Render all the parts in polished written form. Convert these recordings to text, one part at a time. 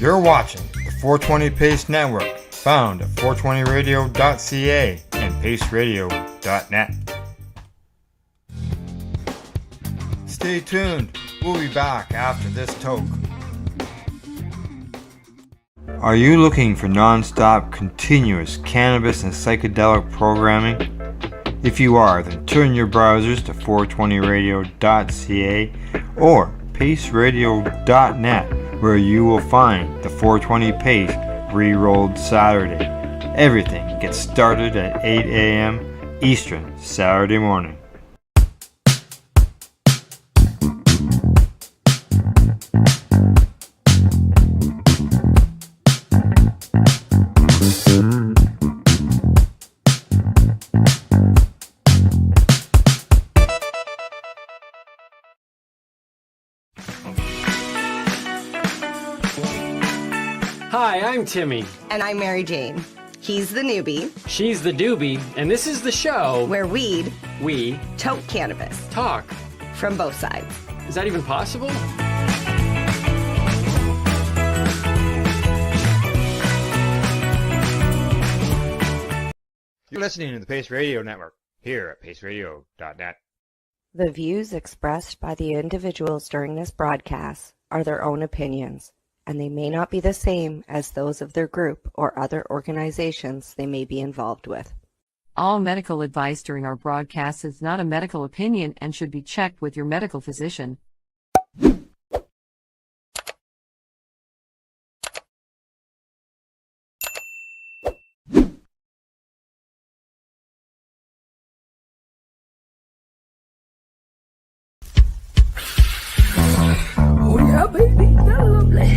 You're watching the 420 Pace Network, found at 420radio.ca and paceradio.net. Stay tuned. We'll be back after this toke. Are you looking for non-stop, continuous cannabis and psychedelic programming? If you are, then turn your browsers to 420radio.ca or paceradio.net, where you will find the 420 Pace re-rolled Saturday. Everything gets started at 8 a.m. Eastern Saturday morning. Hi, I'm Timmy. And I'm Mary Jane. He's the newbie. She's the doobie, and this is the show where we toke cannabis. Talk. From both sides. Is that even possible? You're listening to the Pace Radio Network here at paceradio.net. The views expressed by the individuals during this broadcast are their own opinions, and they may not be the same as those of their group or other organizations they may be involved with. All medical advice during our broadcast is not a medical opinion and should be checked with your medical physician. Oh yeah, baby, that's lovely.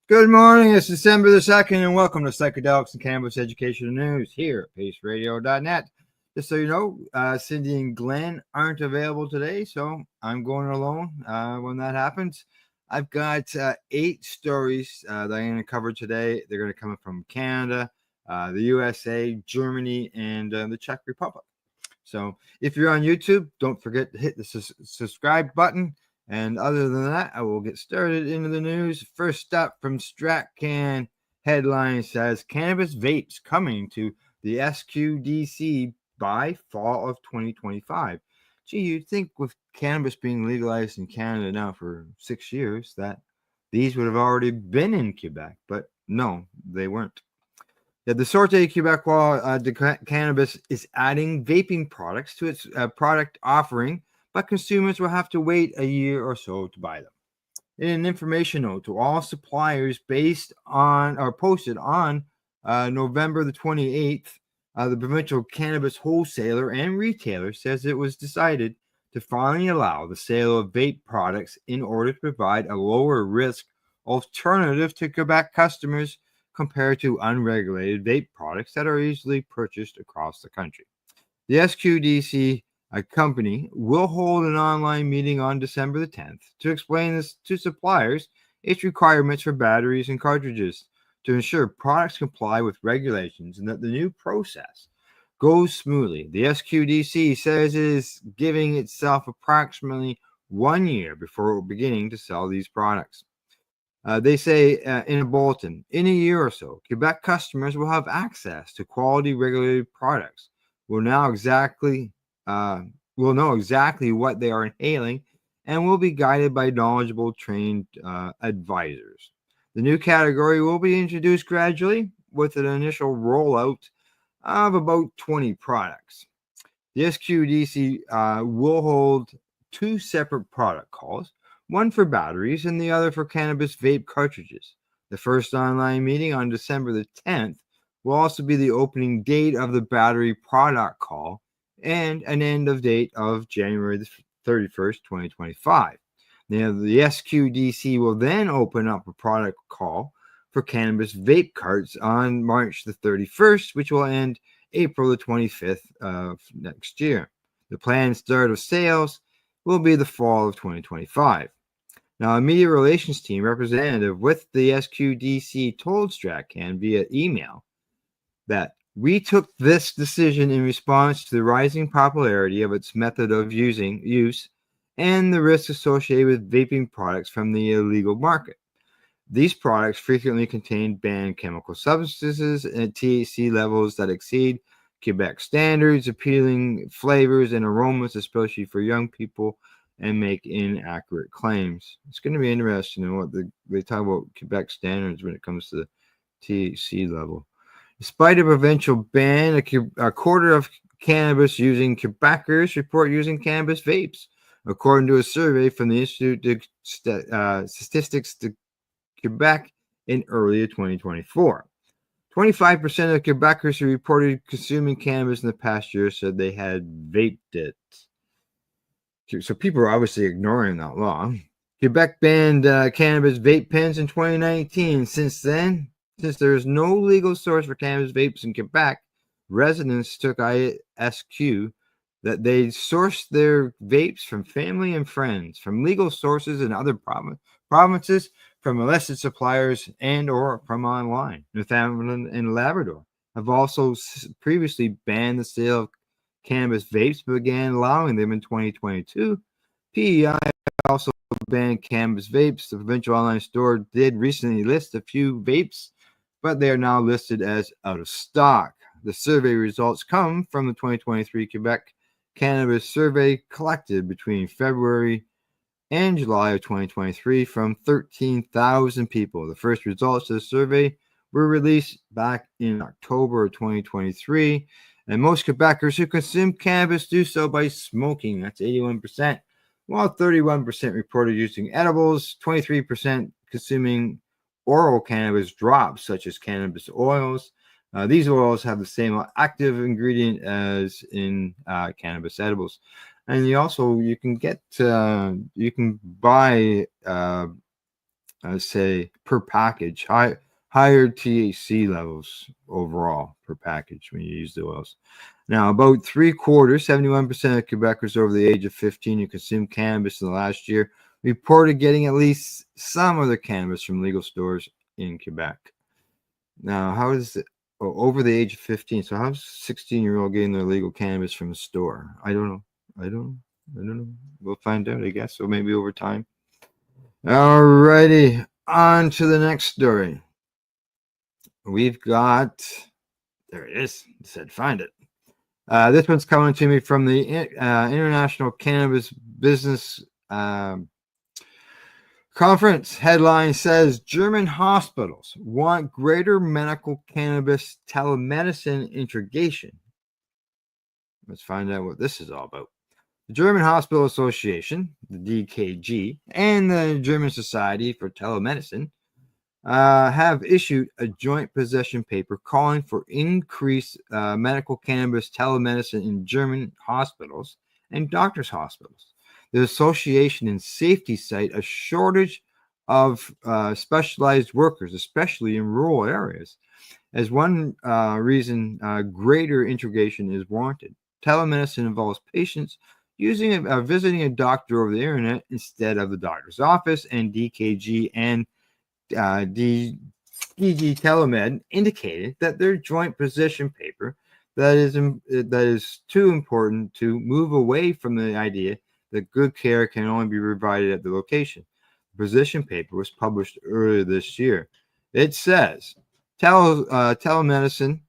Good morning, it's December the 2nd, and welcome to Psychedelics and Cannabis Education News here at paceradio.net. Just so you know, Cindy and Glenn aren't available today, so I'm going alone when that happens. I've got 8 stories that I'm going to cover today. They're going to come from Canada, the USA, Germany, and the Czech Republic. So if you're on YouTube, don't forget to hit the subscribe button. And other than that, I will get started into the news. First up from StratCan, headline says, Cannabis vapes coming to the SQDC by fall of 2025. Gee, you'd think with cannabis being legalized in Canada now for 6 years that these would have already been in Quebec, but no, they weren't. Yeah, the Sorte Québécois de Cannabis is adding vaping products to its product offering, but consumers will have to wait a year or so to buy them. In an information note to all suppliers based on or posted on November the 28th, the provincial cannabis wholesaler and retailer says it was decided to finally allow the sale of vape products in order to provide a lower risk alternative to Quebec customers compared to unregulated vape products that are easily purchased across the country. The SQDC company will hold an online meeting on December the 10th to explain this to suppliers its requirements for batteries and cartridges to ensure products comply with regulations and that the new process goes smoothly. The SQDC says it is giving itself approximately 1 year before beginning to sell these products. They say in a bulletin, in a year or so, Quebec customers will have access to quality regulated products. Will know exactly what they are inhaling and will be guided by knowledgeable, trained advisors. The new category will be introduced gradually with an initial rollout of about 20 products. The SQDC will hold 2 separate product calls, one for batteries and the other for cannabis vape cartridges. The first online meeting on December the 10th will also be the opening date of the battery product call and an end of date of January the 31st, 2025. Now, the SQDC will then open up a product call for cannabis vape carts on March the 31st, which will end April the 25th of next year. The planned start of sales will be the fall of 2025. Now, a media relations team representative with the SQDC told Stratcan via email that we took this decision in response to the rising popularity of its method of use and the risks associated with vaping products from the illegal market. These products frequently contain banned chemical substances and THC levels that exceed Quebec standards, appealing flavors and aromas, especially for young people, and make inaccurate claims. It's going to be interesting in what they talk about Quebec standards when it comes to the THC level. Despite a provincial ban, a quarter of cannabis using Quebecers report using cannabis vapes, according to a survey from the Institute of Statistics to Quebec in early 2024. 25% of Quebecers who reported consuming cannabis in the past year said they had vaped it. So people are obviously ignoring that law. Quebec banned cannabis vape pens in 2019. Since then, since there is no legal source for cannabis vapes in Quebec, residents took ISQ that they sourced their vapes from family and friends, from legal sources in other provinces, from illicit suppliers, and or from online. Newfoundland and Labrador have also previously banned the sale of cannabis vapes, but began allowing them in 2022. PEI also banned cannabis vapes. The provincial online store did recently list a few vapes, but they are now listed as out of stock. The survey results come from the 2023 Quebec Cannabis Survey collected between February and July of 2023 from 13,000 people. The first results of the survey were released back in October of 2023, and most Quebecers who consume cannabis do so by smoking. That's 81%, while 31% reported using edibles, 23% consuming oral cannabis drops such as cannabis oils. These oils have the same active ingredient as in cannabis edibles. And you can buy, say, per package, higher THC levels overall per package when you use the oils. Now, about 71% of Quebecers over the age of 15 who consumed cannabis in the last year reported getting at least some of their cannabis from legal stores in Quebec. Now, how is it over the age of 15? So how's a 16-year-old getting their legal cannabis from a store? I don't know. We'll find out, I guess. So maybe over time. All righty. On to the next story. We've got, there it is. It said find it. This one's coming to me from the International Cannabis Business Conference. Headline says German hospitals want greater medical cannabis telemedicine integration. Let's find out what this is all about. The German Hospital Association, the DKG, and the German Society for Telemedicine have issued a joint position paper calling for increased medical cannabis telemedicine in German hospitals and doctors' hospitals. The association and safety cite a shortage of specialized workers, especially in rural areas. As one reason, greater integration is warranted. Telemedicine involves patients visiting a doctor over the internet instead of the doctor's office, and DKG and DG Telemed indicated that their joint position paper that is too important to move away from the idea that good care can only be provided at the location. The position paper was published earlier this year. It says telemedicine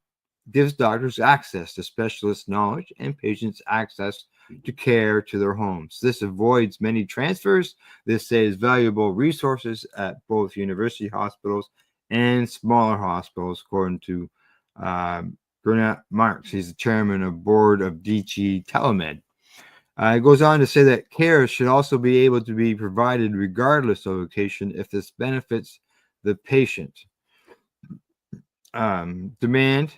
gives doctors access to specialist knowledge and patients access to care to their homes. This avoids many transfers. This saves valuable resources at both university hospitals and smaller hospitals, according to Bernard Marx. He's the chairman of board of DG Telemed. It goes on to say that care should also be able to be provided regardless of location if this benefits the patient. Demand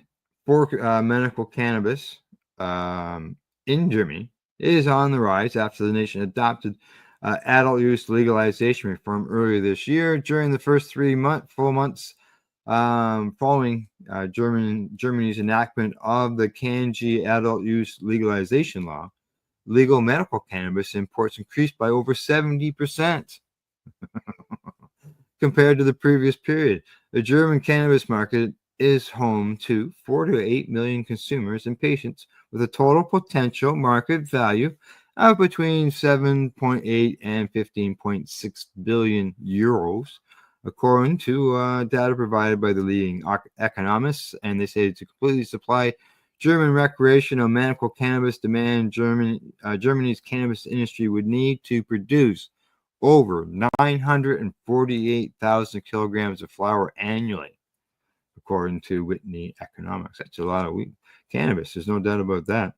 for medical cannabis in Germany is on the rise after the nation adopted adult use legalization reform earlier this year. During the first 3 full months following Germany's enactment of the CanG adult use legalization law, legal medical cannabis imports increased by over 70%. compared to the previous period. The German cannabis market is home to 4 to 8 million consumers and patients with a total potential market value of between 7.8 and 15.6 billion euros, according to data provided by the leading economists. And they say to completely supply German recreational medical cannabis demand, Germany's cannabis industry would need to produce over 948,000 kilograms of flower annually, according to Whitney Economics. That's a lot of cannabis. There's no doubt about that.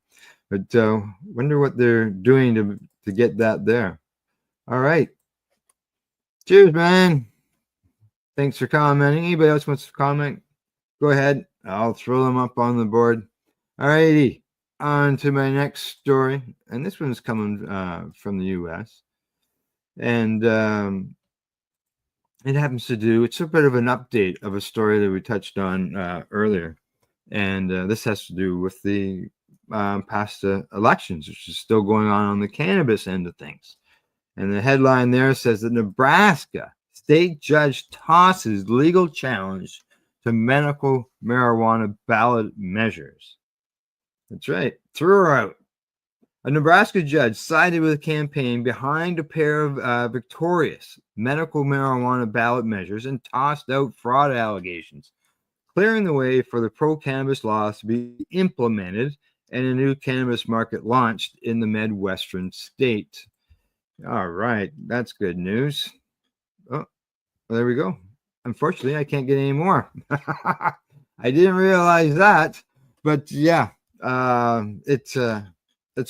But wonder what they're doing to get that there. All right. Cheers, man. Thanks for commenting. Anybody else wants to comment? Go ahead. I'll throw them up on the board. All righty. On to my next story. And this one's coming from the U.S. And it happens to do, it's a bit of an update of a story that we touched on earlier. And this has to do with the past elections, which is still going on the cannabis end of things. And the headline there says that Nebraska state judge tosses legal challenge to medical marijuana ballot measures. That's right. Threw her out. A Nebraska judge sided with a campaign behind a pair of victorious medical marijuana ballot measures and tossed out fraud allegations, clearing the way for the pro-cannabis laws to be implemented and a new cannabis market launched in the Midwestern state. All right, that's good news. Oh, well, there we go. Unfortunately, I can't get any more. I didn't realize that, but yeah, it's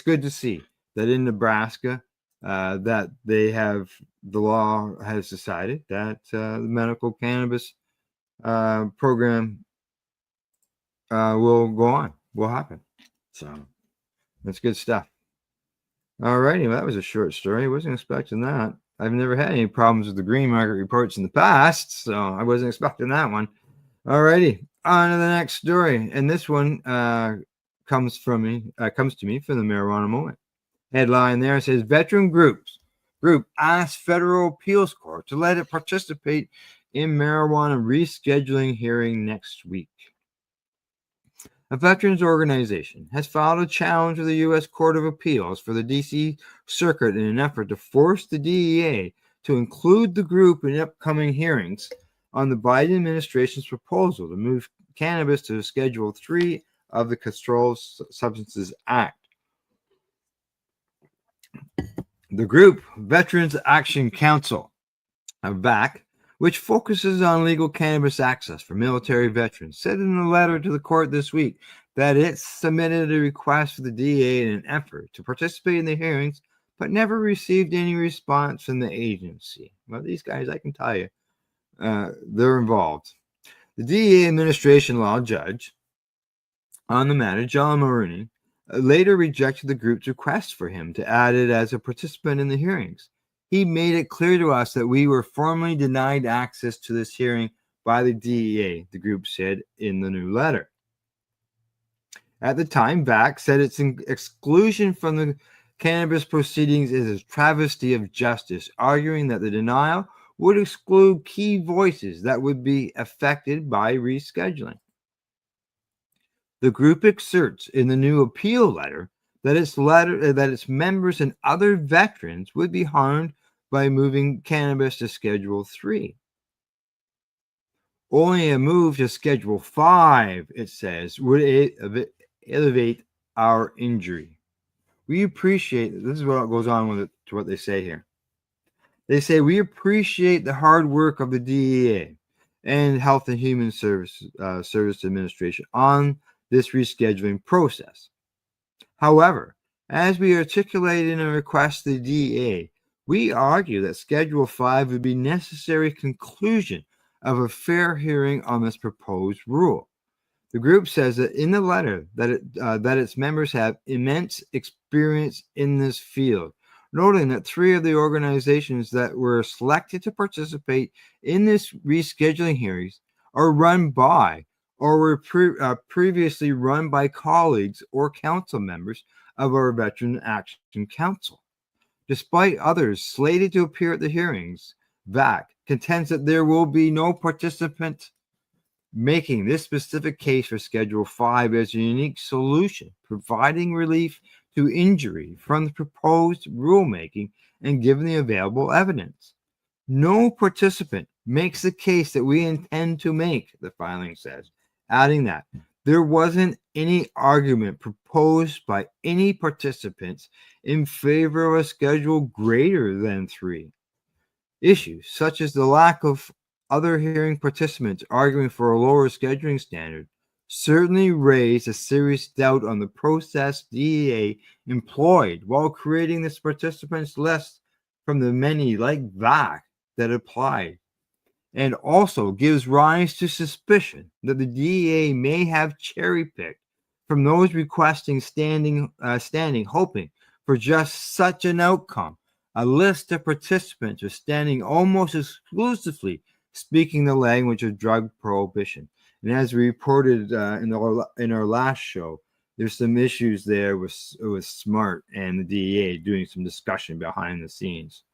good to see that in Nebraska, that they have, the law has decided that the medical cannabis program will go on, will happen. So that's good stuff. All righty, well, that was a short story. I wasn't expecting that. I've never had any problems with the green market reports in the past, so I wasn't expecting that one. All righty, on to the next story. And this one comes to me from the Marijuana Moment. Headline there says veteran group asks federal appeals court to let it participate in marijuana rescheduling hearing next week. A veterans organization has filed a challenge with the U.S. Court of Appeals for the D.C. Circuit in an effort to force the DEA to include the group in upcoming hearings on the Biden administration's proposal to move cannabis to Schedule 3 of the Controlled Substances Act. The group, Veterans Action Council, VAC, which focuses on legal cannabis access for military veterans, said in a letter to the court this week that it submitted a request for the DEA in an effort to participate in the hearings, but never received any response from the agency. Well, these guys, I can tell you, they're involved. The DEA administration law judge on the matter, John Maroney, later rejected the group's request for him to add it as a participant in the hearings. He made it clear to us that we were formally denied access to this hearing by the DEA, the group said in the new letter. At the time, VAC said its exclusion from the cannabis proceedings is a travesty of justice, arguing that the denial would exclude key voices that would be affected by rescheduling. The group asserts in the new appeal letter that its members and other veterans would be harmed by moving cannabis to Schedule 3. Only a move to Schedule 5, it says, would elevate our injury. We appreciate, this is what goes on with it, to what they say here. They say, we appreciate the hard work of the DEA and Health and Human Service Administration on this rescheduling process. However, as we articulated in a request to the DEA, we argue that Schedule 5 would be a necessary conclusion of a fair hearing on this proposed rule. The group says that in the letter that its members have immense experience in this field, noting that 3 of the organizations that were selected to participate in this rescheduling hearings are run by or were previously run by colleagues or council members of our Veteran Action Council. Despite others slated to appear at the hearings, VAC, contends that there will be no participant making this specific case for Schedule 5 as a unique solution, providing relief to injury from the proposed rulemaking and given the available evidence. No participant makes the case that we intend to make, the filing says, adding that there wasn't any argument proposed by any participants in favor of a schedule greater than 3. Issues such as the lack of other hearing participants arguing for a lower scheduling standard certainly raise a serious doubt on the process DEA employed while creating this participants list from the many like VAC that applied, and also gives rise to suspicion that the DEA may have cherry-picked from those requesting standing, hoping for just such an outcome. A list of participants are standing almost exclusively speaking the language of drug prohibition. And as we reported in our last show, there's some issues there with SMART and the DEA doing some discussion behind the scenes.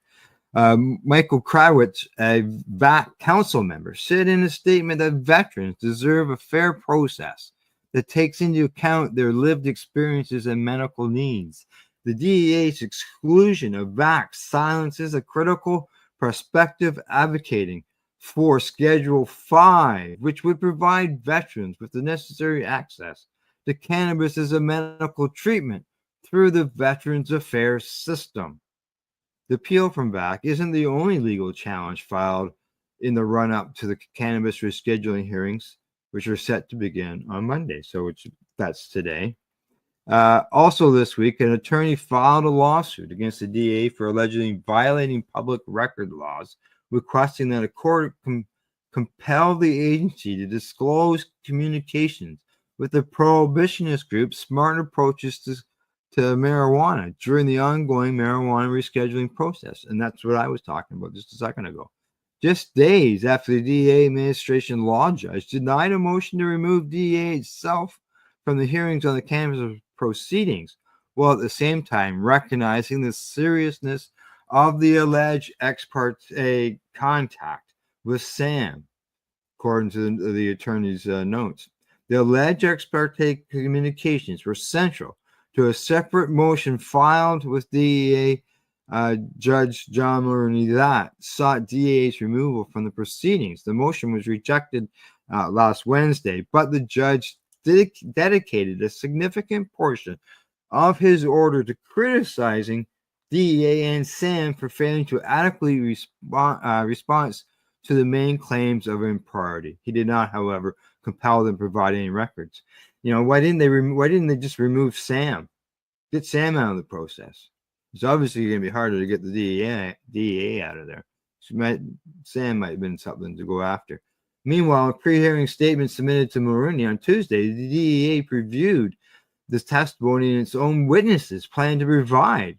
Michael Krawitz, a VAC council member, said in a statement that veterans deserve a fair process that takes into account their lived experiences and medical needs. The DEA's exclusion of VAC silences a critical perspective advocating for Schedule 5, which would provide veterans with the necessary access to cannabis as a medical treatment through the Veterans Affairs system. The appeal from VAC isn't the only legal challenge filed in the run-up to the cannabis rescheduling hearings, which are set to begin on Monday. So that's today. Also this week, an attorney filed a lawsuit against the DEA for allegedly violating public record laws, requesting that a court compel the agency to disclose communications with the prohibitionist group Smart Approaches to marijuana during the ongoing marijuana rescheduling process. And that's what I was talking about just a second ago. Just days after the DEA administration law judge denied a motion to remove DEA itself from the hearings on the cannabis proceedings, while at the same time recognizing the seriousness of the alleged ex parte contact with Sam, according to the attorney's notes. The alleged ex parte communications were central to a separate motion filed with DEA Judge John Maroney that sought DEA's removal from the proceedings. The motion was rejected last Wednesday, but the judge dedicated a significant portion of his order to criticizing DEA and Sam for failing to adequately respond to the main claims of impropriety. He did not, however, compel them to provide any records. Why didn't they just remove Sam? Get Sam out of the process. It's obviously going to be harder to get the DEA out of there. Sam might have been something to go after. Meanwhile, a pre-hearing statement submitted to Maroney on Tuesday, the DEA previewed this testimony and its own witnesses plan to provide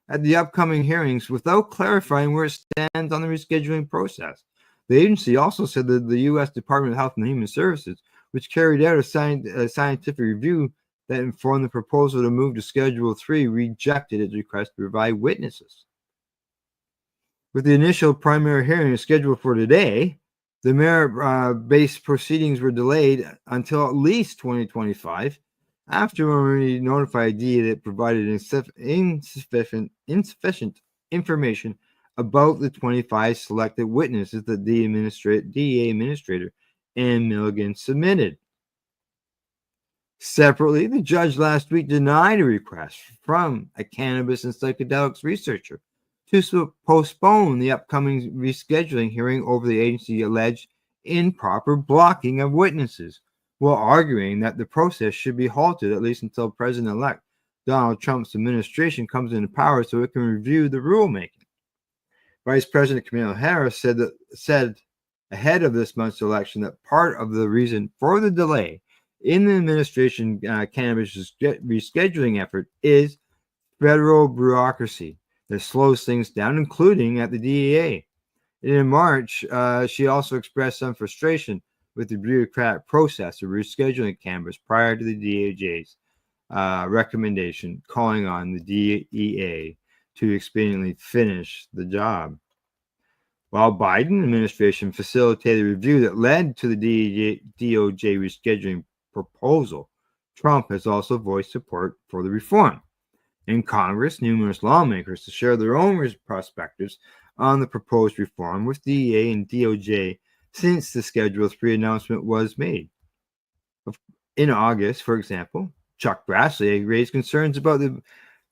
at the upcoming hearings without clarifying where it stands on the rescheduling process. The agency also said that the U.S. Department of Health and Human Services, which carried out a scientific review that informed the proposal to move to Schedule 3, rejected its request to provide witnesses. With the initial primary hearing scheduled for today, the merit-based proceedings were delayed until at least 2025, after Maroney notified DEA that it provided insufficient information about the 25 selected witnesses that the DEA administrator Ann Milligan submitted. Separately, the judge last week denied a request from a cannabis and psychedelics researcher to postpone the upcoming rescheduling hearing over the agency's alleged improper blocking of witnesses, while arguing that the process should be halted at least until President-elect Donald Trump's administration comes into power so it can review the rulemaking. Vice President Kamala Harris said ahead of this month's election that part of the reason for the delay in the administration cannabis rescheduling effort is federal bureaucracy that slows things down, including at the DEA. And in March, she also expressed some frustration with the bureaucratic process of rescheduling cannabis prior to the DEA's recommendation, calling on the DEA to expediently finish the job. While Biden administration facilitated a review that led to the DOJ rescheduling proposal, Trump has also voiced support for the reform. In Congress, numerous lawmakers to share their own perspectives on the proposed reform with DEA and DOJ since the Schedule 3 announcement was made. In August, for example, Chuck Grassley raised concerns about the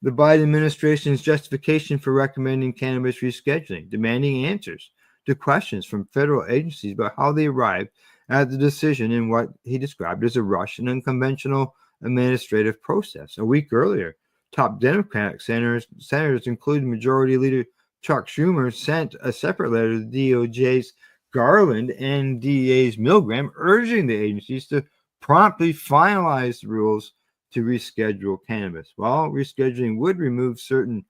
Biden administration's justification for recommending cannabis rescheduling, demanding answers to questions from federal agencies about how they arrived at the decision in what he described as a rushed and unconventional administrative process. A week earlier, top Democratic senators including Majority Leader Chuck Schumer, sent a separate letter to the DOJ's Garland and DEA's Milgram, urging the agencies to promptly finalize the rules to reschedule cannabis. While rescheduling would remove certain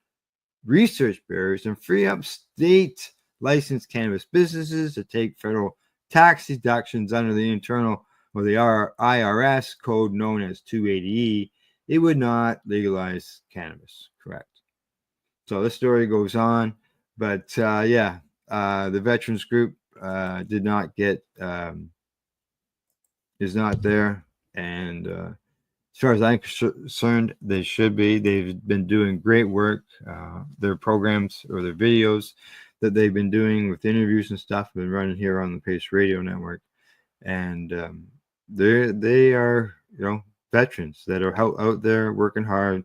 research barriers and free up state licensed cannabis businesses to take federal tax deductions under the internal or the IRS code known as 280E, it would not legalize cannabis. Correct. So this story goes on, but the veterans group did not get is not there, and as far as I'm concerned, they should be. They've been doing great work. Their programs or their videos that they've been doing with interviews and stuff have been running here on the Pace Radio Network, and they are veterans that are out there working hard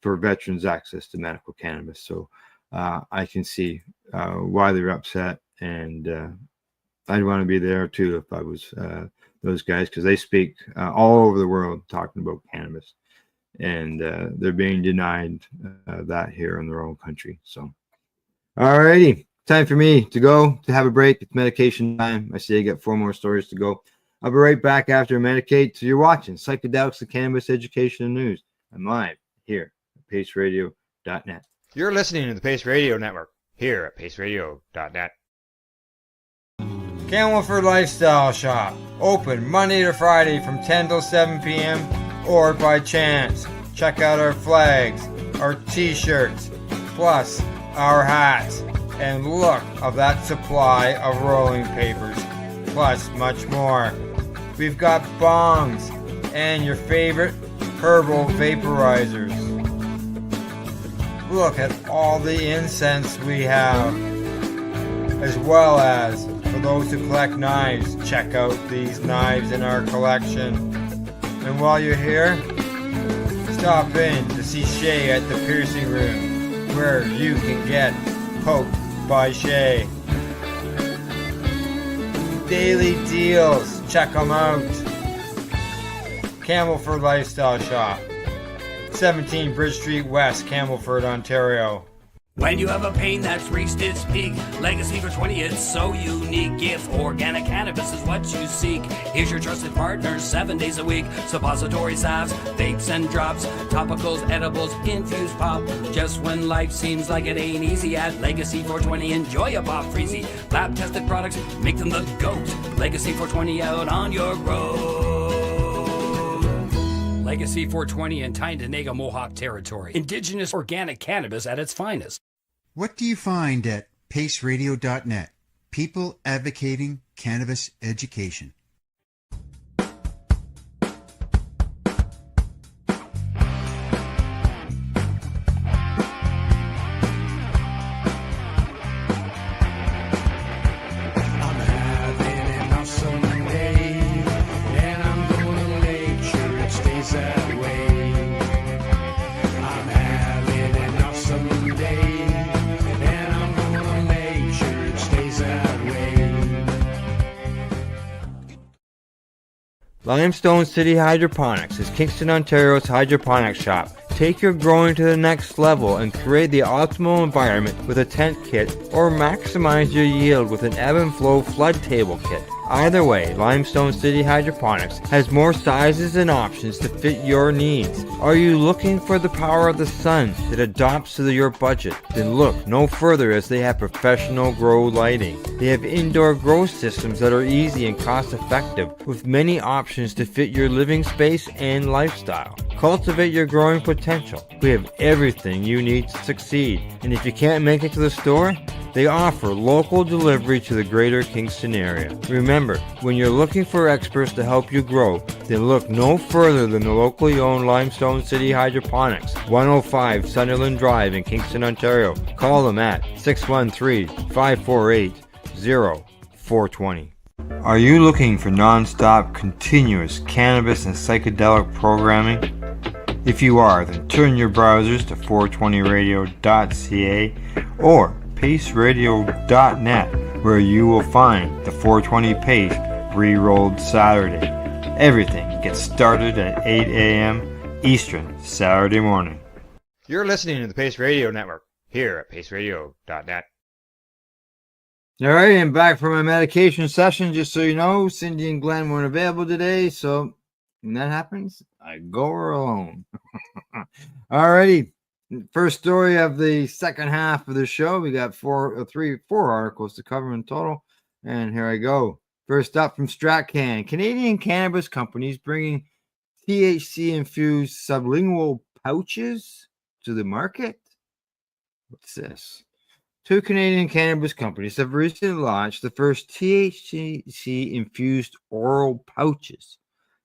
for veterans access to medical cannabis. So I can see why they're upset, and I'd want to be there too if I was those guys, because they speak all over the world talking about cannabis, and they're being denied that here in their own country. So, all righty, time for me to go to have a break. It's medication time. I see I got 4 more stories to go. I'll be right back after I medicate. So you're watching Psychedelics and Cannabis Education and News. I'm live here at paceradio.net. You're listening to the Pace Radio Network here at paceradio.net. Camelford Lifestyle Shop, open Monday to Friday from 10 till 7 p.m. or by chance. Check out our flags, our t-shirts, plus our hats, and look of that supply of rolling papers, plus much more. We've got bongs and your favorite herbal vaporizers. Look at all the incense we have, as well as for those who collect knives, check out these knives in our collection. And while you're here, stop in to see Shay at the piercing room, where you can get poked by Shay. Daily deals, check them out. Camelford Lifestyle Shop, 17 Bridge Street West, Camelford, Ontario. When you have a pain that's reached its peak, Legacy for 20, it's so unique. If organic cannabis is what you seek, here's your trusted partner 7 days a week. Suppository salves, vapes and drops, topicals, edibles, infused pop. Just when life seems like it ain't easy, at Legacy 420, enjoy a pop freezy. Lab tested products, make them the GOAT. Legacy 420 out on your road. Legacy 420 in Tyndonega Mohawk territory. Indigenous organic cannabis at its finest. What do you find at paceradio.net? People advocating cannabis education. Limestone City Hydroponics is Kingston, Ontario's hydroponics shop. Take your growing to the next level and create the optimal environment with a tent kit, or maximize your yield with an ebb and flow flood table kit. Either way, Limestone City Hydroponics has more sizes and options to fit your needs. Are you looking for the power of the sun that adapts to your budget? Then look no further, as they have professional grow lighting. They have indoor grow systems that are easy and cost effective, with many options to fit your living space and lifestyle. Cultivate your growing potential. We have everything you need to succeed. And if you can't make it to the store, they offer local delivery to the greater Kingston area. Remember, when you're looking for experts to help you grow, then look no further than the locally owned Limestone City Hydroponics, 105 Sunderland Drive in Kingston, Ontario. Call them at 613-548-0420. Are you looking for non-stop, continuous cannabis and psychedelic programming? If you are, then turn your browsers to 420radio.ca or paceradio.net, where you will find the 420 Pace re-rolled Saturday. Everything gets started at 8 a.m. Eastern Saturday morning. You're listening to the Pace Radio Network here at paceradio.net. All right, and back from my medication session. Just so you know, Cindy and Glenn weren't available today, so when that happens, I go alone. All righty. First story of the second half of the show. We got four articles to cover in total, and here I go. First up from StratCan, Canadian cannabis companies bringing THC-infused sublingual pouches to the market. What's this? Two Canadian cannabis companies have recently launched the first THC-infused oral pouches.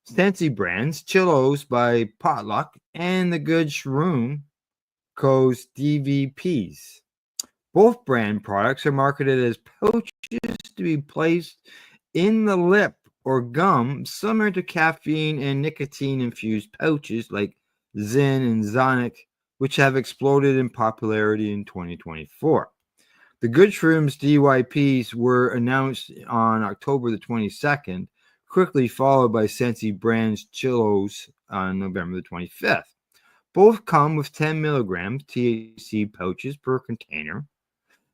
Sensi Brands, Chillos by Potluck, and The Good Shroom Co.'s DVPs. Both brand products are marketed as pouches to be placed in the lip or gum, similar to caffeine and nicotine-infused pouches like Zyn and Zonic, which have exploded in popularity in 2024. The Good Shroom's DYPs were announced on October the 22nd, quickly followed by Sensi Brands Chillos on November the 25th. Both come with 10 milligrams THC pouches per container.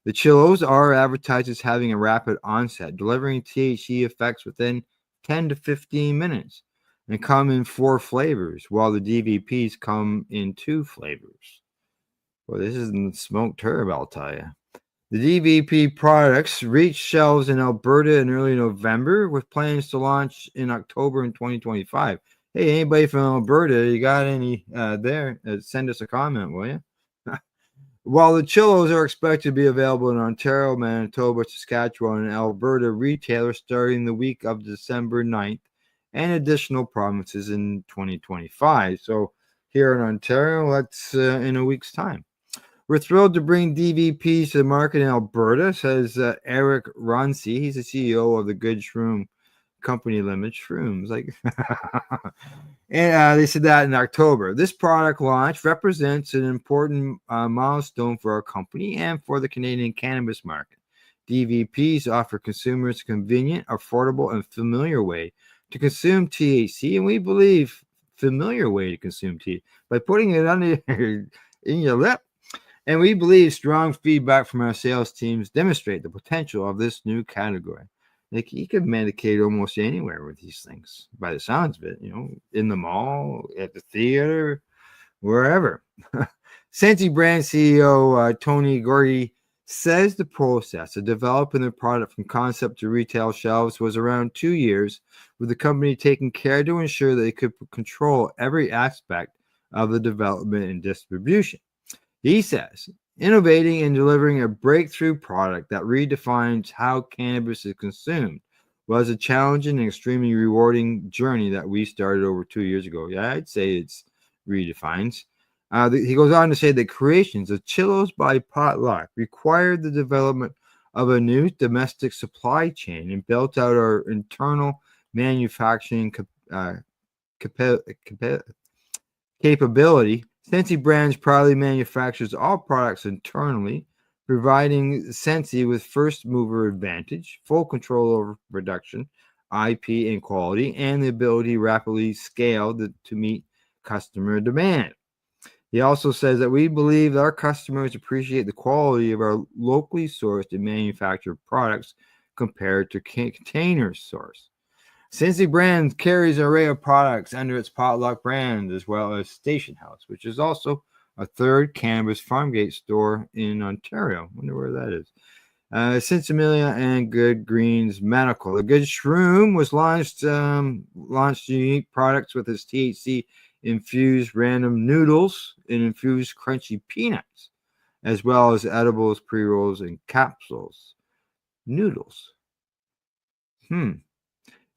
The Chillos are advertised as having a rapid onset, delivering THC effects within 10 to 15 minutes, and come in 4 flavors, while the DVPs come in 2 flavors. Well, this isn't smoked herb, I'll tell you. The DVP products reached shelves in Alberta in early November, with plans to launch in October in 2025. Hey, anybody from Alberta, you got any there? Send us a comment, will you? While the Chillos are expected to be available in Ontario, Manitoba, Saskatchewan, and Alberta retailers starting the week of December 9th, and additional provinces in 2025. So here in Ontario, that's in a week's time. We're thrilled to bring DVPs to the market in Alberta, says Eric Ronsi. He's the CEO of the Good Shroom Company Limited. Shrooms, like, and they said that in October. This product launch represents an important milestone for our company and for the Canadian cannabis market. DVPs offer consumers a convenient, affordable, and familiar way to consume THC, and we believe familiar way to consume THC by putting it under in your lip. And we believe strong feedback from our sales teams demonstrate the potential of this new category. Like, you could medicate almost anywhere with these things, by the sounds of it, you know, in the mall, at the theater, wherever. Sensi Brand CEO Tony Gordy says the process of developing the product from concept to retail shelves was around 2 years, with the company taking care to ensure that they could control every aspect of the development and distribution. He says, innovating and delivering a breakthrough product that redefines how cannabis is consumed was a challenging and extremely rewarding journey that we started over 2 years ago. Yeah, I'd say it's redefines. He goes on to say that creations of Chillos by Potluck required the development of a new domestic supply chain and built out our internal manufacturing capability. Sensi Brands proudly manufactures all products internally, providing Sensi with first mover advantage, full control over production, IP, and quality, and the ability to rapidly scale to meet customer demand. He also says that we believe that our customers appreciate the quality of our locally sourced and manufactured products compared to container source. Sensi Brands carries an array of products under its Potluck brand, as well as Station House, which is also a third cannabis farm gate store in Ontario. Wonder where that is. Sensimilia and Good Greens Medical. The Good Shroom was launched unique products with its THC infused random noodles, and infused crunchy peanuts, as well as edibles, pre-rolls, and capsules. Noodles.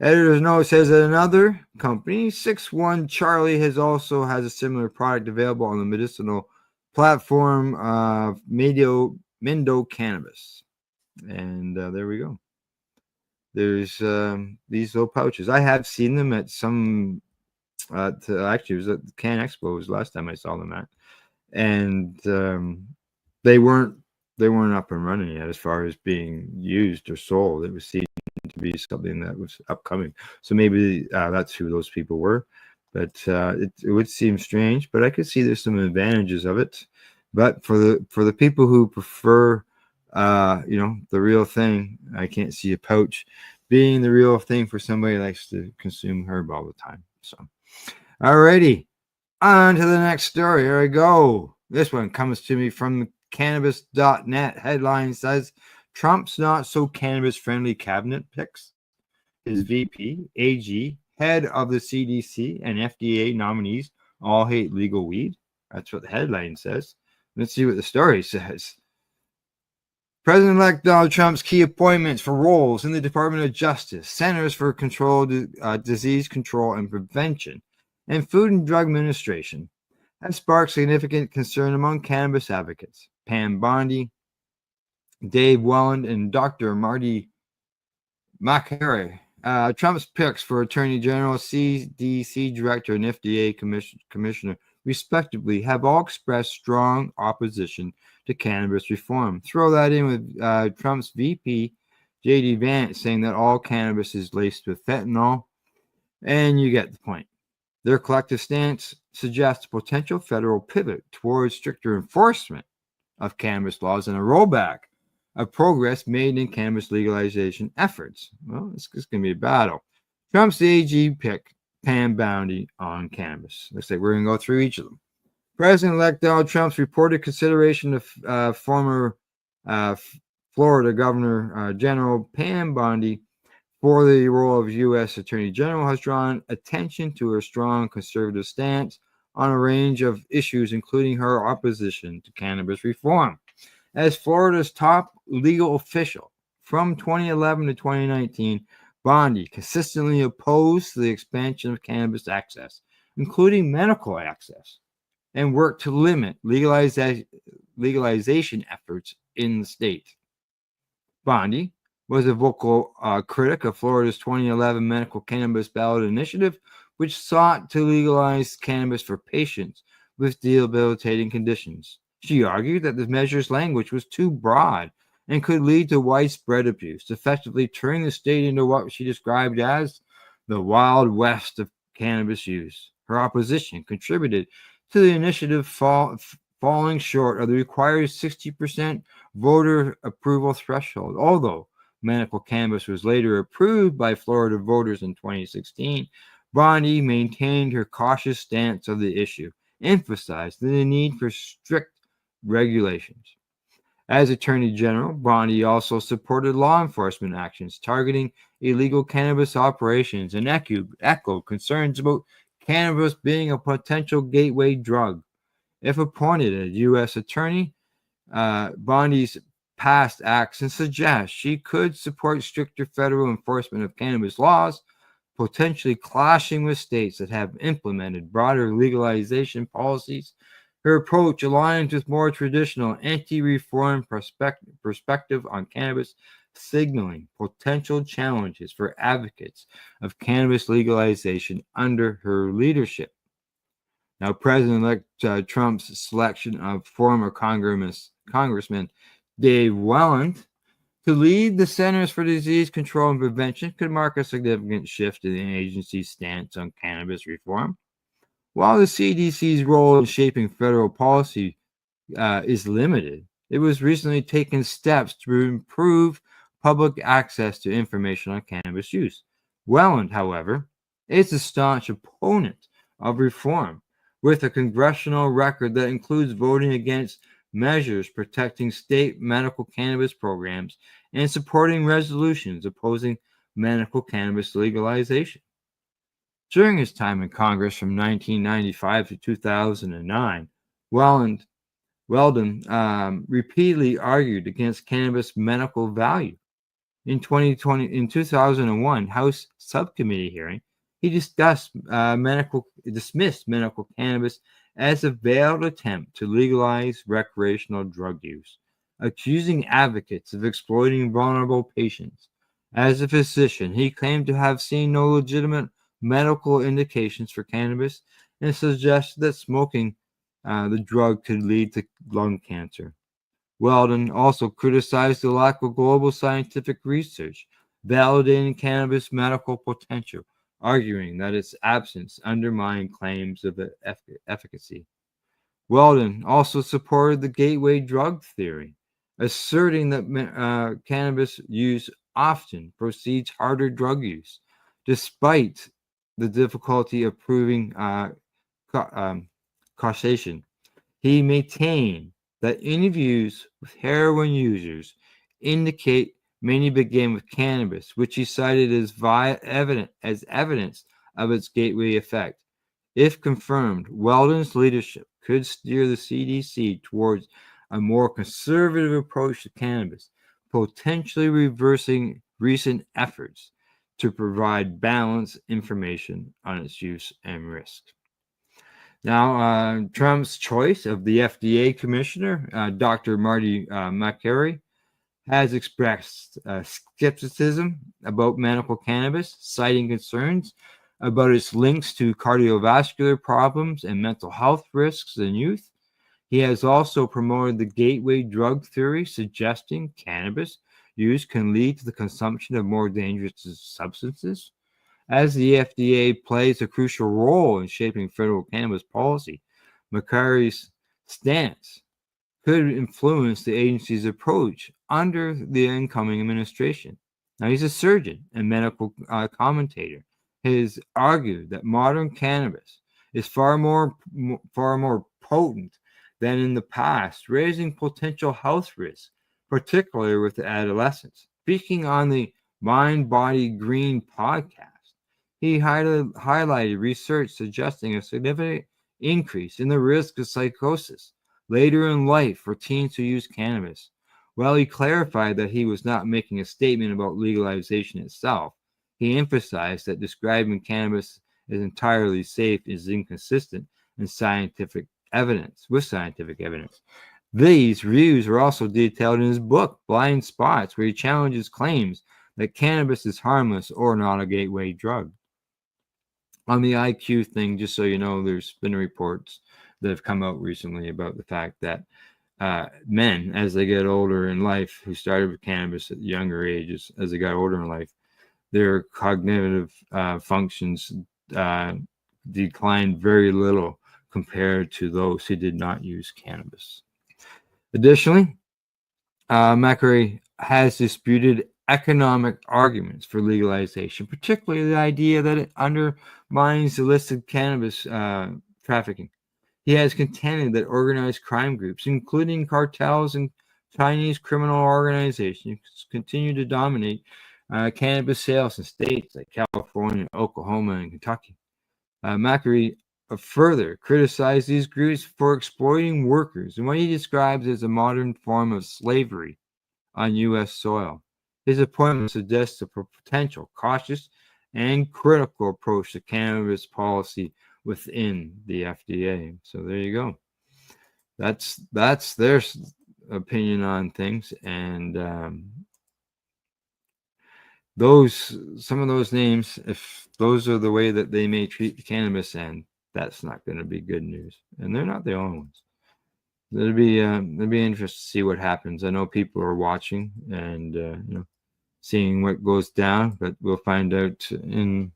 Editor's note says that another company, 61 Charlie, has a similar product available on the medicinal platform Mendo Cannabis. And there we go. There's these little pouches. I have seen them at some actually it was at Can Expo was the last time I saw them at. And they weren't up and running yet as far as being used or sold. It was seen to be something that was upcoming. So maybe that's who those people were. But it would seem strange, but I could see there's some advantages of it. But for the people who prefer the real thing, I can't see a pouch being the real thing for somebody who likes to consume herb all the time. So alrighty, on to the next story. Here I go. This one comes to me from cannabis.net. Headline says, Trump's not so cannabis friendly cabinet picks. His VP, AG, head of the CDC, and FDA nominees all hate legal weed. That's what the headline says. Let's see what the story says. President-elect Donald Trump's key appointments for roles in the Department of Justice, Centers for Disease Control and Prevention, and Food and Drug Administration have sparked significant concern among cannabis advocates. Pam Bondi, Dave Welland, and Dr. Marty Makary. Trump's picks for Attorney General, CDC Director, and FDA Commissioner, respectively, have all expressed strong opposition to cannabis reform. Throw that in with Trump's VP, J.D. Vance, saying that all cannabis is laced with fentanyl, and you get the point. Their collective stance suggests a potential federal pivot towards stricter enforcement of cannabis laws and a rollback of progress made in cannabis legalization efforts. Well, it's going to be a battle. Trump's AG pick, Pam Bondi, on cannabis. Looks like we're going to go through each of them. President-elect Donald Trump's reported consideration of former Florida Governor General Pam Bondi for the role of U.S. Attorney General has drawn attention to her strong conservative stance on a range of issues, including her opposition to cannabis reform. As Florida's top legal official from 2011 to 2019, Bondi consistently opposed the expansion of cannabis access, including medical access, and worked to limit legalization efforts in the state. Bondi was a vocal critic of Florida's 2011 medical cannabis ballot initiative, which sought to legalize cannabis for patients with debilitating conditions. She argued that the measure's language was too broad and could lead to widespread abuse, effectively turning the state into what she described as the Wild West of cannabis use. Her opposition contributed to the initiative falling short of the required 60% voter approval threshold. Although medical cannabis was later approved by Florida voters in 2016, Bondi maintained her cautious stance of the issue, emphasized the need for strict regulations. As Attorney General, Bondi also supported law enforcement actions targeting illegal cannabis operations and echoed concerns about cannabis being a potential gateway drug. If appointed as U.S. Attorney, Bondi's past actions suggest she could support stricter federal enforcement of cannabis laws, potentially clashing with states that have implemented broader legalization policies. Her approach aligns with more traditional anti-reform perspective on cannabis, signaling potential challenges for advocates of cannabis legalization under her leadership. Now, President-elect Trump's selection of former Congressman Dave Welland to lead the Centers for Disease Control and Prevention could mark a significant shift in the agency's stance on cannabis reform. While the CDC's role in shaping federal policy is limited, it was recently taken steps to improve public access to information on cannabis use. Welland, however, is a staunch opponent of reform, with a congressional record that includes voting against measures protecting state medical cannabis programs and supporting resolutions opposing medical cannabis legalization. During his time in Congress from 1995 to 2009, Weldon repeatedly argued against cannabis medical value. In 2001 House Subcommittee hearing, he dismissed medical cannabis as a veiled attempt to legalize recreational drug use, accusing advocates of exploiting vulnerable patients. As a physician, he claimed to have seen no legitimate medical indications for cannabis and suggested that smoking the drug could lead to lung cancer. Weldon also criticized the lack of global scientific research validating cannabis medical potential, arguing that its absence undermined claims of efficacy. Weldon also supported the gateway drug theory, asserting that cannabis use often precedes harder drug use, despite the difficulty of proving causation. He maintained that interviews with heroin users indicate many began with cannabis, which he cited as evidence of its gateway effect. If confirmed, Weldon's leadership could steer the CDC towards a more conservative approach to cannabis, potentially reversing recent efforts to provide balanced information on its use and risk. Now, Trump's choice of the FDA commissioner, Dr. Marty Makary, has expressed skepticism about medical cannabis, citing concerns about its links to cardiovascular problems and mental health risks in youth. He has also promoted the gateway drug theory, suggesting cannabis use can lead to the consumption of more dangerous substances. As the FDA plays a crucial role in shaping federal cannabis policy, Makary's stance could influence the agency's approach under the incoming administration. Now, he's a surgeon and medical commentator. He has argued that modern cannabis is far more potent than in the past, raising potential health risks, particularly with adolescents. Speaking on the Mind Body Green podcast, he highlighted research suggesting a significant increase in the risk of psychosis later in life for teens who use cannabis. While he clarified that he was not making a statement about legalization itself, he emphasized that describing cannabis as entirely safe is inconsistent with scientific evidence. These views are also detailed in his book, Blind Spots, where he challenges claims that cannabis is harmless or not a gateway drug. On the IQ thing, just so you know, there's been reports that have come out recently about the fact that men, as they get older in life, who started with cannabis at younger ages, as they got older in life, their cognitive functions declined very little compared to those who did not use cannabis. Additionally, Makary has disputed economic arguments for legalization, particularly the idea that it undermines illicit cannabis trafficking. He has contended that organized crime groups, including cartels and Chinese criminal organizations, continue to dominate cannabis sales in states like California, Oklahoma, and Kentucky. Makary further criticized these groups for exploiting workers in what he describes as a modern form of slavery on U.S. soil. His appointment suggests a potential cautious and critical approach to cannabis policy within the FDA. So there you go. That's their opinion on things, and some of those names, if those are the way that they may treat the cannabis end, that's not going to be good news. And they're not the only ones. It'll be interesting to see what happens. I know people are watching and seeing what goes down, but we'll find out in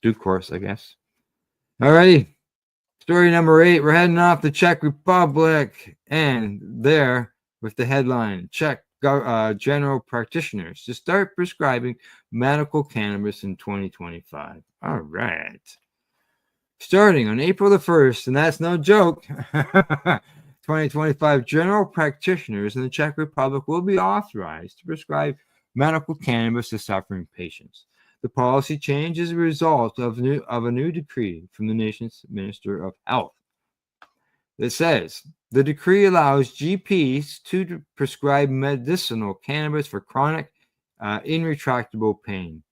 due course, I guess. Alrighty, story number 8. We're heading off to Czech Republic, and there with the headline: Czech general practitioners to start prescribing medical cannabis in 2025. All right. Starting on April the 1st, and that's no joke, 2025, general practitioners in the Czech Republic will be authorized to prescribe medical cannabis to suffering patients. The policy change is a result of a new decree from the nation's Minister of Health. It says the decree allows GPs to prescribe medicinal cannabis for chronic, intractable pain.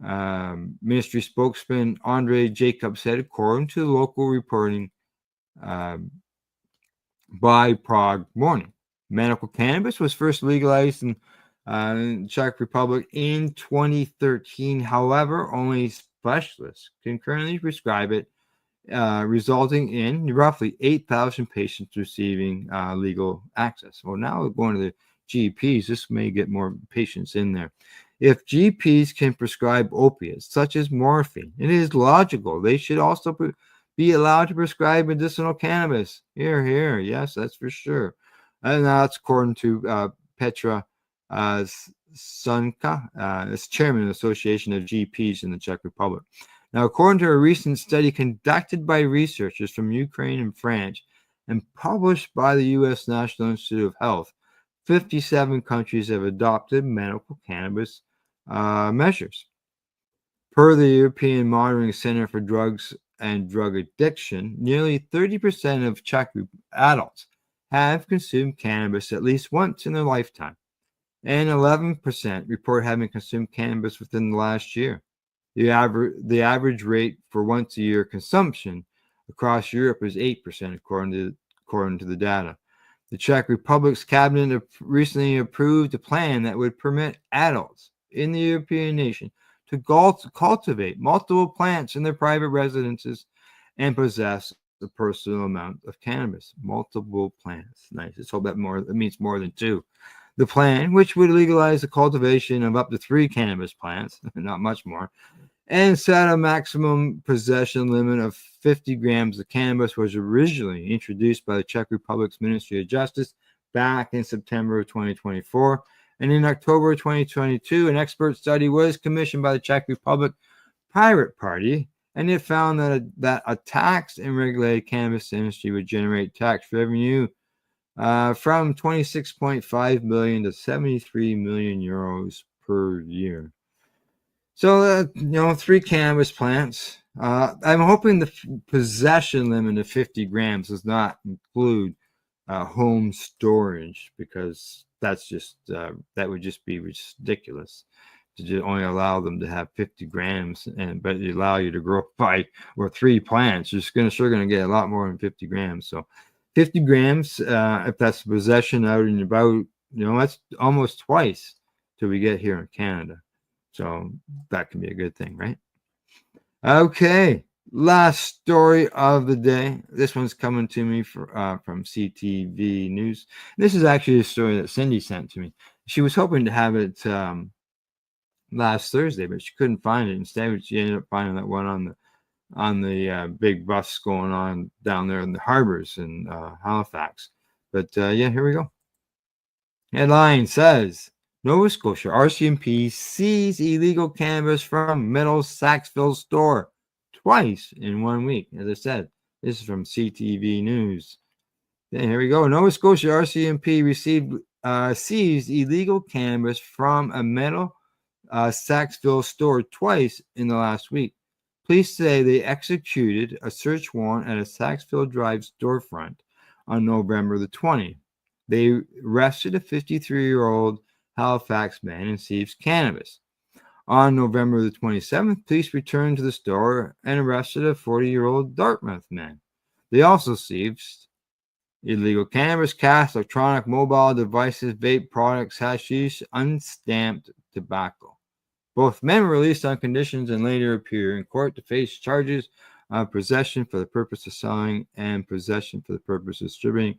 Ministry spokesman Andre Jacob said, according to local reporting by Prague Morning, medical cannabis was first legalized in Czech Republic in 2013. However, only specialists can currently prescribe it, resulting in roughly 8,000 patients receiving legal access. Well, now we're going to the GPs. This may get more patients in there. If GPs can prescribe opiates such as morphine, it is logical they should also be allowed to prescribe medicinal cannabis. Here, here. Yes, that's for sure. And that's according to Petra Sunka, as chairman of the Association of GPs in the Czech Republic. Now, according to a recent study conducted by researchers from Ukraine and France and published by the U.S. National Institute of Health, 57 countries have adopted medical cannabis measures. Per the European Monitoring Center for Drugs and Drug Addiction, nearly 30% of Czech adults have consumed cannabis at least once in their lifetime, and 11% report having consumed cannabis within the last year. The average rate for once-a-year consumption across Europe is 8%, according to the data. The Czech Republic's cabinet recently approved a plan that would permit adults in the European nation to cultivate multiple plants in their private residences and possess a personal amount of cannabis. Multiple plants. Nice. Let's hope that means more than two. The plan, which would legalize the cultivation of up to 3 cannabis plants, not much more, and set a maximum possession limit of 50 grams of cannabis, was originally introduced by the Czech Republic's Ministry of Justice back in September of 2024. And in October of 2022, an expert study was commissioned by the Czech Republic Pirate Party, and it found that a taxed and regulated cannabis industry would generate tax revenue from 26.5 million to 73 million euros per year. So, 3 cannabis plants. I'm hoping the possession limit of 50 grams does not include home storage, because that's just that would just be ridiculous to just only allow them to have 50 grams, but they allow you to grow 5 or 3 plants. You're sure going to get a lot more than 50 grams. So 50 grams, if that's possession out and about, that's almost twice till we get here in Canada. So that can be a good thing, right? Okay, last story of the day. This one's coming to me from CTV News. This is actually a story that Cindy sent to me. She was hoping to have it last Thursday, but she couldn't find it. Instead, she ended up finding that one on the big bus going on down there in the harbors in Halifax. But yeah, here we go. Headline says, Nova Scotia RCMP sees illegal cannabis from Middle Saxville store twice in 1 week. As I said, this is from CTV News. Then here we go. Nova Scotia RCMP seized illegal cannabis from a Middle Saxville store twice in the last week. Police say they executed a search warrant at a Saxville Drive storefront on November the 20th. They arrested a 53-year-old Halifax man and seized cannabis. On November the 27th, police returned to the store and arrested a 40-year-old Dartmouth man. They also seized illegal cannabis, cash, electronic mobile devices, vape products, hashish, unstamped tobacco. Both men were released on conditions and later appear in court to face charges of possession for the purpose of selling and possession for the purpose of distributing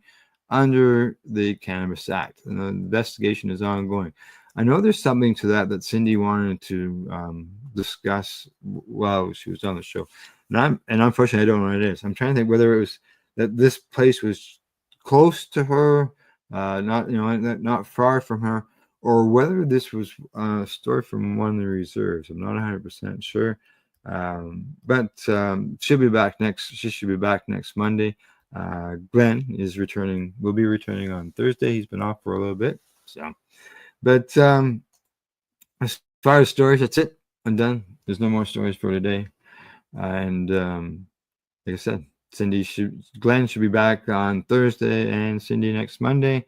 under the Cannabis Act. And the investigation is ongoing. I know there's something to that Cindy wanted to discuss while she was on the show. And unfortunately, I don't know what it is. I'm trying to think whether it was that this place was close to her, not far from her, or whether this was a story from one of the reserves. I'm not 100% sure. But she'll be back she should be back next Monday. Glenn will be returning on Thursday. He's been off for a little bit. So, but as far as stories, that's it. I'm done. There's no more stories for today. And like I said, Glenn should be back on Thursday, and Cindy next Monday.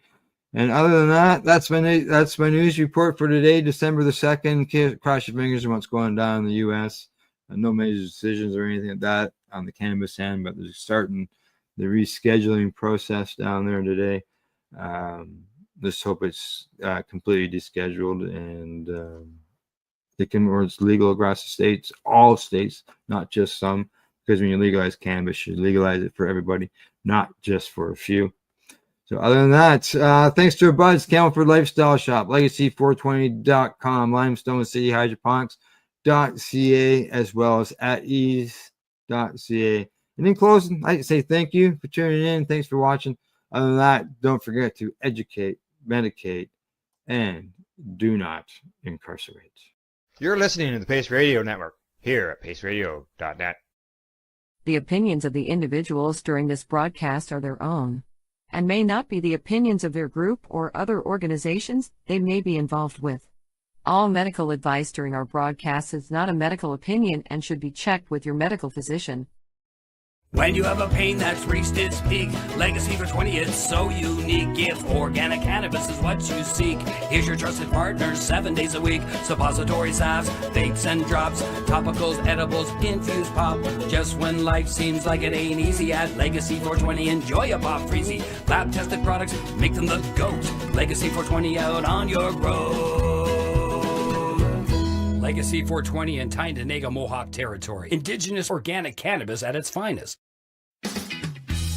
And other than that, that's my news report for today, December the 2nd. Cross your fingers on what's going down in the U.S. No major decisions or anything like that on the cannabis end, but they're starting the rescheduling process down there today. Let's hope it's completely descheduled and or it's legal across the states, all states, not just some. Because when you legalize cannabis, you legalize it for everybody, not just for a few. So other than that, thanks to our buds, Camelford Lifestyle Shop, Legacy420.com, Limestone City Hydroponics.ca, as well as at ease.ca. And in closing, I'd like to say thank you for tuning in. Thanks for watching. Other than that, don't forget to educate, medicate, and do not incarcerate. You're listening to the Pace Radio Network here at paceradio.net. The opinions of the individuals during this broadcast are their own, and may not be the opinions of their group or other organizations they may be involved with. All medical advice during our broadcast is not a medical opinion and should be checked with your medical physician. When you have a pain that's reached its peak, Legacy for 20, it's so unique. If organic cannabis is what you seek, here's your trusted partner 7 days a week. Suppository salves, vapes and drops, topicals, edibles, infused pop. Just when life seems like it ain't easy, at Legacy 420, enjoy a pop freezy. Lab tested products, make them the GOAT. Legacy 420 out on your road. Legacy 420 in Tyndonega Mohawk territory. Indigenous organic cannabis at its finest.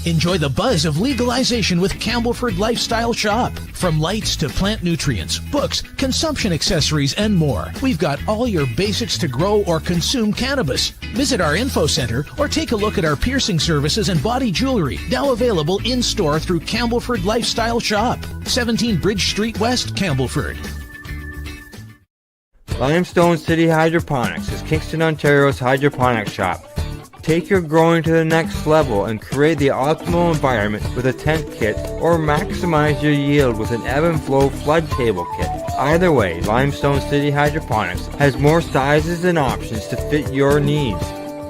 Enjoy the buzz of legalization with Campbellford Lifestyle Shop. From lights to plant nutrients, books, consumption accessories, and more, we've got all your basics to grow or consume cannabis. Visit our info center or take a look at our piercing services and body jewelry, now available in-store through Campbellford Lifestyle Shop, 17 Bridge Street West, Campbellford. Limestone City Hydroponics is Kingston, Ontario's hydroponics shop. Take your growing to the next level and create the optimal environment with a tent kit, or maximize your yield with an ebb and flow flood table kit. Either way, Limestone City Hydroponics has more sizes and options to fit your needs.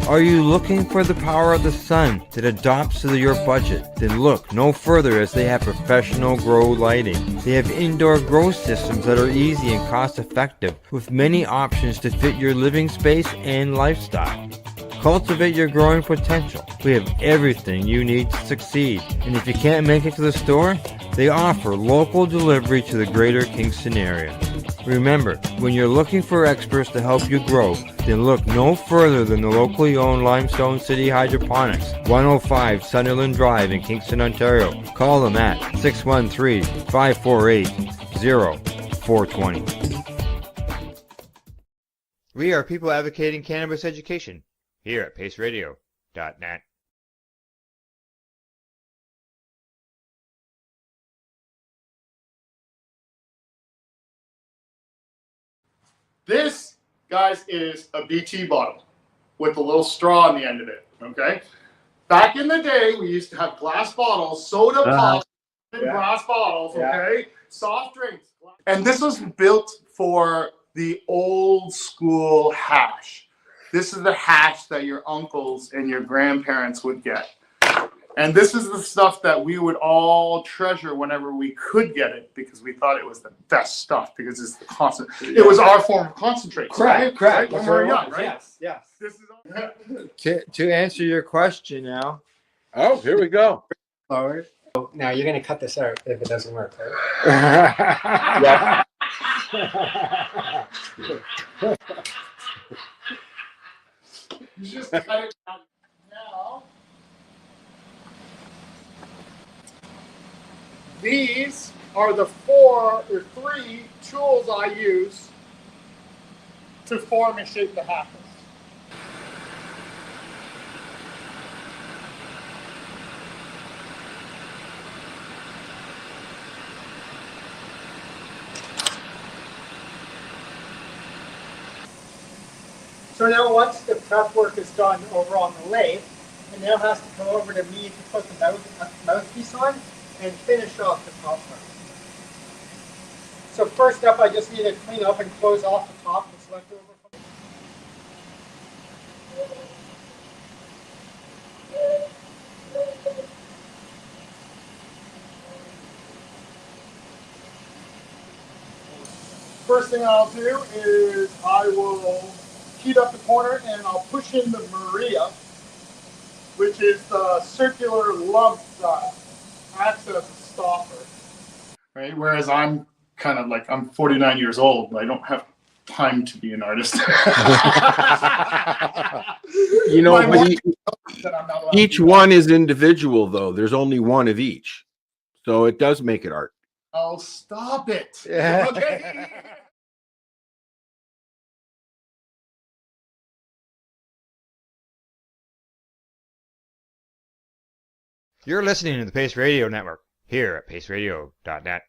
Are you looking for the power of the sun that adapts to your budget? Then look no further, as they have professional grow lighting. They have indoor grow systems that are easy and cost effective, with many options to fit your living space and lifestyle. Cultivate your growing potential. We have everything you need to succeed. And if you can't make it to the store, they offer local delivery to the greater Kingston area. Remember, when you're looking for experts to help you grow, then look no further than the locally owned Limestone City Hydroponics, 105 Sunderland Drive in Kingston, Ontario. Call them at 613-548-0420. We are people advocating cannabis education here at paceradio.net. This, guys, is a BT bottle with a little straw on the end of it, okay? Back in the day, we used to have glass bottles, soda pop in glass bottles, okay? Soft drinks. And this was built for the old school hash. This is the hash that your uncles and your grandparents would get. And this is the stuff that we would all treasure whenever we could get it, because we thought it was the best stuff, because it's the constant. It was our form of concentrate. Correct. Right? When we were young, right? Yes. This is To answer your question now. Oh, here we go. Forward. Oh, now you're going to cut this out if it doesn't work, right? Yeah. You just cut it out now. These are the 4 or 3 tools I use to form and shape the hashes. So now once the prep work is done over on the lathe, it now has to come over to me to put the mouthpiece on and finish off the top part. So first up, I just need to clean up and close off the top that's left over. First thing I'll do is I will heat up the corner and I'll push in the Maria, which is the circular lump that acts as a stopper. Right? Whereas I'm kind of like, I'm 49 years old, but I don't have time to be an artist. You know, but each one is individual, though. There's only one of each. So it does make it art. Oh, stop it. Okay. You're listening to the Pace Radio Network here at paceradio.net.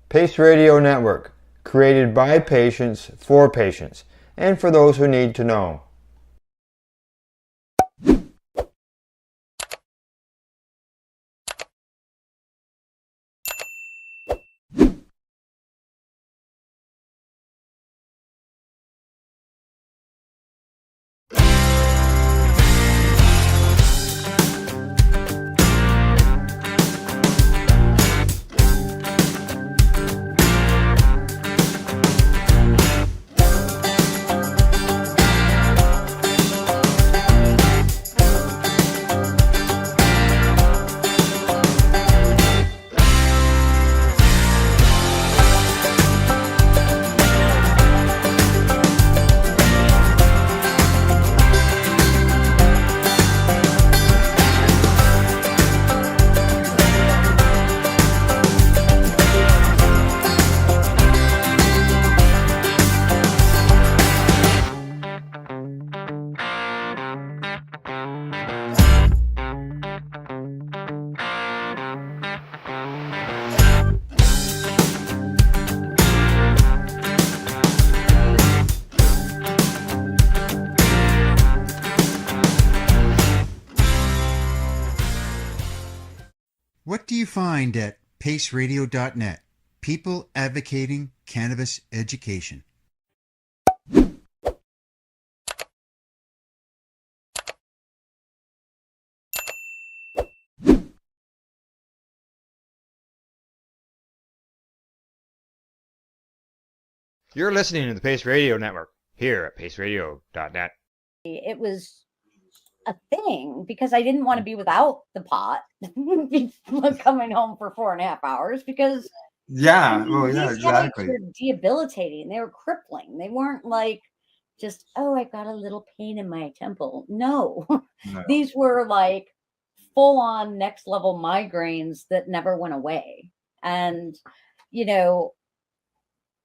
Pace Radio Network, created by patients for patients, and for those who need to know. What do you find at paceradio.net? People advocating cannabis education. You're listening to the Pace Radio Network here at paceradio.net. It was a thing because I didn't want to be without the pot coming home for 4.5 hours because exactly. They were debilitating. They were crippling. They weren't like just, oh, I got a little pain in my temple. No. These were like full on next level migraines that never went away. And, you know,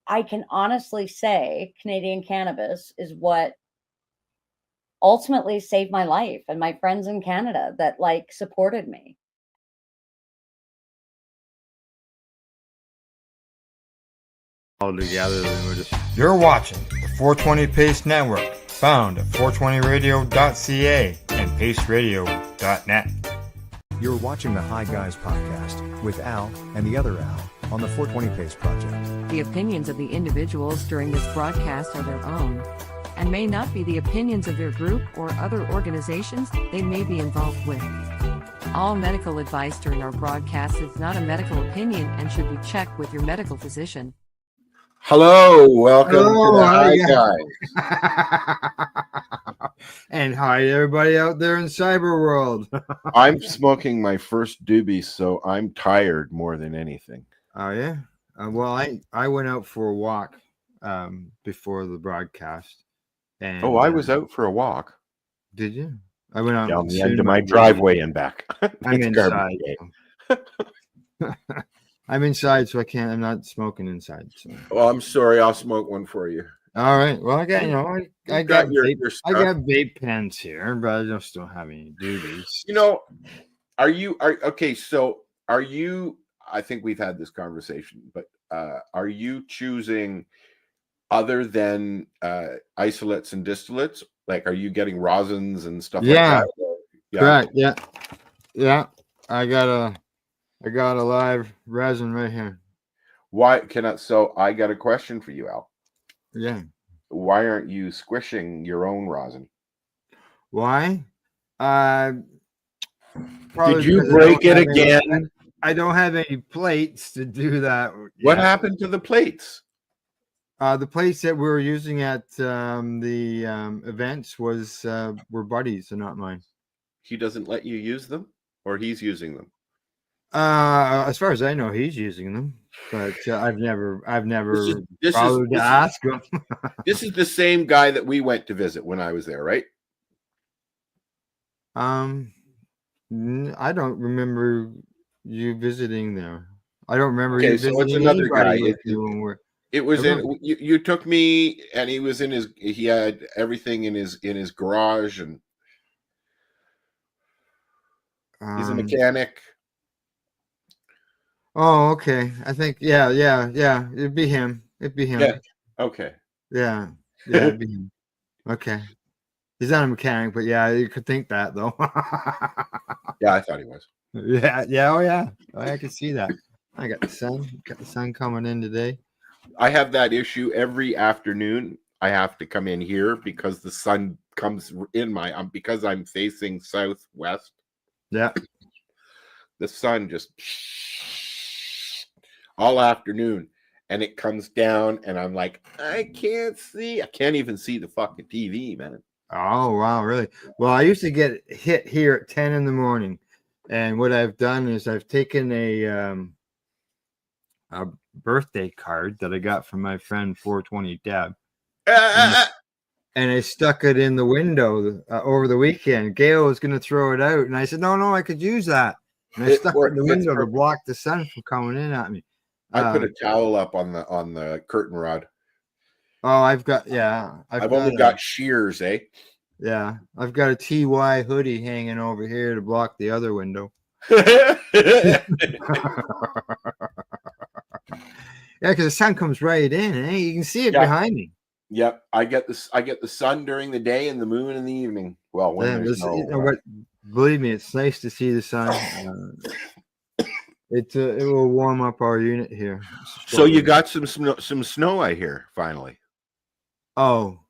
I can honestly say Canadian cannabis is what ultimately saved my life and my friends in Canada that like supported me. All together, then we're just. You're watching the 420 Pace Network Found at 420radio.ca and paceradio.net. You're watching the Hi Guys podcast with Al and the other Al on the 420 Pace Project. The opinions of the individuals during this broadcast are their own and may not be the opinions of their group or other organizations they may be involved with. All medical advice during our broadcast is not a medical opinion and should be checked with your medical physician. Hello, welcome to the Hi Guys. And hi to everybody out there in cyber world. I'm smoking my first doobie, so I'm tired more than anything. Oh yeah. Well, I went out for a walk before the broadcast. And I was out for a walk. Did you? I went out down the end of my driveway and back. I'm inside. I'm inside, so I'm not smoking inside. So. Well, I'm sorry. I'll smoke one for you. All right. Well, I got I got vape pens here, but I just don't have any doobies. Are you okay? So are you? I think we've had this conversation, but are you choosing other than isolates and distillates? Like, are you getting rosins and stuff like that? Yeah, correct. Yeah. I got a live resin right here. So I got a question for you, Al. Yeah. Why aren't you squishing your own rosin? Why? Did you break it again? I don't have any plates to do that. What happened to the plates? The plates that we were using at the events were Buddy's and not mine. He doesn't let you use them, or he's using them? As far as I know, he's using them, but I've never bothered to ask him. This is the same guy that we went to visit when I was there, right? I don't remember you visiting there. I don't remember you visiting. So it's another guy. It was you took me, and he had everything in his garage, and he's a mechanic. Oh, okay. I think yeah. It'd be him. Yeah. Okay. Yeah, it'd be him. Okay. He's not a mechanic, but yeah, you could think that though. Yeah, I thought he was. Yeah. Oh yeah. I can see that. I got the sun coming in today. I have that issue every afternoon. I have to come in here because the sun comes in because I'm facing southwest. Yeah. The sun just all afternoon, and it comes down, and I'm like, I can't even see the fucking TV, man. Oh wow, really? Well, I used to get hit here at 10 in the morning, and what I've done is I've taken a birthday card that I got from my friend 420 Deb, and I stuck it in the window over the weekend. Gail was going to throw it out, and I said, no, I could use that, and I stuck it in the window to block the sun from coming in at me. I put a towel up on the curtain rod. Oh, I've only got shears, eh? Yeah, I've got a TY hoodie hanging over here to block the other window. Yeah, because the sun comes right in, eh? You can see it behind me. Yep, I get the sun during the day and the moon in the evening. Well, when there's no, believe me, it's nice to see the sun. It will warm up our unit here. So you got some snow, I hear, finally. Oh,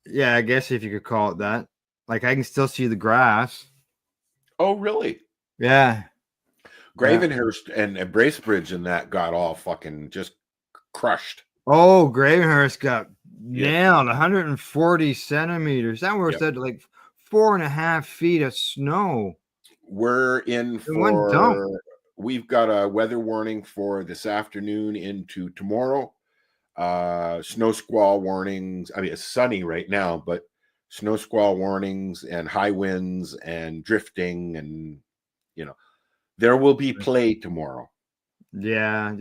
yeah, I guess if you could call it that. Like, I can still see the grass. Oh, really? Yeah. Gravenhurst and Bracebridge and that got all fucking just crushed. Oh, Gravenhurst got nailed. 140 centimeters. That works out to like 4.5 feet of snow. We're in for. We've got a weather warning for this afternoon into tomorrow. Snow squall warnings. I mean, it's sunny right now, but snow squall warnings and high winds and drifting, and there will be play tomorrow. Yeah.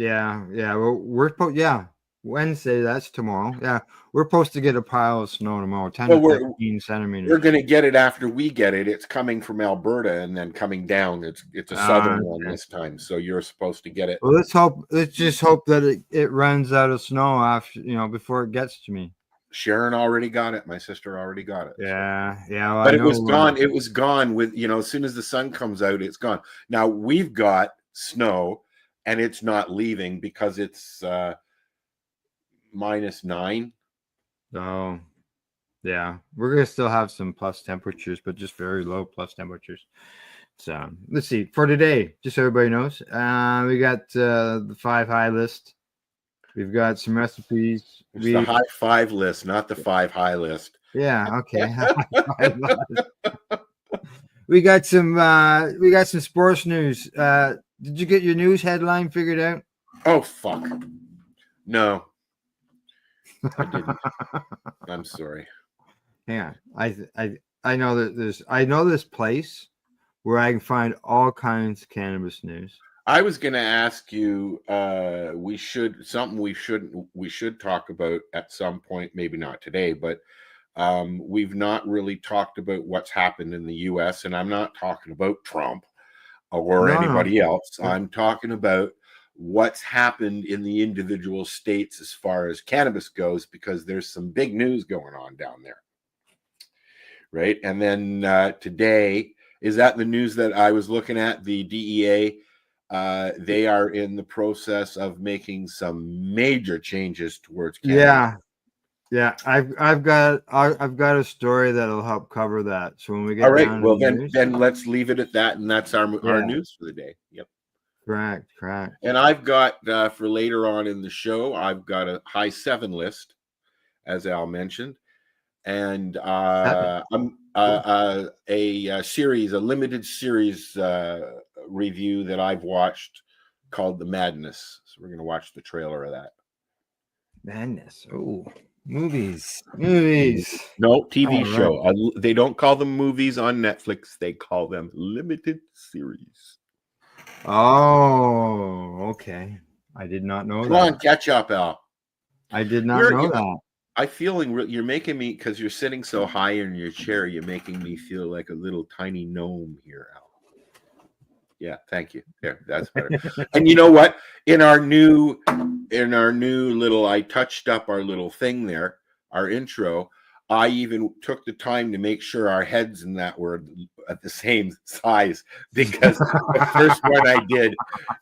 Well, Wednesday, that's tomorrow. Yeah, we're supposed to get a pile of snow tomorrow, 10 to 15 centimeters. We're going to get it after we get it. It's coming from Alberta and then coming down. It's a southern one this time, so you're supposed to get it. Well, let's just hope that it runs out of snow after before it gets to me. Sharon already got it. My sister already got it. Yeah, yeah. Well, But I it was know, gone. It was gone with, as soon as the sun comes out, it's gone. Now we've got snow and it's not leaving because it's -9. Oh, yeah. We're gonna still have some plus temperatures, but just very low plus temperatures. So let's see for today. Just so everybody knows, we got the 5 high list. We've got some recipes. It's the high 5 list, not the 5 high list. Yeah. Okay. We got some sports news. Did you get your news headline figured out? Oh fuck. No. I didn't. I'm sorry. Yeah. I know that I know this place where I can find all kinds of cannabis news. I was going to ask you, we should talk about at some point, maybe not today, but we've not really talked about what's happened in the U.S. And I'm not talking about Trump or anybody else. I'm talking about what's happened in the individual states as far as cannabis goes, because there's some big news going on down there. Right. And then today, is that the news that I was looking at? The DEA, they are in the process of making some major changes towards cannabis. Yeah. I've got a story that'll help cover that. So when we get all right, down well to the then news, then let's leave it at that, and that's our news for the day. Yep. Correct. And I've got for later on in the show, I've got a high 7 list, as Al mentioned, and I'm a limited series review that I've watched called The Madness. So we're going to watch the trailer of that. Madness. Oh, movies. No, TV show. They don't call them movies on Netflix. They call them limited series. Oh, okay. I did not know that. Come on, catch up, Al. I did not know that. I'm feeling you're making me, because you're sitting so high in your chair, you're making me feel like a little tiny gnome here, Al. Yeah, thank you. There, that's better. And you know what? In our new little, I touched up our little thing there, our intro. I even took the time to make sure our heads and that were at the same size, because the first one I did,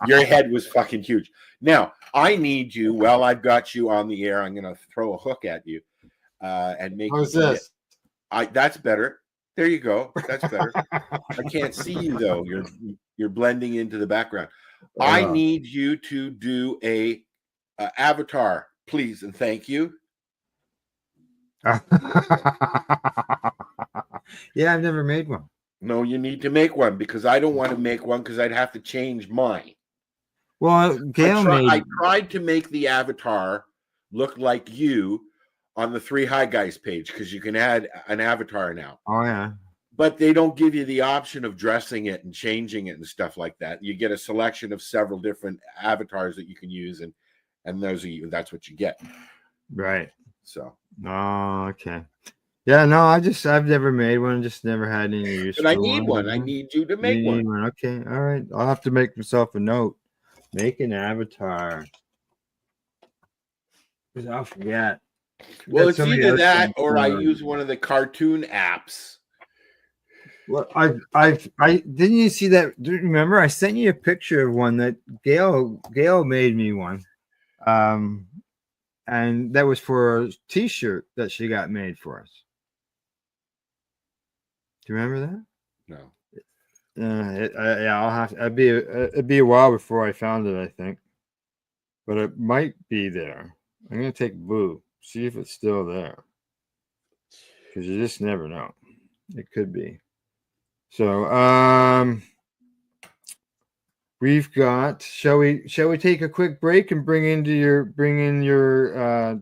your head was fucking huge. Now, I need you, while I've got you on the air, I'm going to throw a hook at you and make How's this? That's better. There you go. That's better. I can't see you, though. You're blending into the background. I need you to do a avatar, please, and thank you. Yeah, I've never made one. No, you need to make one, because I don't want to make one, because I'd have to change mine. Well, I tried to make the avatar look like you on the 3 High Guys page, because you can add an avatar now. Oh, yeah. But they don't give you the option of dressing it and changing it and stuff like that. You get a selection of several different avatars that you can use, and that's what you get. Right. So. Oh, okay. Yeah, no, I've never made one, just never had any use. But I need one. I need you to make one. Okay, all right. I'll have to make myself a note. Make an avatar. Because I'll forget. Well, it's either that or I use one of the cartoon apps. Well, I didn't you see that? Do you remember I sent you a picture of one that Gail made me one. And that was for a t-shirt that she got made for us. Do you remember that? No. Yeah, I'll have to. It'd be a while before I found it, I think. But it might be there. I'm gonna take Boo, see if it's still there. Because you just never know. It could be. So we've got. Shall we take a quick break and bring in your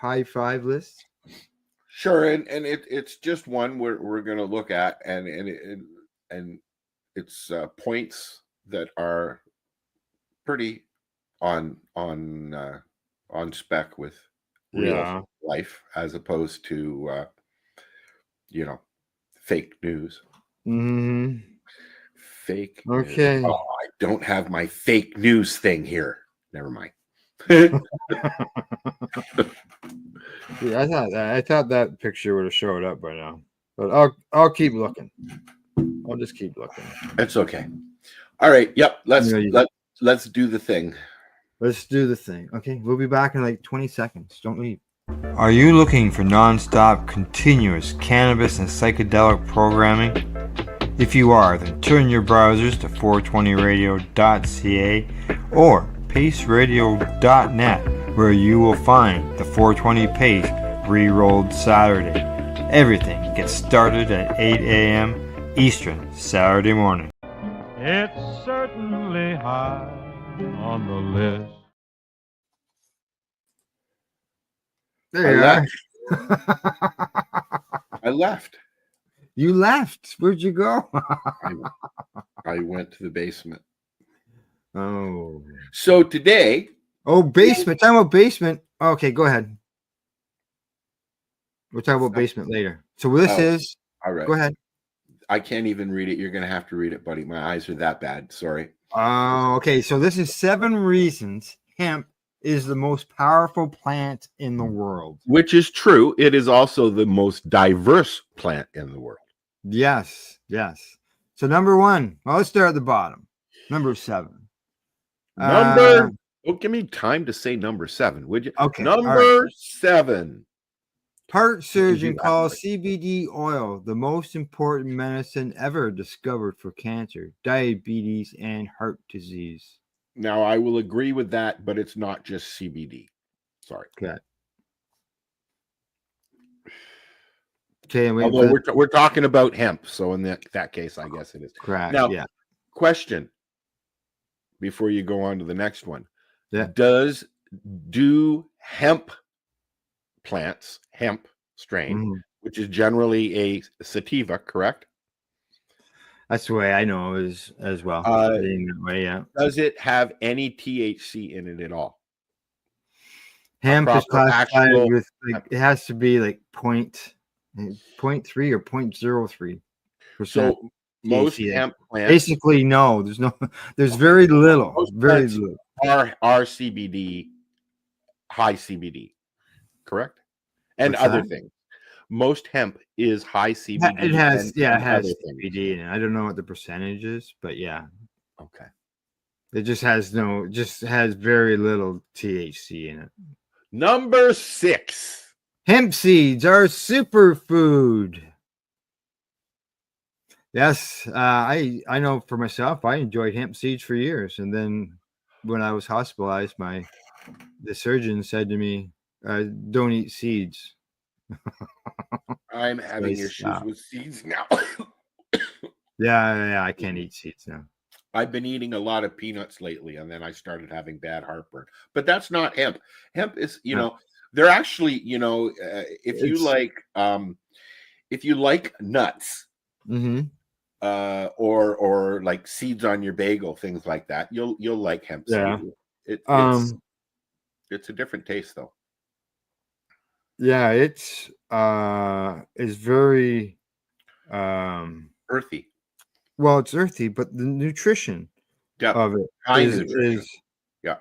high 5 list? Sure, and it's just one we're going to look at, and it's points that are pretty on spec with real life, as opposed to fake news. Mm-hmm. Fake. Okay. News. Oh, I don't have my fake news thing here. Never mind. Yeah, I thought that picture would have showed up by now, but I'll keep looking. I'll just keep looking. It's okay. All right. Yep. Let's do the thing. Let's do the thing. Okay, we'll be back in like 20 seconds. Don't leave. Are you looking for non-stop, continuous cannabis and psychedelic programming? If you are, then turn your browsers to 420radio.ca or paceradio.net, where you will find the 420 Pace re-rolled Saturday. Everything gets started at 8 a.m. Eastern Saturday morning. It's certainly high on the list. There you are. I left. You left. Where'd you go? I went to the basement. Oh. So today. Oh, basement. Talking about basement. Okay, go ahead. We'll talk about basement later. So this is. All right. Go ahead. I can't even read it. You're going to have to read it, buddy. My eyes are that bad. Sorry. Oh, okay. So this is 7 reasons hemp is the most powerful plant in the world. Which is true. It is also the most diverse plant in the world. Yes. Yes. So number 1. Well, let's start at the bottom. Number 7. Oh, give me time to say number 7, would you? Okay. Number 7. Heart surgeon calls CBD oil the most important medicine ever discovered for cancer, diabetes, and heart disease. Now, I will agree with that, but it's not just CBD. Sorry. Okay. Although we're talking about hemp, so in that case, I guess it is. Correct. Now, yeah. Question before you go on to the next one. Yeah. Do hemp plants, hemp strain, which is generally a sativa, correct? That's the way I know as well. Yeah. Does it have any THC in it at all? Hemp is classified with it has to be like 0.3 or 0.03%. So most hemp plants basically no. There's very little. Very little. Are CBD, high CBD, correct? And other things. Most hemp is high CBD. It has CBD in it. I don't know what the percentage is, but yeah. Okay. It just has very little THC in it. Number 6. Hemp seeds are superfood. Yes, I know for myself, I enjoyed hemp seeds for years, and then when I was hospitalized, the surgeon said to me, "Don't eat seeds." I'm having issues with seeds now. yeah, I can't eat seeds now. I've been eating a lot of peanuts lately, and then I started having bad heartburn. But that's not hemp. Hemp is, they're actually, if you like nuts, or like seeds on your bagel, things like that, you'll like hemp. Yeah. It's a different taste though. Yeah, it's very earthy. Well, it's earthy, but the nutrition of it is yeah.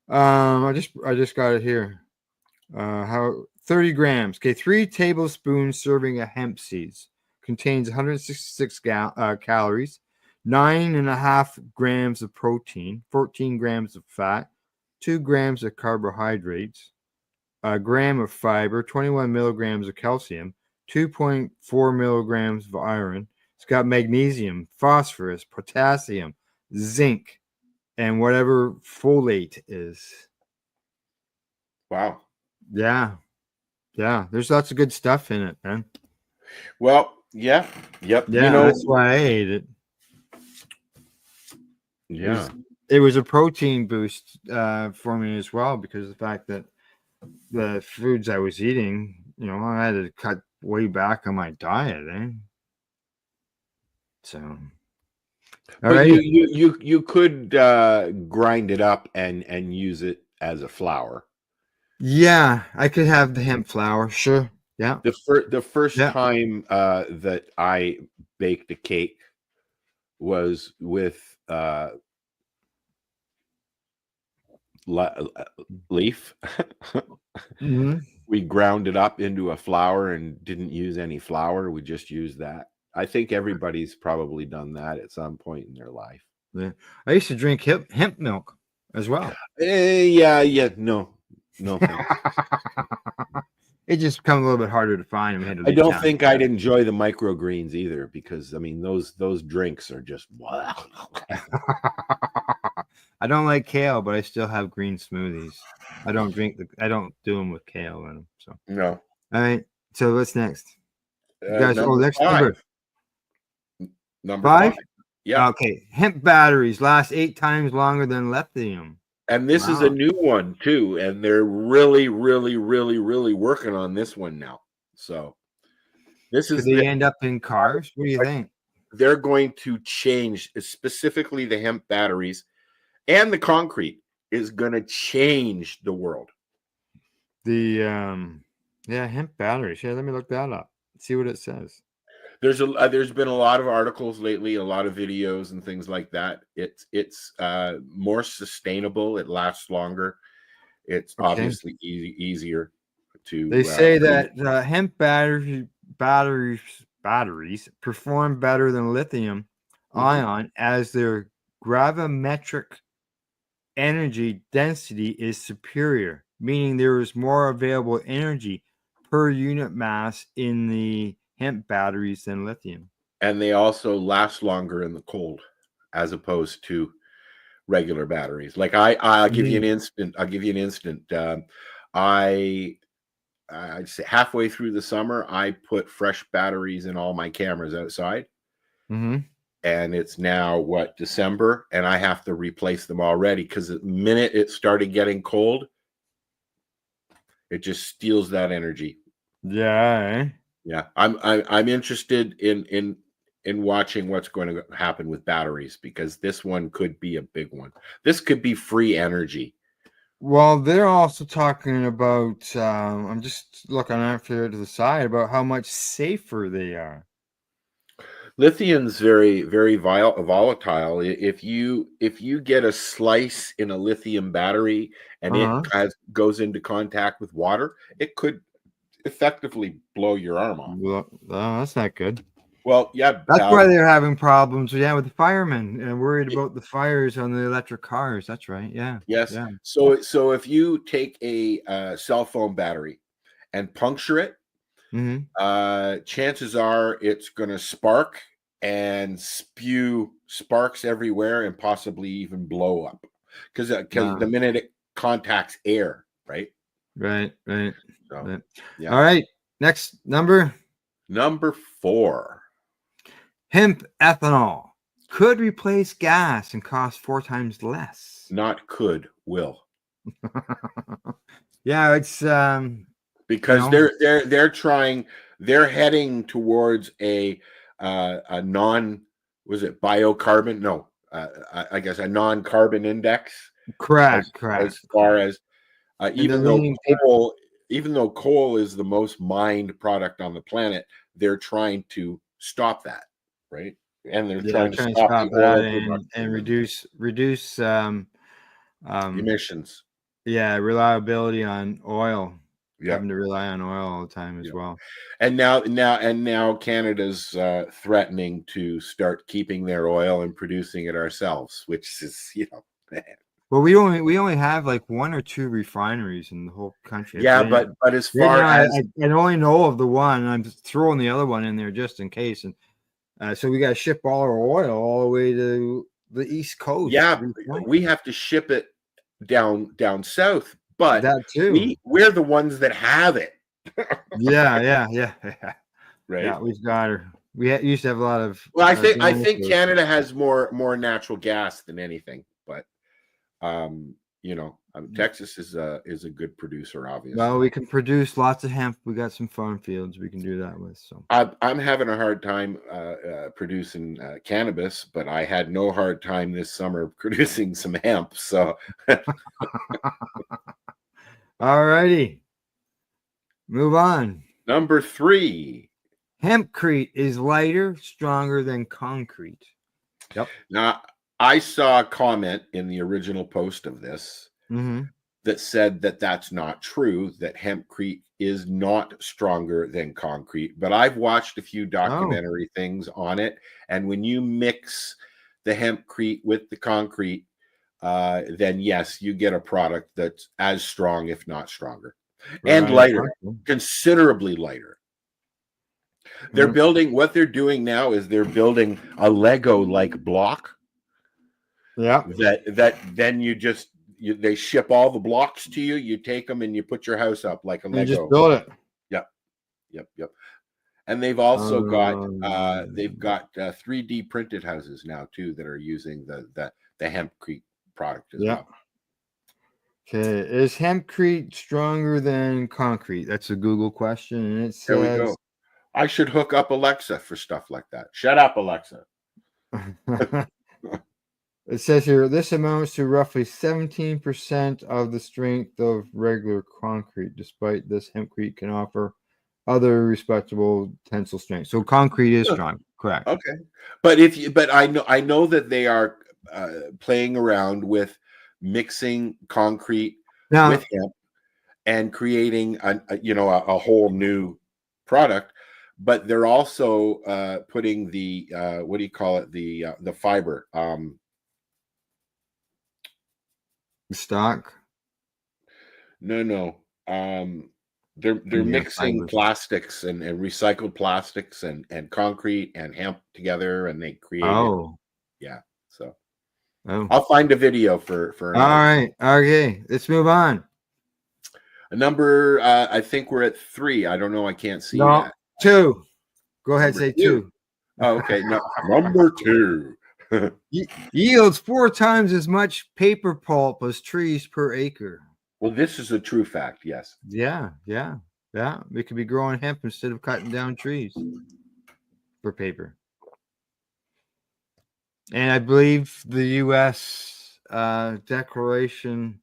I just got it here. How 30 grams. Okay, 3 tablespoons serving of hemp seeds contains 166 calories, 9.5 grams of protein, 14 grams of fat, 2 grams of carbohydrates, a gram of fiber, 21 milligrams of calcium, 2.4 milligrams of iron. It's got magnesium, phosphorus, potassium, zinc, and whatever folate is. Wow. Yeah. There's lots of good stuff in it, man. Well, yeah. Yep. Yeah, that's why I ate it. Yeah. It was a protein boost for me as well, because of the fact that the foods I was eating, I had to cut way back on my diet, So, all right. You could grind it up and use it as a flour. Yeah, I could have the hemp flour, sure. Yeah. The first time that I baked a cake was with leaf. Mm-hmm. We ground it up into a flour and didn't use any flour. We just used that. I think everybody's probably done that at some point in their life. Yeah. I used to drink hemp milk as well. Yeah. No thanks. It just comes a little bit harder to find. And we had to I leave don't town. think I'd enjoy the microgreens either, because I mean those drinks are just wow. I don't like kale, but I still have green smoothies. I don't do them with kale in them. So No. All right. So what's next? You guys, Number next five. number. Number Five? five. Yeah. Okay. Hemp batteries last 8 times longer than lithium. And this is a new one too, and they're really working on this one now. So this is Could they end up in cars? What do you think? They're going to change, specifically the hemp batteries, and the concrete is going to change the world. The hemp batteries. Yeah, let me look that up. See what it says. There's been a lot of articles lately, a lot of videos and things like that. It's more sustainable. It lasts longer. It's obviously easier to. They say that hemp batteries perform better than lithium ion as their gravimetric energy density is superior, meaning there is more available energy per unit mass in the hemp batteries than lithium. And they also last longer in the cold as opposed to regular batteries. Like I'll give you an instant. I'd say halfway through the summer, I put fresh batteries in all my cameras outside. Mm-hmm. And it's now December, and I have to replace them already because the minute it started getting cold, it just steals that energy. Yeah. Yeah. I'm interested in watching what's going to happen with batteries, because this one could be a big one. This could be free energy. Well, they're also talking about, I'm just looking out here to the side about how much safer they are. Lithium's very volatile. If you get a slice in a lithium battery and it goes into contact with water, it could effectively blow your arm off. Well, that's not good. Well, yeah, that's why they're having problems. Yeah, with the firemen and worried about the fires on the electric cars. That's right. Yeah. Yes. Yeah. So if you take a cell phone battery and puncture it, chances are it's going to spark and spew sparks everywhere and possibly even blow up because the minute it contacts air, right? Right. So, yeah. All right. Next number 4. Hemp ethanol could replace gas and cost 4 times less. Not could, will. Yeah, it's because they're heading towards a non, was it biocarbon? No, I guess a non-carbon index. Correct. As far as even though coal is the most mined product on the planet, they're trying to stop that, right? And they're trying to stop that and reduce emissions. Yeah, reliability on oil. Having to rely on oil all the time as well. And now Canada's threatening to start keeping their oil and producing it ourselves, which is, Well, we only have like 1 or 2 refineries in the whole country. Yeah, but as far as I only know of the one, I'm throwing the other one in there just in case, and so we got to ship all our oil all the way to the East Coast. Yeah, we have to ship it down south, but that too. We're the ones that have it. Yeah. Right. Yeah, we've got her. We used to have a lot of. Well, I think Canada has more natural gas than anything, but Texas is a good producer, obviously. Well, we can produce lots of hemp. We got some farm fields we can do that with. So I'm having a hard time producing cannabis, but I had no hard time this summer producing some hemp. So, all righty, move on. Number 3. Hempcrete is lighter, stronger than concrete. Yep. Now, I saw a comment in the original post of this that said that that's not true, that hempcrete is not stronger than concrete. But I've watched a few documentary things on it, and when you mix the hempcrete with the concrete, then yes, you get a product that's as strong, if not stronger, and lighter, considerably lighter. They're building, what they're doing now is they're building a Lego-like block. Yeah. That then they ship all the blocks to you. You take them and you put your house up like a Lego. You just build it. Yep. And they've also got 3D printed houses now too that are using the hempcrete product as well. Okay, is hempcrete stronger than concrete? That's a Google question, and it says, there we go. I should hook up Alexa for stuff like that. Shut up, Alexa. It says here, this amounts to roughly 17% of the strength of regular concrete. Despite this, hempcrete can offer other respectable tensile strength. So concrete is strong, correct? Okay, but I know that they are playing around with mixing concrete with hemp and creating a whole new product. But they're also putting the what do you call it, the fiber. Stock? No. They're mixing plastics and recycled plastics and concrete and hemp together, and they create. So I'll find a video for. All right. Okay. Let's move on. A number. I think we're at 3. I don't know. I can't see that. 2. Go ahead. Say 2. Oh, okay. No, number 2. Yields 4 times as much paper pulp as trees per acre. Well, this is a true fact. Yes. Yeah. We could be growing hemp instead of cutting down trees for paper. And I believe the U.S. declaration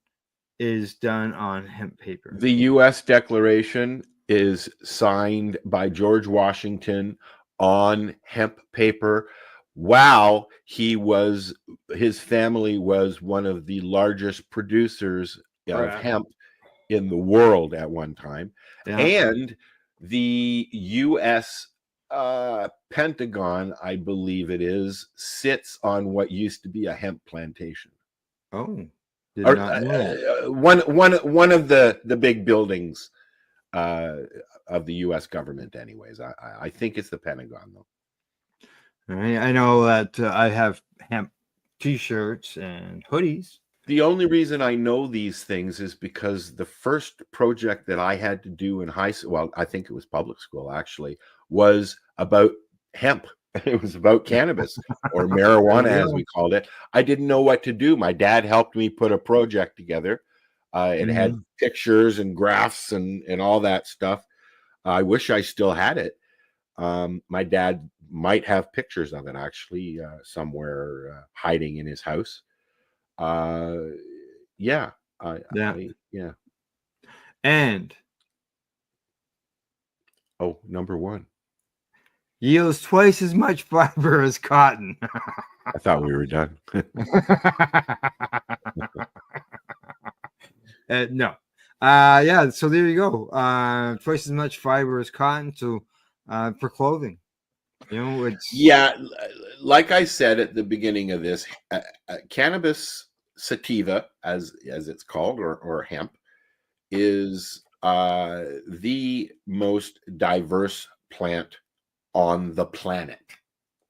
is done on hemp paper. The U.S. declaration is signed by George Washington on hemp paper. Wow, his family was one of the largest producers of hemp in the world at one time. And the U.S. Pentagon, I believe it is, sits on what used to be a hemp plantation. Oh, did not know. One of the big buildings of the U.S. government, anyways. I think it's the Pentagon, though. I know that I have hemp T-shirts and hoodies. The only reason I know these things is because the first project that I had to do in high school, well, I think it was public school actually, was about hemp. It was about cannabis or marijuana, as we called it. I didn't know what to do. My dad helped me put a project together. It had pictures and graphs and all that stuff. I wish I still had it. My dad might have pictures of it actually somewhere hiding in his house. Yeah. And number 1 yields twice as much fiber as cotton. I thought we were done. No. So there you go. Twice as much fiber as cotton. So for clothing, it's like I said at the beginning of this, cannabis sativa, as it's called, or hemp, is the most diverse plant on the planet,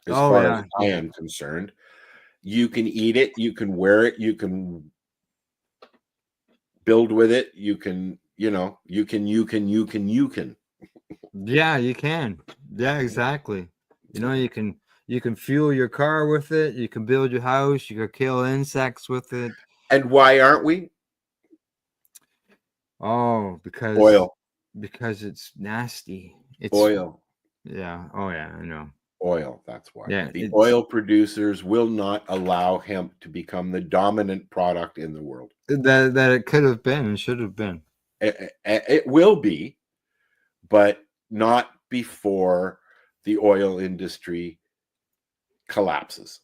as far as I am concerned. You can eat it, you can wear it, you can build with it, you can. Yeah, you can. Yeah, exactly. You can fuel your car with it. You can build your house. You can kill insects with it. And why aren't we? Oh, because oil. Because it's nasty. It's oil. Yeah. Oh, yeah. I know. Oil. That's why. Yeah. The oil producers will not allow hemp to become the dominant product in the world. That it could have been and should have been. It will be, but not before the oil industry collapses.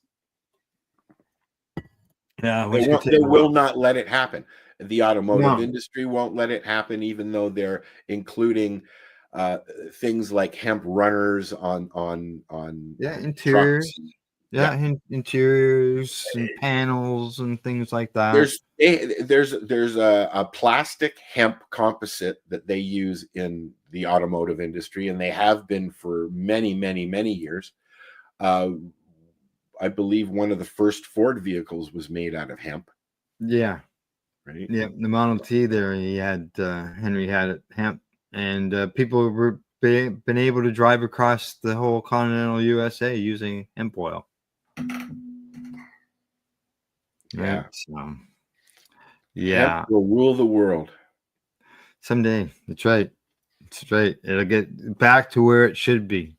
Yeah, they will not let it happen. The automotive No. industry won't let it happen, even though they're including things like hemp runners on interiors. trucks. Interiors and panels and things like that. There's a plastic hemp composite that they use in the automotive industry, and they have been for many, many, many years. I believe one of the first Ford vehicles was made out of hemp. Yeah. Right. Yeah, the Model T there, he had Henry had it hemp, and people were been able to drive across the whole continental USA using hemp oil. Yeah. Right? So, yeah, hemp will rule the world someday. That's right. That's right. It'll get back to where it should be.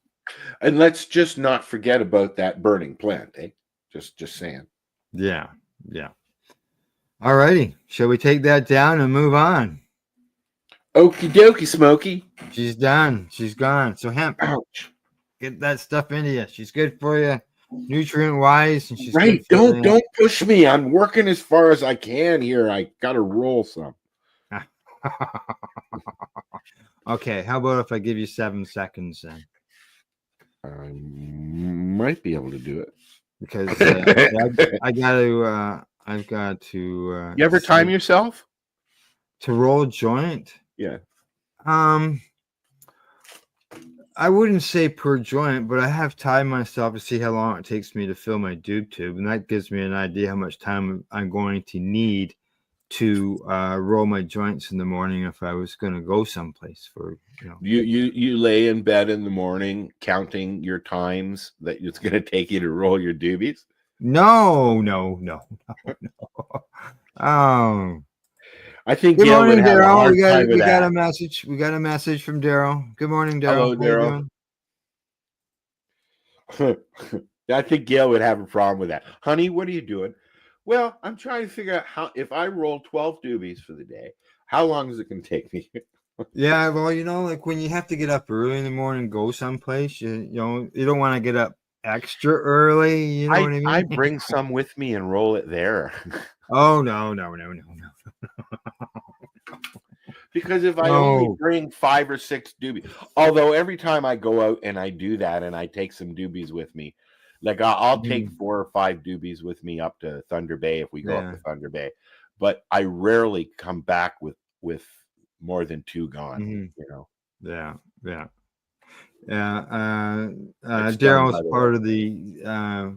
And let's just not forget about that burning plant, eh? Just saying. Yeah. All righty. Shall we take that down and move on? Okie dokie, Smokey. She's done. She's gone. So hemp. Ouch. Get that stuff into you. She's good for you, nutrient wise, and she's right. Good for Don't push me. I'm working as far as I can here. I gotta roll some. Okay. How about if I give you 7 seconds then? I might be able to do it because I've got to. You ever time yourself to roll a joint? Yeah. I wouldn't say per joint, but I have timed myself to see how long it takes me to fill my doob tube, and that gives me an idea how much time I'm going to need to roll my joints in the morning if I was going to go someplace for, You lay in bed in the morning counting your times that it's going to take you to roll your doobies? No. I think good Gail morning, would have a hard Daryl. time with that. Got a message. We got a message from Daryl. Good morning, Daryl. Hello, Daryl. I think Gail would have a problem with that. Honey, what are you doing? Well, I'm trying to figure out how, if I roll 12 doobies for the day, how long is it going to take me? Yeah, well, like when you have to get up early in the morning, go someplace, you don't want to get up extra early. You know what I mean? I bring some with me and roll it there. Oh, no. Because if I only bring 5 or 6 doobies, although every time I go out and I do that and I take some doobies with me, like I'll take 4 or 5 doobies with me up to Thunder Bay if we go up to Thunder Bay, but I rarely come back with more than 2 gone. Yeah. Daryl is part of the. I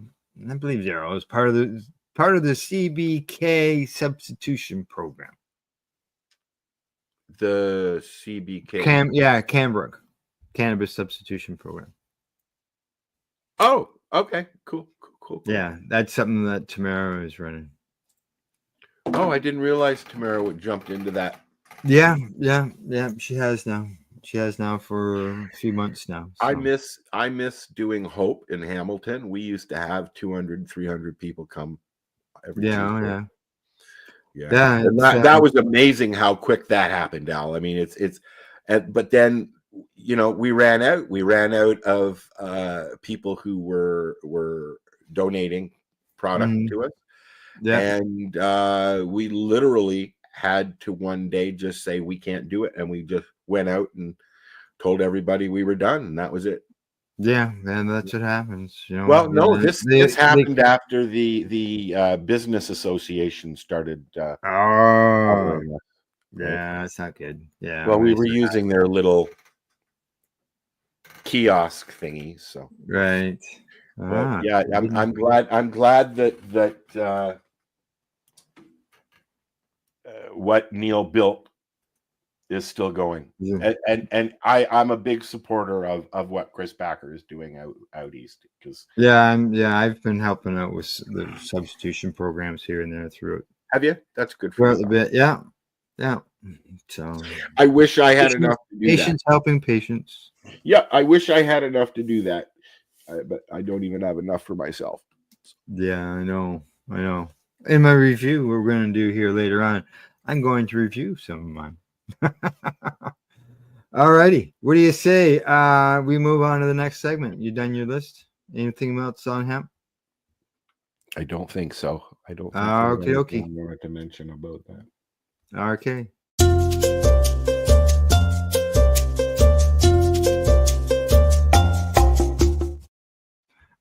believe Daryl is part of the CBK substitution program. The CBK. Cambrook cannabis substitution program. Oh, okay, cool. Yeah, that's something that Tamara is running. Oh, I didn't realize Tamara jumped into that. Yeah. She has now. She has now for a few months now. So. I miss doing Hope in Hamilton. We used to have 200, 300 people come every Tuesday. Yeah. And that was amazing how quick that happened, Al. I mean, but then we ran out of people who were donating product to us. Yeah. And we literally had to one day just say we can't do it, and we just went out and told everybody we were done, and that was it. Yeah, and that's what happens. Well, no, this happened after the business association started. Yeah, that's not good. Yeah. Well, we were using their little kiosk thingy, so right. But yeah, I'm glad that what Neil built is still going. Yeah. And I'm a big supporter of what Chris Backer is doing out east, because I've been helping out with the substitution programs here and there through it. Have you? That's good for a bit. Yeah. So I wish I had enough to do patients that. Helping patients. Yeah, I wish I had enough to do that, but I don't even have enough for myself. Yeah, I know. In my review we're going to do here later on, I'm going to review some of mine. All righty. What do you say? We move on to the next segment. You done your list? Anything else on hemp? I don't think so. I don't think okay. more to mention about that. Okay.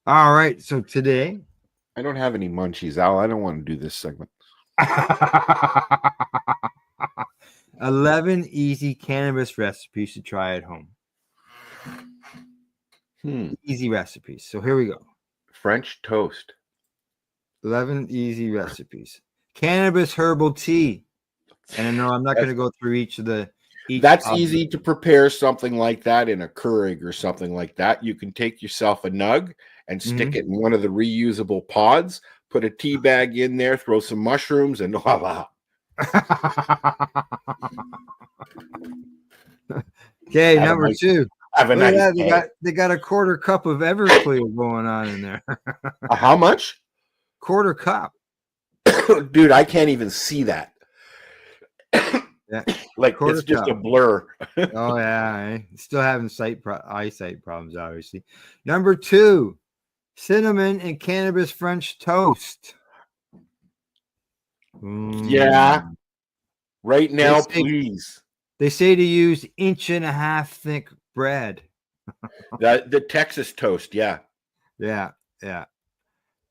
All right. So today, I don't have any munchies, Al. I don't want to do this segment. 11 easy cannabis recipes to try at home. Easy recipes. So here we go. French toast. 11 easy recipes. Cannabis herbal tea. And I know I'm not going to go through each of the. That's easy to prepare something like that in a Keurig or something like that. You can take yourself a nug and stick it in one of the reusable pods, put a tea bag in there, throw some mushrooms, and voila. Okay, number two. Have a nice day. They got a quarter cup of Everclear going on in there. How much? Quarter cup. Dude, I can't even see that. Yeah, like it's just a blur. Oh yeah, still having eyesight problems, obviously. Number two, cinnamon and cannabis French toast. Yeah, right now, please. They say to use 1.5 inch thick bread. The Texas toast, yeah.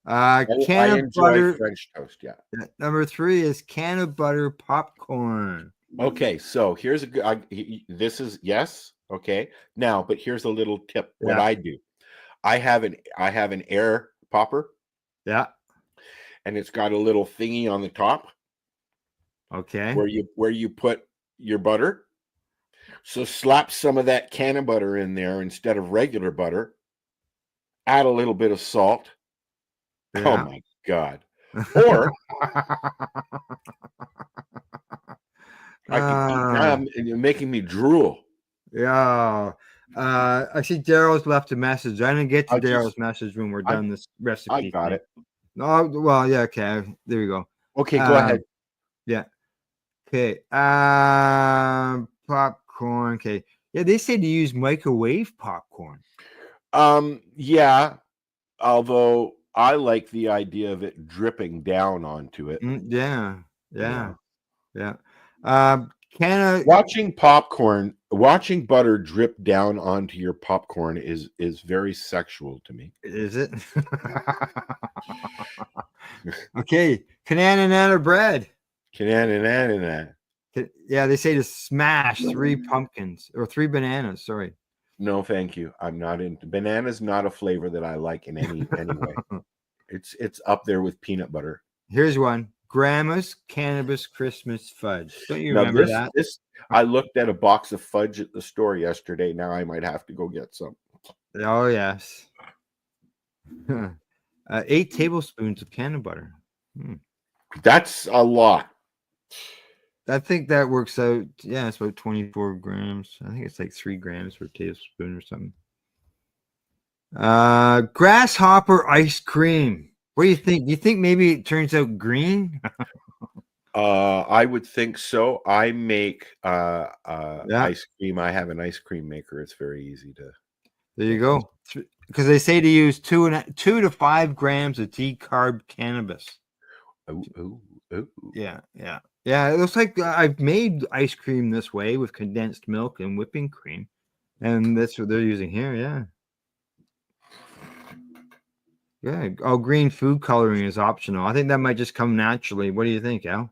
I enjoy butter, French toast, yeah. Number three is can of butter popcorn. Okay, so here's a good. This is yes. Okay, now, but here's a little tip. What I do, I have an air popper. Yeah, and it's got a little thingy on the top. Okay, where you put your butter. So slap some of that can of butter in there instead of regular butter. Add a little bit of salt. Yeah. Oh my God! Or I can and you're making me drool. Yeah. I see Daryl's left a message. I didn't get to Daryl's message when we're done this recipe. I got it. Oh, well, yeah, okay. There we go. Okay, go ahead. Yeah. Okay. Popcorn. Okay. Yeah, they say to use microwave popcorn. Yeah. Although I like the idea of it dripping down onto it. Yeah. Watching butter drip down onto your popcorn is very sexual to me. Is it? Okay, canana bread. Canana. Yeah, they say to smash 3 pumpkins or 3 bananas. Sorry. No, thank you. I'm not into bananas. Not a flavor that I like in any way. It's up there with peanut butter. Here's one. Grandma's cannabis Christmas fudge. Don't you remember that? I looked at a box of fudge at the store yesterday. Now I might have to go get some. Oh, yes. 8 tablespoons of can of butter. That's a lot. I think that works out. Yeah, it's about 24 grams. I think it's like 3 grams per tablespoon or something. Grasshopper ice cream. What do you think? Do you think maybe it turns out green? I would think so. I make ice cream. I have an ice cream maker. It's very easy to. There you go. Because they say to use 2 to 5 grams of decarb cannabis. Oh. Yeah. It looks like I've made ice cream this way with condensed milk and whipping cream, and that's what they're using here. Yeah. Oh, green food coloring is optional. I think that might just come naturally. What do you think, Al?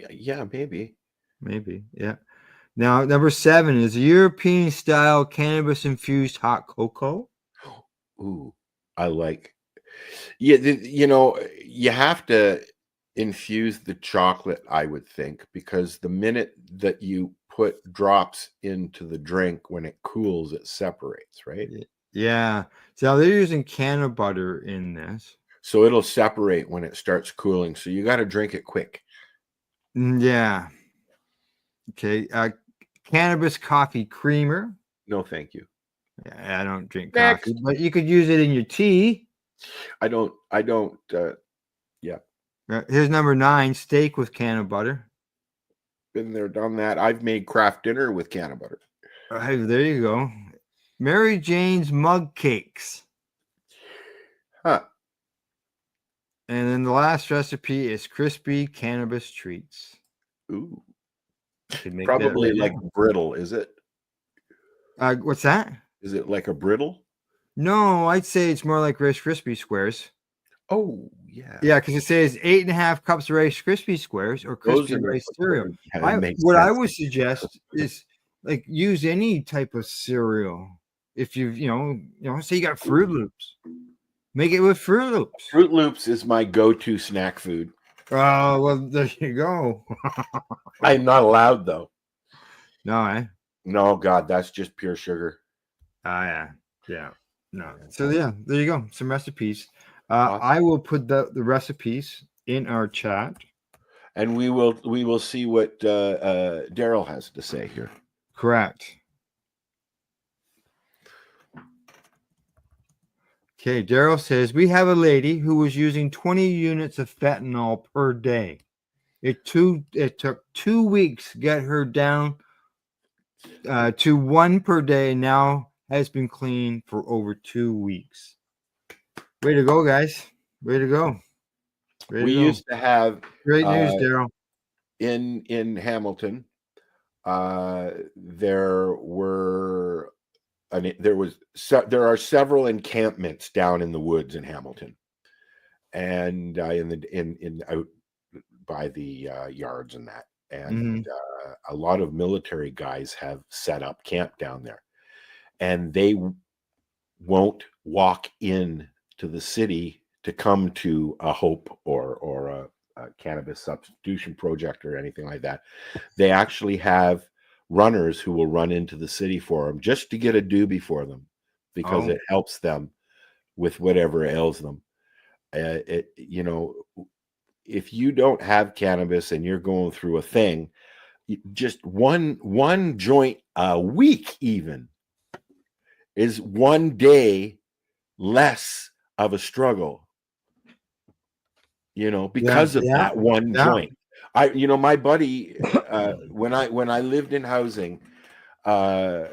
Yeah, maybe. Yeah. Now, number 7 is European style cannabis infused hot cocoa. Ooh, I like. Yeah, you have to infuse the chocolate, I would think, because the minute that you put drops into the drink, when it cools, it separates, right? Yeah. So they're using can of butter in this. So it'll separate when it starts cooling. So you got to drink it quick. Yeah. Okay. Cannabis coffee creamer. No, thank you. Yeah, I don't drink coffee, but you could use it in your tea. I don't. Yeah. Here's number 9, steak with can of butter. Been there, done that. I've made craft dinner with can of butter. Hey, there you go. Mary Jane's mug cakes. Huh. And then the last recipe is crispy cannabis treats. Ooh. Probably Like brittle, is it? What's that? Is it like a brittle? No, I'd say it's more like Rice Krispie squares. Oh, yeah. Yeah, because it says 8.5 cups of Rice Krispie squares or crispy rice cereal. I would suggest is like use any type of cereal. If you know, say you got Fruit Loops, make it with Fruit Loops. Fruit Loops is my go-to snack food. Oh, well, there you go. I'm not allowed though. No, No, God, that's just pure sugar. Yeah. No. So yeah, there you go. Some recipes. I will put the recipes in our chat, and we will see what Daryl has to say here. Correct. Okay, Daryl says we have a lady who was using 20 units of fentanyl per day. It took 2 weeks to get her down to 1 per day. Now has been clean for over 2 weeks. Way to go, guys! Way to go! We used to have great news, Daryl. In Hamilton, there are several encampments down in the woods in Hamilton, and in out by the yards and that, and a lot of military guys have set up camp down there, and they won't walk in to the city to come to a Hope or a cannabis substitution project or anything like that. They actually have runners who will run into the city for them just to get a doobie for them because it helps them with whatever ails them. If you don't have cannabis and you're going through a thing, just one joint a week even is 1 day less of a struggle, because of that one joint. My buddy, when I lived in housing, I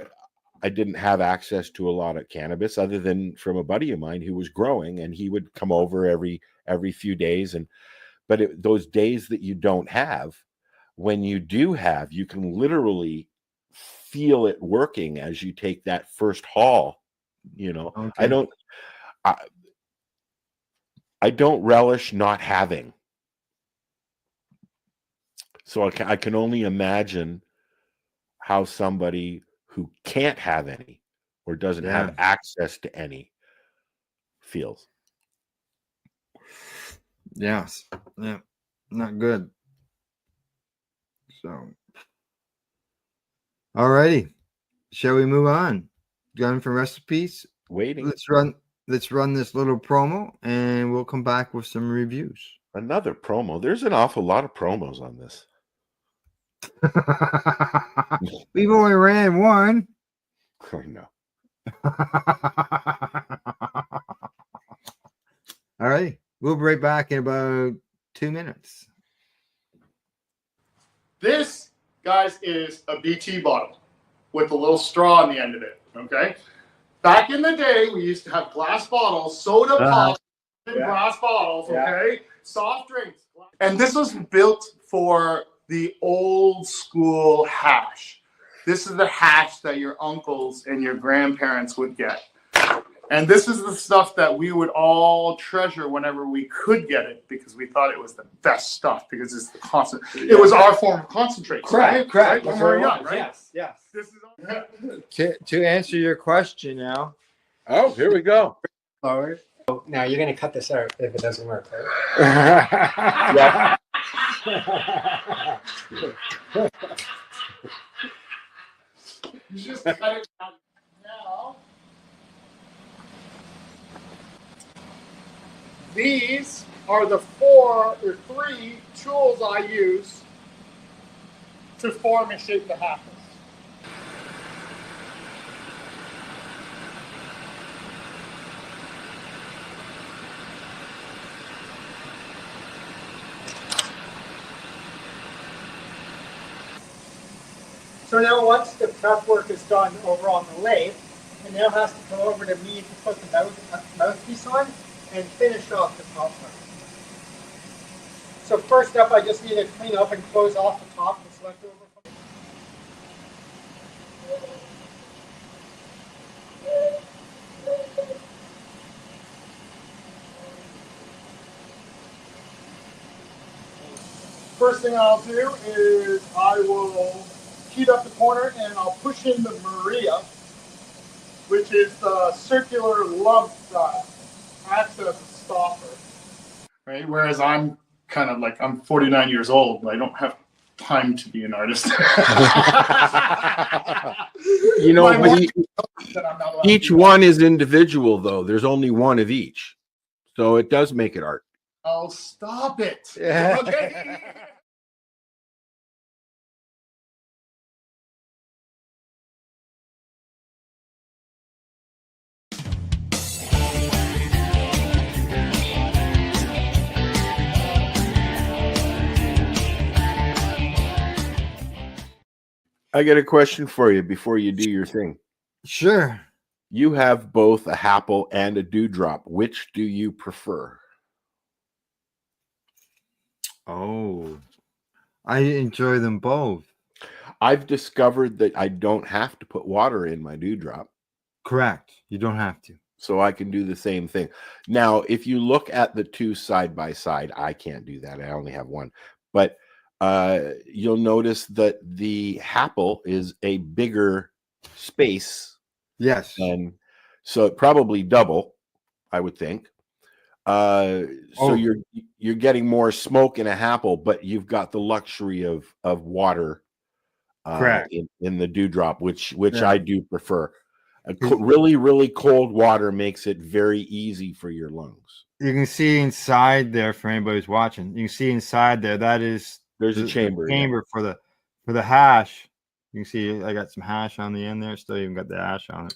didn't have access to a lot of cannabis other than from a buddy of mine who was growing, and he would come over every few days. But those days that you don't have, when you do have, you can literally feel it working as you take that first haul. Okay. I don't relish not having. So I can only imagine how somebody who can't have any or doesn't have access to any feels. Yes. Yeah. Not good. So, all righty. Shall we move on? Gun for recipes. Waiting. Let's run this little promo, and we'll come back with some reviews. Another promo. There's an awful lot of promos on this. We've only ran one. I know. All right. We'll be right back in about 2 minutes. This, guys, is a BT bottle with a little straw on the end of it. Okay. Back in the day, we used to have glass bottles, soda pop in glass bottles. Okay. Soft drinks. And this was built for the old school hash. This is the hash that your uncles and your grandparents would get. And this is the stuff that we would all treasure whenever we could get it because we thought it was the best stuff because it's the constant. It was our form of concentrate. Correct. Right? When we were young, right? Yes. This is to answer your question now. Oh, here we go. Forward. Oh, now you're going to cut this out if it doesn't work, right? Yeah. You just cut it out now. These are the 4 or 3 tools I use to form and shape the happers. So now once the prep work is done over on the lathe, it now has to come over to me to put the mouthpiece on and finish off the top part. So first up, I just need to clean up and close off the top that's left over. First thing I'll do is I will heat up the corner and I'll push in the Maria, which is the circular lump that acts as a stopper. Right? Whereas I'm kind of like, I'm 49 years old, but I don't have time to be an artist. You know, but each one is individual, though. There's only one of each. So it does make it art. Oh, stop it. Okay. I got a question for you before you do your thing. Sure. You have both a Happle and a dewdrop. Which do you prefer? Oh, I enjoy them both. I've discovered that I don't have to put water in my dewdrop. Correct. You don't have to. So I can do the same thing. Now, if you look at the two side by side, I can't do that. I only have one. But you'll notice that the Happle is a bigger space. Yes. And so probably double, I would think. So you're getting more smoke in a Happle, but you've got the luxury of water correct in the dewdrop, which I do prefer. Really, really cold water makes it very easy for your lungs. You can see inside there for anybody who's watching. You can see inside there. There's a chamber. For the hash. You can see I got some hash on the end there. Still even got the ash on it.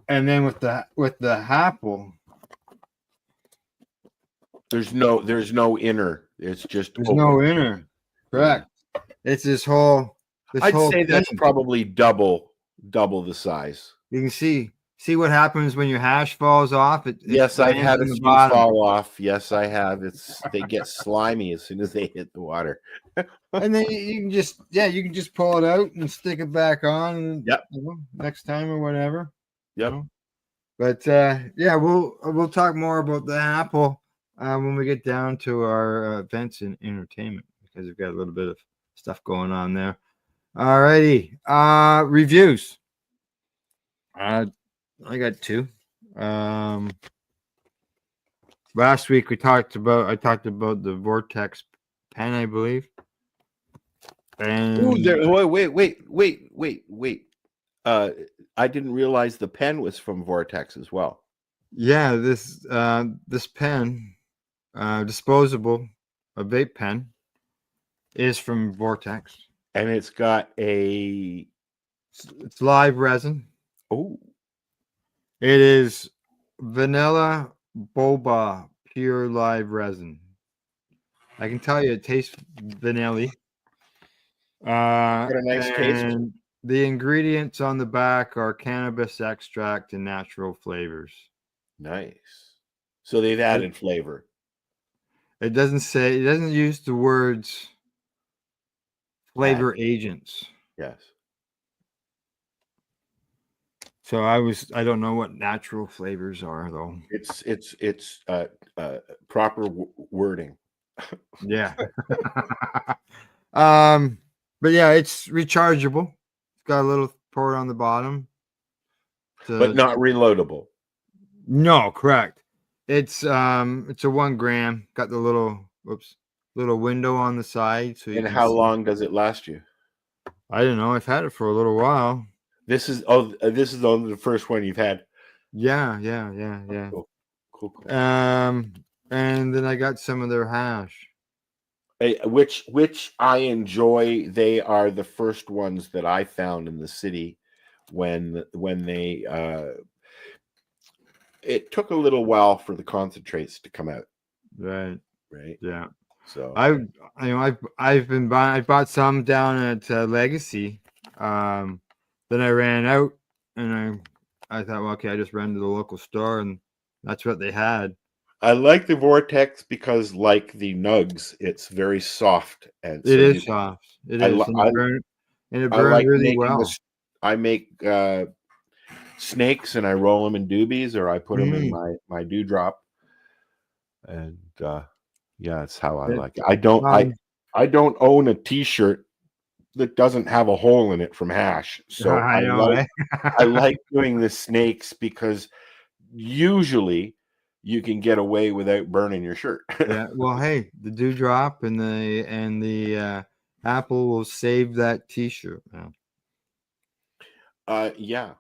And then with the Happle, there's no inner. It's just there's no inner. Correct. It's this whole. I'd say that's probably double the size. You can see what happens when your hash falls off. Yes, I've had a few fall off. Yes, I have. They get slimy as soon as they hit the water. And then you can just pull it out and stick it back on. Yep. Next time or whatever. Yep. But we'll talk more about the Happle when we get down to our events and entertainment, because we've got a little bit of stuff going on there. Alrighty. Reviews. I got two. Last week I talked about the Vortex pen, I believe. And wait. I didn't realize the pen was from Vortex as well. Yeah, this pen, disposable, a vape pen, is from Vortex. And it's got it's live resin. Oh. It is vanilla boba pure live resin. I can tell you it tastes vanilla. Got a nice taste. The ingredients on the back are cannabis extract and natural flavors. Nice. So they've added flavor. It doesn't use the words flavor agents. Yes. So I don't know what natural flavors are though. It's proper wording. Yeah. But yeah, it's rechargeable. It's got a little port on the bottom. But not reloadable. No, correct. It's a 1 gram. Got the little window on the side. So and how long does it last you? I don't know. I've had it for a little while. This is only the first one you've had. Yeah. Cool. And then I got some of their hash. Which I enjoy. They are the first ones that I found in the city when they it took a little while for the concentrates to come out. Right. Yeah. So I bought some down at Legacy. Then I ran out, and I thought, well, okay, I just ran to the local store, and that's what they had. I like the Vortex because, like the Nugs, it's very soft, and It is soft. It is, and it I burns like really making well. this. I make snakes, and I roll them in doobies, or I put them in my dewdrop, and yeah, it's how I like it. I don't own a T-shirt that doesn't have a hole in it from hash, so I know. I like doing the snakes because usually you can get away without burning your shirt. Yeah. Well, hey, the dewdrop and the apple will save that T-shirt. Yeah.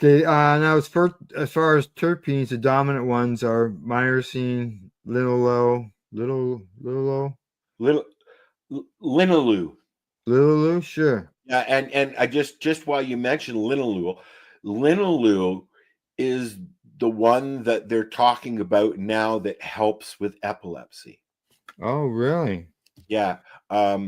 Okay. Now as far as terpenes, the dominant ones are myrcene, linalool, linalool. Sure. Yeah, and I just while you mentioned linalool is the one that they're talking about now that helps with epilepsy. Oh, really? Yeah. Yeah.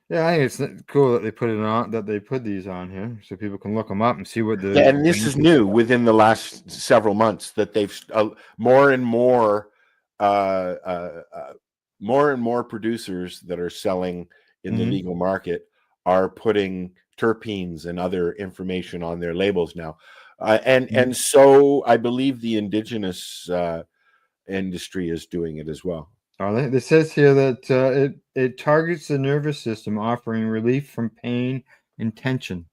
Yeah, I think it's cool that they put these on here so people can look them up and see what the. Yeah, and this is new within the last several months that they've more and more producers that are selling in the legal market are putting terpenes and other information on their labels now, and so I believe the indigenous industry is doing it as well. It says here that it targets the nervous system, offering relief from pain and tension.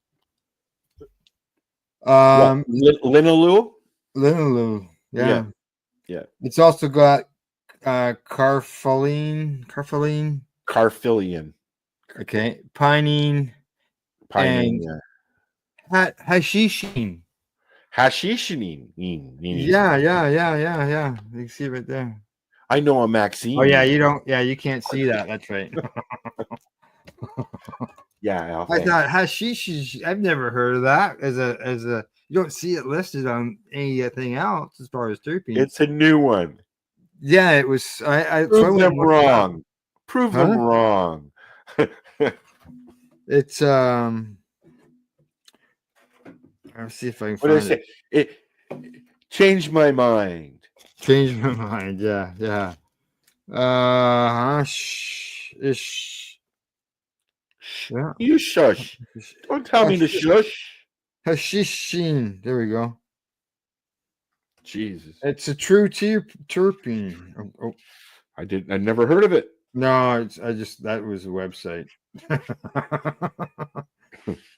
Linalool, yeah. It's also got carfillion. Okay, pinene, and hashishine. Yeah. You can see it right there. I know a Maxine. Oh yeah, you can't see that. That's right. Yeah, I thought hashish. I've never heard of that as a. You don't see it listed on anything else as far as terpenes. It's a new one. Yeah, it was. Prove them wrong. Prove them wrong. It's Let's see if I can find it. Changed my mind. Changed my mind. Yeah. Yeah. You shush. Don't tell me to shush. Hashishin. There we go. Jesus. It's a true terpene. Oh. I never heard of it. No, that was a website.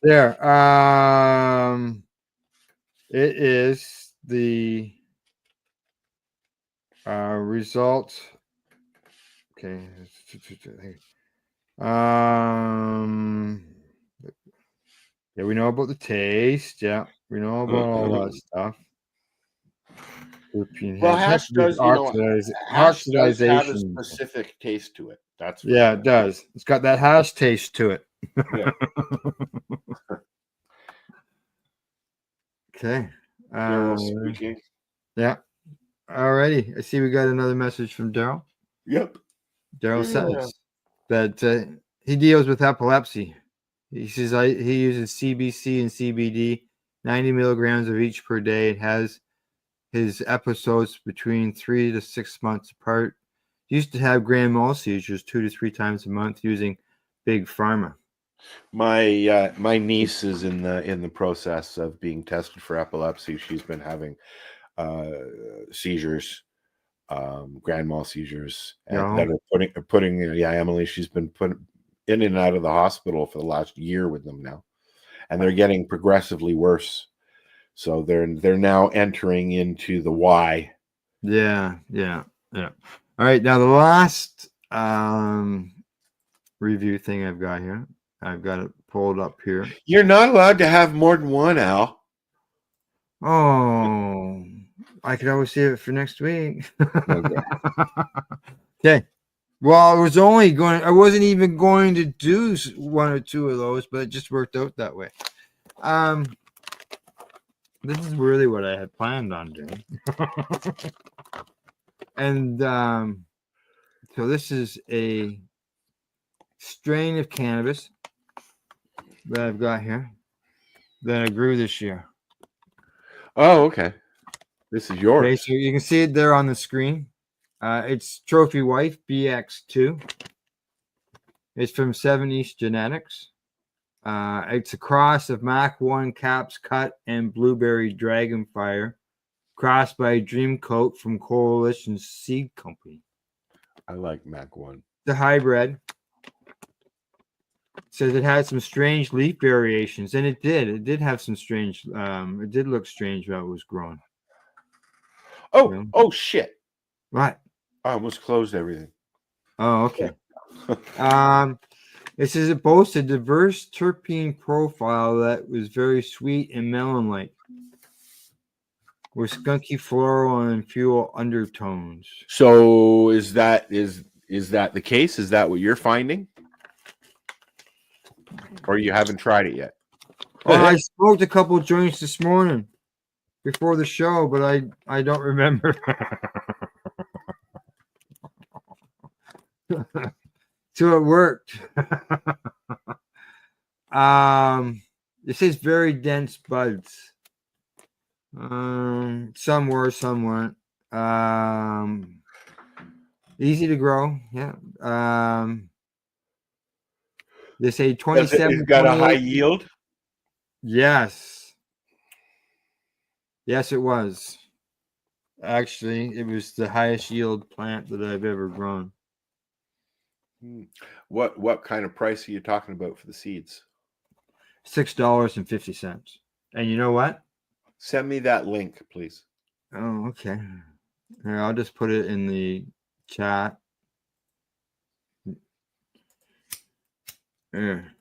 There. It is the result. Okay. Yeah, we know about the taste. Yeah, we know about all that stuff. Well, hash does have a specific taste to it. That's sure. It does. It's got that hash taste to it. Yeah. Okay. Yeah. Alrighty. I see we got another message from Daryl. Yep. Daryl says that he deals with epilepsy. He says he uses CBC and CBD, 90 milligrams of each per day. It has his episodes between 3 to 6 months apart. He used to have grand mal seizures 2 to 3 times a month using Big Pharma. My niece is in the process of being tested for epilepsy. She's been having seizures, grand mal seizures that are putting Emily. She's been put in and out of the hospital for the last year with them now, and they're getting progressively worse. So they're now entering into the Y. Yeah. All right, now the last review thing I've got here. I've got it pulled up here. You're not allowed to have more than one, Al. Oh, I could always save it for next week. Okay. Well, I wasn't even going to do 1 or 2 of those, but it just worked out that way. This is really what I had planned on doing. And so this is a strain of cannabis that I've got here that I grew this year. Oh, okay. This is yours. Okay, so you can see it there on the screen. It's Trophy Wife BX2. It's from 7 East Genetics. It's a cross of Mach 1 Caps Cut and Blueberry Dragonfire, crossed by Dream Coat from Coalition Seed Company. I like Mach 1. The hybrid. Says it had some strange leaf variations, and it did. It did have some strange. It did look strange while it was growing. Oh, oh shit! What? I almost closed everything. Oh, okay. It says it boasts a diverse terpene profile that was very sweet and melon-like, with skunky floral and fuel undertones. So is that the case? Is that what you're finding? Or you haven't tried it yet? Oh, I smoked a couple of joints this morning before the show, but I don't remember. So it worked. It says very dense buds. Some were, some weren't. Easy to grow. Yeah. They say 27. It's got a high yield. Yes. Yes, it was. Actually, it was the highest yield plant that I've ever grown. What kind of price are you talking about for the seeds? $6.50. And you know what? Send me that link, please. Oh, okay. Here, I'll just put it in the chat. There.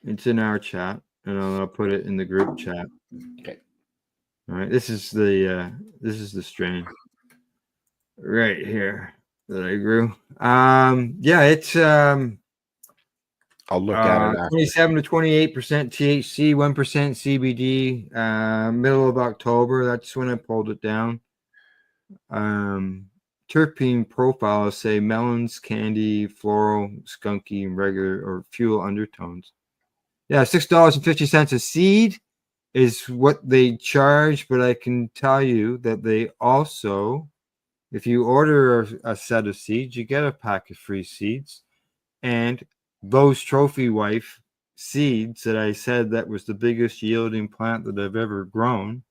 It's in our chat, and I'll put it in the group chat. Okay. All right. This is the strain right here that I grew. Yeah, it's I'll look at it after. 27 to 28% THC, 1% CBD. Middle of October. That's when I pulled it down. Terpene profiles say melons, candy, floral, skunky, and regular or fuel undertones. Yeah, $6.50 a seed is what they charge, but I can tell you that they also, if you order a set of seeds, you get a pack of free seeds. And those Trophy Wife seeds that I said that was the biggest yielding plant that I've ever grown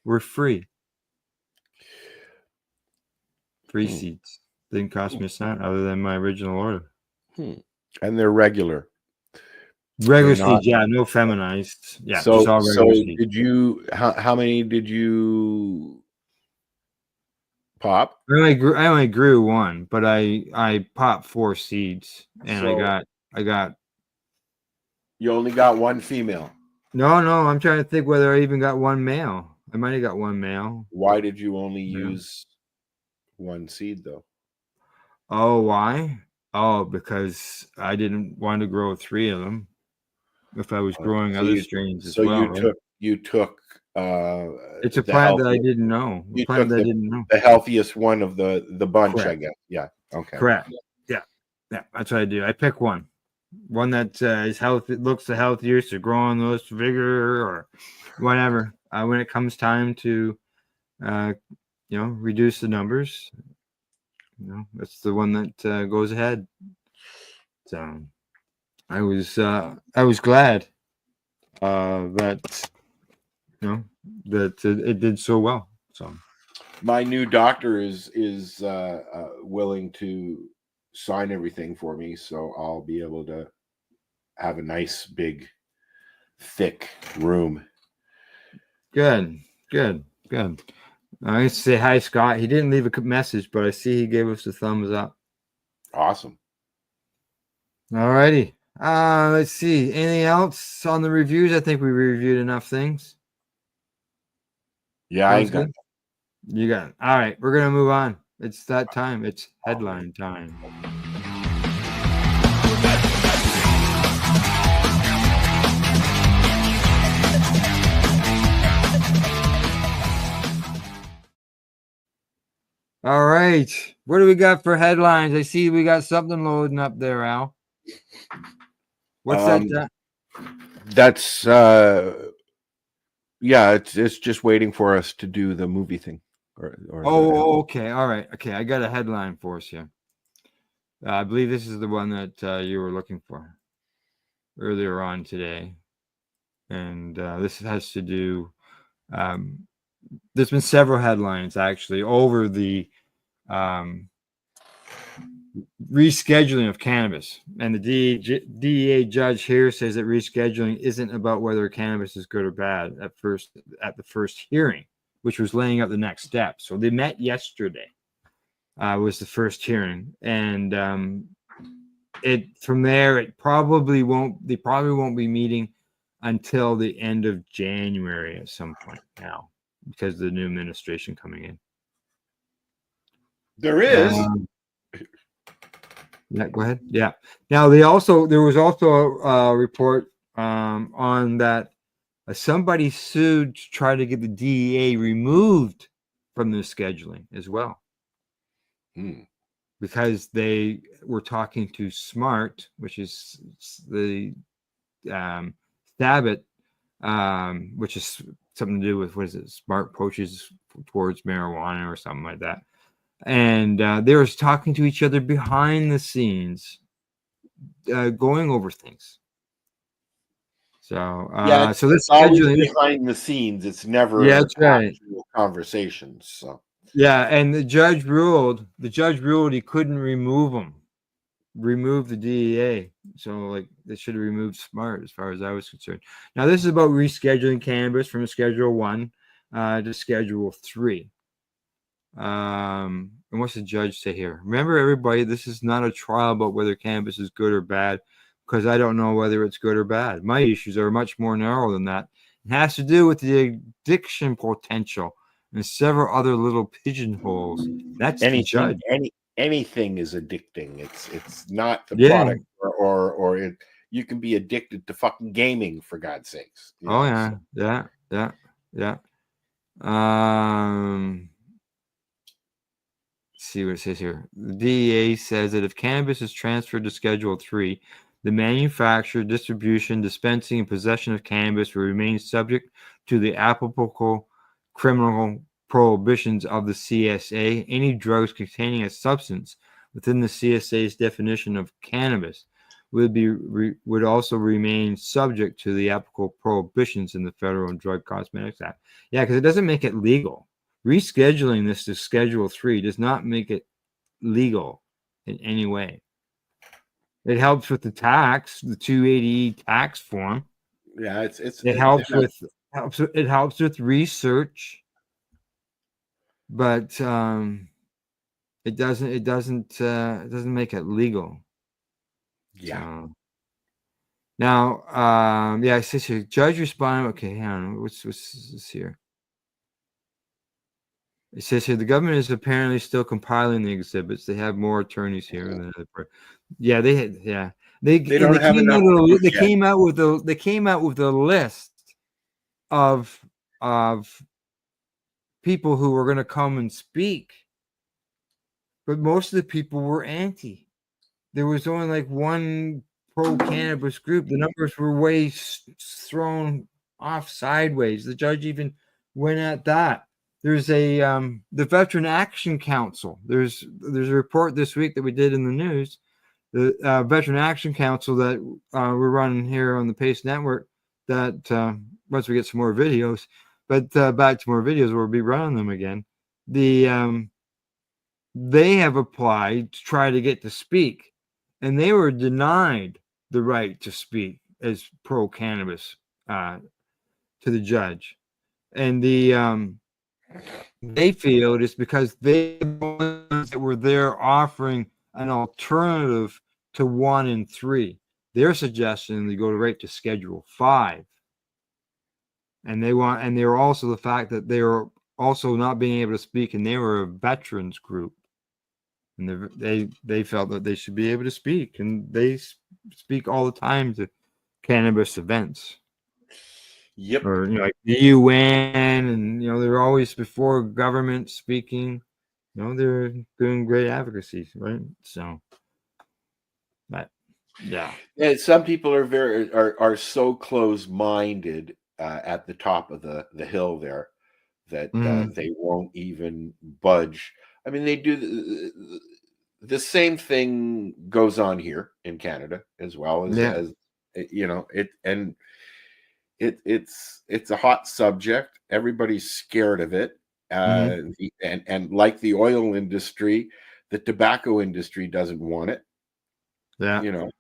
were free. Free seeds. Didn't cost me a cent other than my original order. And they're regular. Regular seeds, yeah, no feminized. Yeah, so just all regular seeds. Did you how many did you pop? I only grew one, but I popped 4 seeds, and So- I got. You only got one female. No, I'm trying to think whether I even got one male. I might have got one male. Why did you only use one seed though? Oh, why? Oh, because I didn't want to grow 3 of them. If I was growing So other you- strains as so well. you took It's a plant that I didn't know. You Plant took that I didn't know. the healthiest one of the bunch, I Correct. guess. Yeah. Okay. Correct. Yeah, that's what I do. I pick one that is healthy, looks the healthiest, or growing the most vigor, or whatever. When it comes time to, reduce the numbers, that's the one that goes ahead. So, I was glad that it did so well. So. My new doctor is willing to sign everything for me, so I'll be able to have a nice, big, thick room. Good. I say hi, Scott. He didn't leave a message, but I see he gave us a thumbs up. Awesome. All righty. Let's see. Anything else on the reviews? I think we reviewed enough things. Yeah, I got it. You got it. All right, we're gonna move on. It's that time. It's headline time. All right, what do we got for headlines? I see we got something loading up there, Al. What's that? That's yeah, it's just waiting for us to do the movie thing. Okay, all right, okay. I got a headline for us here. I believe this is the one that you were looking for earlier on today, and this has to do. There's been several headlines actually over the rescheduling of cannabis, and the DEA judge here says that rescheduling isn't about whether cannabis is good or bad at the first hearing, which was laying out the next step. So they met yesterday. Was the first hearing, and from there they probably won't be meeting until the end of January at some point now, because of the new administration coming in. There is. Yeah, go ahead. Yeah. Now there was also a report on that somebody sued to try to get the DEA removed from the scheduling as well. Because they were talking to SMART, which is the Stabit, which is something to do with, what is it, smart approaches towards marijuana or something like that. And they were talking to each other behind the scenes, going over things. So, so this scheduling behind the scenes, it's never that's right. Conversations. So. Yeah, and the judge ruled he couldn't remove the DEA. So like they should have removed SMART as far as I was concerned. Now this is about rescheduling cannabis from Schedule 1 to Schedule 3. And what's the judge say here? Remember, everybody, this is not a trial about whether cannabis is good or bad, because I don't know whether it's good or bad. My issues are much more narrow than that. It has to do with the addiction potential and several other little pigeonholes. That's the judge. Anything is addicting. It's not the product or it. You can be addicted to fucking gaming, for God's sakes. Yeah. See what it says here. The DEA says that if cannabis is transferred to Schedule 3, the manufacture, distribution, dispensing, and possession of cannabis will remain subject to the applicable criminal prohibitions of the CSA. Any drugs containing a substance within the CSA's definition of cannabis would also remain subject to the applicable prohibitions in the Federal Drug Cosmetics Act. Yeah, because it doesn't make it legal. Rescheduling this to Schedule 3 does not make it legal in any way. It helps with the tax, the 280E tax form. Yeah, it helps with research, but it doesn't make it legal. Yeah. Now, it says here, judge responded. Okay, hang on. What's this here? It says here the government is apparently still compiling the exhibits. They have more attorneys here than they came out with a list of people who were going to come and speak, but most of the people were anti. There was only like one pro cannabis group. The numbers were way thrown off sideways. The judge even went at that. There's the Veteran Action Council. There's a report this week that we did in the news. The Veteran Action Council that we're running here on the Pace Network. That once we get some more videos, but back to more videos, we'll be running them again. They have applied to try to get to speak, and they were denied the right to speak as pro cannabis to the judge, and they feel it's because they were there offering an alternative to 1 and 3. They're suggesting they go right to Schedule 5, and they're also the fact that they were also not being able to speak, and they were a veterans group, and they felt that they should be able to speak, and they speak all the time to cannabis events. Yep. Or like the UN, and they're always before government speaking. They're doing great advocacy, right? So, but Yeah. And some people are so close-minded at the top of the hill there that they won't even budge. I mean, they do the same thing goes on here in Canada as well as you know it's a hot subject. Everybody's scared of it. And like the oil industry, the tobacco industry doesn't want it. Yeah. You know.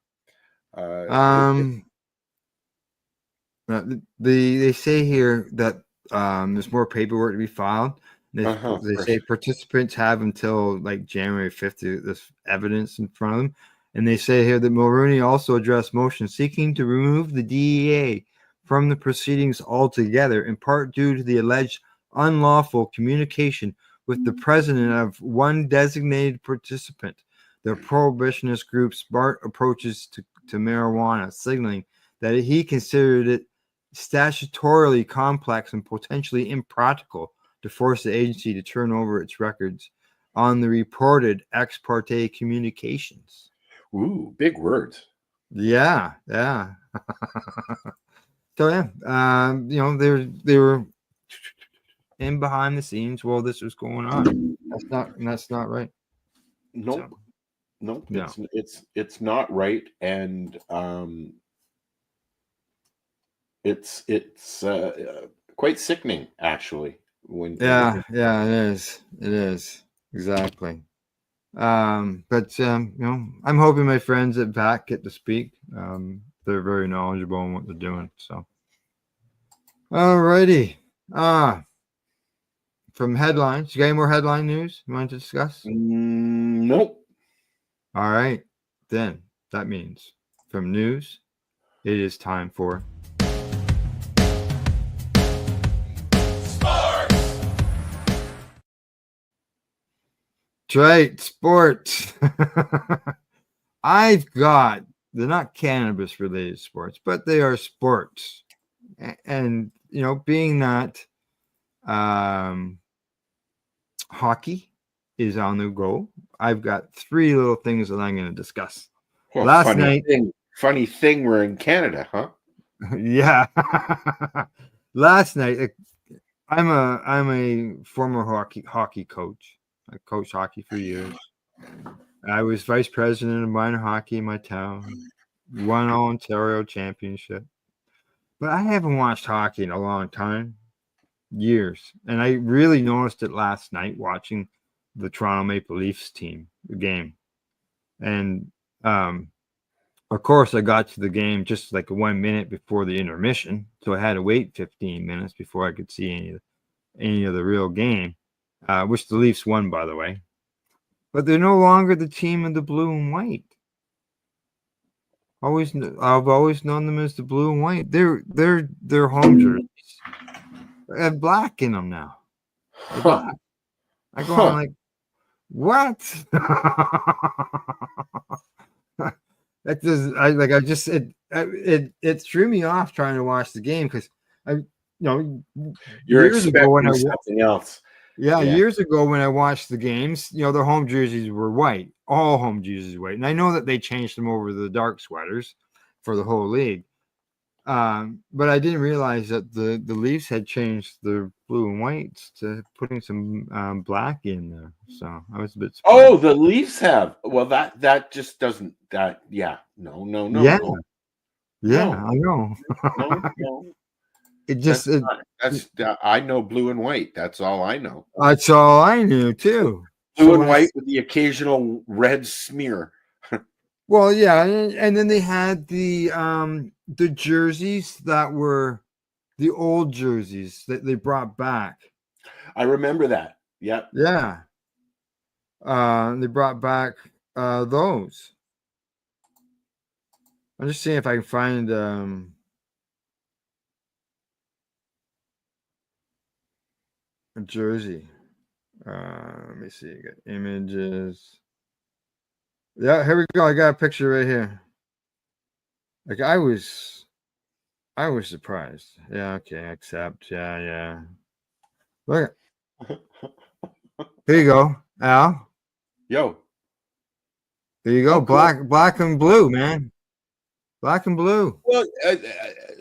They say here that there's more paperwork to be filed. They say participants have until like January 5th to this evidence in front of them. And they say here that Mulroney also addressed motions seeking to remove the DEA from the proceedings altogether, in part due to the alleged unlawful communication with the president of one designated participant. The prohibitionist group's smart approaches to marijuana, signaling that he considered it statutorily complex and potentially impractical to force the agency to turn over its records on the reported ex parte communications. Ooh, big words. Yeah. So you know, they were in behind the scenes while this was going on. That's not right. Nope. So, nope. no. It's not right, and it's quite sickening actually. It is exactly. But you know, I'm hoping my friends at VAC get to speak. They're very knowledgeable on what they're doing. So, alrighty. From headlines, you got any more headline news you want to discuss? Nope. All right, then that means from news, it is time for sports. That's right, sports. I've got, they're not cannabis related sports, but they are sports. And you know, being that hockey is on the go, I've got three little things that I'm going to discuss. Well, Last night, funny thing, we're in Canada, huh? Yeah. Last night, I'm a former hockey coach. I coached hockey for years. I was vice president of minor hockey in my town. Won all Ontario championship. But I haven't watched hockey in a long time. Years. And I really noticed it last night watching the Toronto Maple Leafs team, the game. And of course, I got to the game just like 1 minute before the intermission, so I had to wait 15 minutes before I could see any of the real game, which the Leafs won, by the way. But they're no longer the team in the blue and white. I've always known them as the blue and white. They're home jerseys. They have black in them now. Black. I go on like, what? That does it threw me off trying to watch the game because you're years ago when something else. Yeah, years ago when I watched the games, you know, their home jerseys were white, all home jerseys white, and I know that they changed them over to the dark sweaters for the whole league. But I didn't realize that the Leafs had changed their blue and whites to putting some black in there. So I was a bit surprised. Oh, the Leafs have. Well, that just doesn't. No. Yeah, No. I know. No. It just I know blue and white. That's all I know. That's all I knew too. Blue and white with the occasional red smear. Well, yeah, and then they had the jerseys that were the old jerseys that they brought back. I remember that. Yep. Yeah. They brought back those. I'm just seeing if I can find a jersey. Let me see. I got images. Yeah, here we go. I got a picture right here. Like I was surprised. Yeah, okay, accept. Yeah. Look. Here you go, Al. Yo. There you go. Oh, cool. Black and blue, man. Black and blue. Well,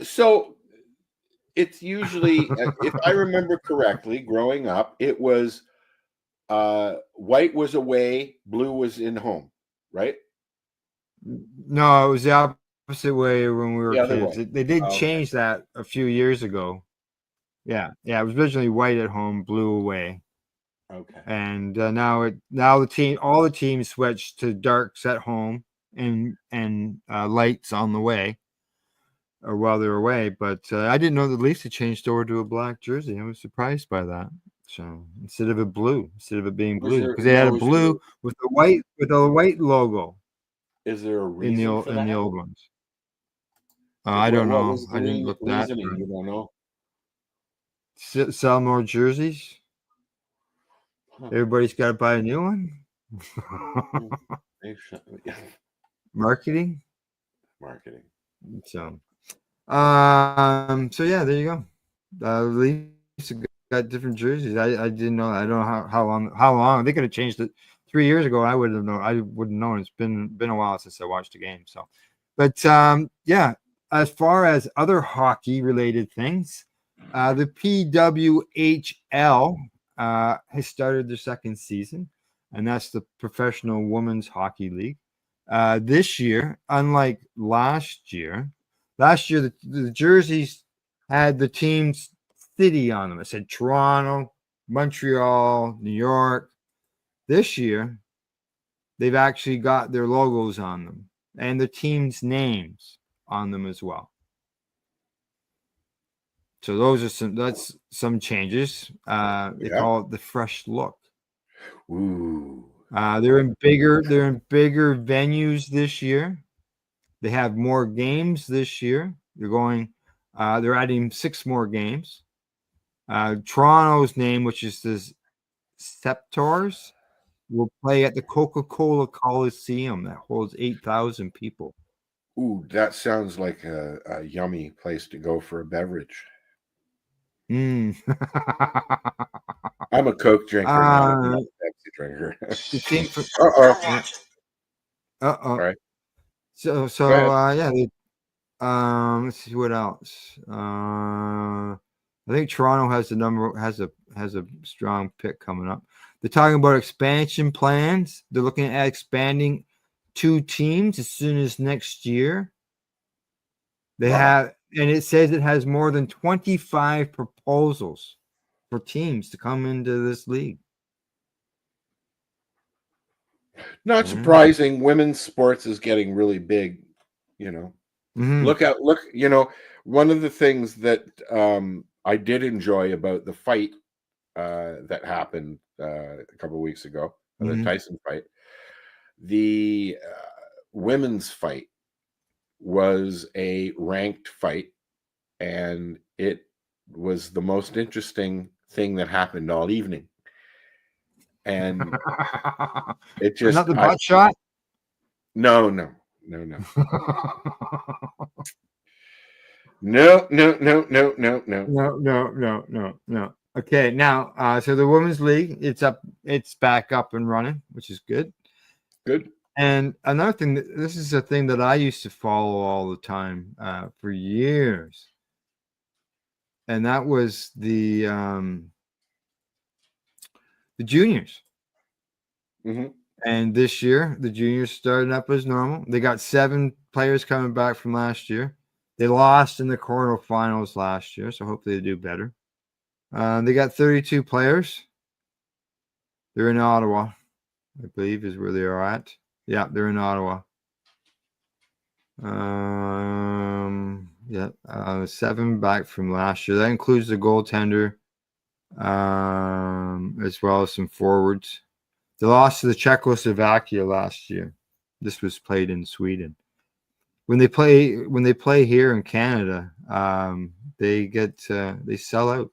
so it's usually, if I remember correctly, growing up, it was white was away, blue was in home, right? No, it was the opposite way when we were The other kids. way. They did Okay. change that a few years ago. Yeah, it was originally white at home, blue away. Okay. And now all the teams switched to darks at home and lights on the way, or while they're away. But I didn't know the Leafs had changed over to a black jersey. I was surprised by that. So instead of it being blue, because they had a blue with the white logo. Is there a in the reason for that? old ones? I don't What know. was the I didn't look that. reasoning? You don't know? Sell more jerseys. Everybody's got to buy a new one. Marketing. So yeah, there you go. Leafs got different jerseys. I didn't know. I don't know how long they could have changed it 3 years ago. I wouldn't have known. It's been a while since I watched the game. So, but yeah. As far as other hockey related things, the PWHL has started their second season, and that's the Professional Women's Hockey League. This year, unlike last year the jerseys had the team's city on them. It said Toronto, Montreal, New York. This year, they've actually got their logos on them and the team's names on them as well. So that's some changes. They call it the fresh look. Ooh. They're in bigger venues this year. They have more games this year. They're adding 6 more games. Toronto's name, which is the Septors, will play at the Coca-Cola Coliseum that holds 8,000 people. Ooh, that sounds like a yummy place to go for a beverage. I'm a Coke drinker, not a Pepsi drinker. Right. So yeah. Let's see what else. I think Toronto has a strong pick coming up. They're talking about expansion plans. They're looking at expanding 2 teams as soon as next year. They have, and it says it has more than 25 proposals for teams to come into this league. Not surprising. Women's sports is getting really big, you know. Look, one of the things that I did enjoy about the fight that happened a couple of weeks ago, the Tyson fight, the women's fight was a ranked fight, and it was the most interesting thing that happened all evening. And it just not the butt shot. No. No. Okay, now so the women's league, it's back up and running, which is good. And another thing, this is a thing that I used to follow all the time for years, and that was the juniors. And this year, the juniors started up as normal. They got 7 players coming back from last year. They lost in the quarterfinals last year, so hopefully they do better. They got 32 players. They're in Ottawa, I believe, is where they are at. Yeah, they're in Ottawa. 7 back from last year. That includes the goaltender, as well as some forwards. They lost to the Czechoslovakia last year. This was played in Sweden. When they play here in Canada, they sell out.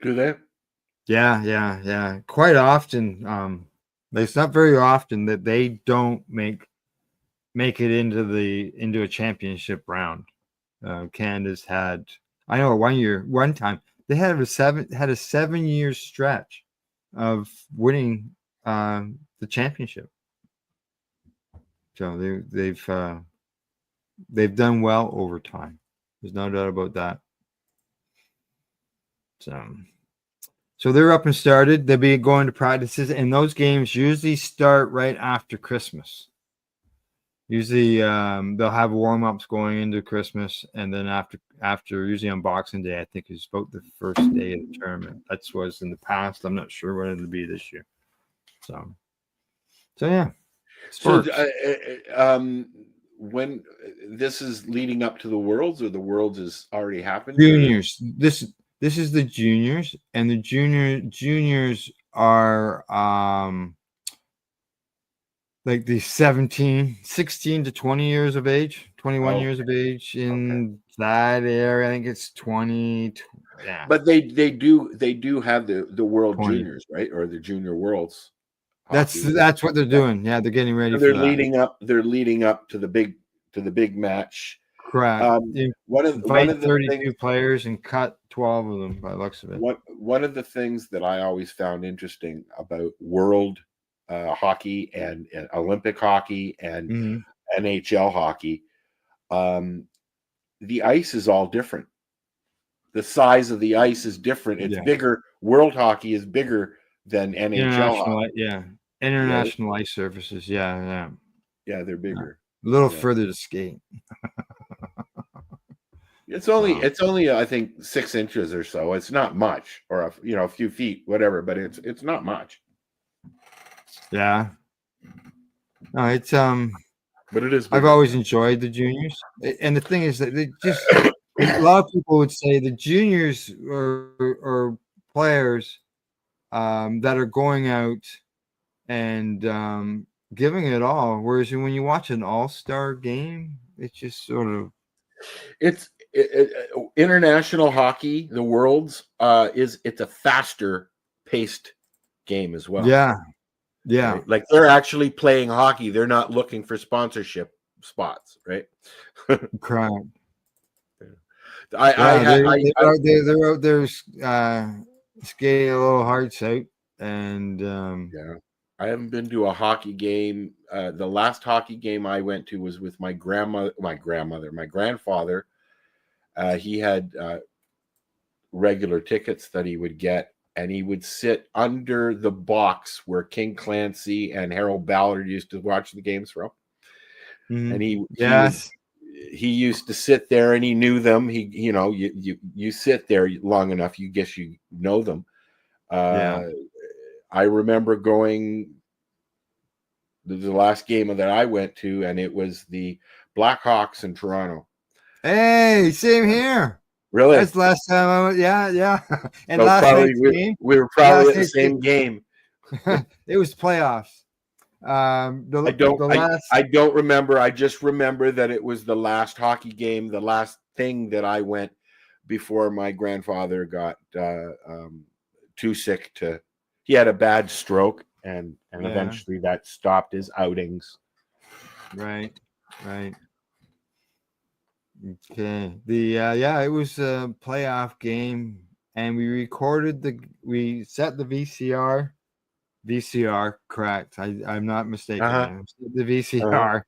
Do they? Yeah. Quite often. It's not very often that they don't make it into a championship round. Canada's had, I know one time they had a 7-year stretch of winning the championship. So they've they've done well over time. There's no doubt about that. So they're up and started. They'll be going to practices, and those games usually start right after Christmas. Usually, they'll have warm-ups going into Christmas, and then after usually on Boxing Day, I think is about the first day of the tournament. That's was in the past. I'm not sure what it'll be this year. So yeah. Sports. So, when this is leading up to the Worlds, or the Worlds has already happened? Juniors. This is the juniors, and the juniors are like the 16 to 20 years of age, 21 years of age in that area. I think it's 20. Yeah. But they do have the World 20. Juniors, right? Or the Junior Worlds. That's what they're doing. Yeah, they're getting ready. They're for leading up. They're leading up to the big match. Correct. One of the 32 things, players and cut 12 of them by the looks of it. One of the things that I always found interesting about world hockey and Olympic hockey and NHL hockey, the ice is all different. The size of the ice is different. It's bigger. World hockey is bigger than NHL hockey. Yeah. International ice surfaces. Yeah, they're bigger. A little further to skate. It's only I think 6 inches or so. It's not much, or a few feet, whatever. But it's not much. Yeah. No, it's but it is. I've always enjoyed the juniors, and the thing is that they just a lot of people would say the juniors are players that are going out and giving it all, whereas when you watch an all-star game, it's just sort of international hockey, the Worlds, it's a faster paced game as well. Yeah. Right? Like they're actually playing hockey. They're not looking for sponsorship spots, right? Correct. They're out there skating a little hearts out, and I haven't been to a hockey game. The last hockey game I went to was with my grandfather. He had regular tickets that he would get, and he would sit under the box where King Clancy and Harold Ballard used to watch the games from. And he used to sit there, and he knew them. You sit there long enough, you guess you know them. I remember going the last game that I went to, and it was the Blackhawks in Toronto. Hey, same here. Really? That's the last time I went. Yeah. And so last probably game, we were probably at the same game. It was playoffs. I don't remember. I just remember that it was the last hockey game, the last thing that I went before my grandfather got too sick to. He had a bad stroke, and eventually that stopped his outings. Right. Okay. It was a playoff game, and we set the VCR, correct. I'm not mistaken. The VCR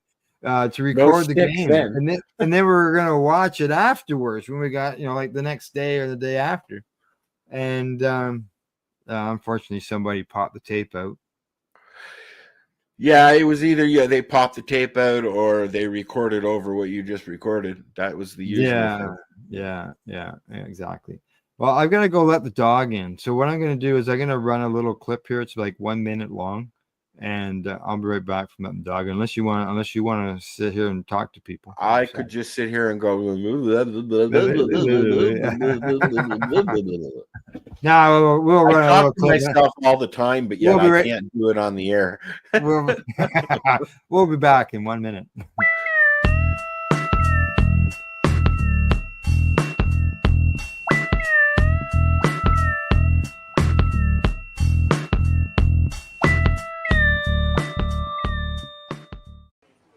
to record the game, and then we were gonna watch it afterwards when we got like the next day or the day after, and unfortunately somebody popped the tape out. Yeah, it was either they popped the tape out or they recorded over what you just recorded. That was the usual thing. Yeah, exactly. Well, I've got to go let the dog in. So what I'm going to do is I'm going to run a little clip here. It's like 1 minute long, and I'll be right back from letting the dog in. Unless you want to sit here and talk to people. I could just sit here and go. No, we'll run. I talk to myself all the time, but yet I can't do it on the air. We'll be back in 1 minute.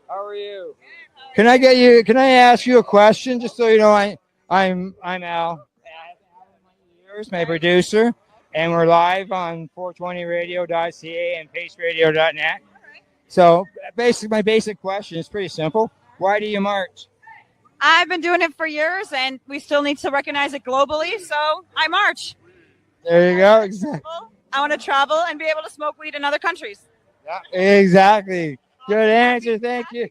How are you? Can I ask you a question, just so you know? I'm Al. My producer, and we're live on 420radio.ca and paceradio.net. So basically, my basic question is pretty simple. Why do you march? I've been doing it for years, and we still need to recognize it globally. So I march. There you go. Exactly. I want to travel and be able to smoke weed in other countries. Exactly. Good answer. Thank you.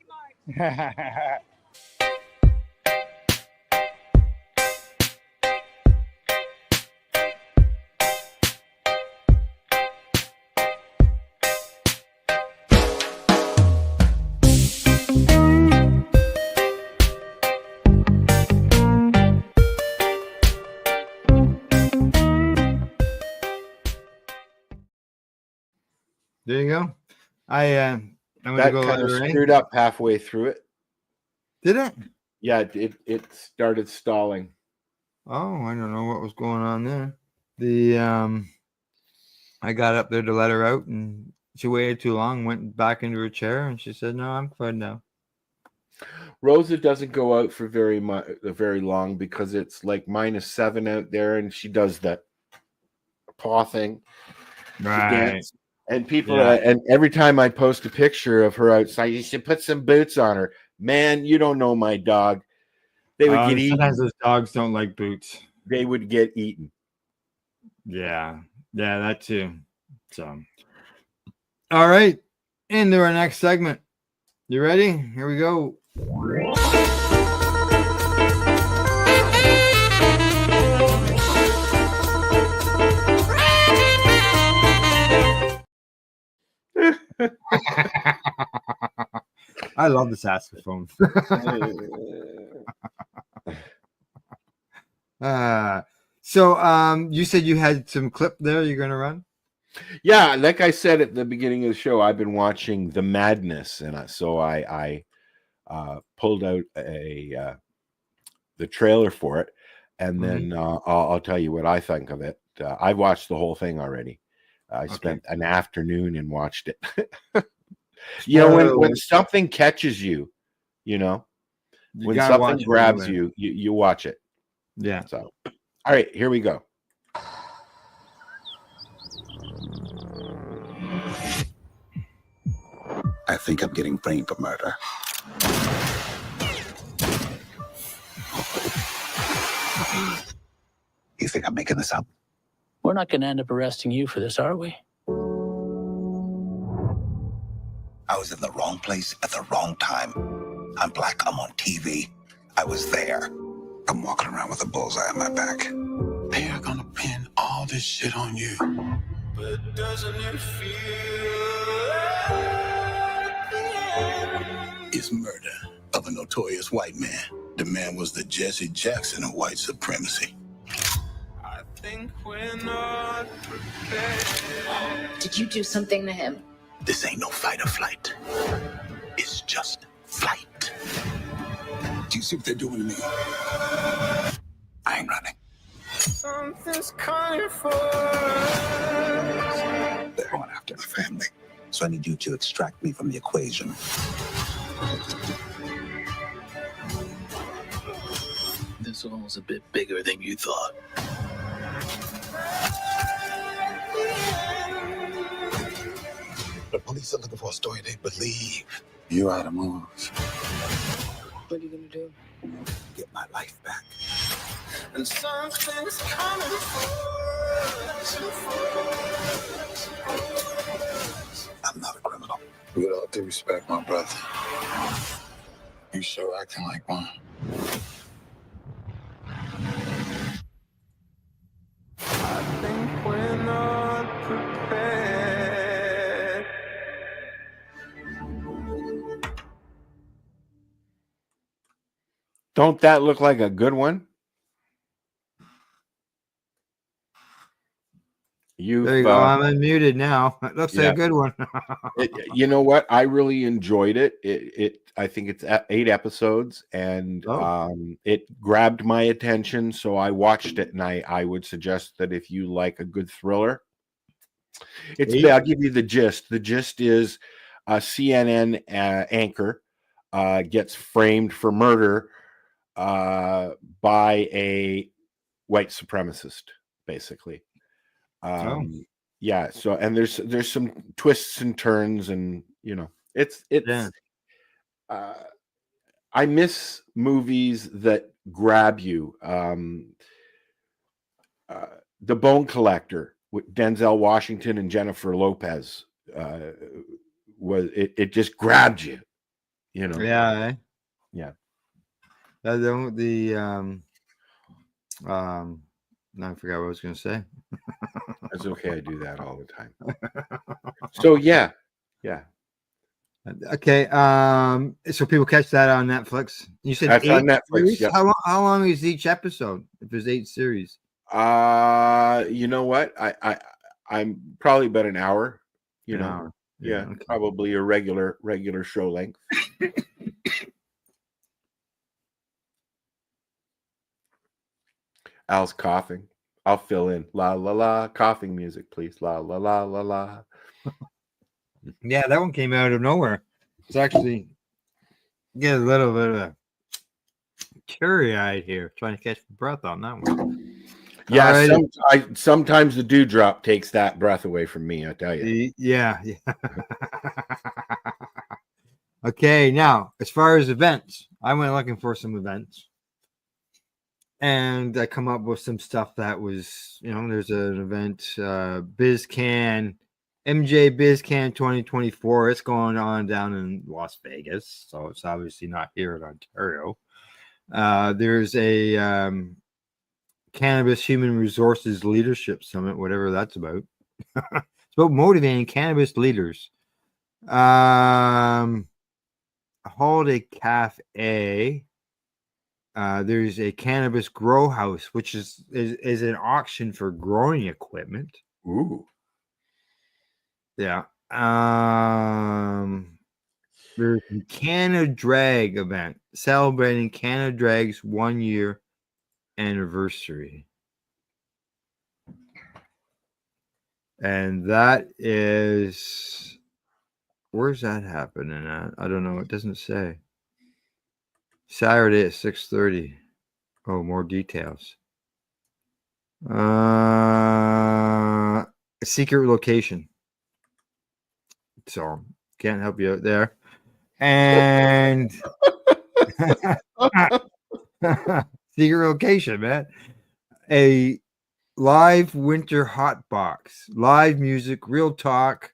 There you go. I'm gonna That go kind of letter A. screwed up halfway through it. Did it? Yeah, it started stalling. Oh, I don't know what was going on there. I got up there to let her out, and she waited too long. Went back into her chair, and she said, "No, I'm fine now." Rosa doesn't go out for very long because it's like -7 out there, and she does that paw thing. Right. And people, Yeah. and every time I post a picture of her outside, you should put some boots on her. Man, you don't know my dog. They would get eaten. Sometimes those dogs don't like boots. They would get eaten. Yeah, that too. So, all right, into our next segment. You ready? Here we go. I love the saxophone. So you said you had some clip there you're going to run? Yeah, like I said at the beginning of the show, I've been watching The Madness, and so I pulled out the trailer for it, and then I'll tell you what I think of it. I've watched the whole thing already. I spent an afternoon and watched it. You know, when something catches you, when something grabs you, you watch it. Yeah. So, all right, here we go. I think I'm getting framed for murder. You think I'm making this up? We're not going to end up arresting you for this, are we? I was in the wrong place at the wrong time. I'm black, I'm on TV. I was there. I'm walking around with a bullseye on my back. They are gonna pin all this shit on you. But doesn't it feel like it's murder of a notorious white man. The man was the Jesse Jackson of white supremacy. I think we're not prepared. Did you do something to him? This ain't no fight or flight. It's just flight. Do you see what they're doing to me? I ain't running. Something's coming for us. They're going after my family. So I need you to extract me from the equation. This one was a bit bigger than you thought. The police are looking for a story they believe. You're out of moves. What are you gonna do? Get my life back. And something's coming for us. I'm not a criminal. With all due respect, my brother. You sure acting like one. I think we're not prepared. Don't that look like a good one? There you go. I'm unmuted now. It looks like a good one. You know what? I really enjoyed it. I think it's 8 episodes, and it grabbed my attention, so I watched it. And I would suggest that if you like a good thriller, I'll give you the gist. The gist is a CNN anchor gets framed for murder by a white supremacist, basically. Yeah. So, and there's some twists and turns, and I I miss movies that grab you. The Bone Collector with Denzel Washington and Jennifer Lopez was it just grabbed you, you know. Yeah. Yeah. No, I forgot what I was going to say. That's okay. I do that all the time. So yeah. Okay. So people catch that on Netflix. You said That's 8 on Netflix. series? Yep. How long is each episode? If there's 8 series. You know what? I'm probably about an hour. You An know. hour. Yeah. Okay. Probably a regular show length. Al's coughing. I'll fill in. La la la. Coughing music, please. La la la la la. Yeah, that one came out of nowhere. It's actually get a little bit of a teary-eyed here, trying to catch my breath on that one. Yeah, sometimes the dewdrop takes that breath away from me, I tell you. Yeah. Okay, now as far as events, I went looking for some events. And I come up with some stuff that was, there's an event, BizCan, MJ BizCan 2024. It's going on down in Las Vegas, so it's obviously not here in Ontario. There's a Cannabis Human Resources Leadership Summit, whatever that's about. It's about motivating cannabis leaders. Holiday Cafe. There's a cannabis grow house, which is an auction for growing equipment. Ooh. Yeah. There's a Canada Drag event celebrating Canada Drag's 1-year anniversary. And that is, where's that happening at? I don't know. It doesn't say. Saturday at 6:30. Oh, more details. A secret location. So can't help you out there. And secret location, man. A live winter hot box, live music, real talk,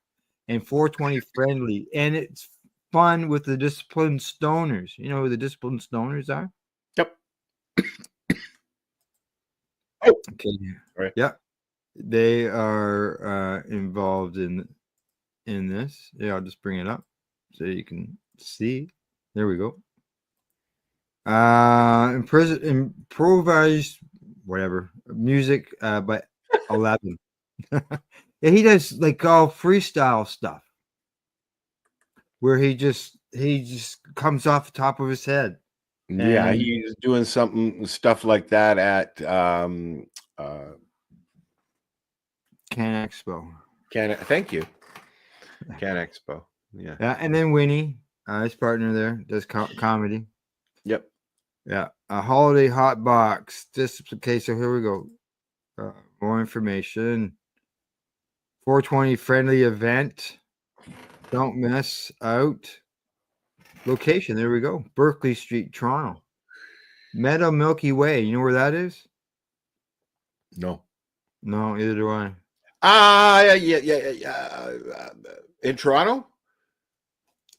and 420 friendly. And it's fun with the disciplined stoners. You know who the disciplined stoners are? Yep. Okay. Right. Yep. They are involved in this. Yeah, I'll just bring it up so you can see. There we go. Improvised whatever music by 11. Yeah, he does like all freestyle stuff where he just comes off the top of his head. Yeah, And he's doing stuff like that at Can Expo. Thank you. Can Expo. Yeah. Yeah, and then Winnie, his partner there, does comedy. Yep. Yeah, a holiday hot box. Okay, so here we go. More information. 420 friendly event. Don't miss out. Location. There we go. Berkeley Street, Toronto. Meadow Milky Way. You know where that is? No. No, either do I. Yeah. In Toronto?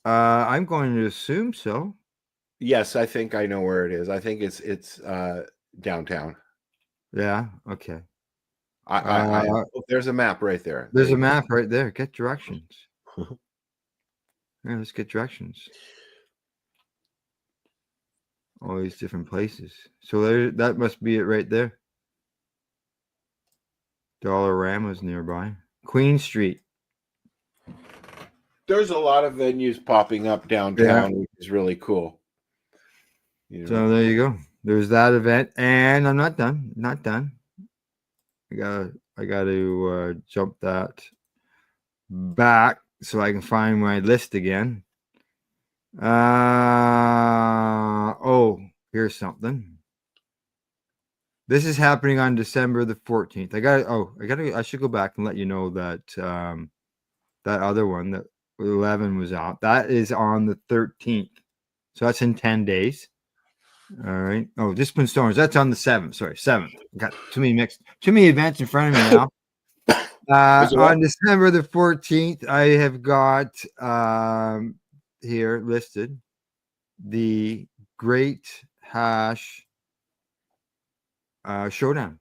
I'm going to assume so. Yes, I think I know where it is. I think it's downtown. Yeah. Okay. There's a map right there. There's a map right there. Get directions. Yeah, let's get directions. All these different places. So that must be it right there. Dollarama's nearby. Queen Street. There's a lot of venues popping up downtown, which is really cool. So there you go. There's that event, and I'm not done. Not done. I got to jump that back so I can find my list again. Here's something. This is happening on December the 14th. I should go back and let you know that that other one that 11 was out. That is on the 13th. So that's in 10 days. All right. Oh, Discipline Storms. That's on the 7th. Sorry, 7th. Got too many events in front of me now. On December the 14th, I have got here listed the Great Hash Showdown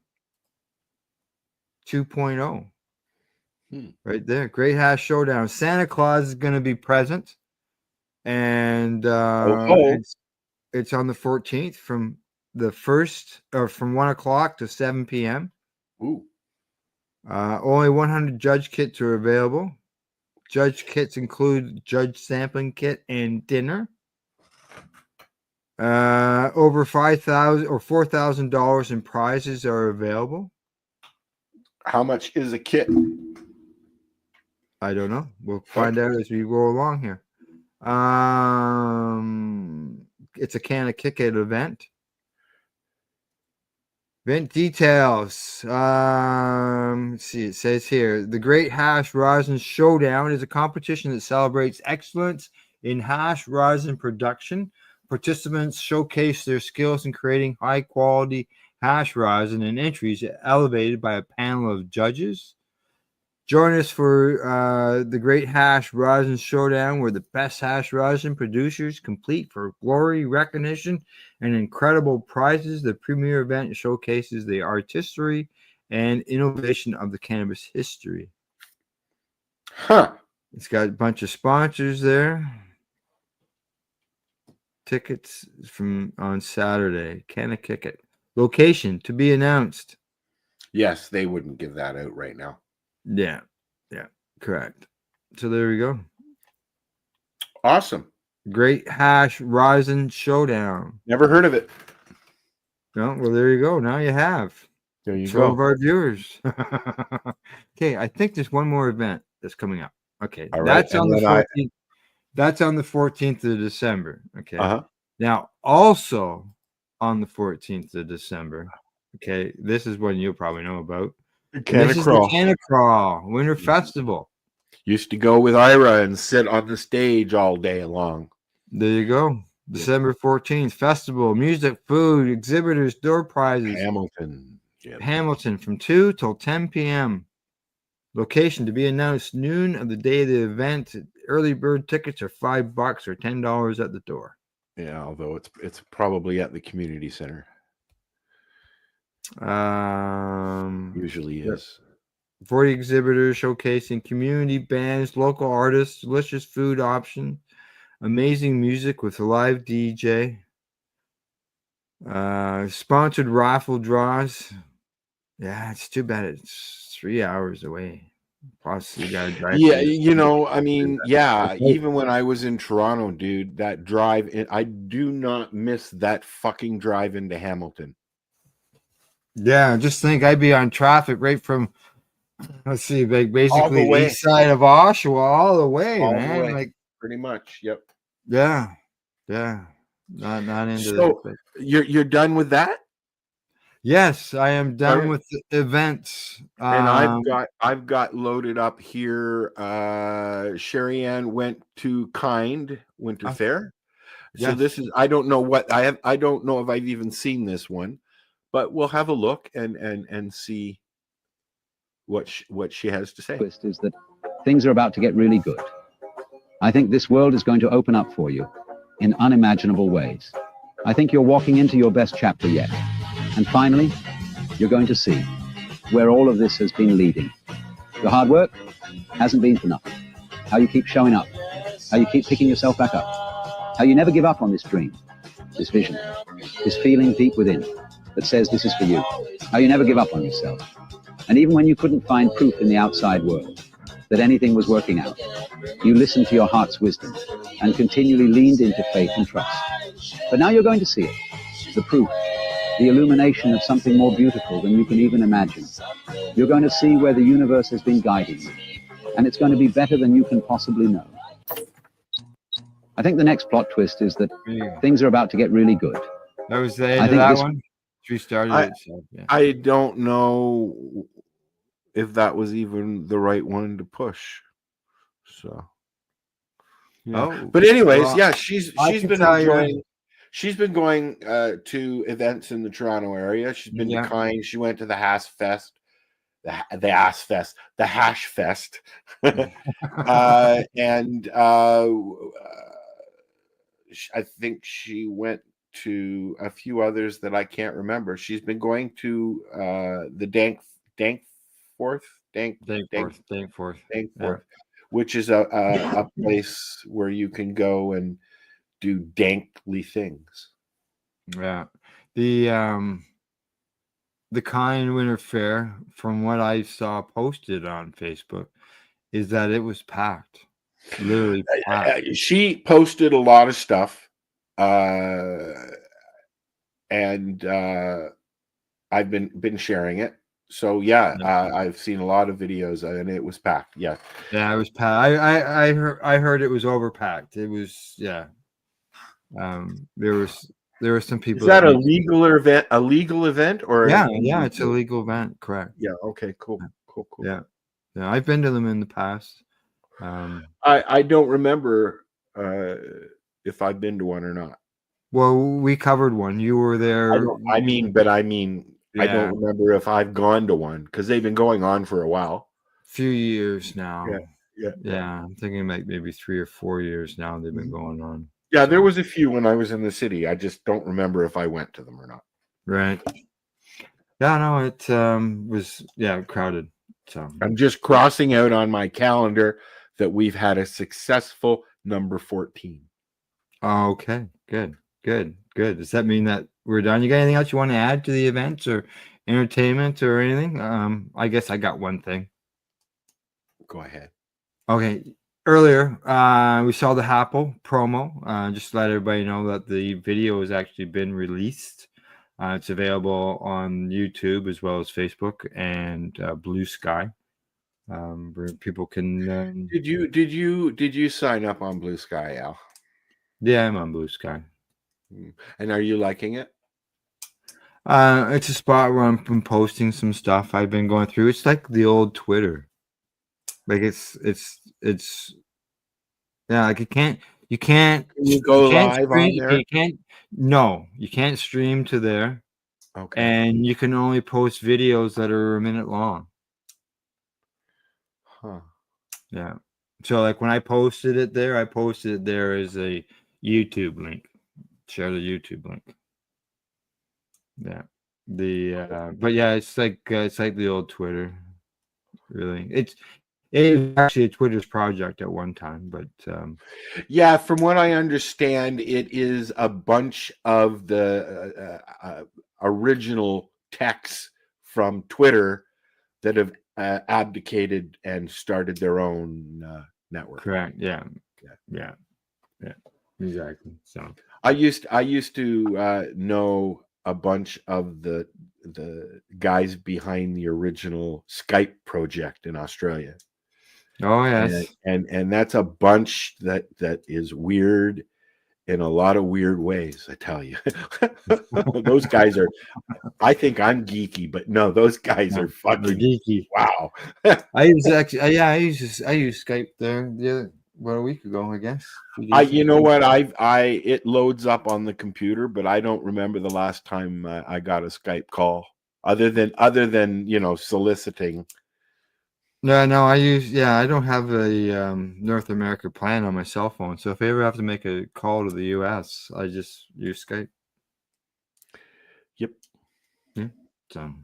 2.0. Right there. Great Hash Showdown. Santa Claus is going to be present. And it's on the 14th from the 1st or from 1 o'clock to 7 p.m. Ooh. Only 100 judge kits are available. Judge kits include judge sampling kit and dinner. Over $5,000 or $4,000 in prizes are available. How much is a kit? I don't know. We'll find out as we go along here. It's a Can of Kick It event. Event details. Let's see. It says here the Great Hash Rosin Showdown is a competition that celebrates excellence in hash rosin production. Participants showcase their skills in creating high quality hash rosin, and entries elevated by a panel of judges. Join us for the Great Hash Rosin Showdown, where the best hash rosin producers compete for glory, recognition, and incredible prizes. The premier event showcases the artistry and innovation of the cannabis history. Huh. It's got a bunch of sponsors there. Tickets from on Saturday. Can I kick it? Location to be announced. Yes, they wouldn't give that out right now. Yeah, correct. So there we go. Awesome. Great Hash Rosin Showdown. Never heard of it. No, well, there you go. Now you have. There you Some go. of our viewers. Okay, I think there's one more event that's coming up. Okay, All right. that's on the 14th. That's on the 14th of December. Okay. Now, also on the 14th of December. Okay, this is one you'll probably know about. Canna Crawl Winter Festival. Used to go with Ira and sit on the stage all day long. There you go. December 14th. Festival, music, food, exhibitors, door prizes. Hamilton. Yep. Hamilton from 2 till 10 p.m. Location to be announced noon of the day of the event. Early bird tickets are $5 or $10 at the door. Yeah, although it's probably at the community center. Usually is. 40 exhibitors showcasing community bands, local artists, delicious food options, amazing music with a live DJ, sponsored raffle draws. Yeah, it's too bad it's 3 hours away. Plus, you gotta drive. Yeah, I mean, yeah. Even when I was in Toronto, dude, that drive in, I do not miss that fucking drive into Hamilton. Yeah, just think I'd be on traffic right from, let's see, basically the the east side of Oshawa all the way, All the man. way. Like, Pretty much, yep. yeah, not into So this. you're done with that? Yes, I am done Alright. with the events. And I've got loaded up here. Sherry Ann went to Kind Winter Fair. So yes. this is, I don't know what I don't know if I've even seen this one, but we'll have a look and see what she has to say. Twist is that things are about to get really good. I think this world is going to open up for you in unimaginable ways. I think you're walking into your best chapter yet. And finally, you're going to see where all of this has been leading. The hard work hasn't been for nothing. How you keep showing up, how you keep picking yourself back up, how you never give up on this dream, this vision, this feeling deep within that says this is for you, how you never give up on yourself. And even when you couldn't find proof in the outside world that anything was working out, you listened to your heart's wisdom and continually leaned into faith and trust. But now you're going to see it, the proof, the illumination of something more beautiful than you can even imagine. You're going to see where the universe has been guiding you, and it's going to be better than you can possibly know. I think the next plot twist is that things are about to get really good. That was the end of that one? She started it. So, yeah. I don't know if that was even the right one to push. So Yeah. Oh, But anyways, well, yeah, she's I can been tell you. enjoying. She's been going to events in the Toronto area. She's been to Yeah. Kind. She went to the Hash Fest, the Ass Fest, the Hash Fest, and I think she went to a few others that I can't remember. She's been going to the Dankforth, Yeah. which is a place where you can go and do dankly things. Yeah. The Kind Winter Fair, from what I saw posted on Facebook, is that it was packed. Literally packed. She posted a lot of stuff, and I've been sharing it. So yeah, I've seen a lot of videos, and it was packed. Yeah, Yeah, it was packed. I heard it was overpacked. It was there were some people. Is that a legal event? A legal event or yeah, it's a legal event. Correct. Yeah. Okay. Cool. Yeah. I've been to them in the past. I don't remember if I've been to one or not. Well, we covered one. You were there. I mean, I don't remember if I've gone to one because they've been going on for a while. Few years now. Yeah. I'm thinking like maybe 3 or 4 years now they've been going on. Yeah, there was a few when I was in the city. I just don't remember if I went to them or not. Right. Yeah, no, it was crowded. So I'm just crossing out on my calendar that we've had a successful number 14. Oh, okay. Good. Does that mean that we're done? You got anything else you want to add to the events or entertainment or anything? I guess I got one thing. Go ahead. Okay. Earlier, we saw the Apple promo. Just to let everybody know that the video has actually been released. It's available on YouTube as well as Facebook and Blue Sky, where people can. Did you sign up on Blue Sky, Al? Yeah, I'm on Blue Sky. And are you liking it? It's a spot where I'm posting some stuff I've been going through. It's like the old Twitter. Like it's like you can't go live on there? You can't stream to there. Okay. And you can only post videos that are a minute long. Huh. Yeah. So like when I posted it there as a YouTube link. Share the YouTube link. Yeah. But yeah, it's like the old Twitter. Really. It was actually a Twitter's project at one time, but yeah, from what I understand, it is a bunch of the original techs from Twitter that have abdicated and started their own network. Correct. Yeah. Exactly. So I used to know a bunch of the guys behind the original Skype project in Australia. Oh yes, and that's a bunch that is weird in a lot of weird ways. I tell you, those guys are. I think I'm geeky, but no, those guys are fucking geeky. Wow. I use Skype there a week ago, I guess. You know what? It loads up on the computer, but I don't remember the last time I got a Skype call other than soliciting. No, I don't have a North America plan on my cell phone. So if I ever have to make a call to the US, I just use Skype. Yep. Yeah. So,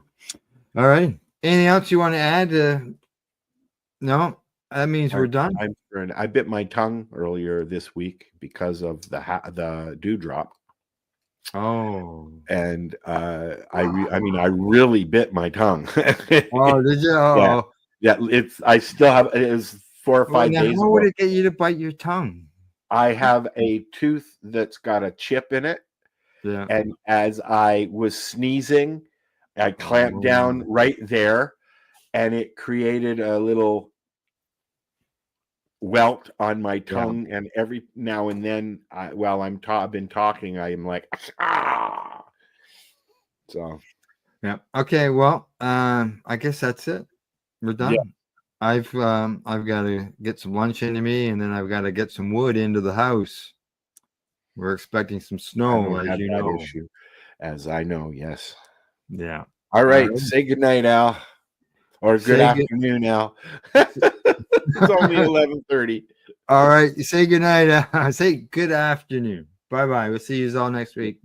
all right. Anything else you want to add? No, that means we're done. I bit my tongue earlier this week because of the dewdrop. Oh. And I really bit my tongue. Oh, did you? Oh. Yeah, I still have it is 4 or 5 days. How would it get you to bite your tongue? I have a tooth that's got a chip in it. Yeah. And as I was sneezing, I clamped down right there, and it created a little welt on my tongue. Yeah. And every now and then, while I've been talking, I'm like, ah. So. Yeah. Okay. Well, I guess that's it. We're done. I've got to get some lunch into me, and then I've got to get some wood into the house. We're expecting some I snow, don't have as you that know. issue, as I know. Yes. Yeah. All right. Say good night, Al, or good Say good- afternoon, Al. It's only 11:30. All right. You say good night. Say good afternoon. Bye bye. We'll see you all next week.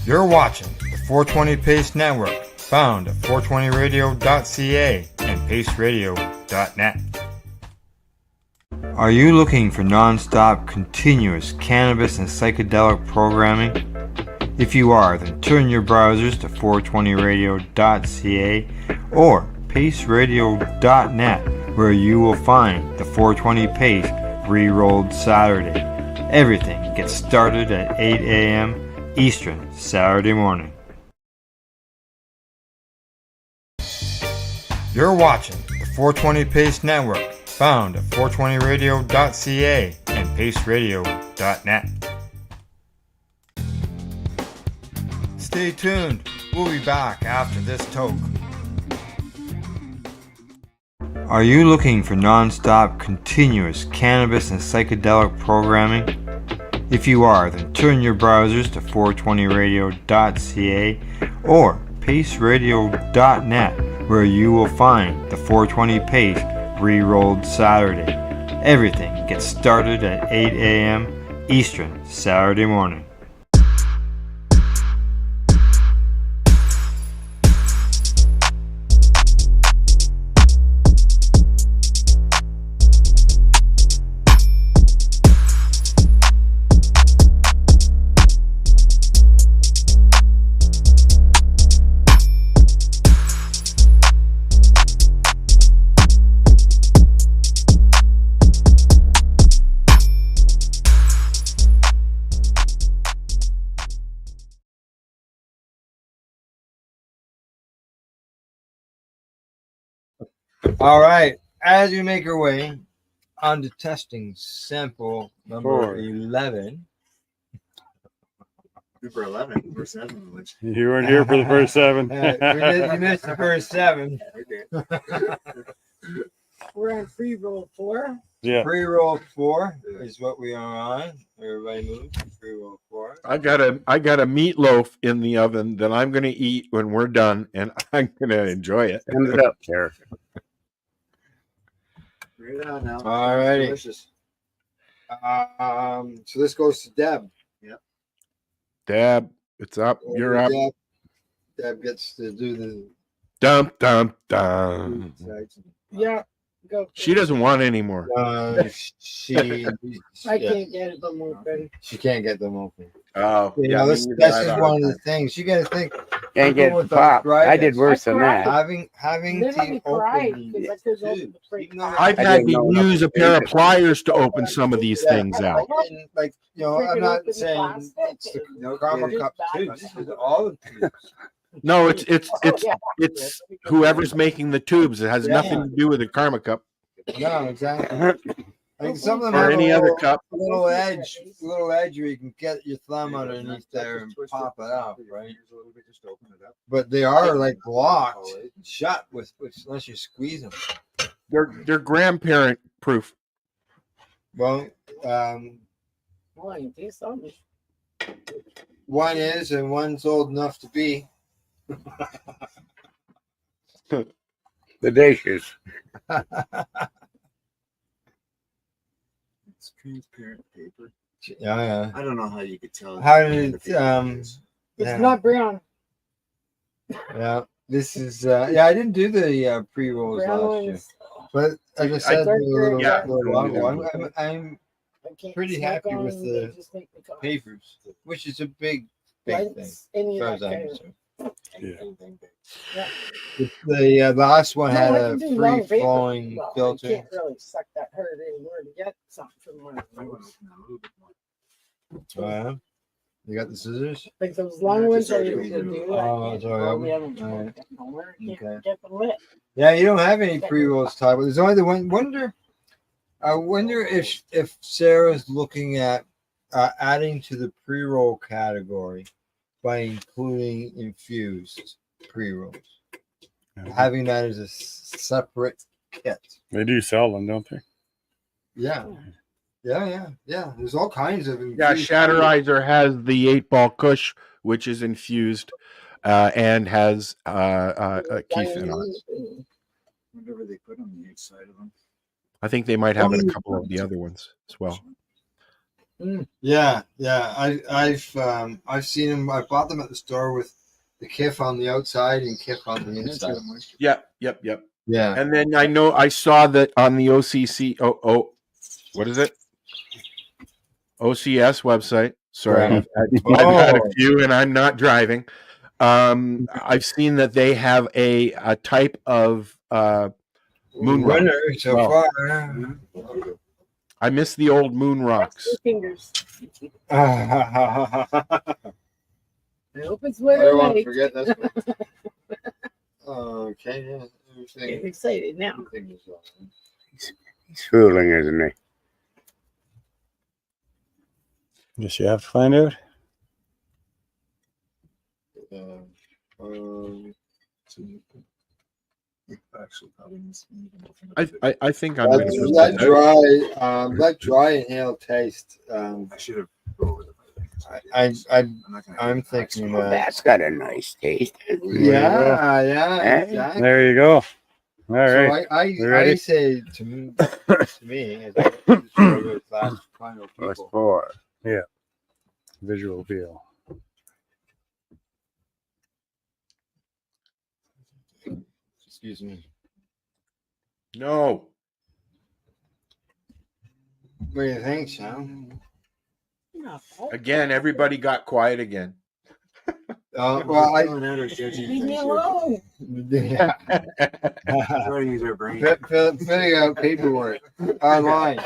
You're watching the 420 Pace Network, found at 420radio.ca and paceradio.net. Are you looking for non-stop, continuous cannabis and psychedelic programming? If you are, then turn your browsers to 420radio.ca or paceradio.net, where you will find the 420 Pace Re-Rolled Saturday. Everything gets started at 8 a.m. Eastern Saturday morning. You're watching the 420 Pace Network, found at 420radio.ca and paceradio.net. Stay tuned. We'll be back after this toke. Are you looking for non-stop, continuous cannabis and psychedelic programming? If you are, then turn your browsers to 420radio.ca or paceradio.net, where you will find the 420 Pace Re-Rolled Saturday. Everything gets started at 8 a.m. Eastern Saturday morning. All right, as we make our way on to testing sample number 11. Number 11. Number 7. You weren't here for the first 7. You missed the first 7. We're on free roll 4. Yeah. Free roll 4 is what we are on. Everybody move. Free roll 4. I got a meatloaf in the oven that I'm going to eat when we're done, and I'm going to enjoy it. End it up, Sheriff. Right on now. All righty. Delicious. So this goes to Deb. Yep. Deb, it's up. You're up. Deb gets to do the Dum, dum, dum. Yeah. Go. She doesn't want any more. I can't get them open. She can't get them open. Oh, You know, this is one of the things you got to think. Can't get with pop. I arthritis, did worse than that. Having Literally to cried open because I couldn't open the freaking I've had to use a pair of pliers to open some of these things out. And, like, you know, I'm not saying it's the caramel cup too. This is all the tubes. No, it's whoever's making the tubes. It has nothing to do with the Karma cup. No, exactly. Like some of them Or have any a other little, cup. little edge where you can get your thumb underneath there and pop it out, right? But they are like blocked shut with unless you squeeze them. They're grandparent proof. Well, Well, you do something. one is and one's old enough to be. The dishes. It's transparent paper. Yeah. I don't know how you could tell. How did it, It's yeah. not brown. Yeah, this is I didn't do the pre-rolls Brown last year, ones. but like I said a little yeah. while ago, I'm I can't pretty smoke happy on with them, the they just make me cough. papers, which is a big thing. Lights, any As of far as that I'm kind concerned. Yeah. The last one had No, I a can do long free flowing paper. Well, filter. I can't really suck that hard anymore to get something from one of those. You got the scissors? Like those long ones I used to do. Oh, I it's all right. we haven't All right. nowhere. I can't Okay. get them lit. Yeah, you don't have any pre-rolls, Todd, but there's only the one. I wonder if Sarah's looking at adding to the pre-roll category by including infused pre-rolls. Having that as a separate kit. They do sell them, don't they? Yeah. There's all kinds of Yeah, infused Shatterizer has the 8-ball Kush, which is infused and has Keithan on it. Whatever they put on the inside of them. I think they might have it a couple of the other ones as well. Yeah. I've seen them. I bought them at the store with the Kif on the outside and Kif on the inside. Yep. Yeah. And then I saw that on the OCC. What is it? OCS website. Sorry, Right. I've had a few, and I'm not driving. I've seen that they have a type of moon rock. Winner so far. I miss the old moon rocks. Fingers. I I hope it's don't weather want to late. forget this one. Okay, yeah. Get excited now. He's fooling, isn't he? Guess you have to find out. I think I'm let dry inhale taste. I should have. I'm thinking That's got a nice taste. Yeah, exactly. There you go. All right. So I say to me, as Plus 4. Yeah. Visual appeal. Excuse me. No. What do you think, Sam? Again, everybody got quiet again. Well, Leave me alone. Yeah. Filling out paperwork online.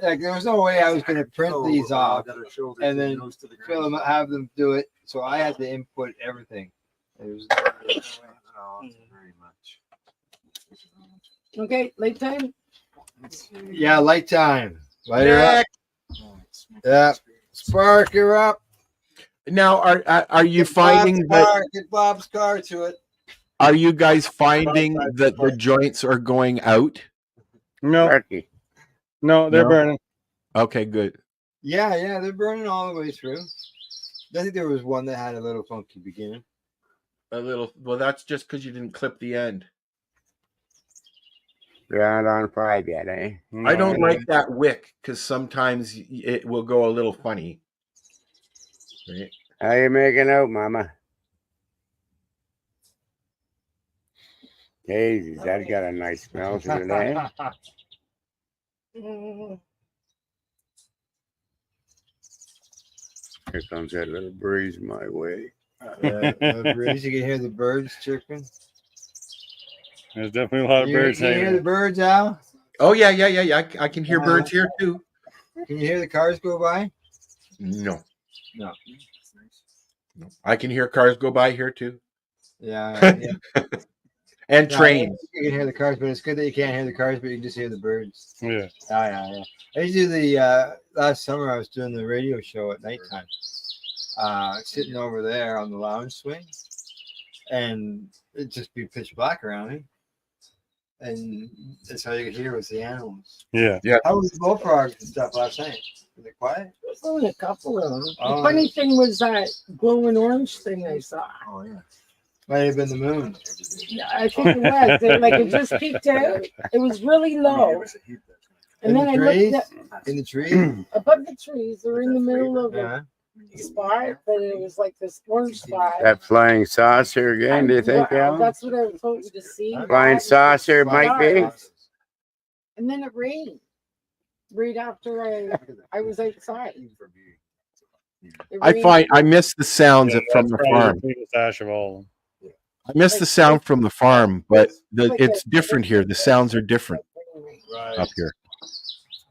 Like there was no way I was going to print these off and then fill them, have them do it. So I had to input everything. It was very much. Okay, late time. Yeah, light time. Light her up. Yeah, spark her up. Now, are you finding that? Get Bob's car to it. Are you guys finding that the joints are going out? No, they're burning. Okay, good. Yeah, they're burning all the way through. I think there was one that had a little funky beginning. A little. Well, that's just because you didn't clip the end. They're not on 5 yet, eh? I don't like that wick because sometimes it will go a little funny. Right. How you making out, Mama? Jesus, that got a nice smell to it, eh? Here comes that little breeze my way. Breeze, you can hear the birds chirping. There's definitely a lot of birds Can you hear hanging. the birds, Al? Oh yeah. I can hear birds here too. Can you hear the cars go by? No. No. I can hear cars go by here too. Yeah. And trains. You can hear the cars, but it's good that you can't hear the cars, but you can just hear the birds. Yeah. Yeah. I used to do the last summer. I was doing the radio show at nighttime, sitting over there on the lounge swing, and it'd just be pitch black around me, and that's how you could hear was the animals. Yeah. How was the bullfrogs and stuff last night? Was it quiet? There's only a couple of them. Oh. The funny thing was that glowing orange thing I saw. Oh yeah. Might have been the moon. Yeah, I think it was. It just peeked out. It was really low. And then I looked in the trees. above the trees. They're in the middle of a spot, but it was like this orange spot. That flying saucer again, do you think, Well, Al? that's what I was hoping to see. Flying saucer might be. And then it rained right after I was outside. I miss the sounds from the farm. I miss the sound from the farm, but it's different here. The sounds are different up here.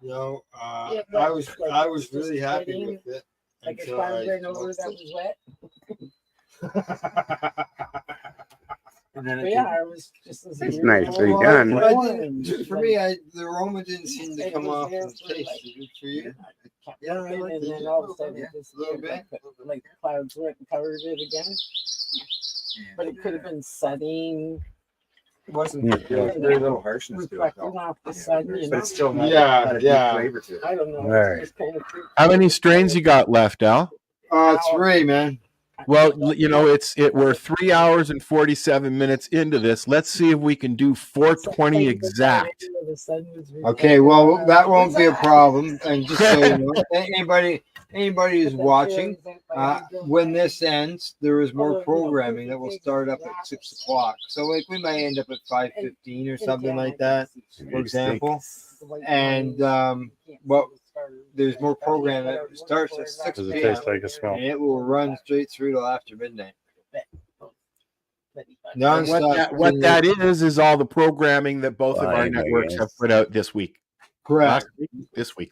You know, I was really happy with it. Like if I ran over that was wet. I was just It's nicely done. For me, the aroma didn't seem to come off the taste. For you? kept moving, and then all of a sudden it just a little bit, like the clouds went and covered it again. But it could have been setting. It wasn't very little harshness to it. Reflecting off the sun, you But know. it still had a deep flavor to it. I don't know. All right. It's kind of creepy. How many strains you got left, Al? 3, man. Well, you know, we're 3 hours and 47 minutes into this. Let's see if we can do 420 exact. Okay, well, that won't be a problem. And just so you know, anybody who's watching, when this ends, there is more programming that will start up at 6 o'clock. So, like, we might end up at 5:15 or something like that, for example. And there's more program that starts at 6 Does it p.m. taste like a smell? and it will run straight through till after midnight. What that is all the programming that both of our networks have put out this week. Correct. Last week.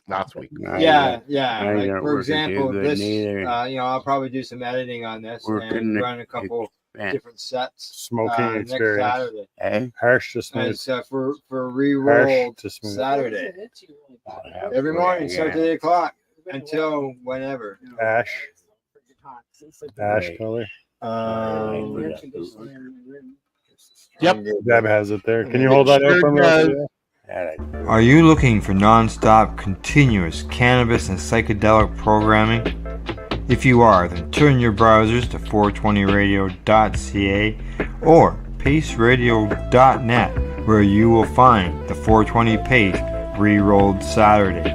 Yeah. Like, for example, this, I'll probably do some editing on this and run a couple different sets. Smoking next experience. Saturday. Harsh to smooth. And so for re-roll to smooth. Saturday. Every morning, starts at 8 o'clock until whenever. Ash color. Yep. Deb has it there. Can you hold that up for me? Are you looking for non-stop, continuous cannabis and psychedelic programming? If you are, then turn your browsers to 420radio.ca or paceradio.net, where you will find the 420 page re-rolled Saturday.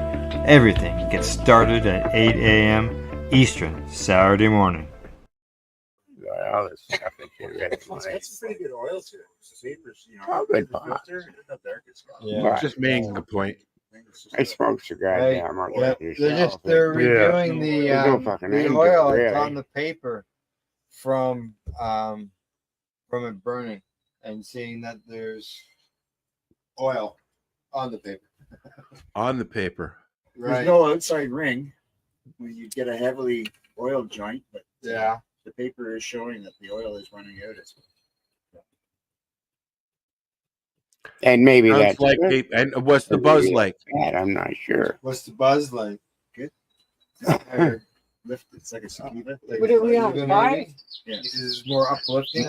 Everything gets started at 8 a.m. Eastern Saturday morning. All this stuff that you read. That's pretty good oil to it. Vapors, good Just making a point. I smoke cigars. Yeah, I'm not They're reviewing the oil that's on the paper from it burning and seeing that there's oil on the paper. On the paper. There's Right. no outside ring when you get a heavily oiled joint, but Yeah. the paper is showing that the oil is running out. And maybe Sounds that's like good. paper. And what's the buzz like? Bad, I'm not sure. What's the buzz like? Good. Lift. It's like a sativa. What are we on, 5? Yeah. This is more uplifting.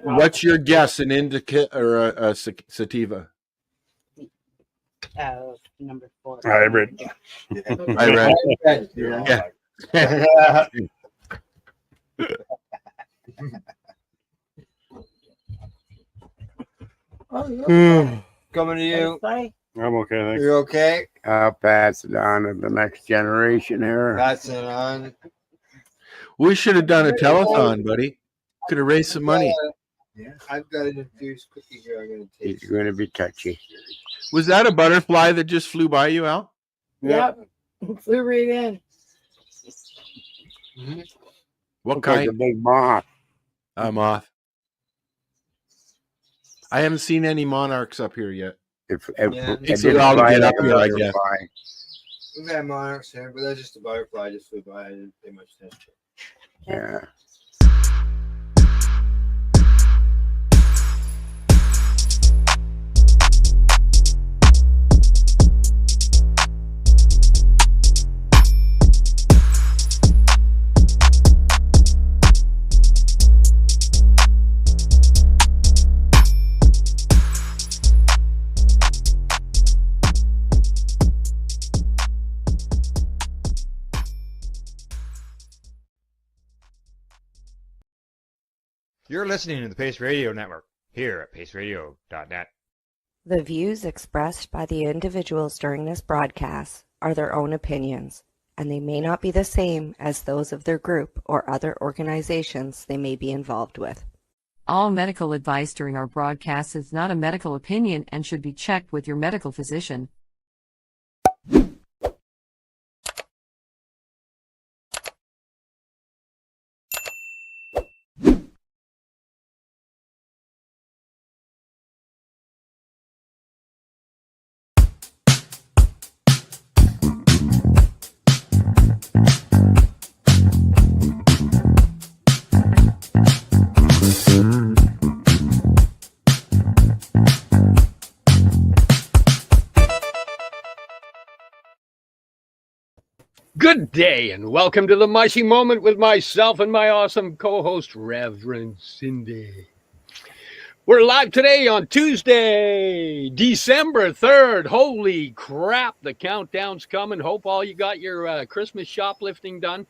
What's your guess? An indica or a sativa? Number 4. Hybrid. Hybrid. Yeah. Coming to you. I'm okay, thanks. You're okay? I'll pass it on to the next generation here. Passing it on. We should have done a telethon, buddy. Could have raised some money. Yeah. I've got an infused cookie here. I'm going to taste. It's going to be touchy. Was that a butterfly that just flew by you, Al? Yep. Flew right in. What Looks like kind? a big moth. A moth. I haven't seen any monarchs up here yet. Takes a while to get up here, I guess. We've had monarchs here, but that's just a butterfly. Just flew by. I didn't pay much attention. Yeah. You're listening to the Pace Radio Network here at paceradio.net. The views expressed by the individuals during this broadcast are their own opinions, and they may not be the same as those of their group or other organizations they may be involved with. All medical advice during our broadcast is not a medical opinion and should be checked with your medical physician. Good day and welcome to the Mushy Moment with myself and my awesome co-host, Reverend Cindy. We're live today on Tuesday, December 3rd. Holy crap, the countdown's coming. Hope all you got your Christmas shoplifting done.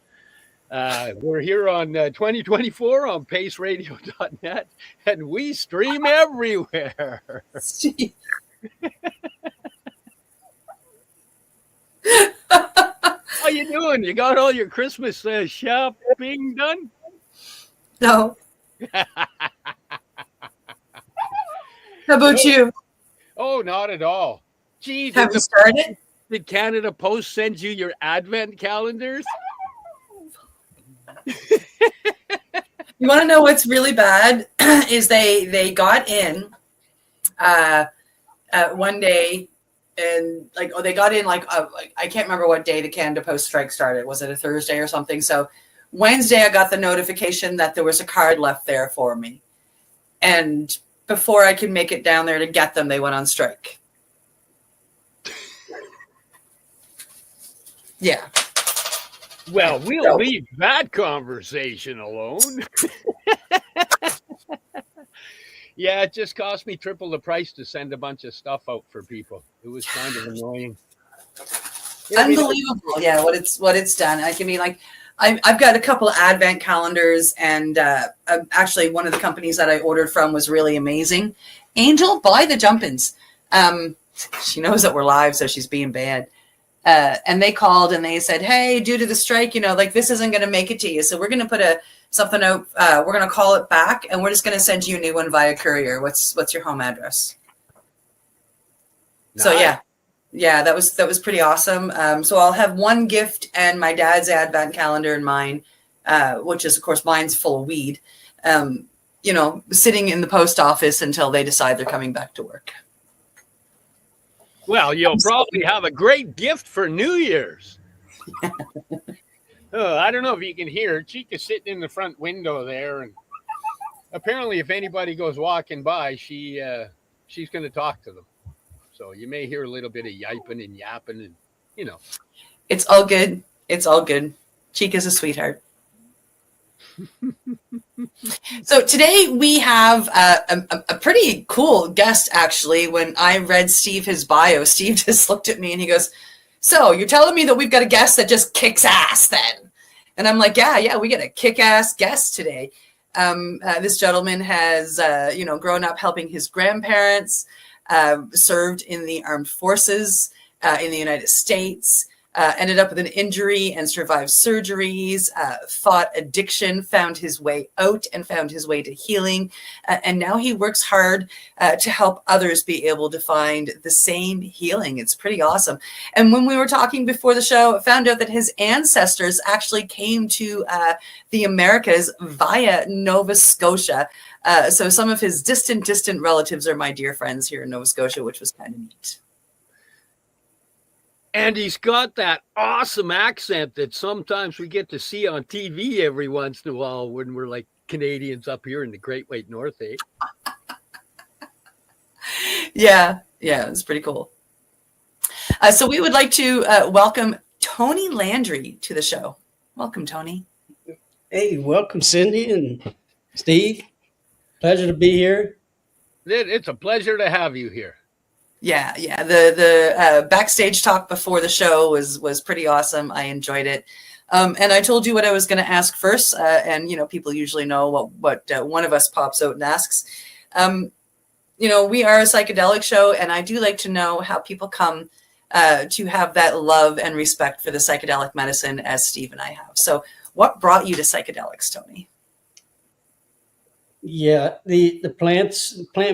We're here on 2024 on paceradio.net, and we stream everywhere. How you doing? You got all your Christmas shopping done? No. How about you? Oh, not at all. Gee, have you started? Did Canada Post send you your advent calendars? You want to know what's really bad? Is they got in one day and they got in like I can't remember what day the Canada Post strike started. Was it a Thursday or something? So Wednesday I got the notification that there was a card left there for me, and before I could make it down there to get them, they went on strike. Yeah. Well, we'll leave that conversation alone. Yeah, it just cost me triple the price to send a bunch of stuff out for people. It was kind of annoying. Unbelievable. Yeah, what it's done. I mean, like, I've got a couple of advent calendars, and actually one of the companies that I ordered from was really amazing. Angel, buy the jump-ins. She knows that we're live, so she's being bad. And they called and they said, hey, due to the strike, this isn't going to make it to you. So we're going to put something out. We're going to call it back, and we're just going to send you a new one via courier. What's your home address? Nice. So yeah, that was pretty awesome. So I'll have one gift and my dad's advent calendar and mine, which is, of course, mine's full of weed, sitting in the post office until they decide they're coming back to work. Well, you'll probably have a great gift for New Year's. I don't know if you can hear. Chica's sitting in the front window there, and apparently if anybody goes walking by, she's going to talk to them. So you may hear a little bit of yiping and yapping, and It's all good. It's all good. Chica's a sweetheart. So today we have a pretty cool guest, actually. When I read his bio, Steve just looked at me and he goes, so you're telling me that we've got a guest that just kicks ass then? And I'm like, yeah, we get a kick-ass guest today. This gentleman has, grown up helping his grandparents, served in the armed forces in the United States, ended up with an injury and survived surgeries, fought addiction, found his way out and found his way to healing. And now he works hard to help others be able to find the same healing. It's pretty awesome. And when we were talking before the show, I found out that his ancestors actually came to the Americas via Nova Scotia. So some of his distant relatives are my dear friends here in Nova Scotia, which was kind of neat. And he's got that awesome accent that sometimes we get to see on TV every once in a while when we're like Canadians up here in the Great White North, eh? Yeah, it's pretty cool. So we would like to welcome Tony Landry to the show. Welcome, Tony. Hey, welcome, Cindy and Steve. Pleasure to be here. It's a pleasure to have you here. Yeah. The backstage talk before the show was pretty awesome. I enjoyed it. And I told you what I was going to ask first. And people usually know what one of us pops out and asks. We are a psychedelic show, and I do like to know how people come to have that love and respect for the psychedelic medicine as Steve and I have. So what brought you to psychedelics, Tony? Yeah, the plant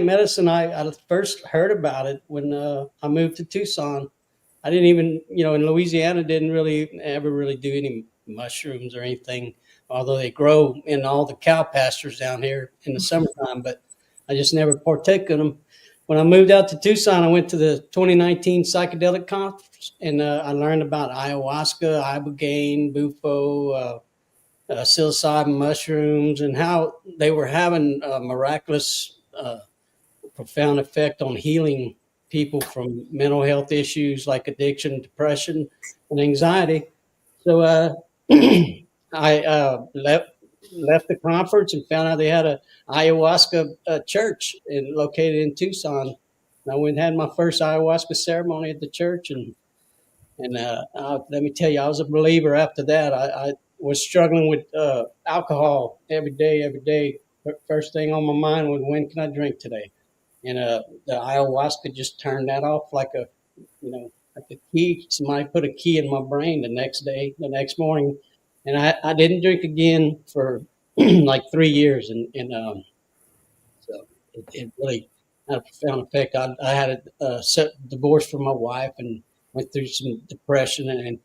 medicine, I first heard about it when I moved to Tucson. I didn't even, in Louisiana, didn't really ever really do any mushrooms or anything, although they grow in all the cow pastures down here in the summertime, but I just never partook in them. When I moved out to Tucson, I went to the 2019 psychedelic conference, and I learned about ayahuasca, ibogaine, bufo, psilocybin mushrooms, and how they were having a miraculous, profound effect on healing people from mental health issues like addiction, depression, and anxiety. So I left the conference and found out they had a ayahuasca church located in Tucson. And I went and had my first ayahuasca ceremony at the church, and let me tell you, I was a believer after that. I was struggling with alcohol every day. First thing on my mind was, when can I drink today? And the ayahuasca just turned that off like a key. Somebody put a key in my brain the next morning. And I didn't drink again for like 3 years. So it really had a profound effect. I had a divorce from my wife and went through some depression and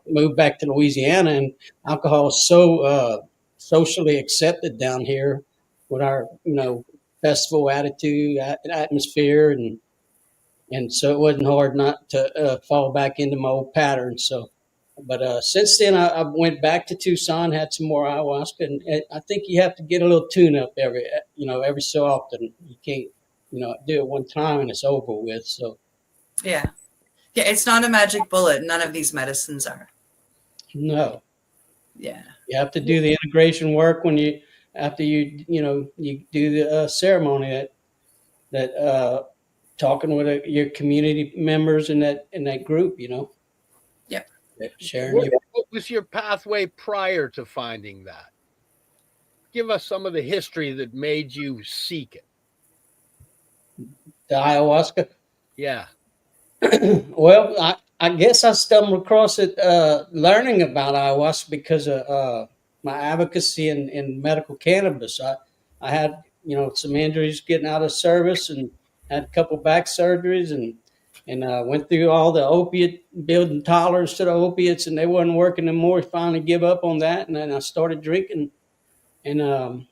moved back to Louisiana. And alcohol is so socially accepted down here with our, festival attitude, atmosphere, and so it wasn't hard not to fall back into my old patterns. So, but since then, I went back to Tucson, had some more ayahuasca, and I think you have to get a little tune up every so often. You can't, do it one time and it's over with. So, Yeah, it's not a magic bullet. None of these medicines are. No. Yeah. You have to do the integration work after you do the ceremony that talking with your community members in that group, Yep. Sharing. What was your pathway prior to finding that? Give us some of the history that made you seek it. The ayahuasca? Yeah. Well, I guess I stumbled across it learning about ayahuasca because of my advocacy in medical cannabis. I had, some injuries getting out of service and had a couple back surgeries and went through all the opiate, building tolerance to the opiates, and they wasn't working anymore. Finally give up on that, and then I started drinking and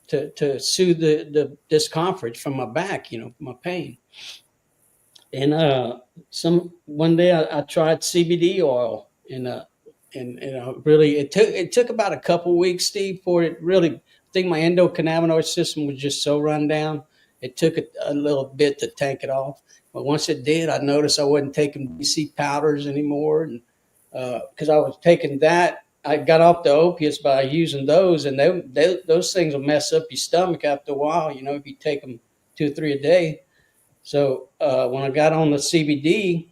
to soothe the discomfort from my back, my pain. And one day I tried CBD oil, and really it took about a couple weeks, Steve, for it really. I think my endocannabinoid system was just so run down. It took a little bit to tank it off, but once it did, I noticed I wasn't taking BC powders anymore, and because I was taking that, I got off the opiates by using those, and those things will mess up your stomach after a while. If you take them 2 or 3 a day. So when I got on the CBD,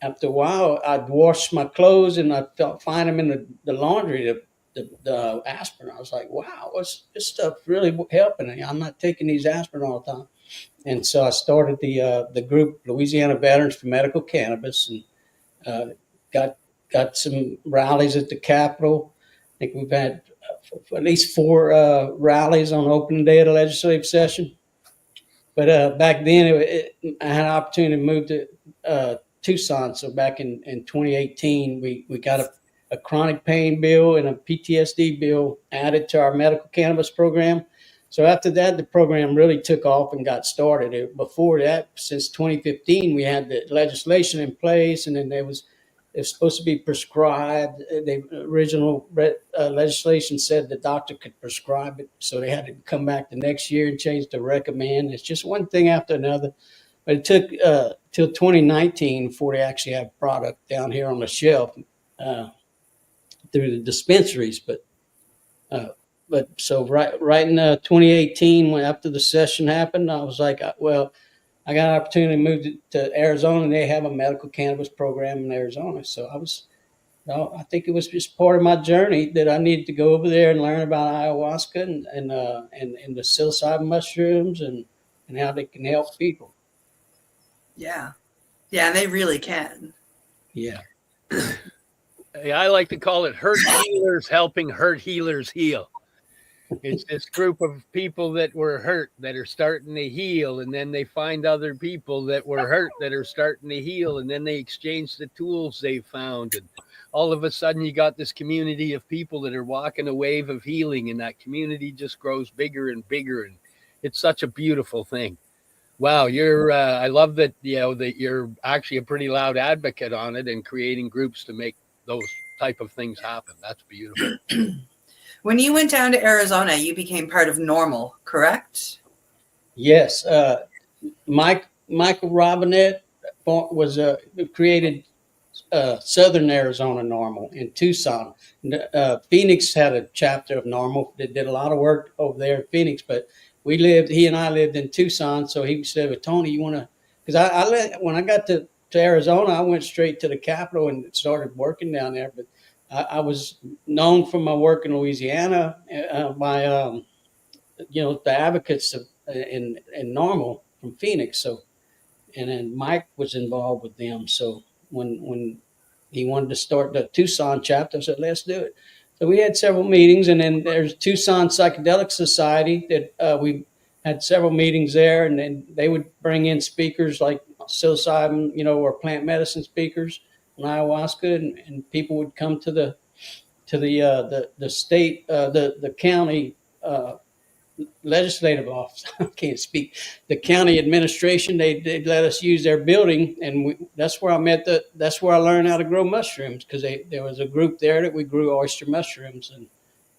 after a while, I'd wash my clothes and I'd find them in the laundry, the aspirin. I was like, wow, this stuff really helping? I'm not taking these aspirin all the time. And so I started the group, Louisiana Veterans for Medical Cannabis, and got some rallies at the Capitol. I think we've had at least 4 rallies on opening day of the legislative session. But back then, I had an opportunity to move to Tucson. So back in 2018, we got a chronic pain bill and a PTSD bill added to our medical cannabis program. So after that, the program really took off and got started. Before that, since 2015, we had the legislation in place, and then it's supposed to be prescribed. The original legislation said the doctor could prescribe it, so they had to come back the next year and change to recommend. It's just one thing after another. But it took till 2019 before they actually have product down here on the shelf through the dispensaries. But so right in 2018, when after the session happened, I was like, well, I got an opportunity to move to Arizona, and they have a medical cannabis program in Arizona. So I think it was just part of my journey that I needed to go over there and learn about ayahuasca and the psilocybin mushrooms and how they can help people. Yeah, and they really can. Yeah. I like to call it hurt healers helping hurt healers heal. It's this group of people that were hurt that are starting to heal, and then they find other people that were hurt that are starting to heal, and then they exchange the tools they found, and all of a sudden you got this community of people that are walking a wave of healing, and that community just grows bigger and bigger, and it's such a beautiful thing. Wow, I love that that you're actually a pretty loud advocate on it and creating groups to make those type of things happen. That's beautiful. When you went down to Arizona, you became part of NORML, correct? Yes. Michael Robinette was created Southern Arizona NORML in Tucson. Phoenix had a chapter of NORML that did a lot of work over there in Phoenix, but he and I lived in Tucson. So he said, well, Tony, you want to, because when I got to Arizona, I went straight to the capital and started working down there. But I was known for my work in Louisiana by, the advocates in NORML from Phoenix. So, and then Mike was involved with them. So when he wanted to start the Tucson chapter, I said, let's do it. So we had several meetings, and then there's Tucson Psychedelic Society that we had several meetings there, and then they would bring in speakers like psilocybin, or plant medicine speakers on ayahuasca, and people would come to the state, the county legislative office. I can't speak. The county administration, they let us use their building, and that's where I that's where I learned how to grow mushrooms, because there was a group there that we grew oyster mushrooms, and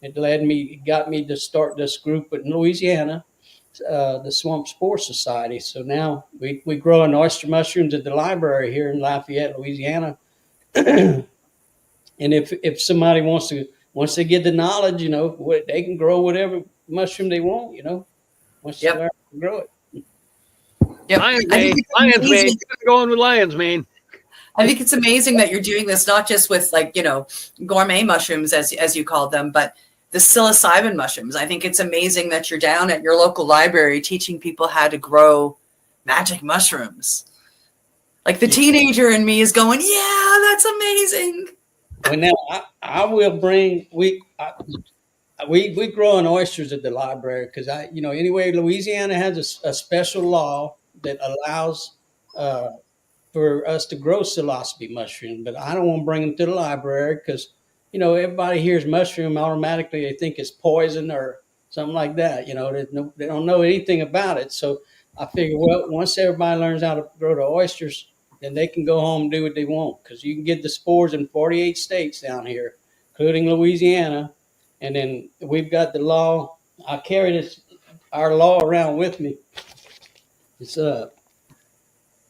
it got me to start this group in Louisiana, the Swamp Spore Society. So now we grow oyster mushrooms at the library here in Lafayette, Louisiana. And if somebody once they get the knowledge, they can grow whatever mushroom they want, once they learn to grow it. Yep. Lions mane. Going with lion's mane. I think it's amazing that you're doing this, not just with gourmet mushrooms, as you called them, but the psilocybin mushrooms. I think it's amazing that you're down at your local library teaching people how to grow magic mushrooms. Like the teenager in me is going, yeah, that's amazing. Well, now I will bring we grow oysters at the library because anyway, Louisiana has a special law that allows for us to grow psilocybe mushroom, but I don't want to bring them to the library because everybody hears mushroom, automatically they think it's poison or something like that. They don't know anything about it. So I figure, well, once everybody learns how to grow the oysters, then they can go home and do what they want, because you can get the spores in 48 states down here, including Louisiana. And then we've got the law. I carry our law around with me. It's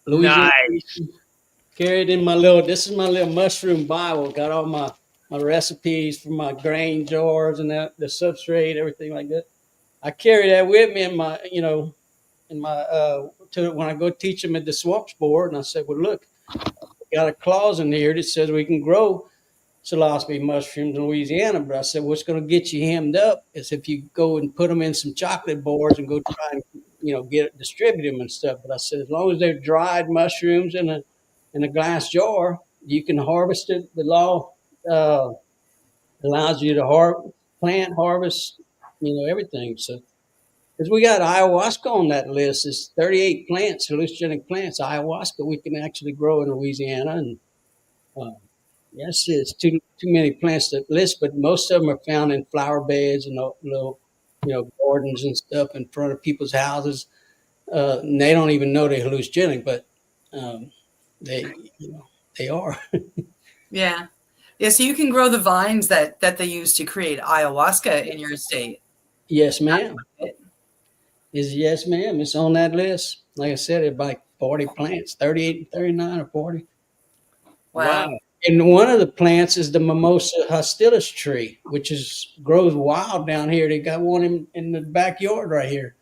Louisiana. Nice. Carried in this is my little mushroom Bible. Got all my recipes for my grain jars and the substrate, everything like that. I carry that with me in my, when I go teach them at the Swamp Spore. And I said, well, look, we got a clause in here that says we can grow psilocybe mushrooms in Louisiana. But I said, what's going to get you hemmed up is if you go and put them in some chocolate bars and go try and distribute them and stuff. But I said, as long as they're dried mushrooms in a glass jar, you can harvest it. The law allows you to harvest, everything. So, because we got ayahuasca on that list, it's 38 plants, hallucinogenic plants. Ayahuasca we can actually grow in Louisiana, and yes, it's too many plants to list, but most of them are found in flower beds and little, gardens and stuff in front of people's houses. And they don't even know they're hallucinogenic, but they are. Yeah. So you can grow the vines that they use to create ayahuasca in your state. Yes, ma'am. Yes, ma'am. It's on that list. Like I said, it's like 40 plants, 38, 39 or 40. Wow. And one of the plants is the Mimosa hostilis tree, which grows wild down here. They got one in the backyard right here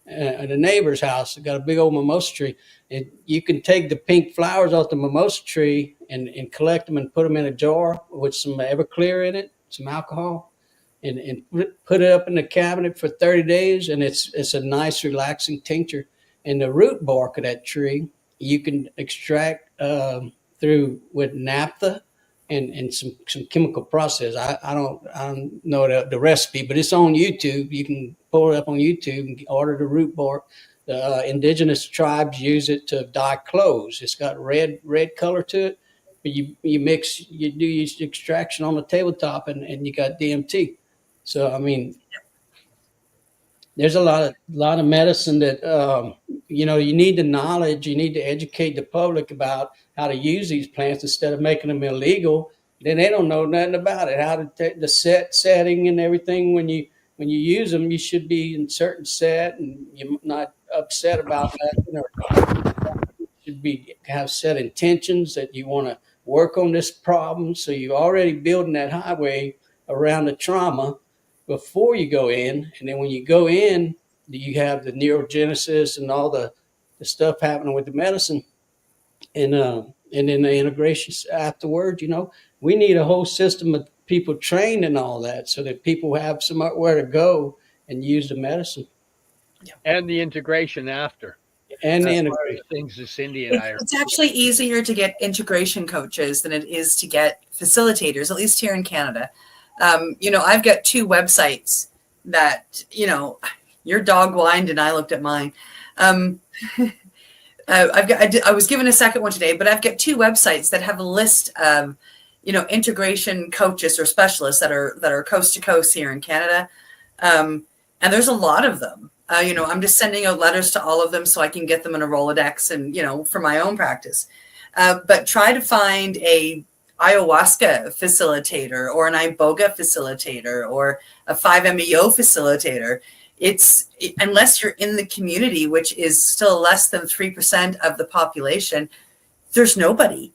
at a neighbor's house. They got a big old mimosa tree. And you can take the pink flowers off the mimosa tree and collect them and put them in a jar with some Everclear in it, some alcohol, and put it up in the cabinet for 30 days. And it's a nice, relaxing tincture. And the root bark of that tree, you can extract with naphtha and some chemical process. I don't know the recipe, but it's on YouTube. You can pull it up on YouTube and order the root bark. The indigenous tribes use it to dye clothes. It's got red color to it, but you do use extraction on the tabletop and you got DMT. So I mean, there's a lot of medicine that you need the knowledge. You need to educate the public about how to use these plants instead of making them illegal. Then they don't know nothing about it. How to take the setting and everything. When you use them, you should be in certain set, and you're not upset about that. You should have set intentions that you want to work on this problem. So you're already building that highway around the trauma before you go in. And then when you go in, you have the neurogenesis and all the stuff happening with the medicine. And then the integrations afterward. We need a whole system of people trained in all that so that people have somewhere to go and use the medicine. And the integration after. And the That's one integration. of the things that Cindy and I are. It's actually easier to get integration coaches than it is to get facilitators, at least here in Canada. I've got 2 websites that, your dog whined and I looked at mine. I was given a second one today, but I've got 2 websites that have a list of, integration coaches or specialists that are coast to coast here in Canada. And there's a lot of them. I'm just sending out letters to all of them so I can get them in a Rolodex and, for my own practice. But try to find a ayahuasca facilitator or an iboga facilitator or a 5-MeO facilitator. Unless you're in the community, which is still less than 3% of the population, there's nobody.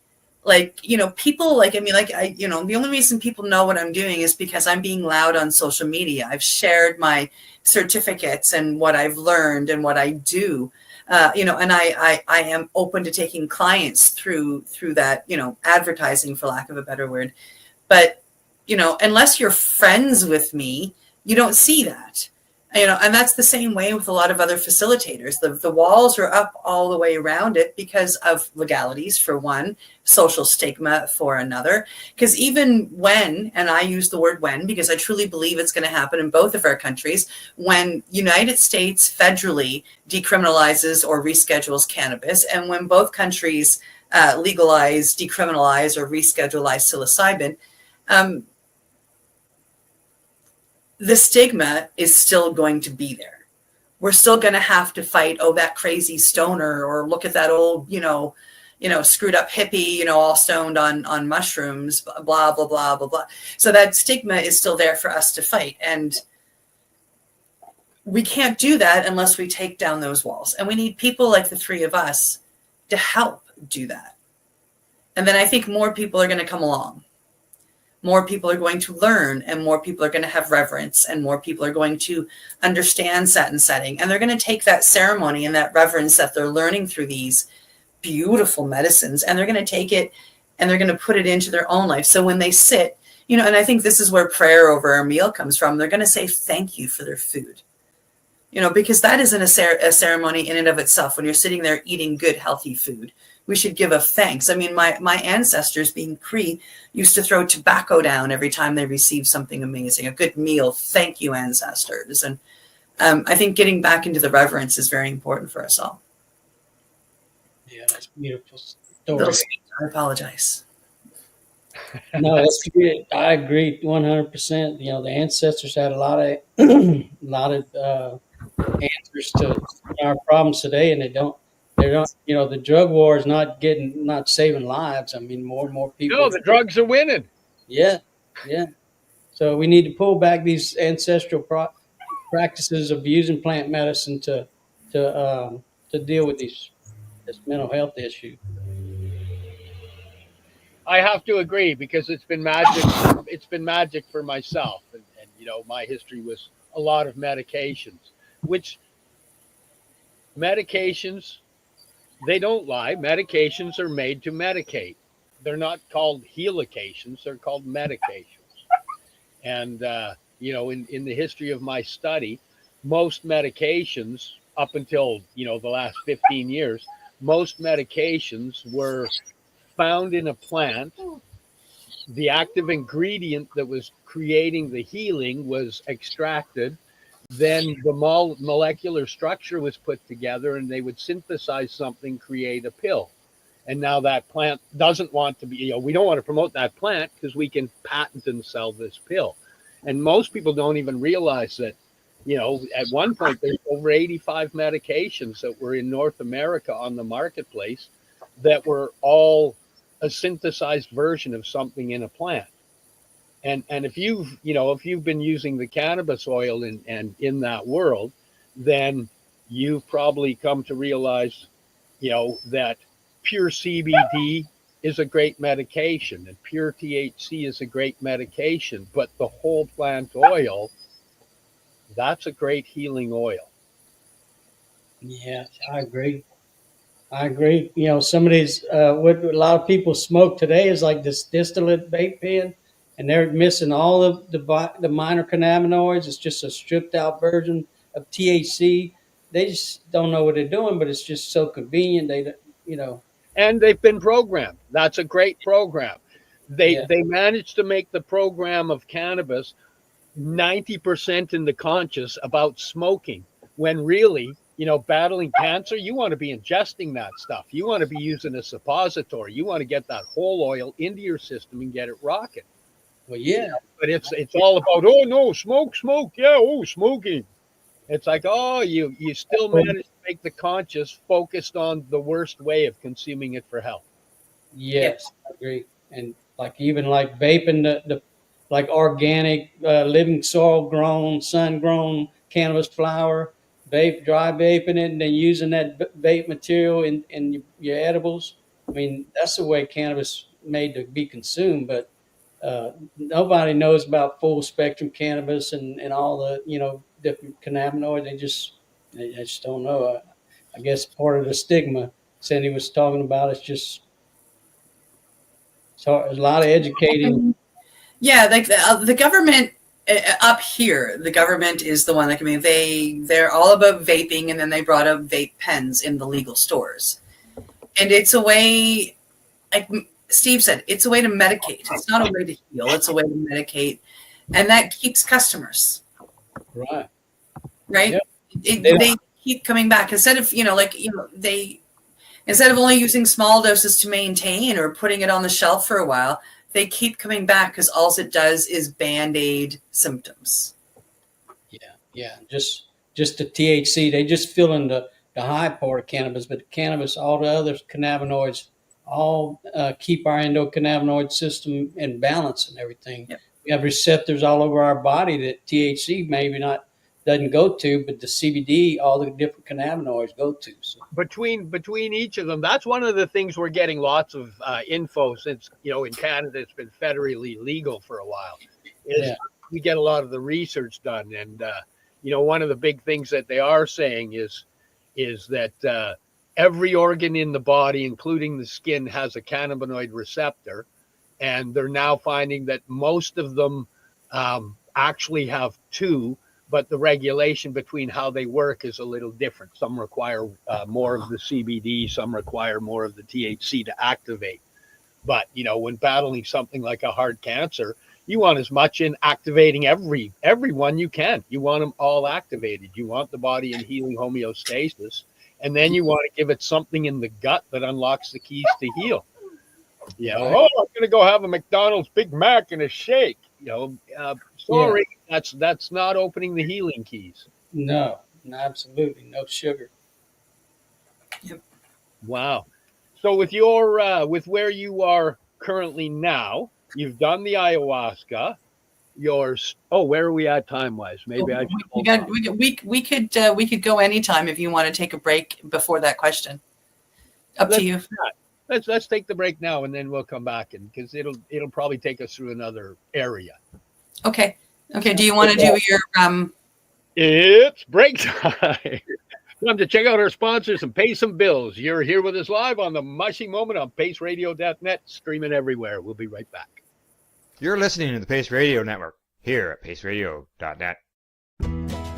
People the only reason people know what I'm doing is because I'm being loud on social media. I've shared my certificates and what I've learned and what I do, and I am open to taking clients through that, advertising, for lack of a better word. But, unless you're friends with me, you don't see that. And that's the same way with a lot of other facilitators. The walls are up all the way around it because of legalities, for one, social stigma for another. Because even when, and I use the word when because I truly believe it's going to happen in both of our countries, when United States federally decriminalizes or reschedules cannabis, and when both countries legalize, decriminalize, or reschedule psilocybin, the stigma is still going to be there. We're still going to have to fight, that crazy stoner, or look at that old, screwed up hippie, all stoned on mushrooms, blah, blah, blah, blah, blah. So that stigma is still there for us to fight. And we can't do that unless we take down those walls. And we need people like the 3 of us to help do that. And then I think more people are going to come along. More people are going to learn, and more people are going to have reverence, and more people are going to understand set and setting. And they're going to take that ceremony and that reverence that they're learning through these beautiful medicines, and they're going to take it and they're going to put it into their own life. So when they sit, and I think this is where prayer over a meal comes from. They're going to say thank you for their food, because that isn't a ceremony in and of itself. When you're sitting there eating good, healthy food, we should give a thanks. I mean, my ancestors, being Cree, used to throw tobacco down every time they received something amazing, a good meal. Thank you, ancestors. And I think getting back into the reverence is very important for us all. Yeah, that's beautiful story. I apologize. No, that's good. I agree 100%. The ancestors had a lot of answers to our problems today, and they don't. The drug war is not saving lives. I mean, more and more people. No, the drugs are winning. Yeah. So we need to pull back these ancestral practices of using plant medicine to deal with this mental health issue. I have to agree, because it's been magic. It's been magic for myself, and my history was a lot of medications, which medications. They don't lie. Medications are made to medicate. They're not called helications. They're called medications. And, in the history of my study, most medications, up until, the last 15 years, most medications were found in a plant. The active ingredient that was creating the healing was extracted. Then the molecular structure was put together, and they would synthesize something, create a pill. And now that plant doesn't want to be, we don't want to promote that plant because we can patent and sell this pill. And most people don't even realize that, at one point there's over 85 medications that were in North America on the marketplace that were all a synthesized version of something in a plant. And if you've been using the cannabis oil and in that world, then you've probably come to realize, that pure CBD is a great medication, and pure THC is a great medication, but the whole plant oil, that's a great healing oil. Yeah, I agree. You know, some of these, what a lot of people smoke today is like this distillate vape pen, and they're missing all of the minor cannabinoids. It's just a stripped out version of THC. They just don't know what they're doing, but it's just so convenient. And they've been programmed. That's a great program. They managed to make the program of cannabis 90% in the conscious about smoking, when really, battling cancer, you want to be ingesting that stuff. You want to be using a suppository. You want to get that whole oil into your system and get it rocking. Well, yeah. But it's all about, oh no, smoke, yeah, oh, smoking. It's like, oh, you still managed to make the conscious focused on the worst way of consuming it for health. Yes, I agree. And even vaping the like organic, living soil grown, sun grown cannabis flower, dry vaping it, and then using that vape material in your edibles. I mean, that's the way cannabis made to be consumed. But nobody knows about full spectrum cannabis and all the different cannabinoids. They just don't know. I guess part of the stigma Cindy was talking about is just so there's a lot of educating. Yeah, like the government up here, the government is the one. They're all about vaping, and then they brought up vape pens in the legal stores, and it's a way, like Steve said, it's a way to medicate. It's not a way to heal. It's a way to medicate, and that keeps customers. Right. Right. Yep. They keep coming back instead of instead of only using small doses to maintain or putting it on the shelf for a while. They keep coming back because all it does is band-aid symptoms. Yeah. Just the THC, they just fill in the high part of cannabis, but the cannabis, all the other cannabinoids, all keep our endocannabinoid system in balance and everything. Yep. We have receptors all over our body that THC maybe doesn't go to, but the CBD, all the different cannabinoids go to. So. Between each of them, that's one of the things we're getting lots of info since, in Canada, it's been federally legal for a while. We get a lot of the research done. And, one of the big things that they are saying is that every organ in the body, including the skin, has a cannabinoid receptor. And they're now finding that most of them actually have two, but the regulation between how they work is a little different. Some require more of the CBD, some require more of the THC to activate. But, when battling something like a heart cancer, you want as much in activating everyone you can. You want them all activated. You want the body in healing homeostasis. And then you want to give it something in the gut that unlocks the keys to heal. I'm going to go have a McDonald's Big Mac and a shake. Sorry, that's not opening the healing keys. No, absolutely no sugar. Yep. Wow. So with with where you are currently now, you've done the ayahuasca. Where are we at time wise? Maybe we could go anytime if you want to take a break before that question. Up to you. Let's take the break now, and then we'll come back because it'll probably take us through another area. Okay. Do you want to do your It's break time. Time to check out our sponsors and pay some bills. You're here with us live on the Mushy Moment on paceradio.net, streaming everywhere. We'll be right back. You're listening to the Pace Radio Network here at paceradio.net.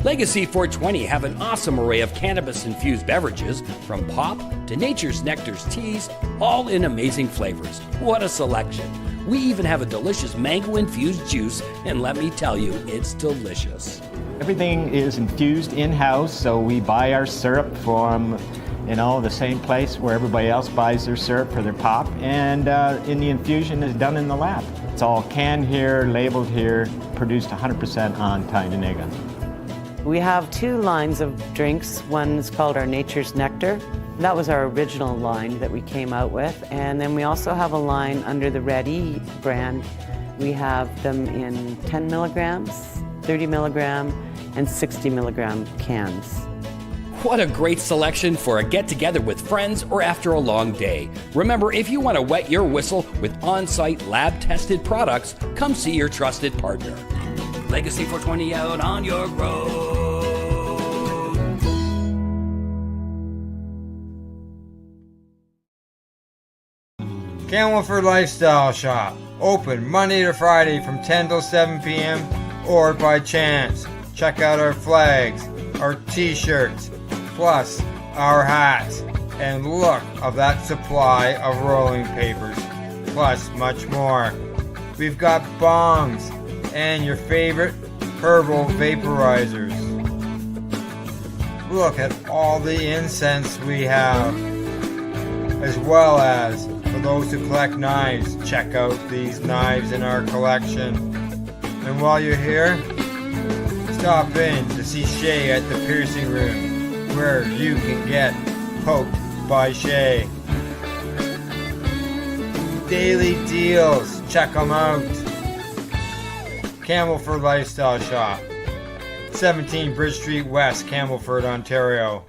Legacy 420 have an awesome array of cannabis-infused beverages, from pop to Nature's Nectar's teas, all in amazing flavors. What a selection. We even have a delicious mango-infused juice, and let me tell you, it's delicious. Everything is infused in-house, so we buy our syrup from, the same place where everybody else buys their syrup for their pop, and the infusion is done in the lab. It's all canned here, labeled here, produced 100% on Tynaniga. We have two lines of drinks. One's called our Nature's Nectar. That was our original line that we came out with. And then we also have a line under the Red E brand. We have them in 10 milligrams, 30 milligram, and 60 milligram cans. What a great selection for a get-together with friends or after a long day. Remember, if you want to wet your whistle with on-site lab-tested products, come see your trusted partner. Legacy 420 out on your road. Camelford Lifestyle Shop. Open Monday to Friday from 10 till 7 p.m. or by chance. Check out our flags, our t-shirts, plus our hats, and look of that supply of rolling papers, plus much more. We've got bongs and your favorite herbal vaporizers. Look at all the incense we have, as well as for those who collect knives, check out these knives in our collection. And while you're here, stop in to see Shay at the piercing room, where you can get poked by Shay. Daily deals, check them out. Camelford Lifestyle Shop, 17 Bridge Street West, Camelford, Ontario.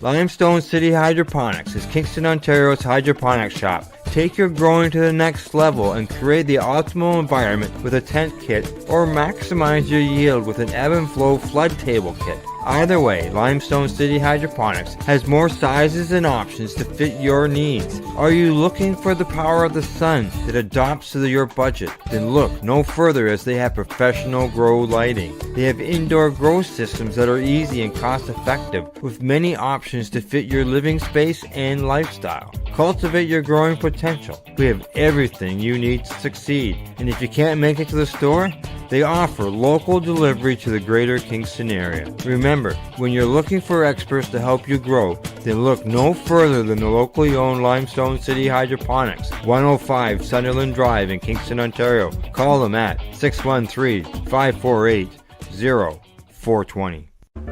Limestone City Hydroponics is Kingston, Ontario's hydroponics shop. Take your growing to the next level and create the optimal environment with a tent kit, or maximize your yield with an ebb and flow flood table kit. Either way, Limestone City Hydroponics has more sizes and options to fit your needs. Are you looking for the power of the sun that adapts to your budget? Then look no further, as they have professional grow lighting. They have indoor grow systems that are easy and cost effective, with many options to fit your living space and lifestyle. Cultivate your growing potential. We have everything you need to succeed. And if you can't make it to the store, they offer local delivery to the greater Kingston area. Remember, when you're looking for experts to help you grow, then look no further than the locally owned Limestone City Hydroponics, 105 Sunderland Drive in Kingston, Ontario. Call them at 613-548-0420.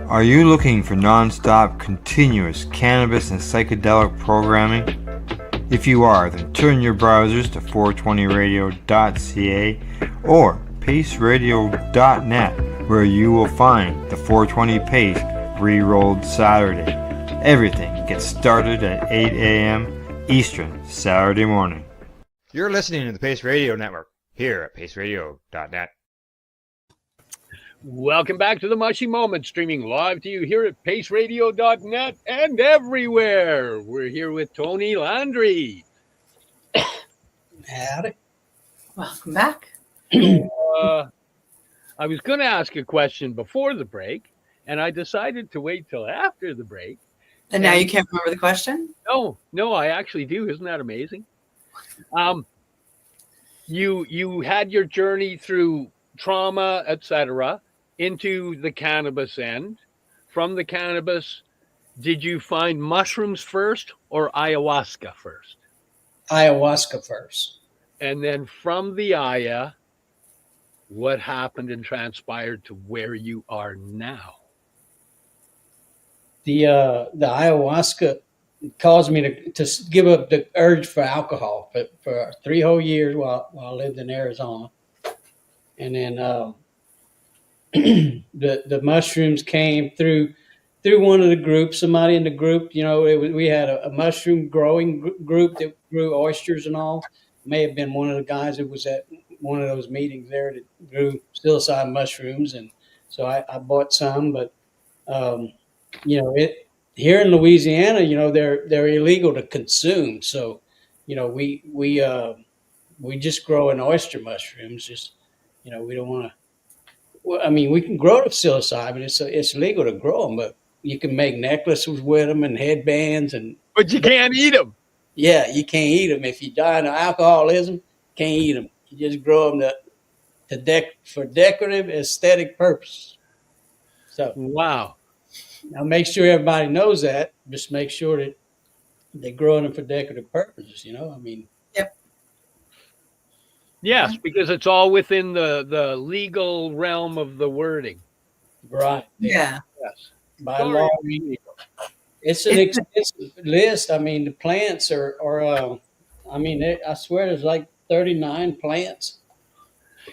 Are you looking for non-stop, continuous cannabis and psychedelic programming? If you are, then turn your browsers to 420radio.ca or paceradio.net, where you will find the 420 Pace re-rolled Saturday. Everything gets started at 8 a.m. Eastern Saturday morning. You're listening to the Pace Radio Network here at paceradio.net. Welcome back to the Mushy Moment, streaming live to you here at paceradio.net and everywhere. We're here with Tony Landry. Howdy. Welcome back. I was going to ask a question before the break, and I decided to wait till after the break. And now you can't remember the question? No, I actually do. Isn't that amazing? You had your journey through trauma, etc., into the cannabis end. From the cannabis, did you find mushrooms first or ayahuasca first? Ayahuasca first. And then from the Aya, what happened and transpired to where you are now? The ayahuasca caused me to give up the urge for alcohol for 3 whole years while I lived in Arizona. And then the mushrooms came through one of the groups. Somebody in the group, we had a mushroom growing group that grew oysters and all. May have been one of the guys that was at one of those meetings there that grew psilocybin mushrooms, and so I bought some. But here in Louisiana, they're illegal to consume. So we just grow in oyster mushrooms. Just we don't want to. Well, I mean, we can grow the psilocybin. It's legal to grow them, but you can make necklaces with them and headbands, but you can't eat them. Yeah, you can't eat them. If you die of alcoholism, can't eat them. You just grow them for decorative, aesthetic purposes. So wow. Now make sure everybody knows that. Just make sure that they're growing them for decorative purposes. I mean. Yep. Yes, because it's all within the legal realm of the wording. Right. Yeah. Yes. By law, it's an extensive list. I mean, the plants are I swear there's like 39 plants.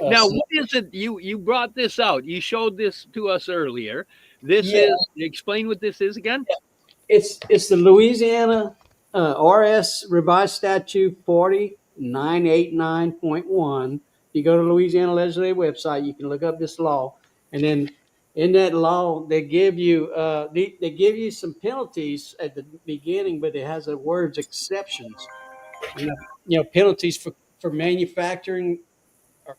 Now, what is it? You brought this out. You showed this to us earlier, This Yeah. is, explain what this is again. It's the Louisiana RS Revised Statute 4989.1. You go to Louisiana Legislative website, you can look up this law, and then in that law they give you they give you some penalties at the beginning, but it has the words exceptions. Penalties for manufacturing or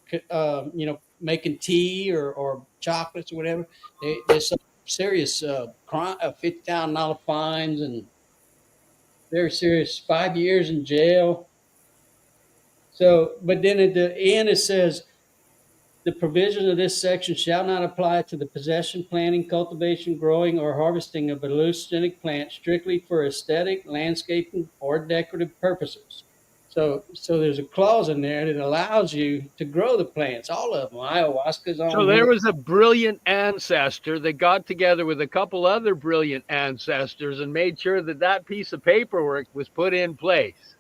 making tea or chocolates or whatever. There's some serious crime, $50,000 fines and very serious 5 years in jail. So, but then at the end it says the provisions of this section shall not apply to the possession, planting, cultivation, growing, or harvesting of hallucinogenic plants strictly for aesthetic, landscaping, or decorative purposes. So there's a clause in there that allows you to grow the plants, all of them. Ayahuasca's on So there was a brilliant ancestor that got together with a couple other brilliant ancestors and made sure that that piece of paperwork was put in place.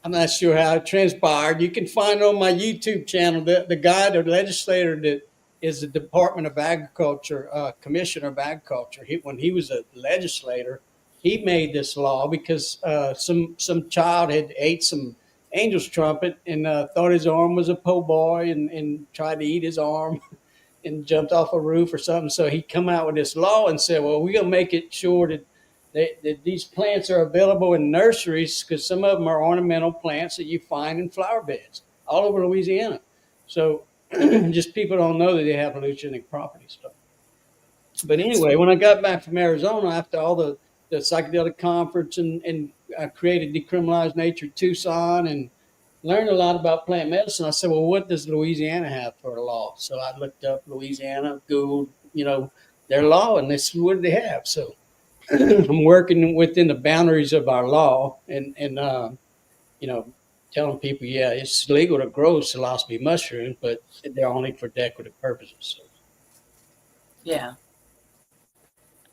I'm not sure how it transpired. You can find on my YouTube channel the guy, the legislator that is the Department of Agriculture, Commissioner of Agriculture. When he was a legislator, he made this law because some child had ate some angel's trumpet and thought his arm was a po' boy and tried to eat his arm and jumped off a roof or something. So he come out with this law and said, well, we're going to make it sure that these plants are available in nurseries because some of them are ornamental plants that you find in flower beds all over Louisiana. So just people don't know that they have hallucinogenic properties. But anyway, when I got back from Arizona after all the psychedelic conference and I created Decriminalized Nature Tucson and learned a lot about plant medicine, I said, well, what does Louisiana have for a law? So I looked up Louisiana, Googled, their law, and this is what they have. So I'm working within the boundaries of our law and telling people, yeah, it's legal to grow psilocybe mushrooms, but they're only for decorative purposes. So. Yeah.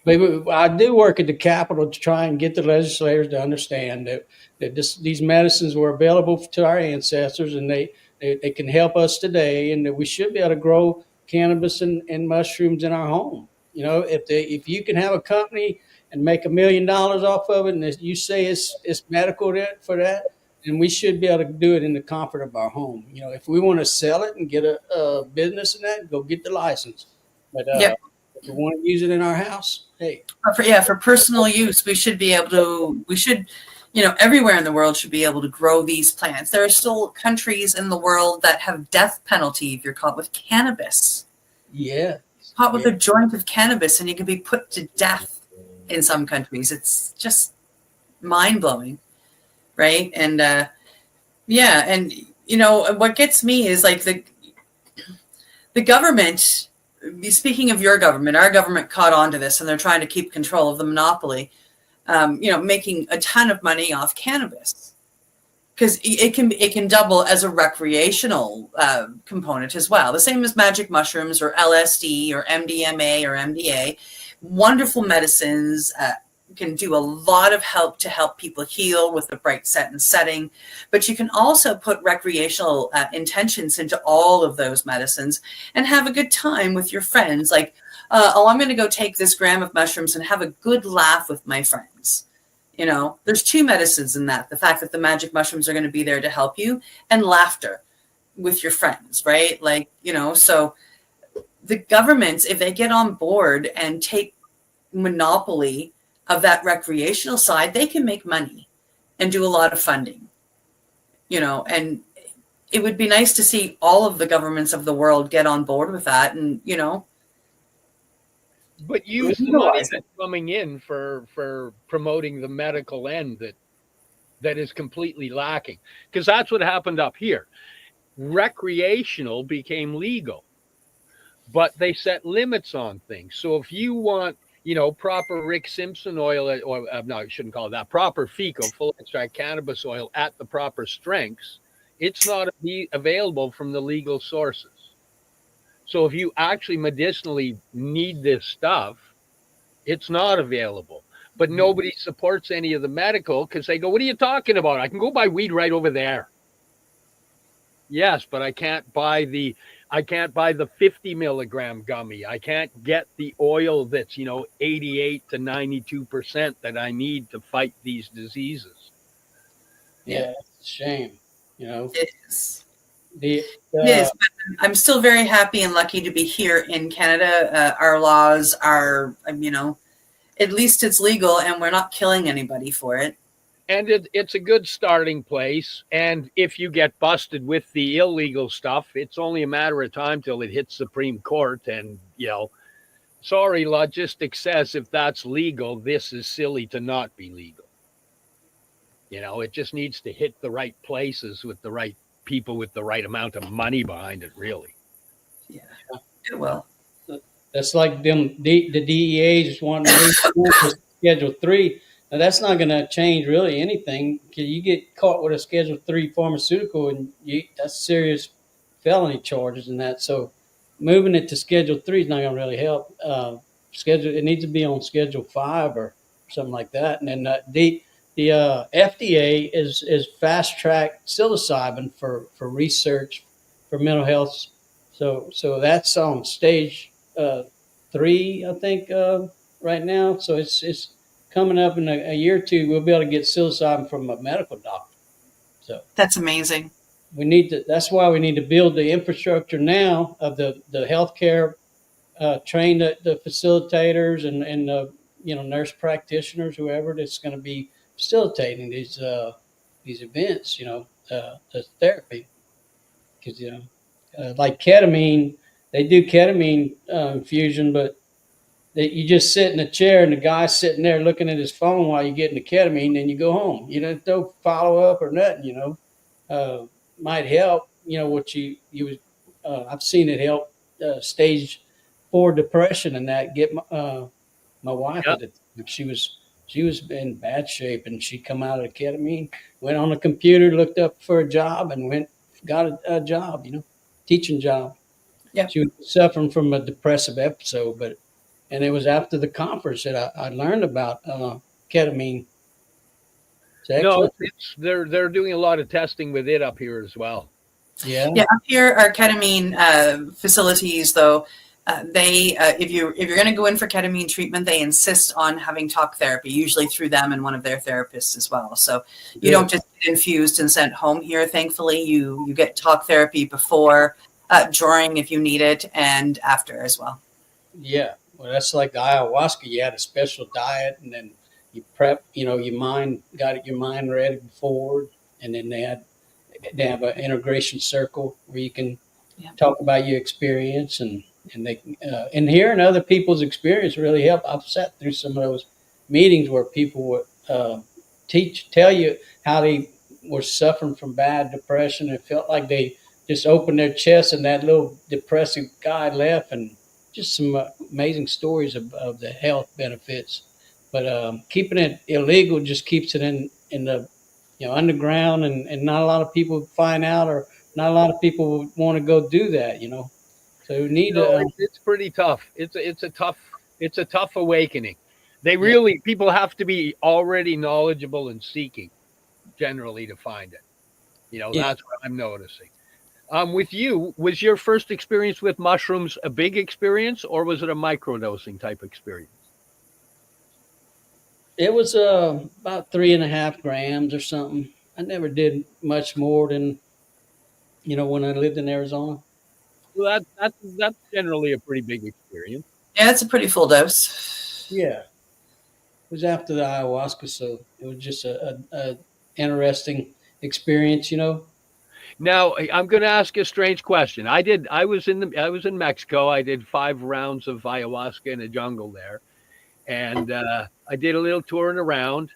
But I do work at the Capitol to try and get the legislators to understand that these medicines were available to our ancestors and they can help us today, and that we should be able to grow cannabis and mushrooms in our home. If you can have a company and make $1 million off of it, and you say it's medical for that, then we should be able to do it in the comfort of our home. If we want to sell it and get a business in that, go get the license. But if we want to use it in our house, hey. For personal use, we should be able to. Everywhere in the world should be able to grow these plants. There are still countries in the world that have death penalty if you're caught with cannabis. Yeah. Caught with a joint of cannabis, and you can be put to death in some countries. It's just mind-blowing, right? And what gets me is like the government. Speaking of your government, our government caught on to this, and they're trying to keep control of the monopoly. Making a ton of money off cannabis because it can double as a recreational component as well. The same as magic mushrooms or LSD or MDMA or MDA. Wonderful medicines, can do a lot of help to help people heal with the right set and setting. But you can also put recreational intentions into all of those medicines and have a good time with your friends. Like, I'm going to go take this gram of mushrooms and have a good laugh with my friends. There's two medicines in that. The fact that the magic mushrooms are going to be there to help you, and laughter with your friends, right? Like, so the governments, if they get on board and take monopoly of that recreational side, they can make money and do a lot of funding, and it would be nice to see all of the governments of the world get on board with that and, but use the money that's coming in for promoting the medical end that is completely lacking. Because that's what happened up here. Recreational became legal, but they set limits on things. So if you want, proper Rick Simpson oil, or no, I shouldn't call it that, proper FECO, full extract cannabis oil at the proper strengths, it's not available from the legal sources. So if you actually medicinally need this stuff, it's not available. But nobody supports any of the medical because they go, what are you talking about? I can go buy weed right over there. Yes, but I can't buy I can't buy the 50 milligram gummy. I can't get the oil that's, 88 to 92% that I need to fight these diseases. Yeah, it's a shame. It is. The It is, but I'm still very happy and lucky to be here in Canada. Our laws are, at least it's legal and we're not killing anybody for it. And it's a good starting place. And if you get busted with the illegal stuff, it's only a matter of time till it hits Supreme Court. And, sorry, logistics says if that's legal, this is silly to not be legal. It just needs to hit the right places with the right people with the right amount of money behind it, really. Yeah, it will. That's like the DEA just wanting to move Schedule 3. Now, that's not going to change really anything. You get caught with a Schedule 3 pharmaceutical, and that's serious felony charges and that. So moving it to Schedule 3 is not going to really help. It needs to be on Schedule 5 or something like that. And then the FDA is fast-tracked psilocybin for research for mental health. So that's on stage 3, I think, right now. So it's coming up in a year or two. We'll be able to get psilocybin from a medical doctor. So that's amazing. That's why we need to build the infrastructure now of the healthcare, train the facilitators and nurse practitioners, whoever that's going to be facilitating these events, the therapy. Because, like ketamine, they do ketamine infusion, but you just sit in a chair and the guy's sitting there looking at his phone while you're getting the ketamine, and you go home. You don't follow up or nothing, might help, what I've seen it help stage 4 depression and that get my wife at it. She was in bad shape, and she come out of the ketamine, went on the computer, looked up for a job, and got a job, teaching job. Yeah. She was suffering from a depressive episode, and it was after the conference that I learned about ketamine. No, they're doing a lot of testing with it up here as well. Yeah. Yeah, up here, our ketamine facilities, though, they if you're going to go in for ketamine treatment, they insist on having talk therapy, usually through them and one of their therapists as well. So you don't just get infused and sent home here. Thankfully, you get talk therapy before, during if you need it, and after as well. Yeah, well, that's like the ayahuasca. You had a special diet, and then you prep. Your mind got your mind ready before, and then they have an integration circle where you can talk about your experience and hearing other people's experience really help. I've sat through some of those meetings where people would tell you how they were suffering from bad depression. It felt like they just opened their chest and that little depressive guy left, and just some amazing stories of the health benefits. But keeping it illegal just keeps it in the underground, and not a lot of people find out, or not a lot of people want to go do that. So we need to. It's pretty tough. It's a tough awakening. People have to be already knowledgeable and seeking generally to find it. That's what I'm noticing. With you, was your first experience with mushrooms a big experience, or was it a microdosing type experience? It was about 3.5 grams or something. I never did much more than, when I lived in Arizona. Well, that's generally a pretty big experience. Yeah, it's a pretty full dose. Yeah. It was after the ayahuasca, so it was just a interesting experience, Now, I'm going to ask you a strange question. I was in Mexico. I did 5 rounds of ayahuasca in a jungle there, and I did a little touring around.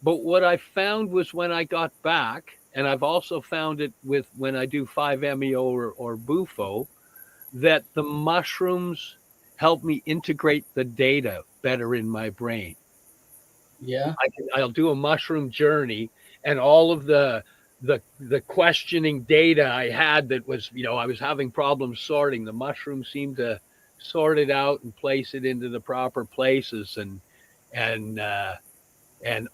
But what I found was when I got back, and I've also found it when I do 5-MeO or Bufo, that the mushrooms help me integrate the data better in my brain. Yeah, I'll do a mushroom journey, and all of the questioning data I had that was, I was having problems sorting. The mushrooms seemed to sort it out and place it into the proper places, and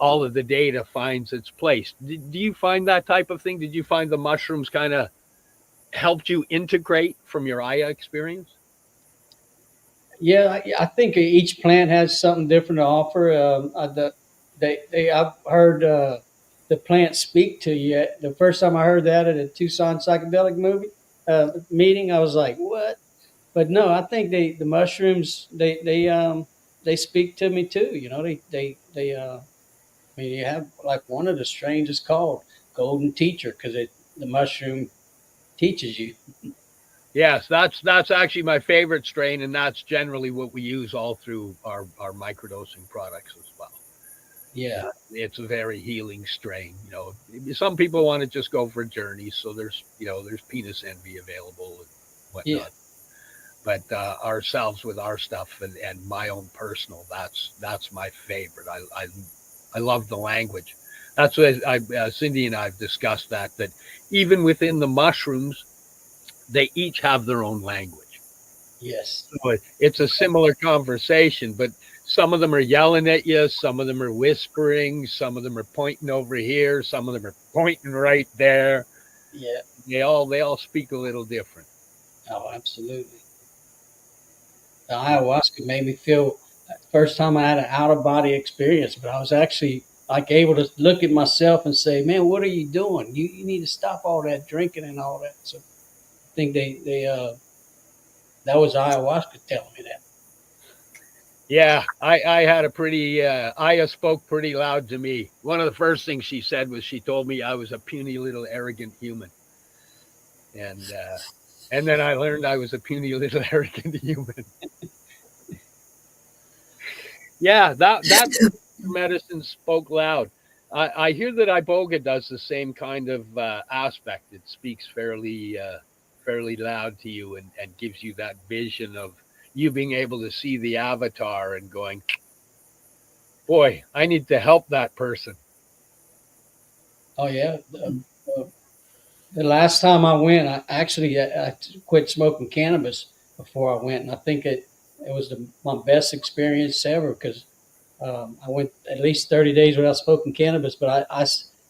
all of the data finds its place. Do you find that type of thing? Did you find the mushrooms kind of helped you integrate from your Aya experience? Yeah, I think each plant has something different to offer. I've heard the plant speak to you. The first time I heard that at a Tucson psychedelic meeting, I was like, "What?" But no, I think the mushrooms they speak to me too. You know, I mean, you have like one of the strains is called Golden Teacher because the mushroom teaches you. Yes, that's actually my favorite strain, and that's generally what we use all through our microdosing products as well. Yeah, it's a very healing strain. You know, some people want to just go for journeys, so there's penis envy available and whatnot. Yeah. But ourselves with our stuff and my own personal, that's my favorite. I love the language. That's what Cindy and I've discussed that even within the mushrooms, they each have their own language. Yes. So it's a similar conversation, but some of them are yelling at you, some of them are whispering, some of them are pointing over here, some of them are pointing right there. Yeah. They all speak a little different. Oh, absolutely. The ayahuasca made me feel first time I had an out of body experience, but I was actually like able to look at myself and say, "Man, what are you doing? You need to stop all that drinking and all that." So I think that was ayahuasca telling me that. Yeah, I had a pretty Aya spoke pretty loud to me. One of the first things she said was she told me I was a puny little arrogant human, and then I learned I was a puny little arrogant human. Yeah, that medicine spoke loud. I hear that Iboga does the same kind of aspect. It speaks fairly loud to you and gives you that vision of you being able to see the avatar and going, boy, I need to help that person. Oh yeah. The last time I went, I quit smoking cannabis before I went, and I think it was my best experience ever because I went at least 30 days without smoking cannabis. But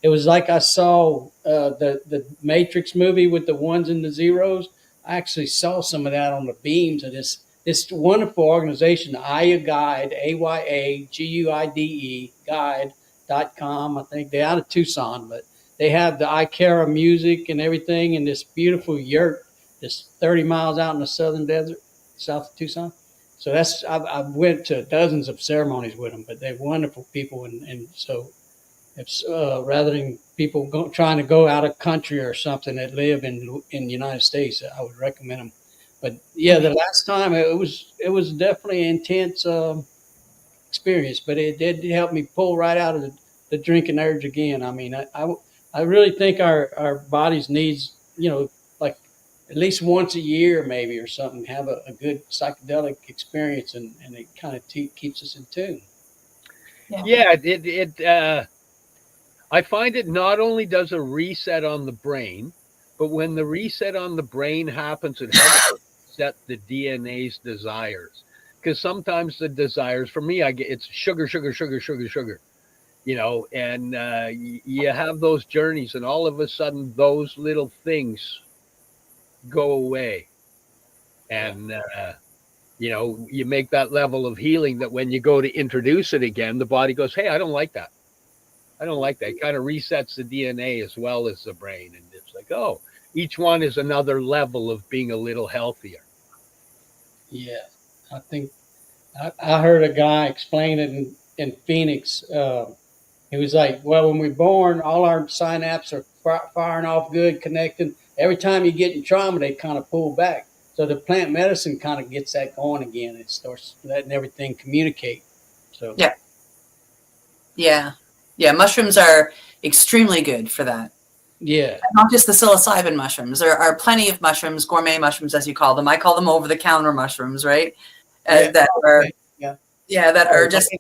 it was like I saw the Matrix movie with the ones and the zeros. I actually saw some of that on the beams of this wonderful organization, Aya Guide, AYAGUIDE Guide.com. I think they're out of Tucson, but they have the Ikara music and everything in this beautiful yurt that's 30 miles out in the southern desert, south of Tucson. So I went to dozens of ceremonies with them, but they're wonderful people. And so it's rather than people trying to go out of country or something that live in the United States, I would recommend them. But yeah, the last time it was definitely an intense experience, but it did help me pull right out of the drinking urge again. I mean, I really think our bodies needs, like at least once a year maybe or something, have a good psychedelic experience and it kind of keeps us in tune. Yeah, I find it not only does a reset on the brain, but when the reset on the brain happens, it helps set the DNA's desires. Because sometimes the desires, for me, it's sugar, and you have those journeys and all of a sudden those little things go away. And, you make that level of healing that when you go to introduce it again, the body goes, hey, I don't like that. It kind of resets the DNA as well as the brain. And it's like, oh, each one is another level of being a little healthier. Yeah, I think I heard a guy explain it in Phoenix. He was like, well, when we're born, all our synapses are firing off good, connecting. Every time you get in trauma, they kind of pull back. So the plant medicine kind of gets that going again. It starts letting everything communicate. So Yeah. Mushrooms are extremely good for that. Yeah. Not just the psilocybin mushrooms. There are plenty of mushrooms, gourmet mushrooms, as you call them. I call them over-the-counter mushrooms, right? That are just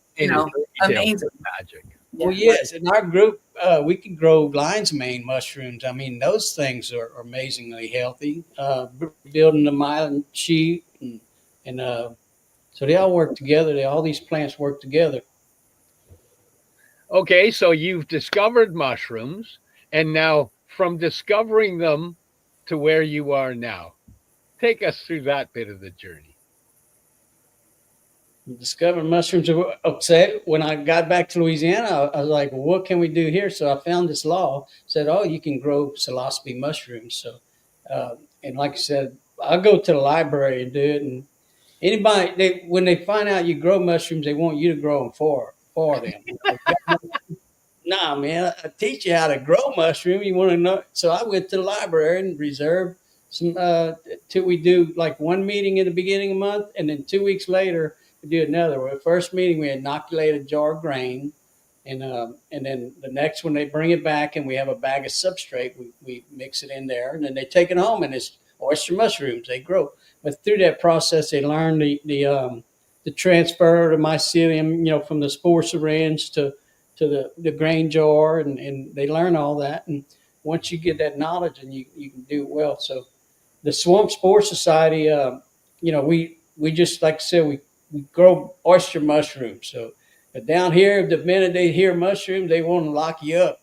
amazing. Magic. Well, yes, in our group, we can grow lion's mane mushrooms. I mean, those things are amazingly healthy. Building the myelin sheath, and so they all work together. All these plants work together. Okay, so you've discovered mushrooms, and now from discovering them to where you are now. Take us through that bit of the journey. Discovered mushrooms. Say when I got back to Louisiana, I was like, well, what can we do here? So I found this law, said, oh, you can grow psilocybe mushrooms. So, and like I said, I'll go to the library and do it. And anybody, when they find out you grow mushrooms, they want you to grow them for them. Nah, man, I teach you how to grow mushroom. You want to know? So I went to the library and reserved some, till we do like one meeting in the beginning of the month. And then 2 weeks later, we do another. Well, the first meeting, we inoculate a jar of grain. And then the next one, they bring it back and we have a bag of substrate. We mix it in there and then they take it home and it's oyster mushrooms. They grow. But through that process, they learn the transfer of mycelium, from the spore syringe to the grain jar, and they learn all that. And once you get that knowledge, and you can do it well. So the Swamp Spore Society, we just, like I said, we grow oyster mushrooms. So down here, the minute they hear mushrooms, they want to lock you up.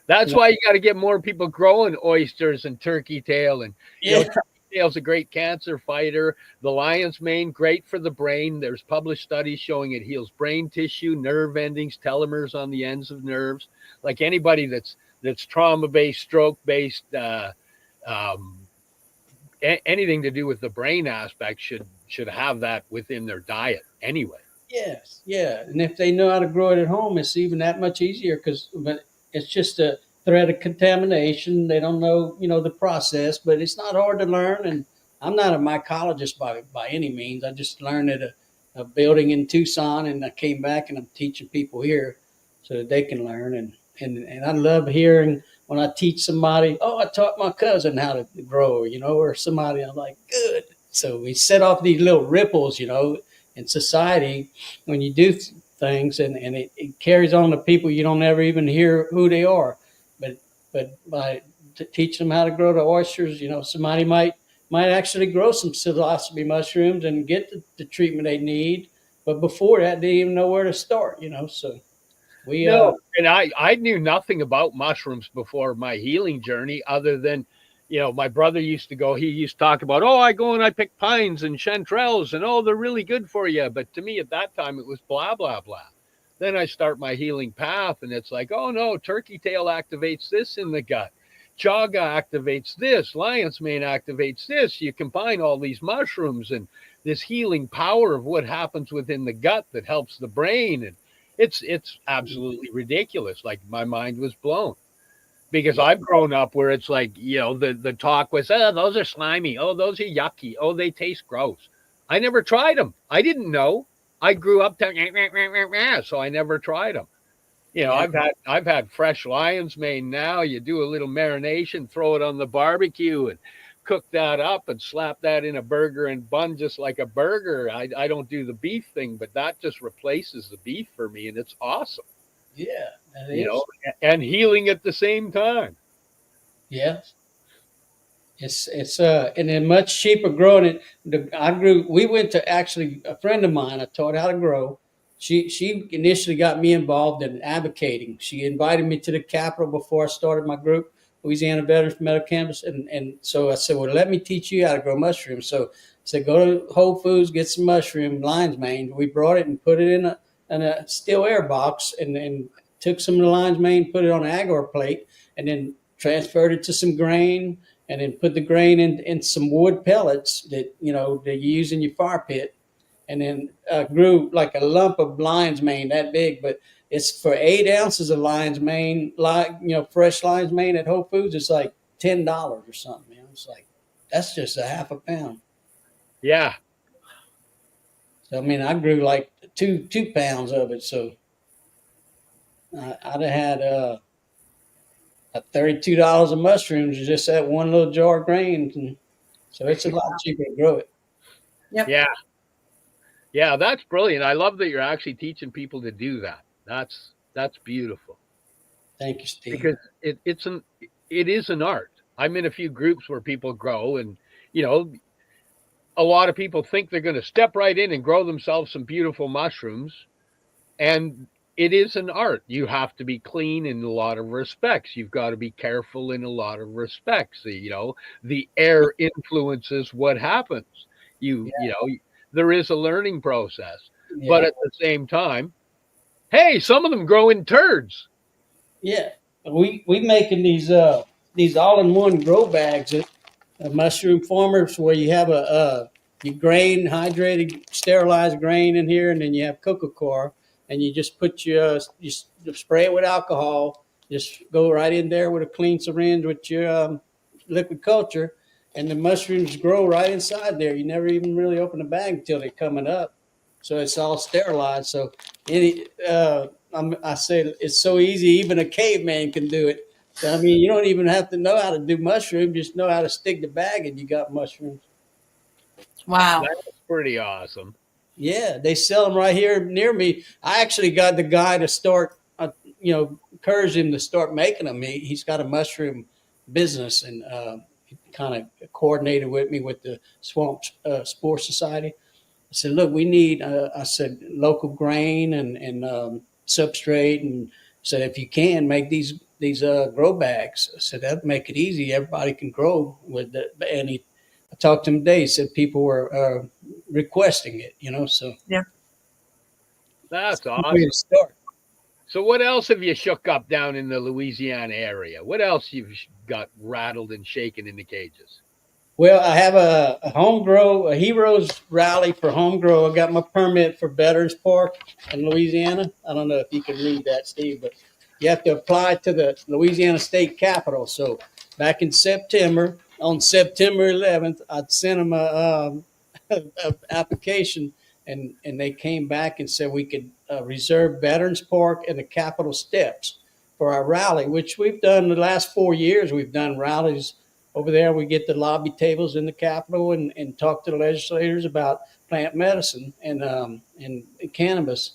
That's why you got to get more people growing oysters and turkey tail. And turkey tail's a great cancer fighter. The lion's mane, great for the brain. There's published studies showing it heals brain tissue, nerve endings, telomeres on the ends of nerves. Like anybody that's trauma-based, stroke-based, anything to do with the brain aspect should have that within their diet anyway. Yes, yeah. And if they know how to grow it at home, it's even that much easier but it's just a threat of contamination. They don't know, the process, but it's not hard to learn. And I'm not a mycologist by any means. I just learned at a building in Tucson, and I came back and I'm teaching people here so that they can learn. And I love hearing when I teach somebody, oh, I taught my cousin how to grow, or somebody, I'm like, good. So we set off these little ripples, in society when you do things, and it carries on to people you don't ever even hear who they are. But by teaching them how to grow the oysters, somebody might actually grow some psilocybe mushrooms and get the treatment they need. But before that, they didn't even know where to start, So we and I knew nothing about mushrooms before my healing journey, other than my brother used to go, he used to talk about, oh, I go and I pick pines and chanterelles and, oh, they're really good for you. But to me at that time, it was blah, blah, blah. Then I start my healing path and it's like, oh, no, turkey tail activates this in the gut. Chaga activates this. Lion's mane activates this. You combine all these mushrooms and this healing power of what happens within the gut that helps the brain. And it's absolutely ridiculous. Like my mind was blown. Because I've grown up where it's like, the talk was, oh, those are slimy. Oh, those are yucky. Oh, they taste gross. I never tried them. I didn't know. I grew up so I never tried them. I've had fresh lion's mane now. You do a little marination, throw it on the barbecue and cook that up and slap that in a burger and bun just like a burger. I don't do the beef thing, but that just replaces the beef for me, and it's awesome. Yeah. And healing at the same time. Yes. It's and then much cheaper growing it. We went to actually a friend of mine. I taught how to grow. She initially got me involved in advocating. She invited me to the Capitol before I started my group, Louisiana Veterans for Medical Cannabis. And so I said, well, let me teach you how to grow mushrooms. So I said, go to Whole Foods, get some mushroom, lion's mane. We brought it and put it in a steel air box and took some of the lion's mane, put it on an agar plate, and then transferred it to some grain, and then put the grain in some wood pellets that you use in your fire pit, and then grew like a lump of lion's mane that big. But it's for 8 ounces of lion's mane, fresh lion's mane at Whole Foods. It's like $10 or something. It's like that's just a half a pound. Yeah. So I grew like two pounds of it. So I'd have had $32 of mushrooms just that one little jar of grains, and so it's a lot cheaper to grow it. Yep. Yeah, that's brilliant. I love that you're actually teaching people to do that. That's beautiful. Thank you, Steve. Because it is an art. I'm in a few groups where people grow, and a lot of people think they're going to step right in and grow themselves some beautiful mushrooms, and it is an art. You have to be clean in a lot of respects. You've got to be careful in a lot of respects. The air influences what happens. There is a learning process, but Yeah. at the same time, hey, some of them grow in turds. Yeah, we making these all-in-one grow bags at Mushroom Farmers, where you have you grain, hydrated, sterilized grain in here, and then you have cocoa coir, and you just put you spray it with alcohol. Just go right in there with a clean syringe with your liquid culture, and the mushrooms grow right inside there. You never even really open the bag until they're coming up, so it's all sterilized. So I say it's so easy, even a caveman can do it. So, I mean, you don't even have to know how to do mushrooms, just know how to stick the bag and you got mushrooms. Wow. That's pretty awesome. Yeah, they sell them right here near me. I actually got the guy to start, encourage him to start making them. He's got a mushroom business, and he kind of coordinated with me with the Swamp Sports Society. I said, look, we need, I said, local grain and substrate, and said, if you can make these grow bags, I said, that'd make it easy. Everybody can grow with it. And I talked to him today. He said people were requesting it, so. Yeah. That's Way awesome. to start. So what else have you shook up down in the Louisiana area? What else you've got rattled and shaken in the cages? Well, I have a Heroes Rally for home grow. I got my permit for Veterans Park in Louisiana. I don't know if you can read that, Steve, but you have to apply to the Louisiana State Capitol. So back in September, on September 11th, I'd sent them a application, and they came back and said we could reserve Veterans Park and the Capitol steps for our rally, which we've done the last 4 years. We've done rallies over there. We get the lobby tables in the Capitol and talk to the legislators about plant medicine and cannabis.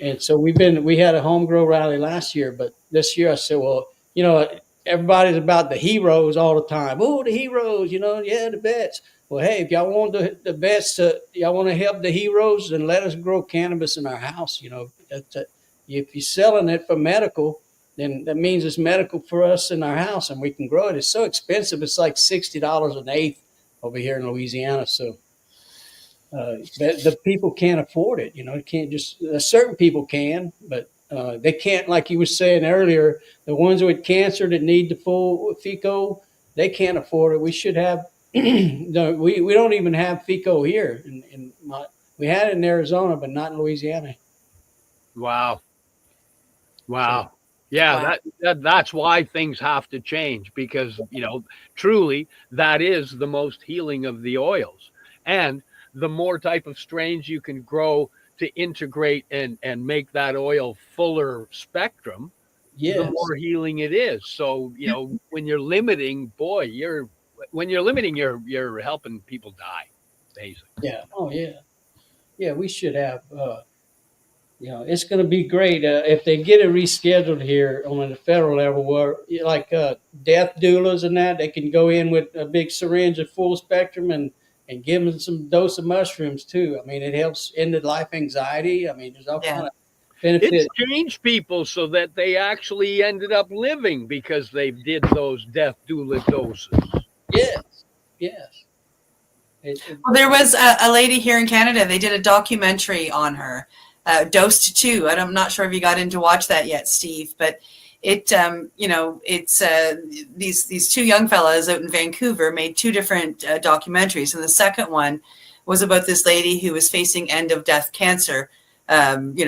And so we had a home grow rally last year, but this year I said, well, everybody's about the heroes all the time. Oh, the heroes, yeah, the vets. Well, hey, if y'all want the vets y'all want to help the heroes, then let us grow cannabis in our house. If you're selling it for medical, then that means it's medical for us in our house, and we can grow it. It's so expensive. It's like $60 an eighth over here in Louisiana. So the people can't afford it. It can't just certain people can, but they can't, like you were saying earlier, the ones with cancer that need the full FICO, they can't afford it. We should have, no, we don't even have FICO here. We had it in Arizona, but not in Louisiana. Wow. Yeah, Wow. that's why things have to change, because, truly that is the most healing of the oils. And the more type of strains you can grow to integrate and make that oil fuller spectrum, Yes. the more healing it is. So, when you're limiting, you're helping people die, basically. Yeah. Oh, yeah. Yeah, we should have, it's going to be great if they get it rescheduled here on the federal level, where like death doulas and that, they can go in with a big syringe of full spectrum and give them some dose of mushrooms too. I mean, it helps end life anxiety. I mean, there's all kind of benefits. It's changed people so that they actually ended up living because they did those death doula doses. Yes. Well, there was a lady here in Canada. They did a documentary on her, Dosed 2. I'm not sure if you got in to watch that yet, Steve, but it's these two young fellas out in Vancouver made two different documentaries, and the second one was about this lady who was facing end of death cancer,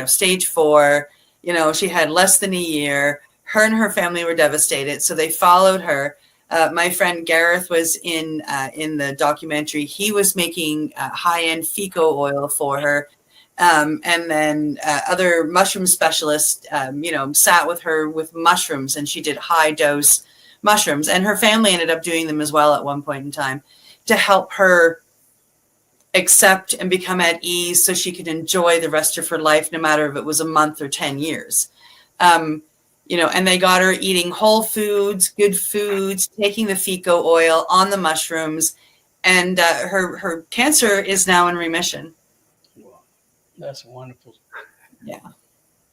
stage 4. She had less than a year. Her and her family were devastated, so they followed her. My friend Gareth was in the documentary. He was making high-end FICO oil for her. And then other mushroom specialists, sat with her with mushrooms, and she did high dose mushrooms. And her family ended up doing them as well at one point in time to help her accept and become at ease so she could enjoy the rest of her life, no matter if it was a month or 10 years. And they got her eating whole foods, good foods, taking the FICO oil on the mushrooms, and her cancer is now in remission. That's wonderful. Yeah.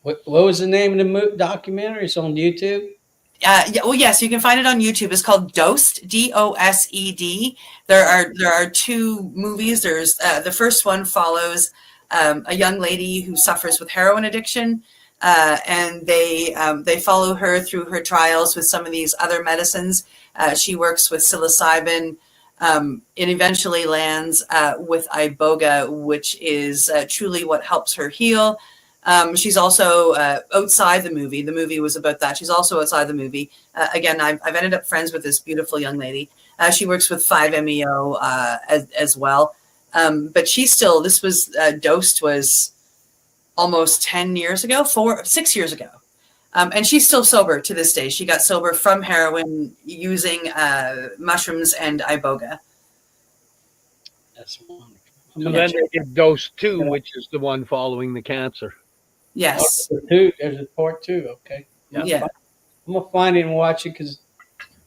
What was the name of the documentary? It's on YouTube. Yes, you can find it on YouTube. It's called Dosed, DOSED. There are two movies. There's the first one follows a young lady who suffers with heroin addiction, and they follow her through her trials with some of these other medicines. She works with psilocybin. It eventually lands with iboga, which is truly what helps her heal. She's also outside the movie. The movie was about that. She's also outside the movie. Again, I've ended up friends with this beautiful young lady. She works with 5-MeO as well. But she's still, this was, Dosed was almost 6 years ago. And she's still sober to this day. She got sober from heroin using mushrooms and iboga. That's wonderful. So then they did Dose 2, which is the one following the cancer. Yes. There's a part 2. Okay. Yeah. I'm gonna find it and watch it because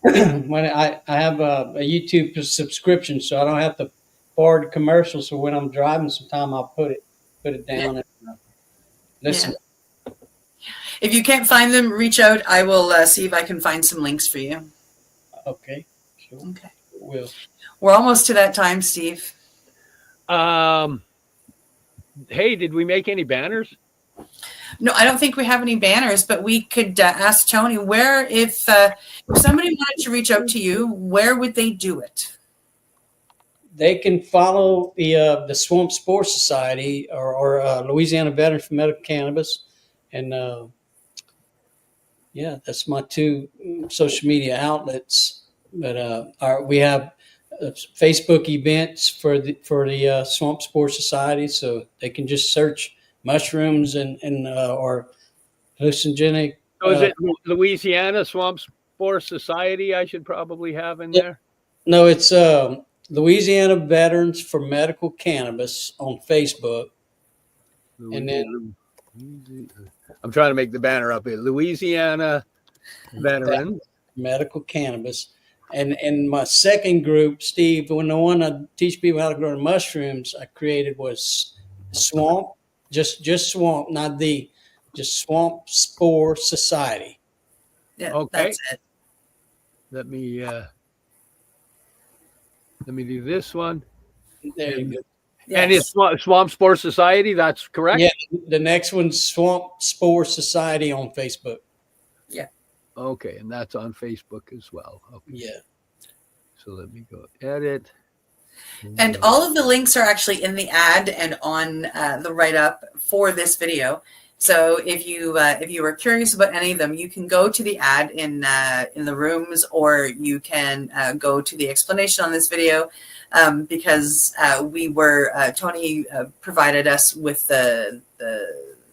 when I have a YouTube subscription, so I don't have to forward commercials. So when I'm driving, sometime I'll put it down and listen. Yeah. If you can't find them, reach out. I will see if I can find some links for you. Okay. Sure. Okay. Will. We're almost to that time, Steve. Hey, did we make any banners? No, I don't think we have any banners, but we could ask Tony where, if somebody wanted to reach out to you, where would they do it? They can follow the Swamp Spore Society or Louisiana Veterans for Medical Cannabis, and that's my 2 social media outlets. But we have Facebook events for the Swamp Spore Society, so they can just search mushrooms and or hallucinogenic. So is it Louisiana Swamp Spore Society? I should probably have in there. No, it's Louisiana Veterans for Medical Cannabis on Facebook, and then I'm trying to make the banner up here. Louisiana Veterans Medical Cannabis. And my second group, Steve, when the one I teach people how to grow mushrooms, I created was Swamp, just Swamp, not just Swamp Spore Society. Yeah, okay. That's it. Let me do this one. There you go. And it's Swamp Spore Society. That's correct. Yeah, the next one's Swamp Spore Society on Facebook. Yeah. Okay, and that's on Facebook as well. Okay. Yeah. So let me go edit. And all of the links are actually in the ad and on the write-up for this video. So if you were curious about any of them, you can go to the ad in the rooms, or you can go to the explanation on this video, because Tony provided us with the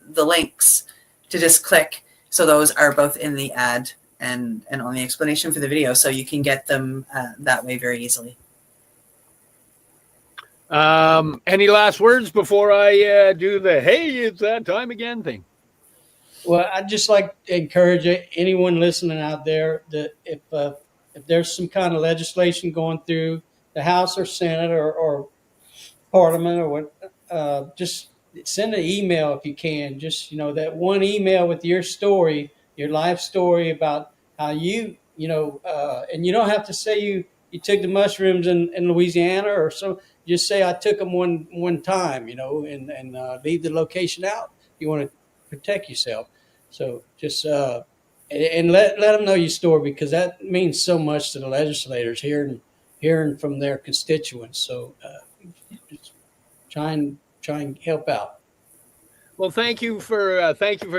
links to just click. So those are both in the ad and on the explanation for the video, so you can get them that way very easily. Any last words before I do the "Hey, it's that time again" thing? Well, I'd just like to encourage anyone listening out there that if there's some kind of legislation going through the House or Senate or Parliament or what, just send an email if you can. Just, that one email with your story, your life story about how you and you don't have to say you took the mushrooms in Louisiana or so. Just say I took them one time, and leave the location out. You want to protect yourself. So just and let them know your story, because that means so much to the legislators hearing from their constituents. So just try and help out. Well, thank you for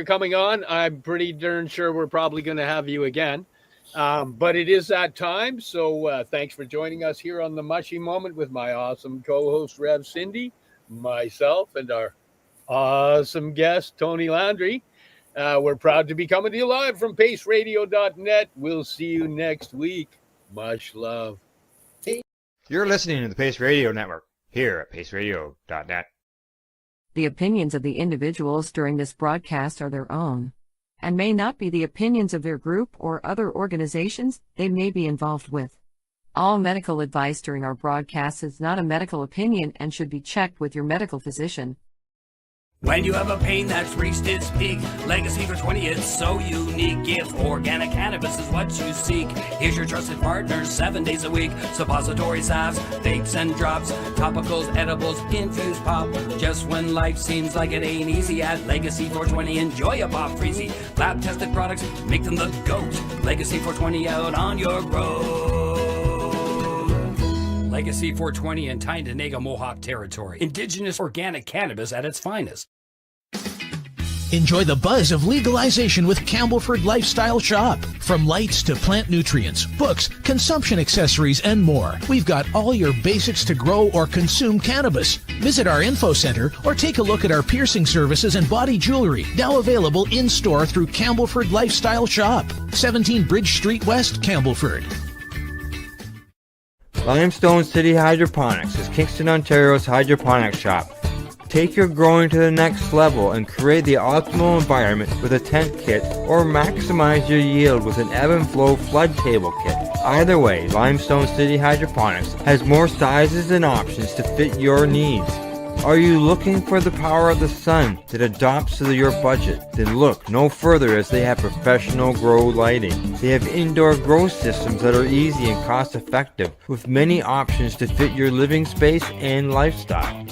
coming on. I'm pretty darn sure we're probably going to have you again. But it is that time. So thanks for joining us here on the Mushy Moment with my awesome co-host, Rev Cindy, myself, and our awesome guest, Tony Landry. We're proud to be coming to you live from paceradio.net. We'll see you next week. Much love. You're listening to the Pace Radio Network here at paceradio.net. The opinions of the individuals during this broadcast are their own, and may not be the opinions of their group or other organizations they may be involved with. All medical advice during our broadcast is not a medical opinion and should be checked with your medical physician. When you have a pain that's reached its peak, Legacy for 20 is so unique. If organic cannabis is what you seek, here's your trusted partner 7 days a week. Suppository salves, vapes and drops, topicals, edibles, infused pop. Just when life seems like it ain't easy, at Legacy 420 enjoy a pop freezy. Lab tested products make them the GOAT. Legacy 420 out on your road. Legacy 420 in Tyndonega Mohawk territory. Indigenous organic cannabis at its finest. Enjoy the buzz of legalization with Campbellford Lifestyle Shop. From lights to plant nutrients, books, consumption accessories, and more, we've got all your basics to grow or consume cannabis. Visit our info center or take a look at our piercing services and body jewelry, now available in-store through Campbellford Lifestyle Shop, 17 Bridge Street West, Campbellford. Limestone City Hydroponics is Kingston, Ontario's hydroponics shop. Take your growing to the next level and create the optimal environment with a tent kit, or maximize your yield with an ebb and flow flood table kit. Either way, Limestone City Hydroponics has more sizes and options to fit your needs. Are you looking for the power of the sun that adapts to your budget? Then look no further, as they have professional grow lighting. They have indoor grow systems that are easy and cost effective, with many options to fit your living space and lifestyle.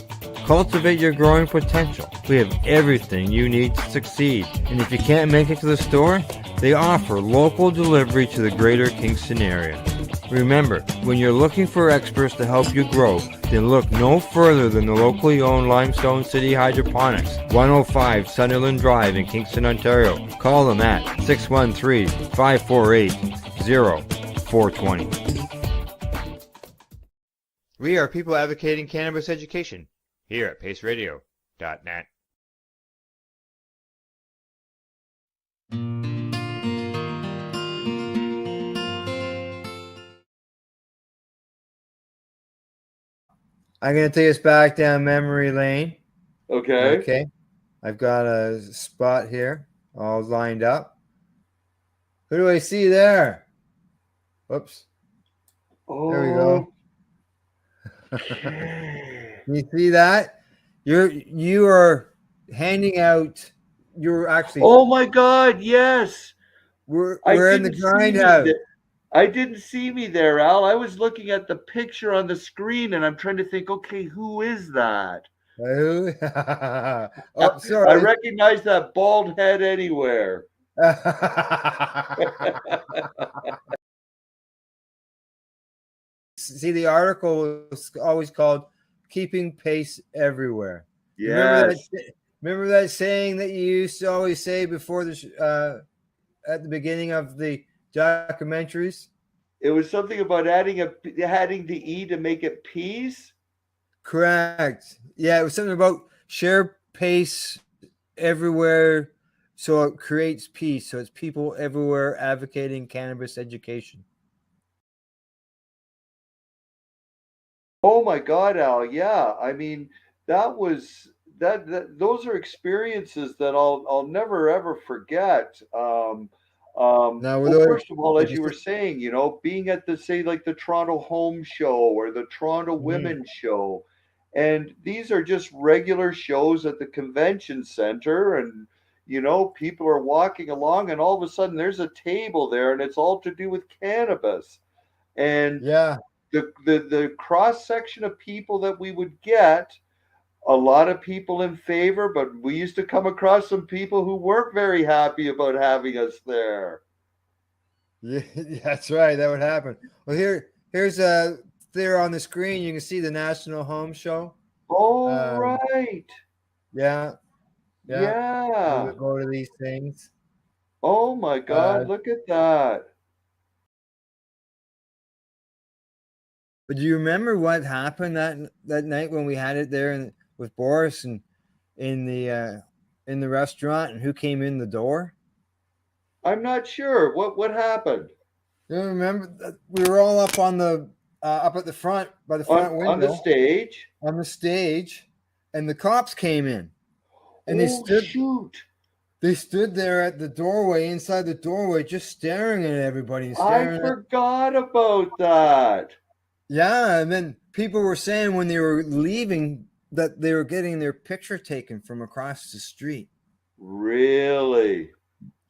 Cultivate your growing potential. We have everything you need to succeed. And if you can't make it to the store, they offer local delivery to the greater Kingston area. Remember, when you're looking for experts to help you grow, then look no further than the locally owned Limestone City Hydroponics, 105 Sunderland Drive in Kingston, Ontario. Call them at 613-548-0420. We are people advocating cannabis education here at paceradio.net. I'm going to take us back down memory lane. Okay. Okay. I've got a spot here all lined up. Who do I see there? Whoops. There we go. You see that? You are handing out. You're actually. Oh my God! Yes. We're in the grindhouse. I didn't see me there, Al. I was looking at the picture on the screen, and I'm trying to think. Okay, who is that? Oh, sorry. I recognize that bald head anywhere. See, the article was always called "Keeping Pace Everywhere." Yes. Remember that saying that you used to always say before the at the beginning of the documentaries? It was something about adding the E to make it peace. Correct. Yeah, it was something about share pace everywhere, so it creates peace. So it's people everywhere advocating cannabis education. Oh my God, Al! Yeah, I mean those are experiences that I'll never ever forget. First of all, as you were saying, being at the Toronto Home Show or the Toronto Women's Show, and these are just regular shows at the convention center, and people are walking along, and all of a sudden there's a table there, and it's all to do with cannabis, and the cross section of people that we would get. A lot of people in favor, but we used to come across some people who weren't very happy about having us there. Yeah, that's right. That would happen. Well, here's there on the screen. You can see the National Home Show. Oh, right. Yeah. Yeah. We go to these things. Oh my God! Look at that. But do you remember what happened that night when we had it there with Boris and in the restaurant, and who came in the door? I'm not sure. What happened? You remember that we were all up on the up at the front by the front window on the stage. On the stage, and the cops came in, and they stood there at the doorway, inside the doorway, just staring at everybody. And I forgot about that. Yeah, and then people were saying when they were leaving that they were getting their picture taken from across the street. Really?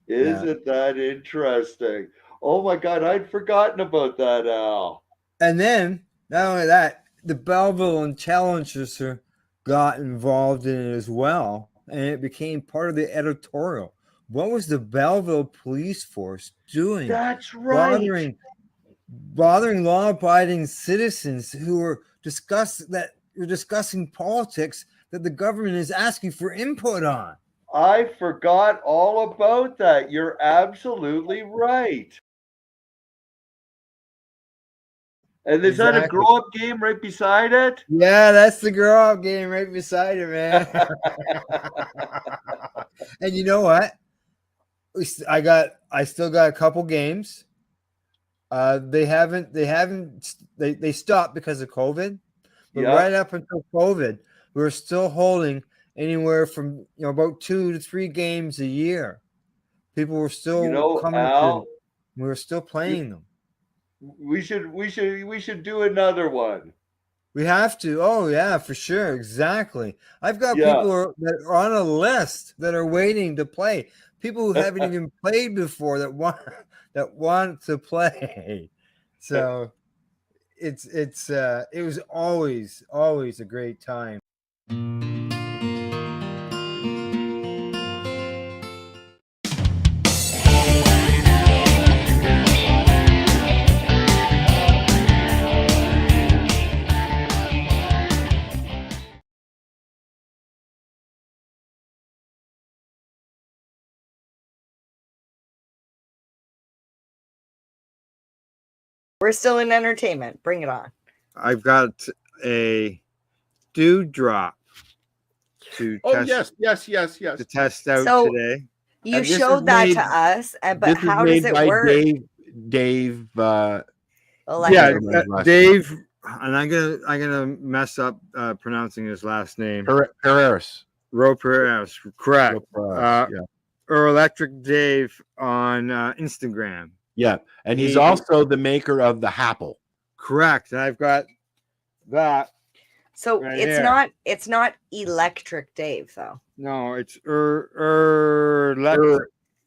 Isn't that interesting? Oh my God, I'd forgotten about that, Al. And then, not only that, the Belleville and Challenger got involved in it as well, and it became part of the editorial. What was the Belleville police force doing? That's right. Bothering law-abiding citizens who were discussing politics that the government is asking for input on. I forgot all about that. You're absolutely right. And is that a grow-up game right beside it? Yeah, that's the grow-up game right beside it, man. And you know what? I still got a couple games. They stopped because of COVID. But right up until COVID, we were still holding anywhere from about 2 to 3 games a year. People were still coming Al, we were still playing them. We should do another one. We have to. Oh yeah, for sure. Exactly. I've got people that are on a list that are waiting to play. People who haven't even played before that want to play. So it was always a great time. We're still in entertainment. Bring it on. I've got a dewdrop to test. Yes. To test out today. You showed that to us, but how does it work? Dave. Dave, and I'm gonna mess up pronouncing his last name. Pereira. Pereira, correct. Or Electric Dave on Instagram. Yeah, and he's also the maker of the Happle. Correct, and I've got that. So right it's here. it's not Electric Dave though. No, it's electric.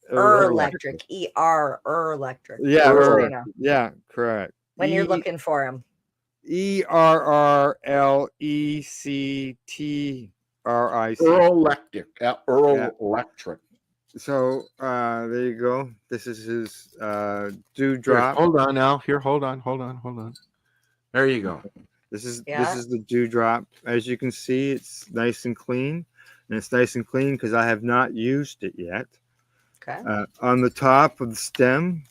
Electric. Electric. Yeah, yeah, correct. When you're looking for him. ERRLECTRIC. Electric. Electric. So there you go. This is his dewdrop. Hold on now. Here, hold on. There you go. This is the dewdrop. As you can see, it's nice and clean, and it's nice and clean because I have not used it yet. Okay. On the top of the stem,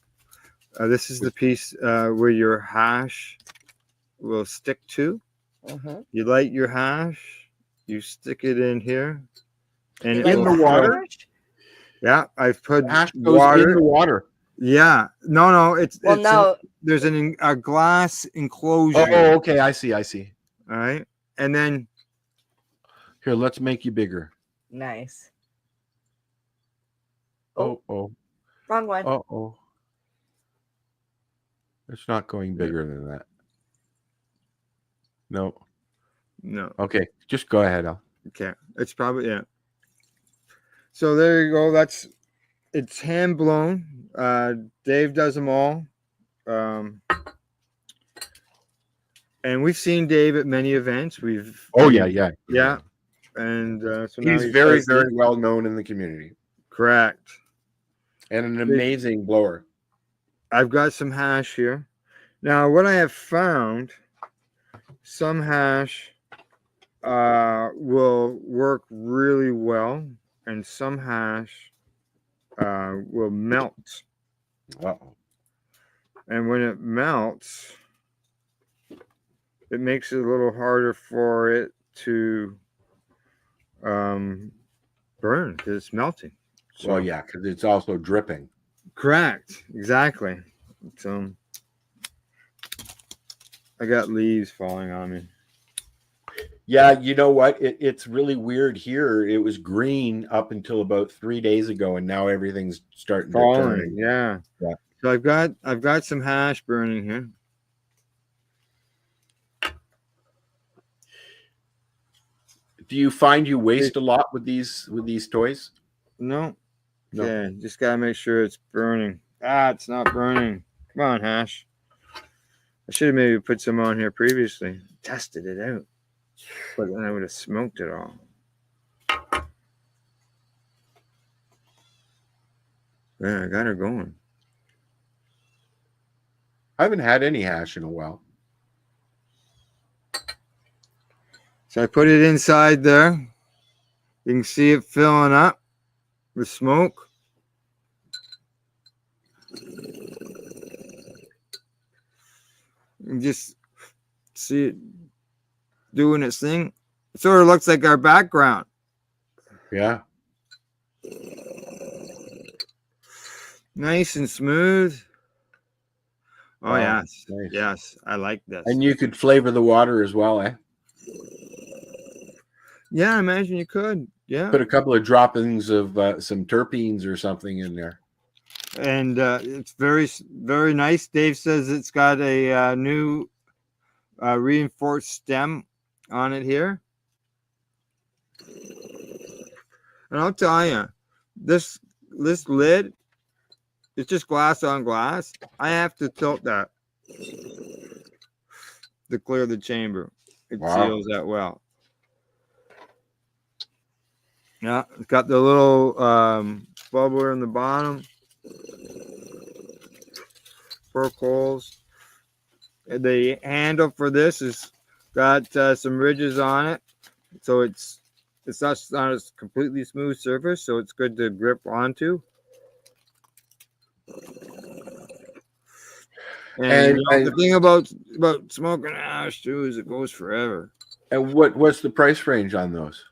this is the piece where your hash will stick to. You light your hash, you stick it in here, and in the water. Yeah, I've put hash goes in the water. Yeah, no, there's a glass enclosure. Oh, okay, I see. All right, and then here, let's make you bigger. Nice. Oh, wrong one. Oh, it's not going bigger than that. No. Okay, just go ahead, Al. Okay, it's probably So there you go. It's hand blown. Dave does them all. And we've seen Dave at many events. Yeah. And so he's very well known in the community. Correct. And an amazing blower. I've got some hash here. Now, what I have found, some hash will work really well, and some hash will melt. And when it melts, it makes it a little harder for it to burn because it's melting. So because it's also dripping. Correct. Exactly. So I got leaves falling on me. Yeah, you know what? It's really weird here. It was green up until about 3 days ago, and now everything's starting to turn. Yeah. So I've got some hash burning here. Do you find you waste a lot with these toys? No. No. Okay, just gotta make sure it's burning. It's not burning. Come on, Hash. I should have maybe put some on here previously. Tested it out. But then I would have smoked it all. Yeah, I got her going. I haven't had any hash in a while. So I put it inside there. You can see it filling up with smoke. You just see it doing its thing. It sort of looks like our background. Yeah. Nice and smooth. Oh, Wow, yes. nice. Yes, I like this. And you could flavor the water as well, eh? Yeah, I imagine you could. Yeah. Put a couple of droppings of some terpenes or something in there. And it's very, very nice. Dave says it's got a new reinforced stem on it here. And I'll tell you, this lid, it's just glass on glass. I have to tilt that to clear the chamber. It seals that well. Yeah, it's got the little bubbler in the bottom. 4 holes. The handle for this has got some ridges on it, so it's not a completely smooth surface, so it's good to grip onto. And you know, the thing about smoking hash too is it goes forever. And what's the price range on those?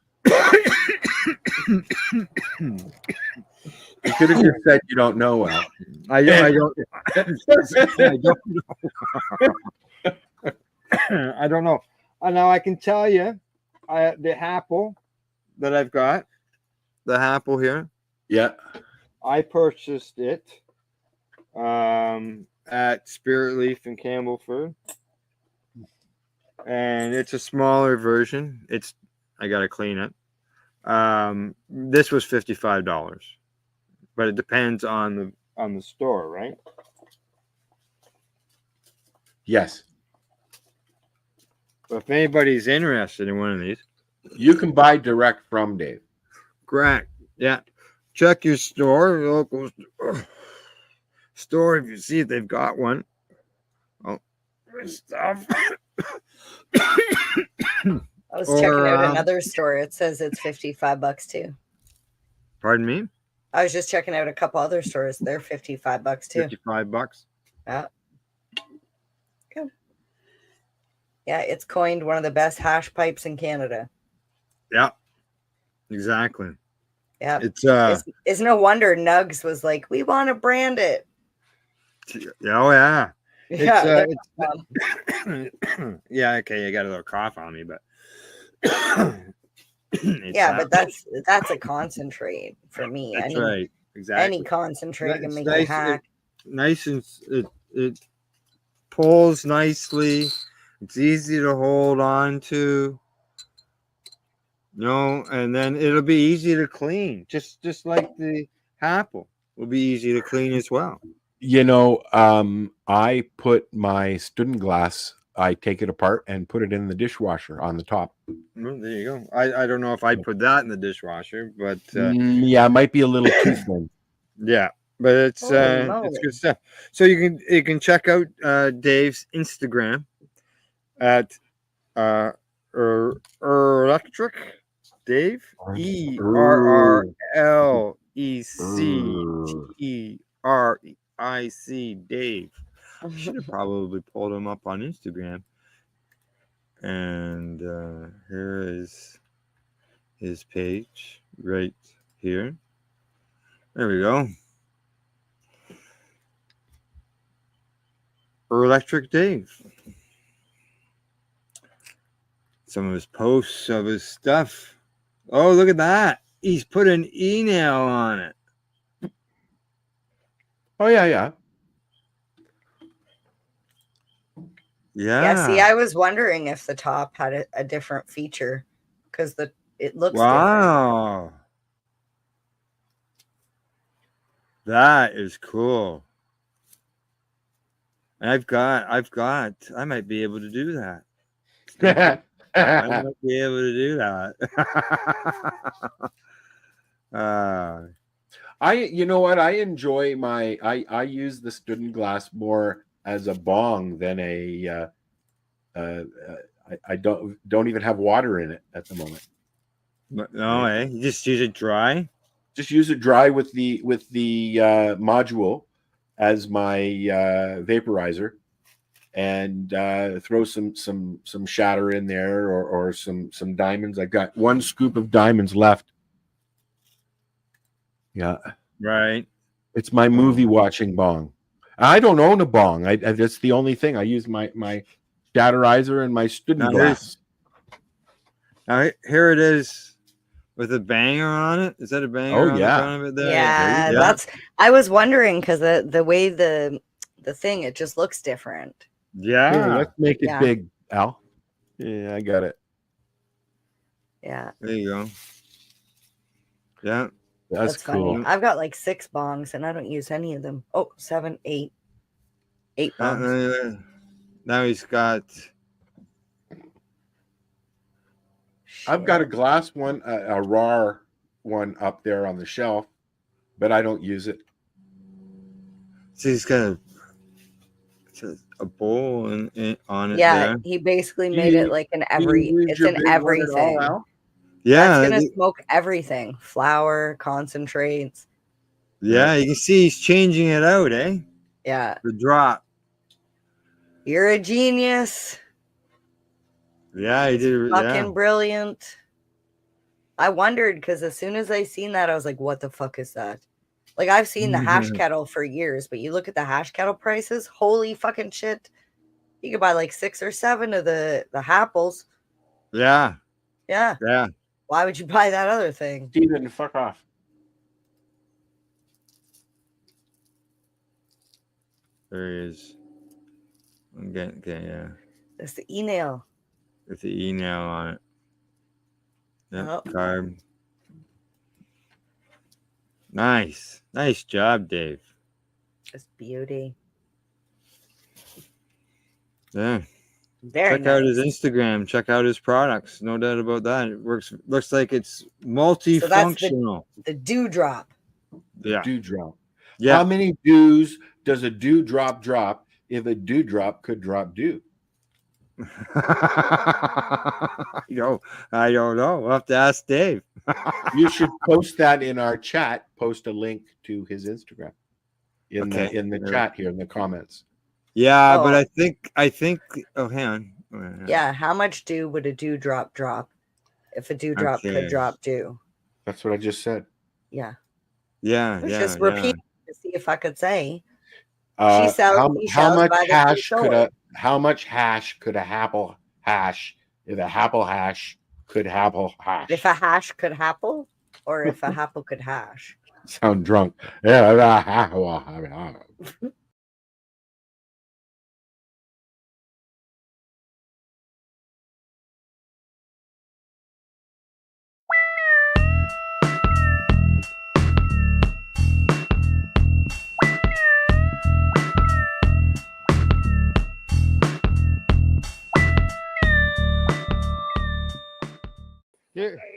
You could have just said you don't know. Al. I don't. I don't know. I don't know. Now I can tell you, the apple that I've got, the apple here. Yeah. I purchased it at Spirit Leaf in Campbellford, and it's a smaller version. I gotta clean it. This was $55, but it depends on the store, right? Yes. But if anybody's interested in one of these, you can buy direct from Dave. Correct. Yeah. Check your store, your local store, if you see if they've got one. Oh, stuff. I was checking out another store. It says it's $55 too. Pardon me? I was just checking out a couple other stores. They're $55 too. $55. Yeah. Good. Yeah, it's coined one of the best hash pipes in Canada. Yeah. Exactly. Yeah. It's no wonder Nugs was like, we want to brand it. Oh yeah. Yeah. Yeah, okay, you got a little cough on me, but yeah, but that's a concentrate for me. That's right. Exactly. Any concentrate can make nice, you hack. Nice, and it pulls nicely. It's easy to hold on to. And then it'll be easy to clean. Just like the apple will be easy to clean as well. I put my student glass, I take it apart and put it in the dishwasher on the top. Well, there you go. I don't know if I'd put that in the dishwasher, but yeah, it might be a little too thin. Yeah, but it's good stuff. So you can check out Dave's Instagram at Electric Dave, ERRLECTERIC Dave. Should have probably pulled him up on Instagram. And here is his page right here. There we go. Electric Dave. Some of his posts of his stuff. Oh, look at that. He's put an e-nail on it. Oh, yeah. Yeah, see, I was wondering if the top had a different feature because It looks wow. That is cool. I might be able to do that. I might be able to do that. You know what? I enjoy I use the student glass more as a bong than I don't even have water in it at the moment. No, you just use it dry. Just use it dry with the module as my vaporizer, and throw some shatter in there or some diamonds. I've got 1 scoop of diamonds left. Yeah, right. It's my movie watching bong. I don't own a bong. That's the only thing. I use my shatterizer and my student glass. Now here it is with a banger on it. Is that a banger on the front of it there? Yeah, that's. I was wondering because the way the thing, it just looks different. Yeah. Here, let's make it big, Al. Yeah, I got it. Yeah. There you go. Yeah. That's cool. Funny. I've got like 6 bongs and I don't use any of them. Oh, 7, 8. 8 bongs. Now he's got. I've got a glass one, a raw one up there on the shelf, but I don't use it. So he's got a bowl on it. Yeah, there. he basically made it like an it's an everything. Yeah, it's gonna smoke everything. Flour, concentrates. Yeah, you can see he's changing it out, eh? Yeah. The drop. You're a genius. Yeah, he did. Fucking brilliant. I wondered because as soon as I seen that, I was like, what the fuck is that? Like, I've seen the hash kettle for years, but you look at the hash kettle prices, holy fucking shit. You could buy like 6 or 7 of the Happles. Yeah. Yeah. Yeah. Why would you buy that other thing? Steven, fuck off. There he is. Okay, yeah. That's the e-nail. With the e-nail on it. Yep, carb. Nice. Nice job, Dave. Just beauty. Yeah. Very Check out his Instagram. Check out his products. No doubt about that. It looks like it's multifunctional. So that's the dewdrop. Yeah. Dewdrop. Yeah. How many dews does a dewdrop drop if a dewdrop could drop dew? I don't know. We'll have to ask Dave. You should post that in our chat. Post a link to his Instagram in the chat here in the comments. Yeah, but I think. Oh, hang on. Yeah, how much dew would a dewdrop drop if a dewdrop could drop dew? That's what I just said. Yeah. Yeah. Let's just repeat to see if I could say. How much hash could a Happle hash if a Happle hash could Happle hash? If a hash could Happle, or if a Happle could hash? Sound drunk. Yeah.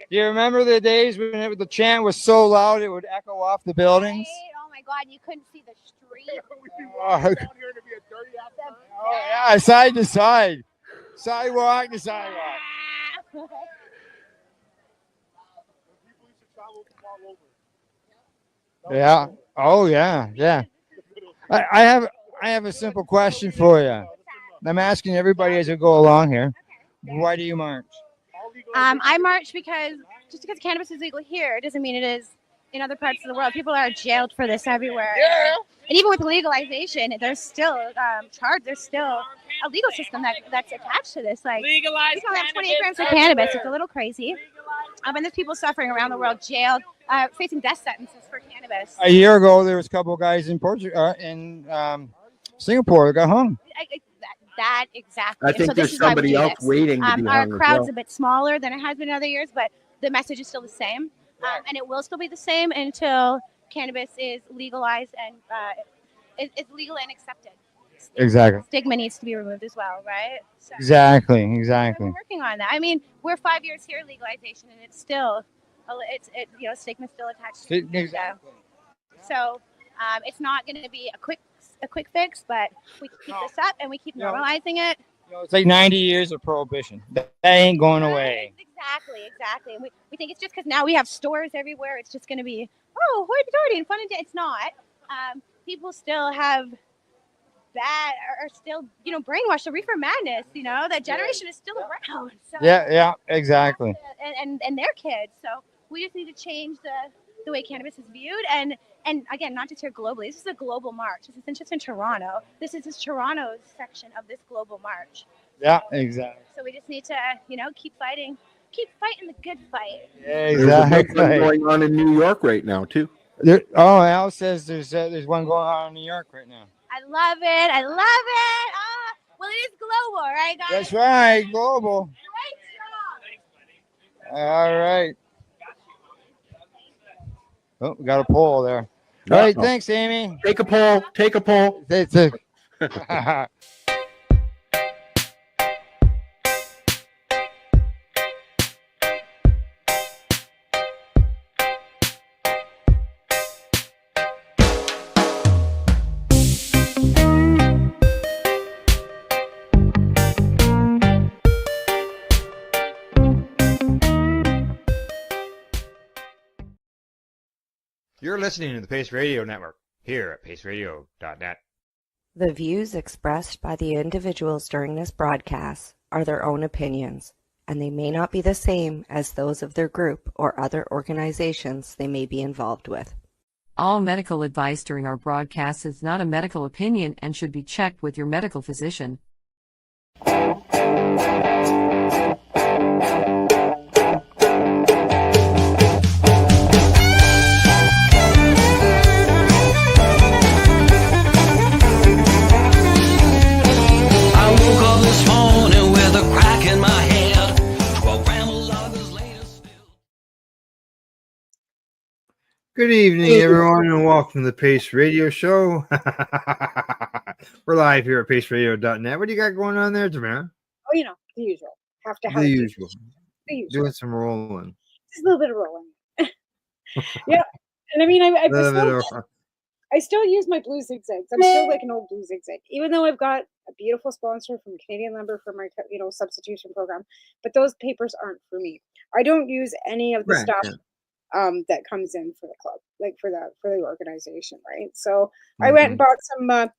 Do you remember the days when the chant was so loud it would echo off the buildings? Oh my God, you couldn't see the street. Yeah, side to side, sidewalk to sidewalk. Yeah. Oh yeah. Yeah. I have a simple question for you. I'm asking everybody as we go along here. Why do you march? I march because cannabis is legal here, it doesn't mean it is in other parts of the world. People are jailed for this everywhere. Yeah. And even with legalization, there's still there's still a legal system that's attached to this. Like, legalize people have 28 grams of cannabis. It's a little crazy. And there's people suffering around the world, jailed, facing death sentences for cannabis. A year ago, there was a couple of guys in Singapore that got hung. That exactly. I think there's somebody else waiting to be Our hung as crowd's well. a bit smaller than it has been in other years, but the message is still the same, and it will still be the same until cannabis is legalized and it's legal and accepted. Exactly. Stigma needs to be removed as well, right? So Exactly. we're working on that. I mean, we're 5 years here legalization, and it's still, stigma's still attached. Exactly. So it's not going to be a quick fix, but we keep this up and we keep normalizing it. It's like 90 years of prohibition. That ain't going away. Exactly. And we think it's just because now we have stores everywhere. It's just going to be, hoity-toity and fun and it's not. People still have bad are still, brainwashed. The reefer madness, that generation is still around. So, Yeah, exactly. And their kids. So we just need to change the way cannabis is viewed. And again, not just here globally. This is a global march. This isn't just in Toronto. This is just Toronto's section of this global march. Yeah, exactly. So we just need to, keep fighting the good fight. Yeah, exactly. There's a big one going on in New York right now too. Al says there's one going on in New York right now. I love it. Well, it is global, right, guys? That's right, global. All right. Oh, we got a poll there. All right, thanks, Amy. Take a poll. Take a poll. You're listening to the Pace Radio Network here at paceradio.net. The views expressed by the individuals during this broadcast are their own opinions, and they may not be the same as those of their group or other organizations they may be involved with. All medical advice during our broadcast is not a medical opinion and should be checked with your medical physician. Good evening, everyone, and welcome to the Pace Radio Show. We're live here at paceradio.net. What do you got going on there, Tamara? Oh, the usual. Have to have The it. usual. The usual. Doing some rolling. Just a little bit of rolling. Yeah, and I mean, I still use my blue zigzags. I'm still like an old blue zigzag, even though I've got a beautiful sponsor from Canadian Lumber for my substitution program. But those papers aren't for me. I don't use any of the stuff. That comes in for the club, like for the organization, right? So I went and bought some. I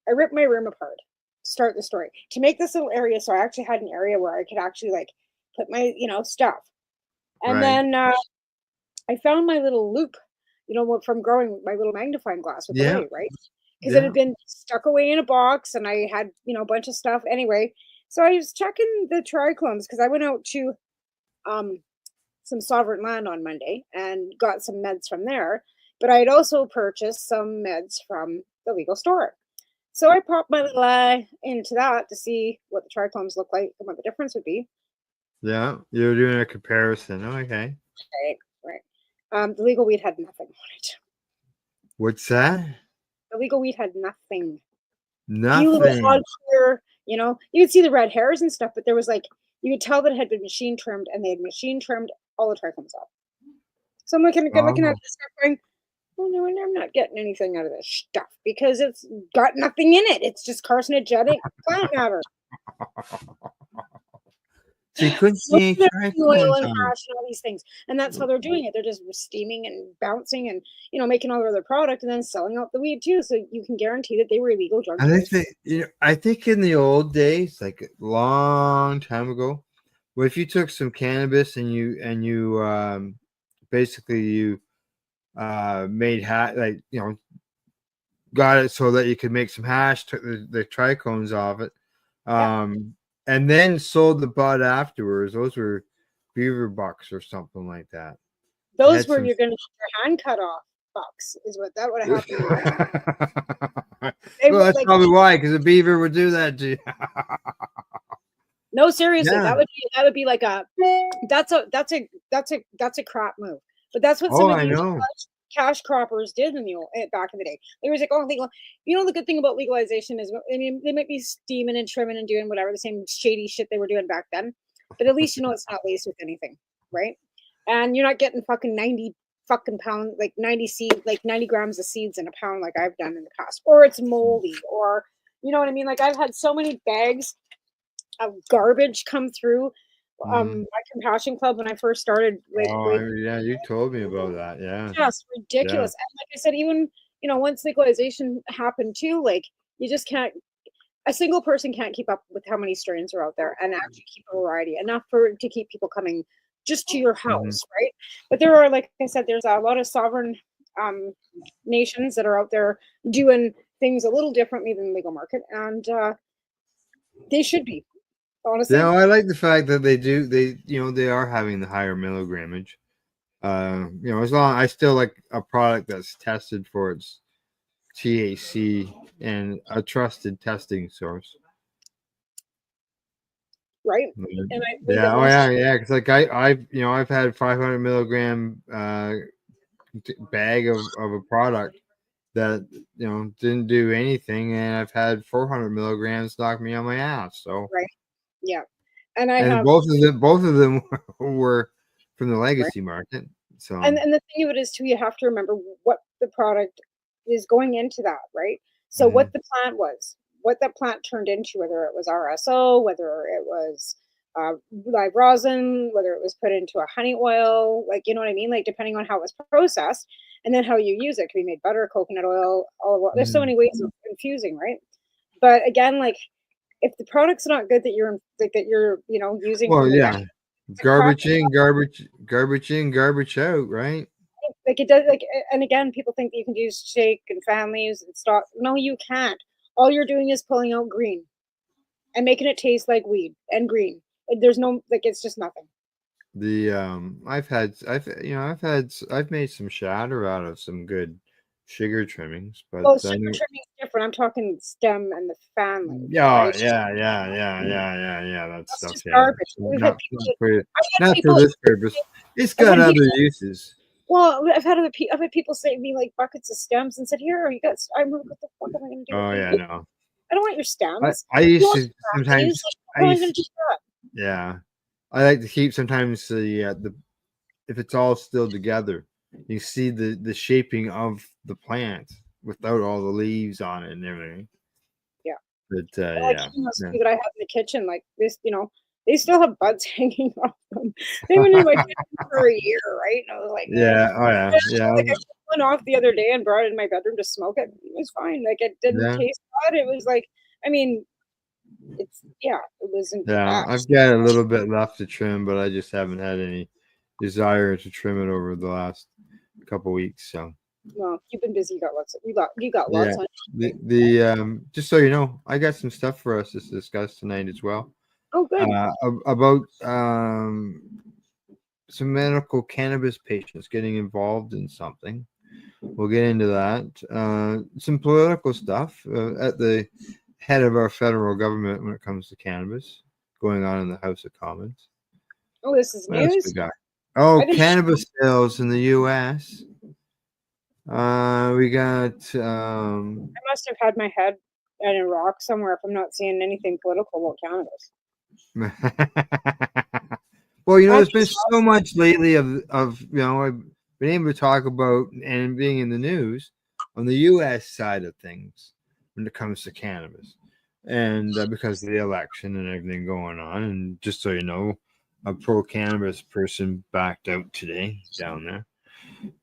ripped my room apart to start the story to make this little area. So I actually had an area where I could actually like put my stuff, and then I found my little loop, from growing my little magnifying glass with the light, right? Because it had been stuck away in a box, and I had a bunch of stuff anyway. So I was checking the trichomes because I went out to some Sovereign Land on Monday and got some meds from there, but I had also purchased some meds from the legal store. So I popped my little eye into that to see what the trichomes look like and what the difference would be. Yeah, you're doing a comparison. Oh, okay. Right. The legal weed had nothing on it. What's that? The legal weed had nothing. Nothing. You could see the red hairs and stuff, but there was like, you could tell that it had been machine trimmed, and they had machine trimmed all the trichomes off. So I'm looking at this stuff going, oh no, I'm not getting anything out of this stuff because it's got nothing in it. It's just carcinogenic plant matter. So you couldn't see oil and hash and all these things, and that's how they're doing it. They're just steaming and bouncing and making all their other product and then selling out the weed too. So you can guarantee that they were illegal drugs. I think in the old days, like a long time ago, well, if you took some cannabis and you basically made got it so that you could make some hash, took the trichomes off it. And then sold the bud afterwards. Those were beaver bucks or something like that. Those were you're going to get your hand cut off bucks, is what that would have happened. Well, that's probably why, because a beaver would do that to you. No, seriously, Yeah. that would be like that's a crap move. But that's what some Oh, of I these know. cash croppers did back in the day. They was like, oh, legal. You know, the good thing about legalization is, I mean, they might be steaming and trimming and doing whatever the same shady shit they were doing back then, but at least you know it's not laced with anything, right? And you're not getting fucking 90 fucking pound, like 90 grams of seeds in a pound like I've done in the past, or it's moldy, or you know what I mean. Like I've had so many bags of garbage come through my Compassion Club when I first started. Yeah, you told me about that. Yeah. Just ridiculous. And like I said, even once legalization happened too, like you just can't. A single person can't keep up with how many strains are out there and actually keep a variety enough to keep people coming just to your house, right? But there are, like I said, there's a lot of sovereign nations that are out there doing things a little differently than the legal market, and they should be. Honestly, Yeah, I like the fact that they are having the higher milligrammage. As long I still like a product that's tested for its THC and a trusted testing source. Right. And yeah. Because like I've had 500 milligram bag of a product that didn't do anything, and I've had 400 milligrams knock me on my ass. So right. Yeah. Both of them were from the legacy market. So and the thing of it is too, you have to remember what the product is going into that, right? So what the plant was, what that plant turned into, whether it was RSO, whether it was live rosin, whether it was put into a honey oil, like you know what I mean, like depending on how it was processed, and then how you use it. It can be made butter, coconut oil, olive oil. There's so many ways of infusing, right? But again, like if the product's not good that you're using, well, yeah, garbage in, garbage out, right? Like it does, like, and again, people think that you can use shake and fan leaves and stock. No, you can't. All you're doing is pulling out green and making it taste like weed and green. There's no, like, it's just nothing. I've made some shatter out of some good sugar trimmings, but sugar trimming is different. I'm talking stem and the fan leaf. Yeah, right? yeah. That stuff. Just Yeah, garbage. not for this purpose. It's got other uses. Well, I've had people say to me like buckets of stems and said, "Here, you got." I'm like, "What the fuck am I going to do?" Oh yeah, no. I don't want your stems. I used to sometimes. Yeah. I like to keep sometimes the if it's all still together, you see the shaping of the plant without all the leaves on it and everything. Yeah. But that I have in the kitchen, like this, they still have buds hanging off them. They've been in my kitchen for a year, right? And I was like, yeah. Like I took one off the other day and brought it in my bedroom to smoke it. It was fine. Like it didn't taste bad. It was like, I mean, it wasn't. Yeah, I've got a little bit left to trim, but I just haven't had any desire to trim it over the last couple weeks. So. Well, you've been busy. You got lots on. The just so you know, I got some stuff for us to discuss tonight as well. Oh, good. About some medical cannabis patients getting involved in something. We'll get into that. Some political stuff at the head of our federal government when it comes to cannabis going on in the House of Commons. Oh, this is news. Cannabis sales in the U.S. We got. I must have had my head in a rock somewhere if I'm not seeing anything political about cannabis. Well, there's been so much lately of I've been able to talk about and being in the news on the U.S. side of things when it comes to cannabis, and because of the election and everything going on, and just so you know, a pro-cannabis person backed out today down there.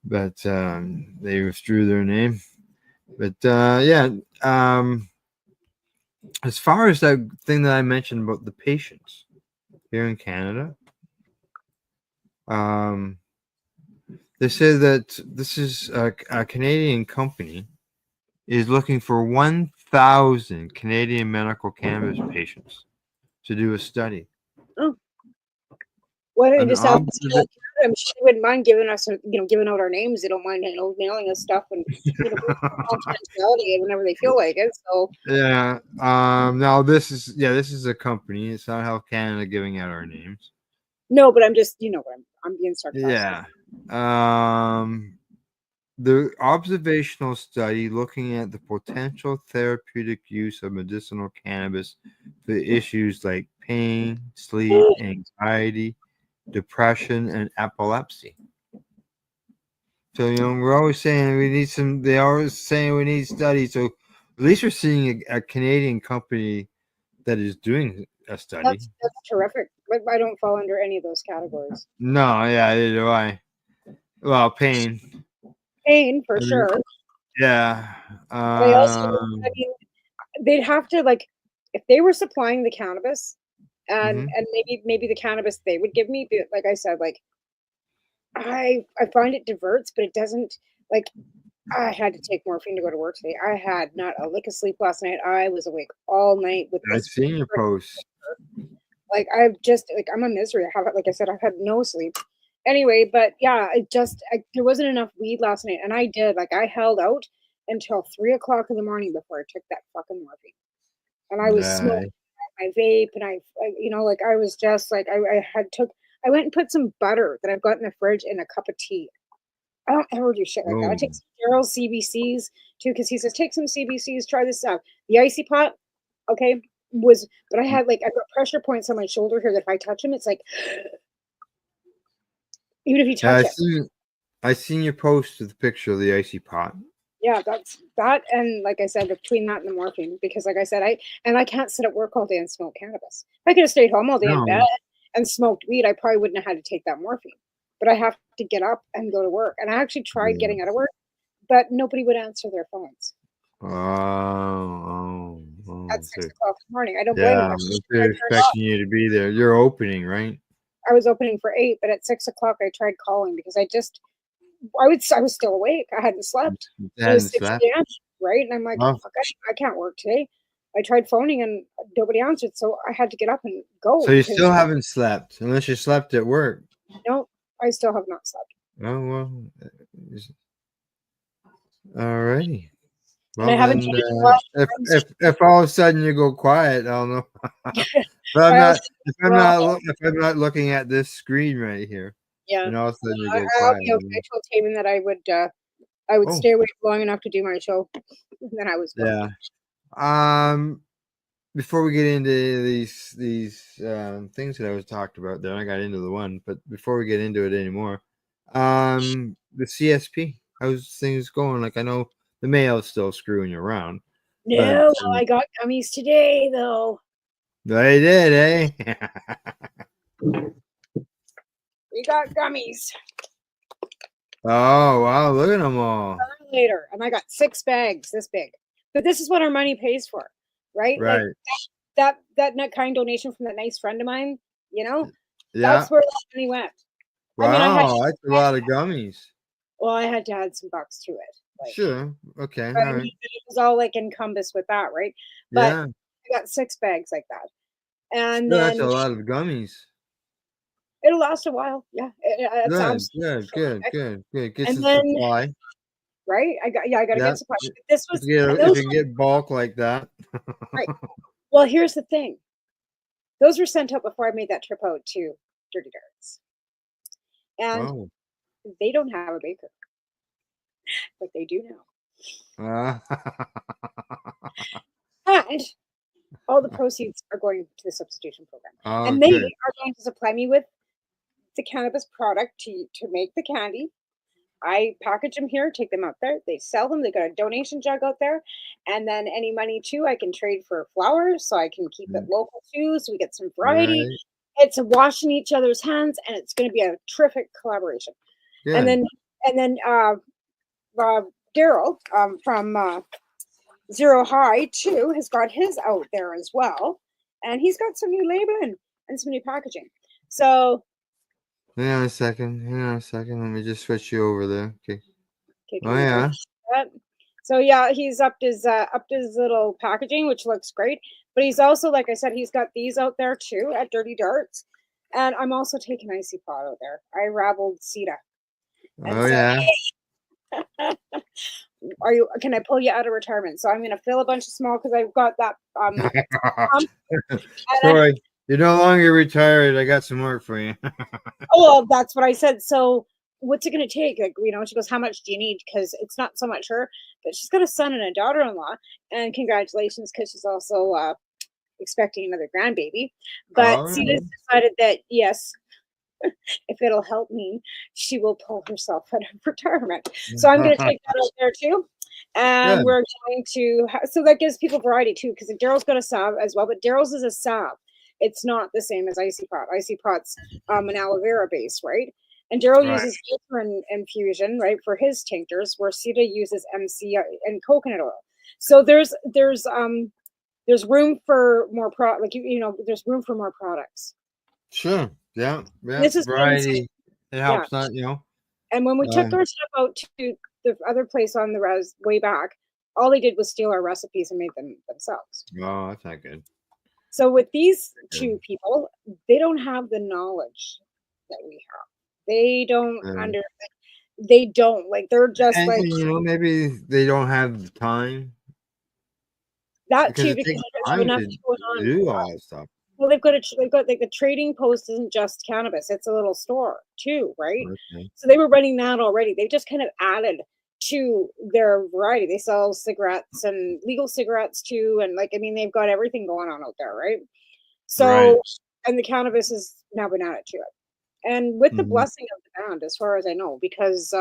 But they withdrew their name. But as far as that thing that I mentioned about the patients here in Canada, they said that this is a Canadian company is looking for 1,000 Canadian medical cannabis patients to do a study. Oh. Why don't you just have I'm sure they wouldn't mind giving us, giving out our names. They don't mind, mailing us stuff and confidentiality whenever they feel like it. So Yeah. Now this is a company. It's not Health Canada giving out our names. no, but I'm just, I'm being sarcastic. Yeah. The observational study looking at the potential therapeutic use of medicinal cannabis for issues like pain, sleep, anxiety, depression, and epilepsy. So, we're always saying we need some, they always saying we need studies. So at least we're seeing a Canadian company that is doing a study. That's terrific. But I don't fall under any of those categories. No, yeah, neither do I. Well, pain. Pain for sure. Yeah. But I also, they'd have to, like, if they were supplying the cannabis, and maybe the cannabis they would give me, but like I said, like I find it diverts, but it doesn't, like, I had to take morphine to go to work today. I had not a lick of sleep last night. I was awake all night with I've this. seen your posts. Like I'm a misery. Like I said, I've had no sleep. Anyway, but yeah, there wasn't enough weed last night, and I held out until 3:00 in the morning before I took that fucking morphine, and I was smoking my vape, and I was just like I went and put some butter that I've got in the fridge in a cup of tea. I don't ever do shit like that. I take some Daryl's CBCs too, because he says take some CBCs, try this out. The icy pot, okay, but I had I've got pressure points on my shoulder here that if I touch them, it's like even if you touch it. I seen your post with the picture of the icy pot. Yeah, that's that, and like I said, between that and the morphine, because like I said, I can't sit at work all day and smoke cannabis. If I could have stayed home all day in bed and smoked weed, I probably wouldn't have had to take that morphine. But I have to get up and go to work. And I actually tried getting out of work, but nobody would answer their phones. At 6:00 in the morning. I don't blame them. They're expecting you to be there. You're opening, right? I was opening for 8, but at 6:00 I tried calling because I was still awake. I hadn't slept. It was 6 a.m., right? And I'm like, fuck, I can't work today. I tried phoning and nobody answered, so I had to get up and go. So you still haven't slept, unless you slept at work. No, I still have not slept. Oh, well. All righty. Well, and I haven't if all of a sudden you go quiet, I'll know. But if I'm not looking at this screen right here. Yeah. And all of a sudden you go I'll quiet. be okay. I told Taman that I would stay awake long enough to do my show. And then I was going. Yeah. Before we get into these things that I was talked about there, I got into the one, but before we get into it anymore, the CSP, how's things going? Like, I know the mail is still screwing you around. No, I got gummies today though. They did, eh? We got gummies. Oh wow, look at them all. Later, and I got 6 bags this big. But this is what our money pays for. Right? Right. Like that kind donation from that nice friend of mine, Yeah. That's where that money went. Wow, that's a lot of gummies. Well, I had to add some bucks to it. Sure. Okay. But it was all encompassed with that, right? But I got 6 bags like that. And then that's a lot of gummies. It'll last a while. Yeah. Good. Get and some then, supply. Right? I got to get supply. This was if you can get bulk like that. Right. Well, here's the thing. Those were sent out before I made that trip out to Dirty Darts. And they don't have a baker. But they do now. And all the proceeds are going to the substitution program. And they are going to supply me with the cannabis product to make the candy. I package them here, take them out there. They sell them. They got a donation jug out there. And then any money too, I can trade for flowers so I can keep it local too. So we get some variety. Right. It's a washing each other's hands, and it's going to be a terrific collaboration. Yeah. And then Daryl from Zero High too has got his out there as well. And he's got some new labeling and some new packaging. So Hang on a second. Let me just switch you over there. Okay. Oh yeah. So yeah, he's upped his little packaging, which looks great. But he's also, like I said, he's got these out there too at Dirty Darts, And I'm also taking icy pot out there. I rabbled Sita. And Oh yeah. Can I pull you out of retirement? So I'm gonna fill a bunch of small because I've got that Sorry, you're no longer retired. I got some work for you. Oh, well, that's what I said. So what's it going to take? Like, she goes, how much do you need? Because it's not so much her, but she's got a son and a daughter-in-law. And congratulations, because she's also expecting another grandbaby. But Sita's decided that, yes, if it'll help me, she will pull herself out of retirement. So I'm going to take that out there too. And we're going to, so that gives people variety too, because Daryl's got a salve as well, but Daryl's is a salve. It's not the same as Icy Pot. Icy Pot's an aloe vera base, right? And Daryl uses different infusion, right, for his tinctures, where Sita uses MC and coconut oil. So there's room for more there's room for more products. Sure. Yeah. This is variety. It helps, not And when we took our stuff out to the other place on the res way back, all they did was steal our recipes and make them themselves. Oh, that's not good. So with these two people, they don't have the knowledge that we have. They don't they don't, like, they're just and, like, maybe they don't have the time. That too, because they have enough going on. Do all that stuff. Well, they've got like the trading post isn't just cannabis; it's a little store too, right? Okay. So they were running that already. They just kind of added to their variety. They sell cigarettes and legal cigarettes too, and they've got everything going on out there, right? So, and the cannabis has now been added to it, and with the blessing of the band, as far as I know, because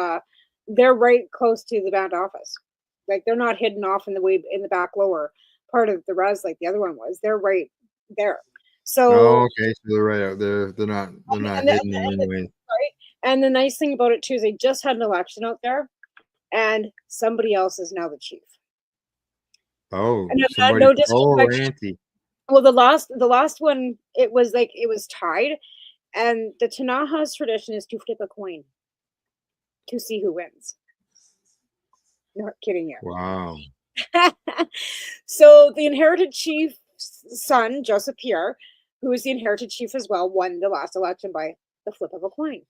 they're right close to the band office. Like, they're not hidden off in the back lower part of the res like the other one was. They're right there. So okay, so they're right out there. They're not hidden in any way. Right. And the nice thing about it too is they just had an election out there, and somebody else is now the chief. Oh, no disrespect. Anti. Well, the last one, it was tied, and the Tanaha's tradition is to flip a coin to see who wins. Not kidding you. Wow. So the inherited chief's son, Joseph Pierre, who is the inherited chief as well, won the last election by the flip of a coin.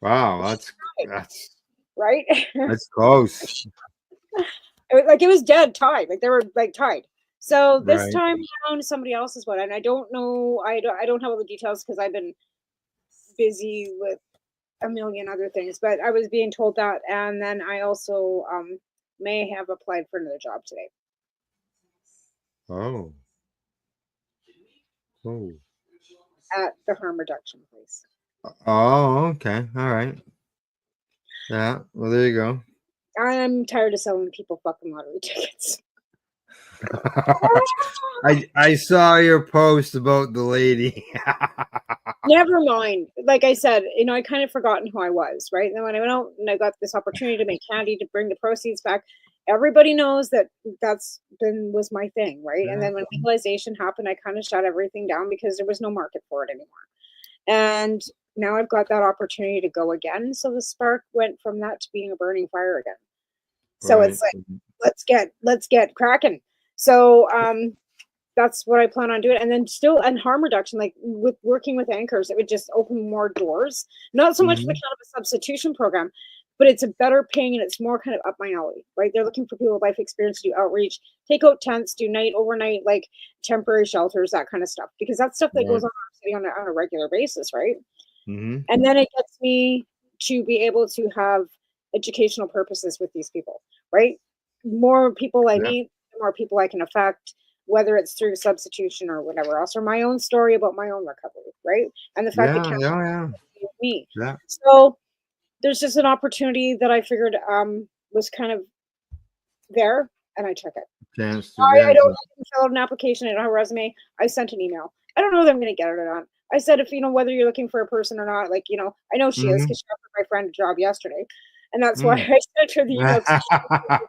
Wow, that's right. That's close. It was dead tied. Like, they were tied. So this time around, somebody else's one, and I don't know. I don't have all the details because I've been busy with a million other things. But I was being told that, and then I also may have applied for another job today. Oh. Oh. At the harm reduction place. Oh, okay. All right. Yeah. Well, there you go. I'm tired of selling people fucking lottery tickets. I saw your post about the lady. Never mind. Like I said, I kind of forgotten who I was, right? And then when I went out and I got this opportunity to make candy to bring the proceeds back, everybody knows that was my thing, right? Yeah. And then when legalization happened, I kind of shut everything down because there was no market for it anymore. And now I've got that opportunity to go again. So the spark went from that to being a burning fire again. So it's like, let's get cracking. So that's what I plan on doing. And then and harm reduction, like with working with anchors, it would just open more doors. Not so much for the cannabis substitution program, but it's a better paying and it's more kind of up my alley, right? They're looking for people with life experience to do outreach, take out tents, do overnight, like temporary shelters, that kind of stuff, because that's stuff that goes on a regular basis, right? And then it gets me to be able to have educational purposes with these people, right? More people I meet, the more people I can affect, whether it's through substitution or whatever else, or my own story about my own recovery, right? And the fact that cannabis is me. Yeah. So there's just an opportunity that I figured was kind of there, and I took it. I don't fill out an application. I don't have a resume. I sent an email. I don't know that I'm going to get it or not. I said, if whether you're looking for a person or not, like, I know she is because she offered my friend a job yesterday, and that's why I sent her the email.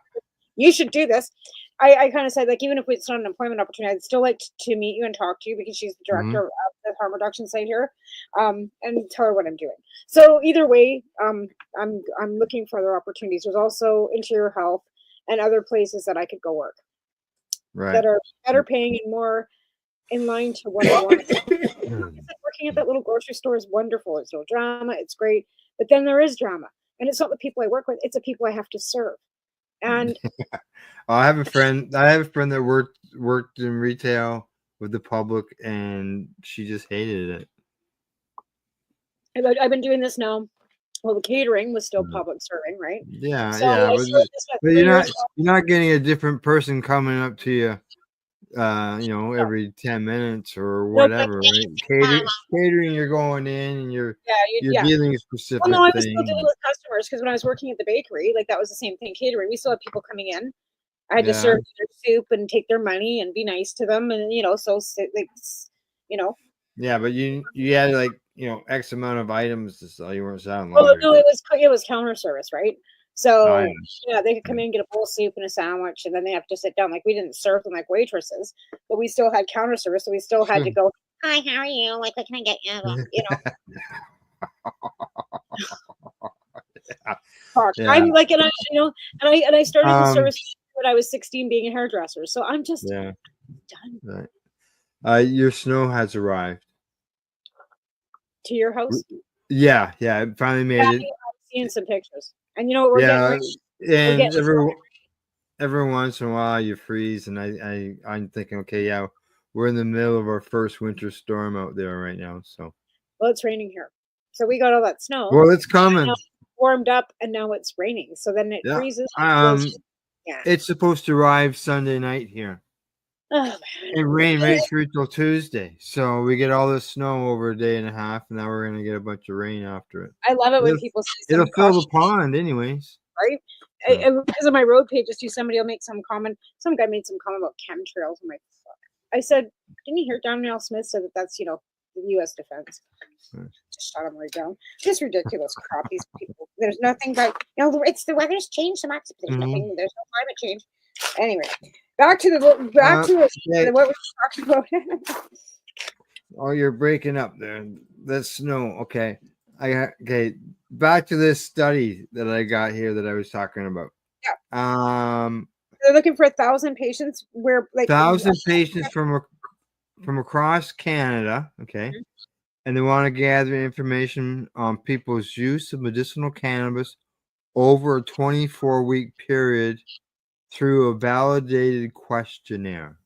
You should do this. I kind of said, like, even if it's not an employment opportunity, I'd still like to meet you and talk to you because she's the director of the harm reduction site here, and tell her what I'm doing. So either way, I'm looking for other opportunities. There's also interior health and other places that I could go work that are better paying and more in line to what I want. Working working at that little grocery store is wonderful. It's no drama. It's great. But then there is drama. And it's not the people I work with. It's the people I have to serve. And I have a friend that worked in retail with the public, and she just hated it. I've been doing this now. Well, the catering was still public serving, right? Yeah, So yeah, I but, started this about but 3 you're years ago. not getting a different person coming up to you, every 10 minutes or No, but whatever, right? Catering, you're going in and you're yeah. dealing with specific Well, no, I was still things. dealing with customers because when I was working at the bakery, like that was the same thing. Catering, we still had people coming in. I had to Yeah. serve their soup and take their money and be nice to them, and so like, Yeah, but you had like X amount of items to sell. You weren't selling Well, laundry. no, it was counter service, right? So I know. yeah, they could come in and get a bowl of soup and a sandwich, and then they have to sit down. Like we didn't serve them like waitresses, but we still had counter service, so we still had to go. Hi, how are you? Like, what can I get you? Fuck. Yeah. I'm like, and I started the Um, service when I was 16, being a hairdresser. So I'm just Yeah. done. Right. Your snow has arrived. To your house. Yeah, it finally made Yeah, it. I'm seeing some pictures, and you know what we're getting? Yeah, Right? We're and getting every once in a while you freeze, and I'm thinking, okay, yeah, we're in the middle of our first winter storm out there right now. So, well, it's raining here, so we got all that snow. well, it's coming. Now it's warmed up, and now it's raining. So then it Yeah. freezes. Yeah. It's supposed to arrive Sunday night here. Oh, man. It rained right through till Tuesday, so we get all this snow over a day and a half, and now we're gonna get a bunch of rain after it. I love it when people say It'll some fill the caution, pond, anyways. right? Because of my road pages too, somebody will make some comment. Some guy made some comment about chemtrails. I'm like, fuck. I said, didn't you hear Danielle Smith said that that's the U.S. defense? Just shut him right down. Just ridiculous crap. These people. There's nothing but it's the weather's changed so much. There's nothing. There's no climate change. Anyway, back to what we're talking about. Oh, you're breaking up there. That's snow. Okay. Okay. Back to this study that I got here that I was talking about. Yeah. They're looking for 1,000 patients where 1,000 patients from across Canada. Okay. Mm-hmm. And they want to gather information on people's use of medicinal cannabis over a 24-week period through a validated questionnaire.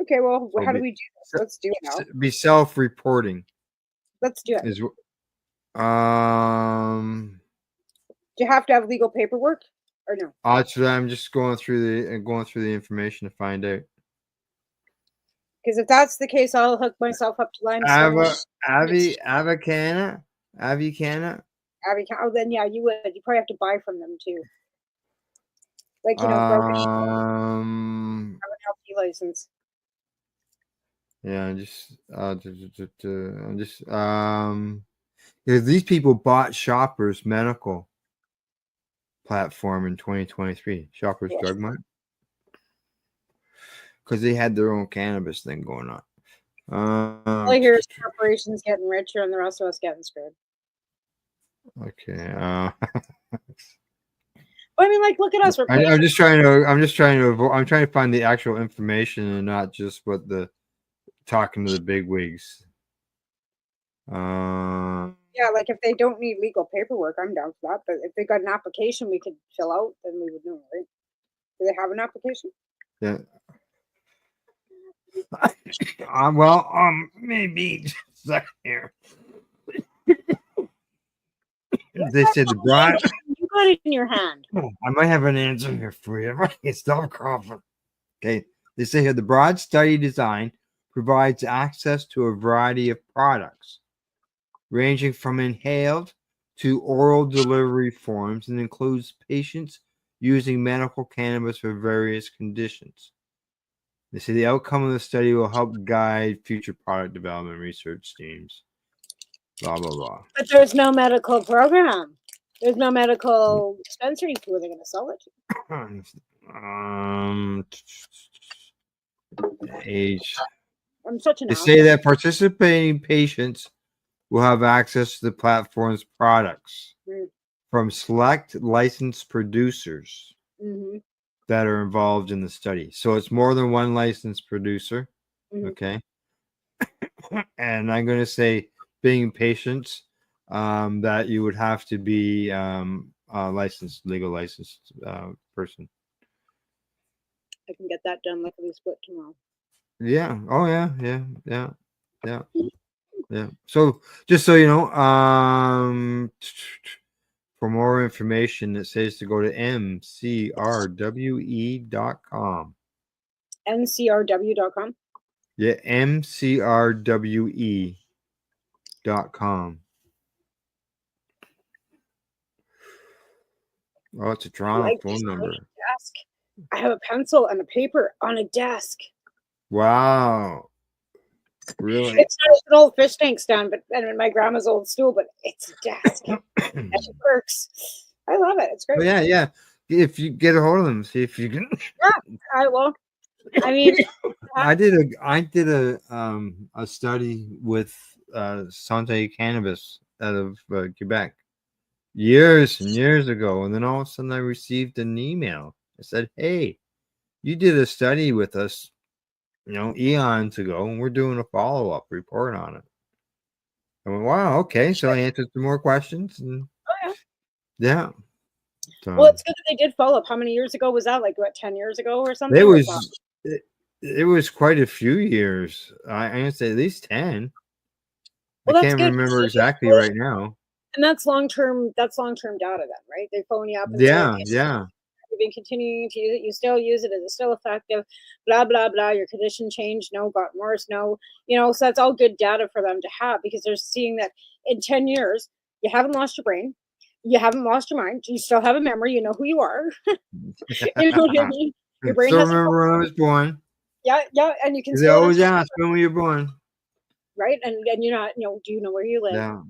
Okay, well, So how do we do this? Let's do it now. Be self-reporting. Let's do it. Do you have to have legal paperwork or no? Actually, I'm just going through the information to find out. Because if that's the case, I'll hook myself up to limestone. Avicana. Oh, then yeah, you would. You probably have to buy from them too. Like broken have an LP license. Yeah, because these people bought Shoppers Medical platform in 2023, Shoppers Drug Mart, because they had their own cannabis thing going on. All I hear is corporations getting richer and the rest of us getting screwed. Okay. I mean, like, look at us. I'm just trying to find the actual information and not just what the talking to the big wigs. Yeah, like if they don't need legal paperwork, I'm down for that. But if they got an application we could fill out, then we would know, right? Do they have an application? Yeah. Maybe just a second here. They said the broad. You got it in your hand. I might have an answer here for you. Stop coughing. Okay. They say here the broad study design provides access to a variety of products, ranging from inhaled to oral delivery forms, and includes patients using medical cannabis for various conditions. They say the outcome of the study will help guide future product development research teams. Blah, blah, blah. But there's no medical program. There's no medical dispensary. Who are they going to sell it to? Age. I'm such an They say that participating patients will have access to the platform's products from select licensed producers that are involved in the study. So it's more than one licensed producer. Okay. And I'm going to say being patients, that you would have to be a legal licensed person. I can get that done like we split tomorrow. Yeah. Oh yeah. So just so you know, for more information, it says to go to mcrwe.com. mcrw.com. Yeah, mcrwe.com. Oh, it's a Toronto Like phone number. desk. I have a pencil and a paper on a desk. Wow. Really? It's not an old fish tank stand, but and my grandma's old stool, but it's a desk. And it works. I love it. It's great. But yeah. If you get a hold of them, see if you can. Yeah, I will. I mean, I did a study with Santé Cannabis out of Quebec years and years ago, and then all of a sudden I received an email. It said, "Hey, you did a study with us, eons ago, and we're doing a follow-up report on it." I went, "Wow, okay." So I answered some more questions, and yeah. So, well, it's good that they did follow up. How many years ago was that? Like what, 10 years ago or something? it was quite a few years. I'm gonna say at least 10. Well, I that's can't good. remember exactly right now. And that's long-term data then, right? They phone you up and Yeah, say, yeah. you've been continuing to use it, you still use it, is it still effective? Blah, blah, blah. Your condition changed, no, got worse, no. So that's all good data for them to have, because they're seeing that in 10 years, you haven't lost your brain, you haven't lost your mind, you still have a memory, you know who you are. You know what I mean? Your brain Still has remember when I was born. Yeah, and you can They still always answer, ask when were you born. right? And you're not, do you know where you live? Yeah.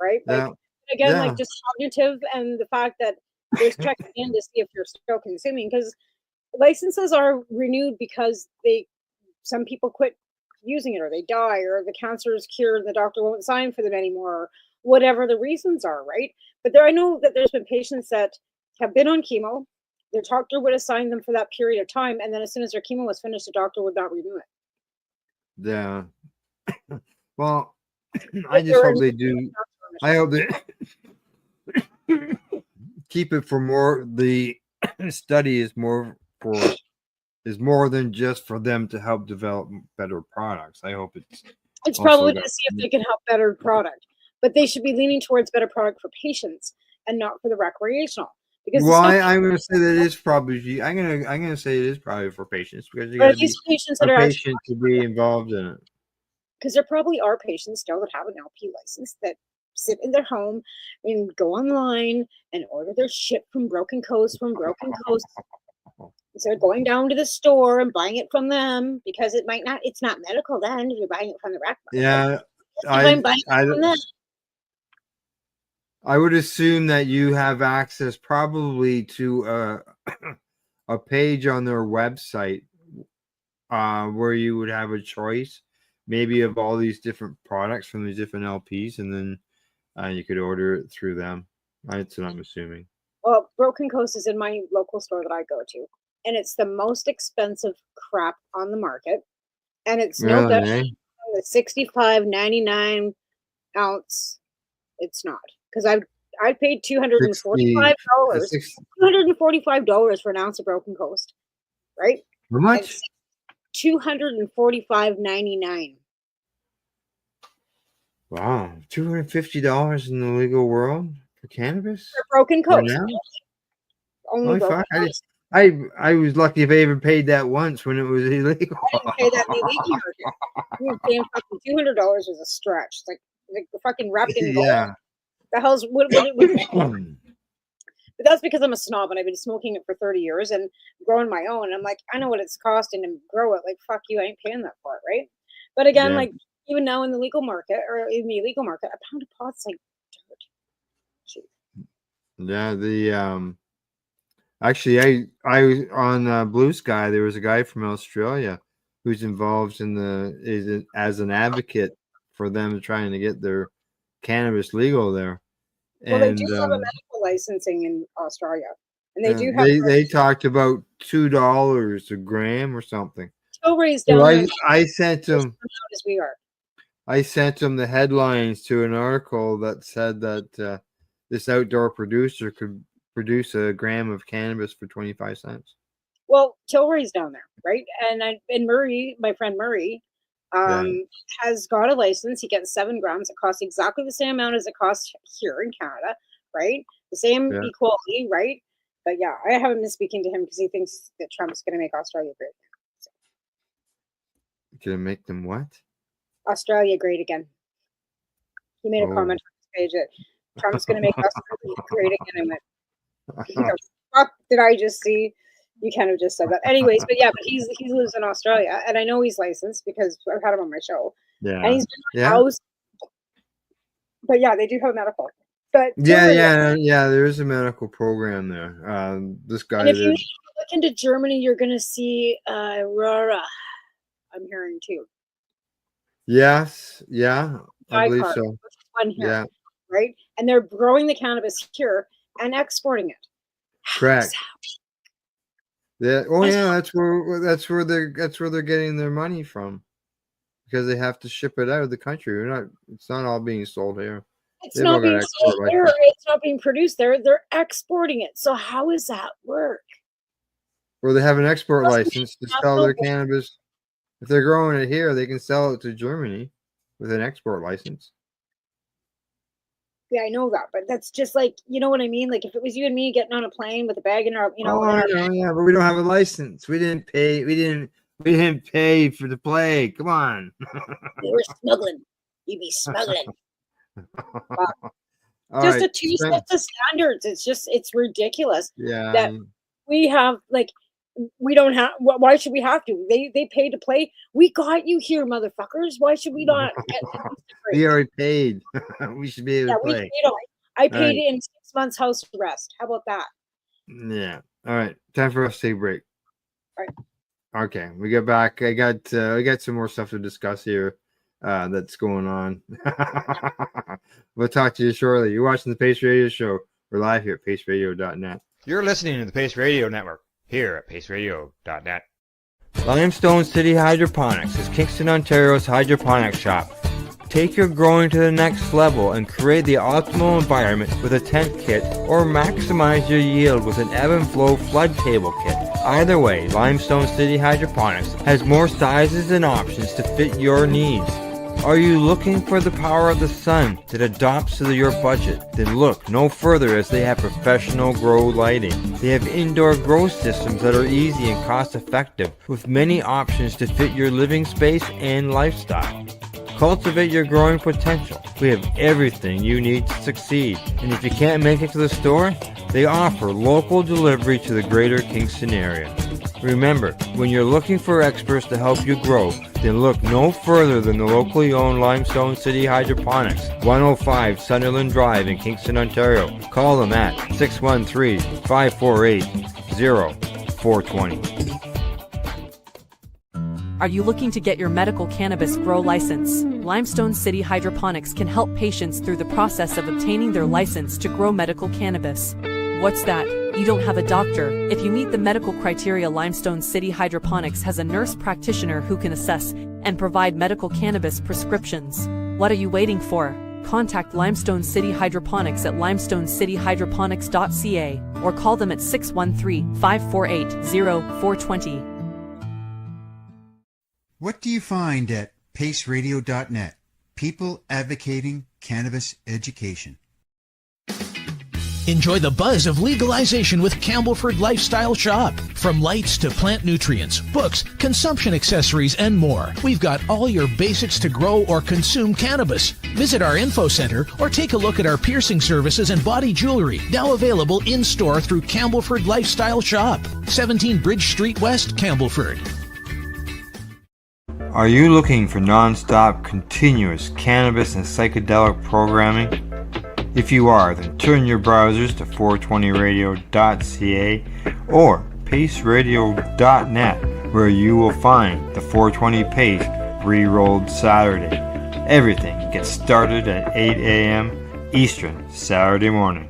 Right? Like, Yeah. again, Yeah. like just cognitive, and the fact that there's checking in to see if you're still consuming, because licenses are renewed because some people quit using it, or they die, or the cancer is cured and the doctor won't sign for them anymore, or whatever the reasons are, right? But I know that there's been patients that have been on chemo, their doctor would assign them for that period of time, and then as soon as their chemo was finished, the doctor would not renew it. Yeah. Well, I just hope they do. I hope they keep it for more. The study is more than just for them to help develop better products. I hope it's probably to see if they can help better product, but they should be leaning towards better product for patients and not for the recreational. Because I'm going to say that it is probably. I'm going to say it is probably for patients, because you got to be patients a that are patient to be involved in it. Because there probably are patients still that have an LP license that sit in their home and go online and order their shit from Broken Coast. Instead of going down to the store and buying it from them, because it's not medical then if you're buying it from the rec. Yeah, I'm buying it from them. I would assume that you have access probably to a page on their website where you would have a choice, maybe of all these different products from these different LPs, and then you could order it through them. That's what I'm assuming. Well, Broken Coast is in my local store that I go to, and it's the most expensive crap on the market, and it's no better than the $65.99 ounce. It's not, because I paid $245 for an ounce of Broken Coast, right? How much? $245.99. Wow, $250 in the legal world for cannabis? For Broken Coast. Only fuck! I was lucky if I ever paid that once when it was illegal. I didn't pay that in the legal market. You were paying fucking $200 was a stretch. It's like fucking wrapped in gold. Yeah. The hell's what it was. But that's because I'm a snob and I've been smoking it for 30 years and growing my own. And I'm like, I know what it's costing to grow it. Like, fuck you, I ain't paying that for it, right? But again, like even now in the legal market or in the illegal market, a pound of pot's like dirt cheap. Yeah, the actually I was on Blue Sky. There was a guy from Australia who's involved in as an advocate for them trying to get their cannabis legal there. Well, they do have a medical licensing in Australia, and they do have. They talked about $2 a gram or something. Tilray's down there. I sent them. As we are. I sent him the headlines to an article that said that this outdoor producer could produce a gram of cannabis for 25 cents. Well, Tilray's down there, right? And Murray, my friend Murray, has got a license. He gets 7 grams. It costs exactly the same amount as it costs here in Canada, right? The same equality, right? But yeah, I haven't been speaking to him because he thinks that Trump's going to make Australia great again. So. Gonna make them what? Australia great again. He made a comment on his page that Trump's going to make Australia great again. I went, fuck did I just see? You kind of just said that. Anyways, but yeah, but he lives in Australia, and I know he's licensed because I've had him on my show. Yeah. And he's been housed. But yeah, they do have medical. But yeah, there is a medical program there. This guy. And if you look into Germany, you're gonna see Aurora. I'm hearing too. Yes, yeah, I believe so. One here, right? And they're growing the cannabis here and exporting it. Correct. Yeah. Oh yeah, that's where they're getting their money from, because they have to ship it out of the country. It's not all being sold here. It's not being sold there. It's not being produced there. They're exporting it. So how does that work? Well, they have an export license to sell their cannabis. If they're growing it here, they can sell it to Germany with an export license. Yeah, I know that, but that's just like, you know what I mean? Like if it was you and me getting on a plane with a bag in our, yeah, but we don't have a license. We didn't pay for the play. Come on. We were smuggling. You be smuggling. Just a 2 sets of standards. It's ridiculous. Yeah. That we have we don't have. Why should we have to? They pay to play. We got you here, motherfuckers. Why should we not? We already paid. We should be able to play. I paid in 6 months house arrest. How about that? Yeah. All right. Time for us to take a break. All right. Okay. We get back. I got some more stuff to discuss here. That's going on. We'll talk to you shortly. You're watching the Pace Radio Show. We're live here at paceradio.net. You're listening to the Pace Radio Network here at paceradio.net. Limestone City Hydroponics is Kingston, Ontario's hydroponics shop. Take your growing to the next level and create the optimal environment with a tent kit, or maximize your yield with an ebb and flow flood table kit. Either way, Limestone City Hydroponics has more sizes and options to fit your needs. Are you looking for the power of the sun that adapts to your budget? Then look no further, as they have professional grow lighting. They have indoor grow systems that are easy and cost effective, with many options to fit your living space and lifestyle. Cultivate your growing potential. We have everything you need to succeed. And if you can't make it to the store, they offer local delivery to the greater Kingston area. Remember, when you're looking for experts to help you grow, then look no further than the locally owned Limestone City Hydroponics, 105 Sunderland Drive in Kingston, Ontario. Call them at 613-548-0420. Are you looking to get your medical cannabis grow license? Limestone City Hydroponics can help patients through the process of obtaining their license to grow medical cannabis. What's that? You don't have a doctor. If you meet the medical criteria, Limestone City Hydroponics has a nurse practitioner who can assess and provide medical cannabis prescriptions. What are you waiting for? Contact Limestone City Hydroponics at limestonecityhydroponics.ca or call them at 613-548-0420. What do you find at paceradio.net? People advocating cannabis education. Enjoy the buzz of legalization with Campbellford Lifestyle Shop. From lights to plant nutrients, books, consumption accessories, and more, we've got all your basics to grow or consume cannabis. Visit our info center or take a look at our piercing services and body jewelry, now available in-store through Campbellford Lifestyle Shop, 17 Bridge Street West, Campbellford. Are you looking for non-stop, continuous cannabis and psychedelic programming? If you are, then turn your browsers to 420radio.ca or paceradio.net, where you will find the 420 Pace re-rolled Saturday. Everything gets started at 8 a.m. Eastern Saturday morning.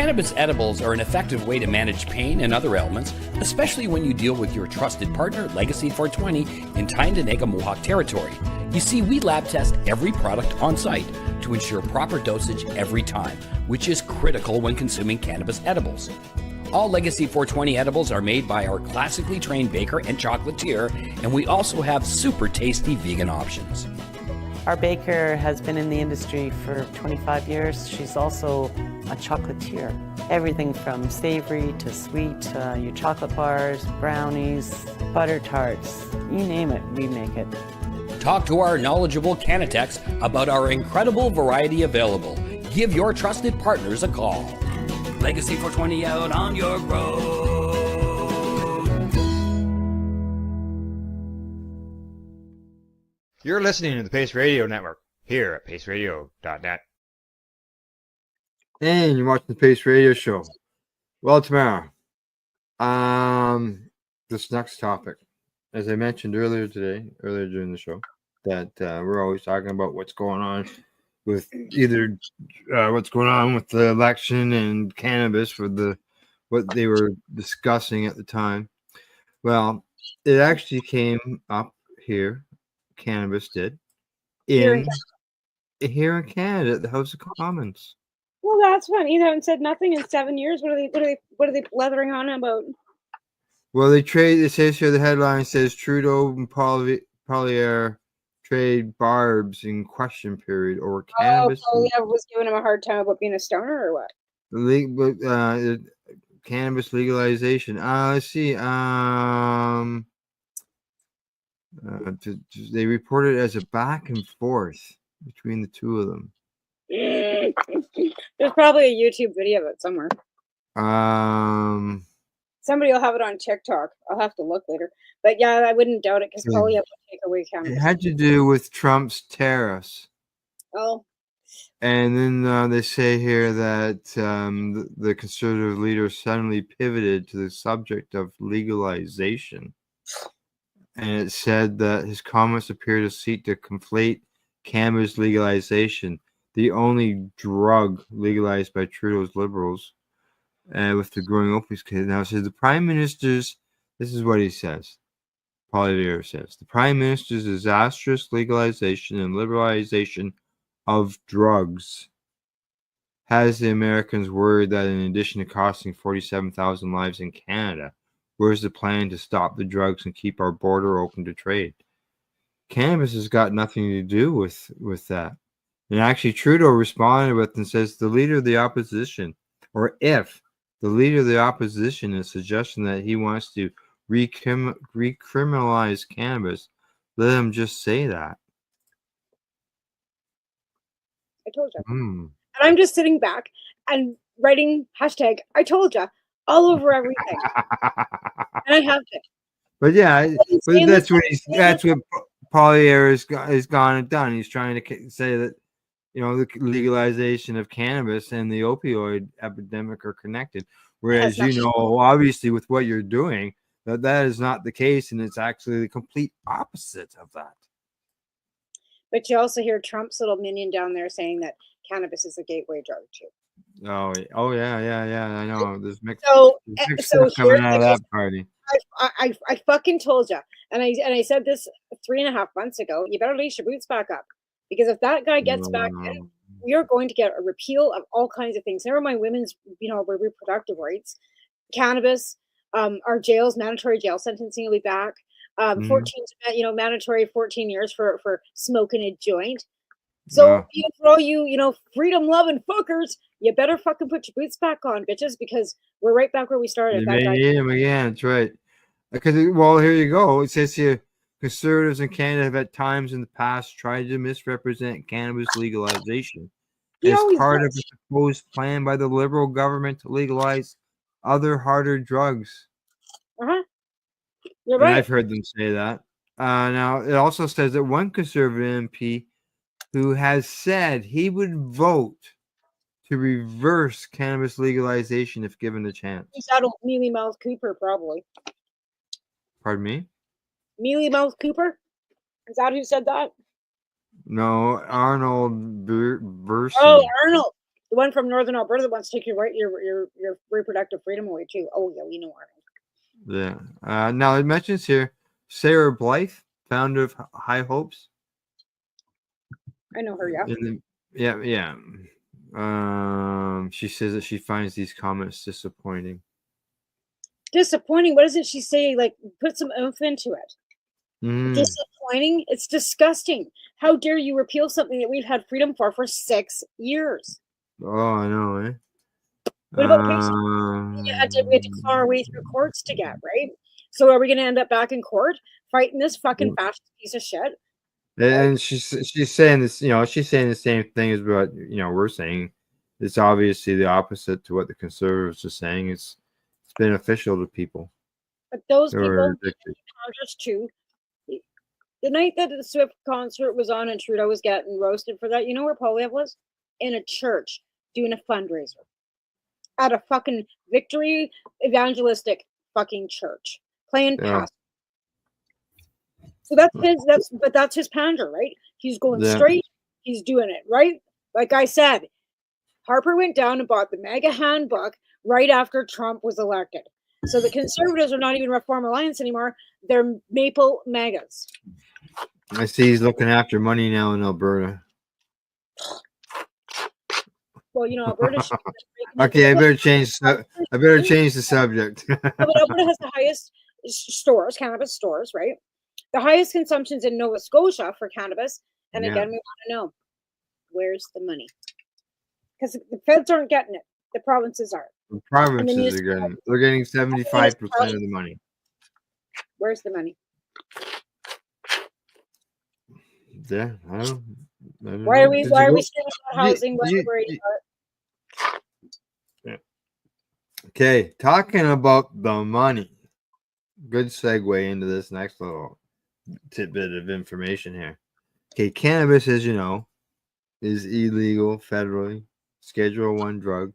Cannabis edibles are an effective way to manage pain and other ailments, especially when you deal with your trusted partner, Legacy 420, in Tyendinaga Mohawk territory. You see, we lab test every product on site to ensure proper dosage every time, which is critical when consuming cannabis edibles. All Legacy 420 edibles are made by our classically trained baker and chocolatier, and we also have super tasty vegan options. Our baker has been in the industry for 25 years. She's also a chocolatier. Everything from savory to sweet, your chocolate bars, brownies, butter tarts, you name it, we make it. Talk to our knowledgeable Cannatex about our incredible variety available. Give your trusted partners a call. Legacy 420 out on your road. You're listening to the Pace Radio Network here at paceradio.net. And you're watching the Pace Radio Show. Well, tomorrow, this next topic, as I mentioned earlier during the show, that we're always talking about what's going on with either what's going on with the election and cannabis for what they were discussing at the time. Well, it actually came up here. Cannabis did here in Canada at the House of Commons. Well, that's funny. They haven't said nothing in 7 years. What are they blethering on about? Well, it says here the headline says Trudeau and Poilievre trade barbs in question period over cannabis. Oh, Poilievre was giving him a hard time about being a stoner or what? Cannabis legalization. Let's see. They reported it as a back and forth between the two of them. There's probably a YouTube video of it somewhere. Somebody will have it on TikTok. I'll have to look later. But yeah, I wouldn't doubt it because Poilievre would take away cannabis. It had to do with Trump's tariffs. Oh. And then they say here that the conservative leader suddenly pivoted to the subject of legalization. And it said that his comments appear to seek to conflate cannabis legalization, the only drug legalized by Trudeau's Liberals, with the growing opiates case. Now, it says the Prime Minister's, this is what he says, Poilievre says, the Prime Minister's disastrous legalization and liberalization of drugs has the Americans worried that in addition to costing 47,000 lives in Canada, where's the plan to stop the drugs and keep our border open to trade? Cannabis has got nothing to do with that. And actually, Trudeau responded with and says the leader of the opposition, or if the leader of the opposition is suggesting that he wants to recriminalize cannabis, let him just say that. I told you. And I'm just sitting back and writing hashtag I told you all over everything. And I have to. But yeah, that's what Poilievre has gone and done. He's trying to say that, the legalization of cannabis and the opioid epidemic are connected. Whereas, obviously with what you're doing, that is not the case. And it's actually the complete opposite of that. But you also hear Trump's little minion down there saying that cannabis is a gateway drug too. Oh yeah. I know. There's mixed So coming out of that party. I fucking told you, and I said this 3.5 months ago. You better lace your boots back up, because if that guy gets back in, we are going to get a repeal of all kinds of things. Never mind women's, reproductive rights, cannabis, our jails, mandatory jail sentencing will be back. 14, mandatory 14 years for smoking a joint. So for all you, freedom loving fuckers, you better fucking put your boots back on, bitches, because we're right back where we started. You may need him again. That's right. Because here you go. It says here, conservatives in Canada have at times in the past tried to misrepresent cannabis legalization as part of a supposed plan by the Liberal government to legalize other harder drugs. You're right. And I've heard them say that. Now, it also says that one conservative MP who has said he would vote to reverse cannabis legalization if given the chance. He's out of Mealy Mouth Cooper, probably. Pardon me? Mealy Mouth Cooper? Is that who said that? No, Arnold Burson. Oh, Arnold. The one from Northern Alberta that wants to take your reproductive freedom away too. Oh yeah, we know her. Yeah. Now it mentions here Sarah Blythe, founder of High Hopes. I know her. Yeah. Yeah. She says that she finds these comments disappointing. Disappointing. What doesn't she say? Like, put some oomph into it. Mm. Disappointing. It's disgusting. How dare you repeal something that we've had freedom for 6 years? Oh, I know, eh? What about we had to claw our way through courts to get, right? So are we going to end up back in court fighting this fucking fascist piece of shit? And she's saying this, she's saying the same thing as what we're saying. It's obviously the opposite to what the conservatives are saying. It's beneficial to people. But those people, Congress too. The night that the Swift concert was on and Trudeau was getting roasted for that, you know where Polyev was? In a church doing a fundraiser at a fucking Victory Evangelistic fucking church playing pastor. So that's his pander, right? He's going straight. He's doing it right. Like I said, Harper went down and bought the MAGA handbook right after Trump was elected. So the conservatives are not even Reform Alliance anymore. They're Maple MAGAs. I see he's looking after money now in Alberta. Well, Alberta. Okay, I better change the subject. But Alberta has the highest stores, cannabis stores, right? The highest consumptions in Nova Scotia for cannabis. And again, we want to know, where's the money? Because the feds aren't getting it. The provinces are. The provinces they're getting 75% of the money. Where's the money? Yeah, I don't why are we still about housing? What are we worried about? Okay, talking about the money. Good segue into this next little tidbit of information here. Okay, cannabis, as you know, is illegal federally, Schedule 1 drug.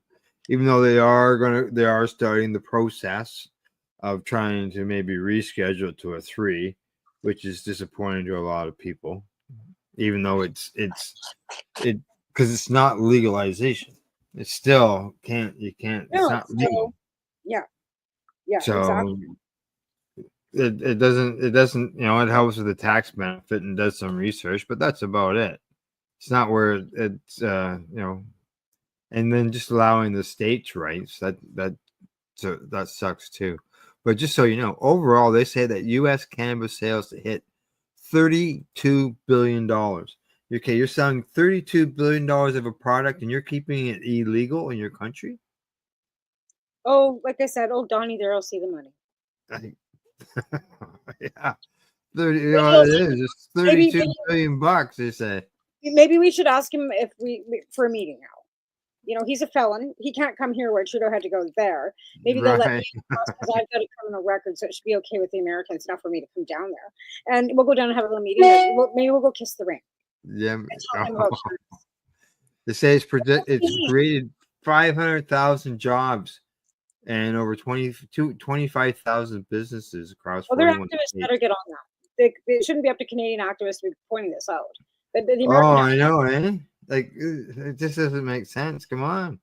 Even though they are starting the process of trying to maybe reschedule it to a 3, which is disappointing to a lot of people. Even though it's because it's not legalization, it still can't. It's not legal. Yeah. So exactly. it doesn't. It helps with the tax benefit and does some research, but that's about it. It's not where it's and then just allowing the states' rights that sucks too. But just so you know, overall, they say that U.S. cannabis sales to hit $32 billion. Okay, you're selling $32 billion of a product and you're keeping it illegal in your country? Oh, like I said, old Donnie there will see the money. Yeah. It is. It's $32 billion, they say. Maybe we should ask him if for a meeting now. He's a felon. He can't come here where Trudeau had to go there. Maybe they'll let me because I've got a criminal record, so it should be okay with the Americans, not for me to come down there. And we'll go down and have a little meeting. Maybe we'll go kiss the ring. Yeah. They say it's created 500,000 jobs and over 25,000 businesses across. Well, their activists better get on that. They shouldn't be up to Canadian activists to be pointing this out. But the American I know, eh? Like, it just doesn't make sense. Come on. And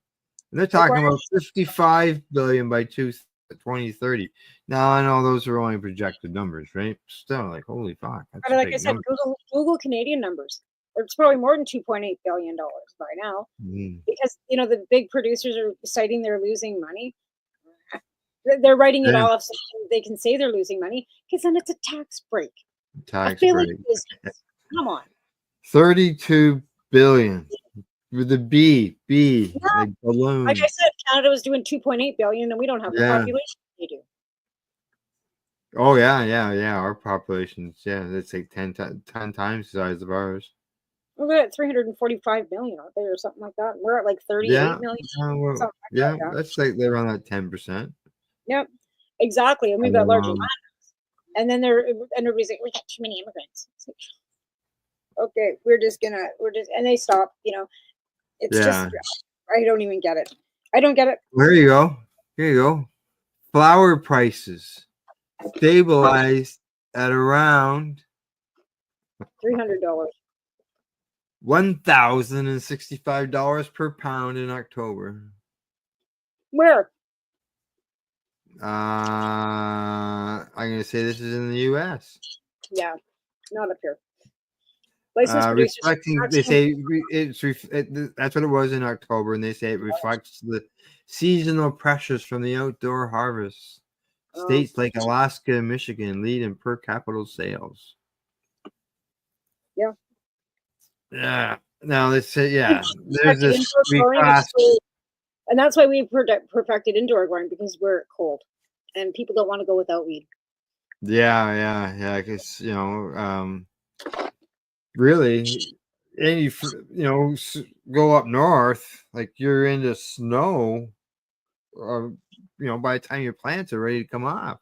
they're talking about 55 billion by 2030. Now, I know those are only projected numbers, right? Still, like, holy fuck. But like I said, Google Canadian numbers. It's probably more than $2.8 billion by now. Because, the big producers are citing they're losing money. They're writing it off so they can say they're losing money because then it's a tax break. Come on. 32 billion with the B, like balloon. Like I said, Canada was doing 2.8 billion, and we don't have the population they do. Oh yeah. Our population's it's like 10 times the size of ours. We're at 345 million out there, or something like that. We're at like 38 million. That's like they're on that 10%. Yep, exactly. And we've got larger lands. And then everybody's like, we got too many immigrants. Okay, and they stop, it's just, I don't even get it. I don't get it. There you go. Here you go. Flower prices stabilized at around $300. $1,065 per pound in October. Where? I'm going to say this is in the U.S. Yeah, not up here. Licensed producers. Reflecting, they say that's what it was in October, and they say it reflects the seasonal pressures from the outdoor harvest. States like Alaska and Michigan lead in per capita sales. Yeah. Yeah. Now let's say, yeah, there's Perfected this indoor growing, reclass. and that's why we perfected indoor growing, because we're cold, and people don't want to go without weed. Yeah. Because really, and you go up north, like you're into snow, by the time your plants are ready to come off.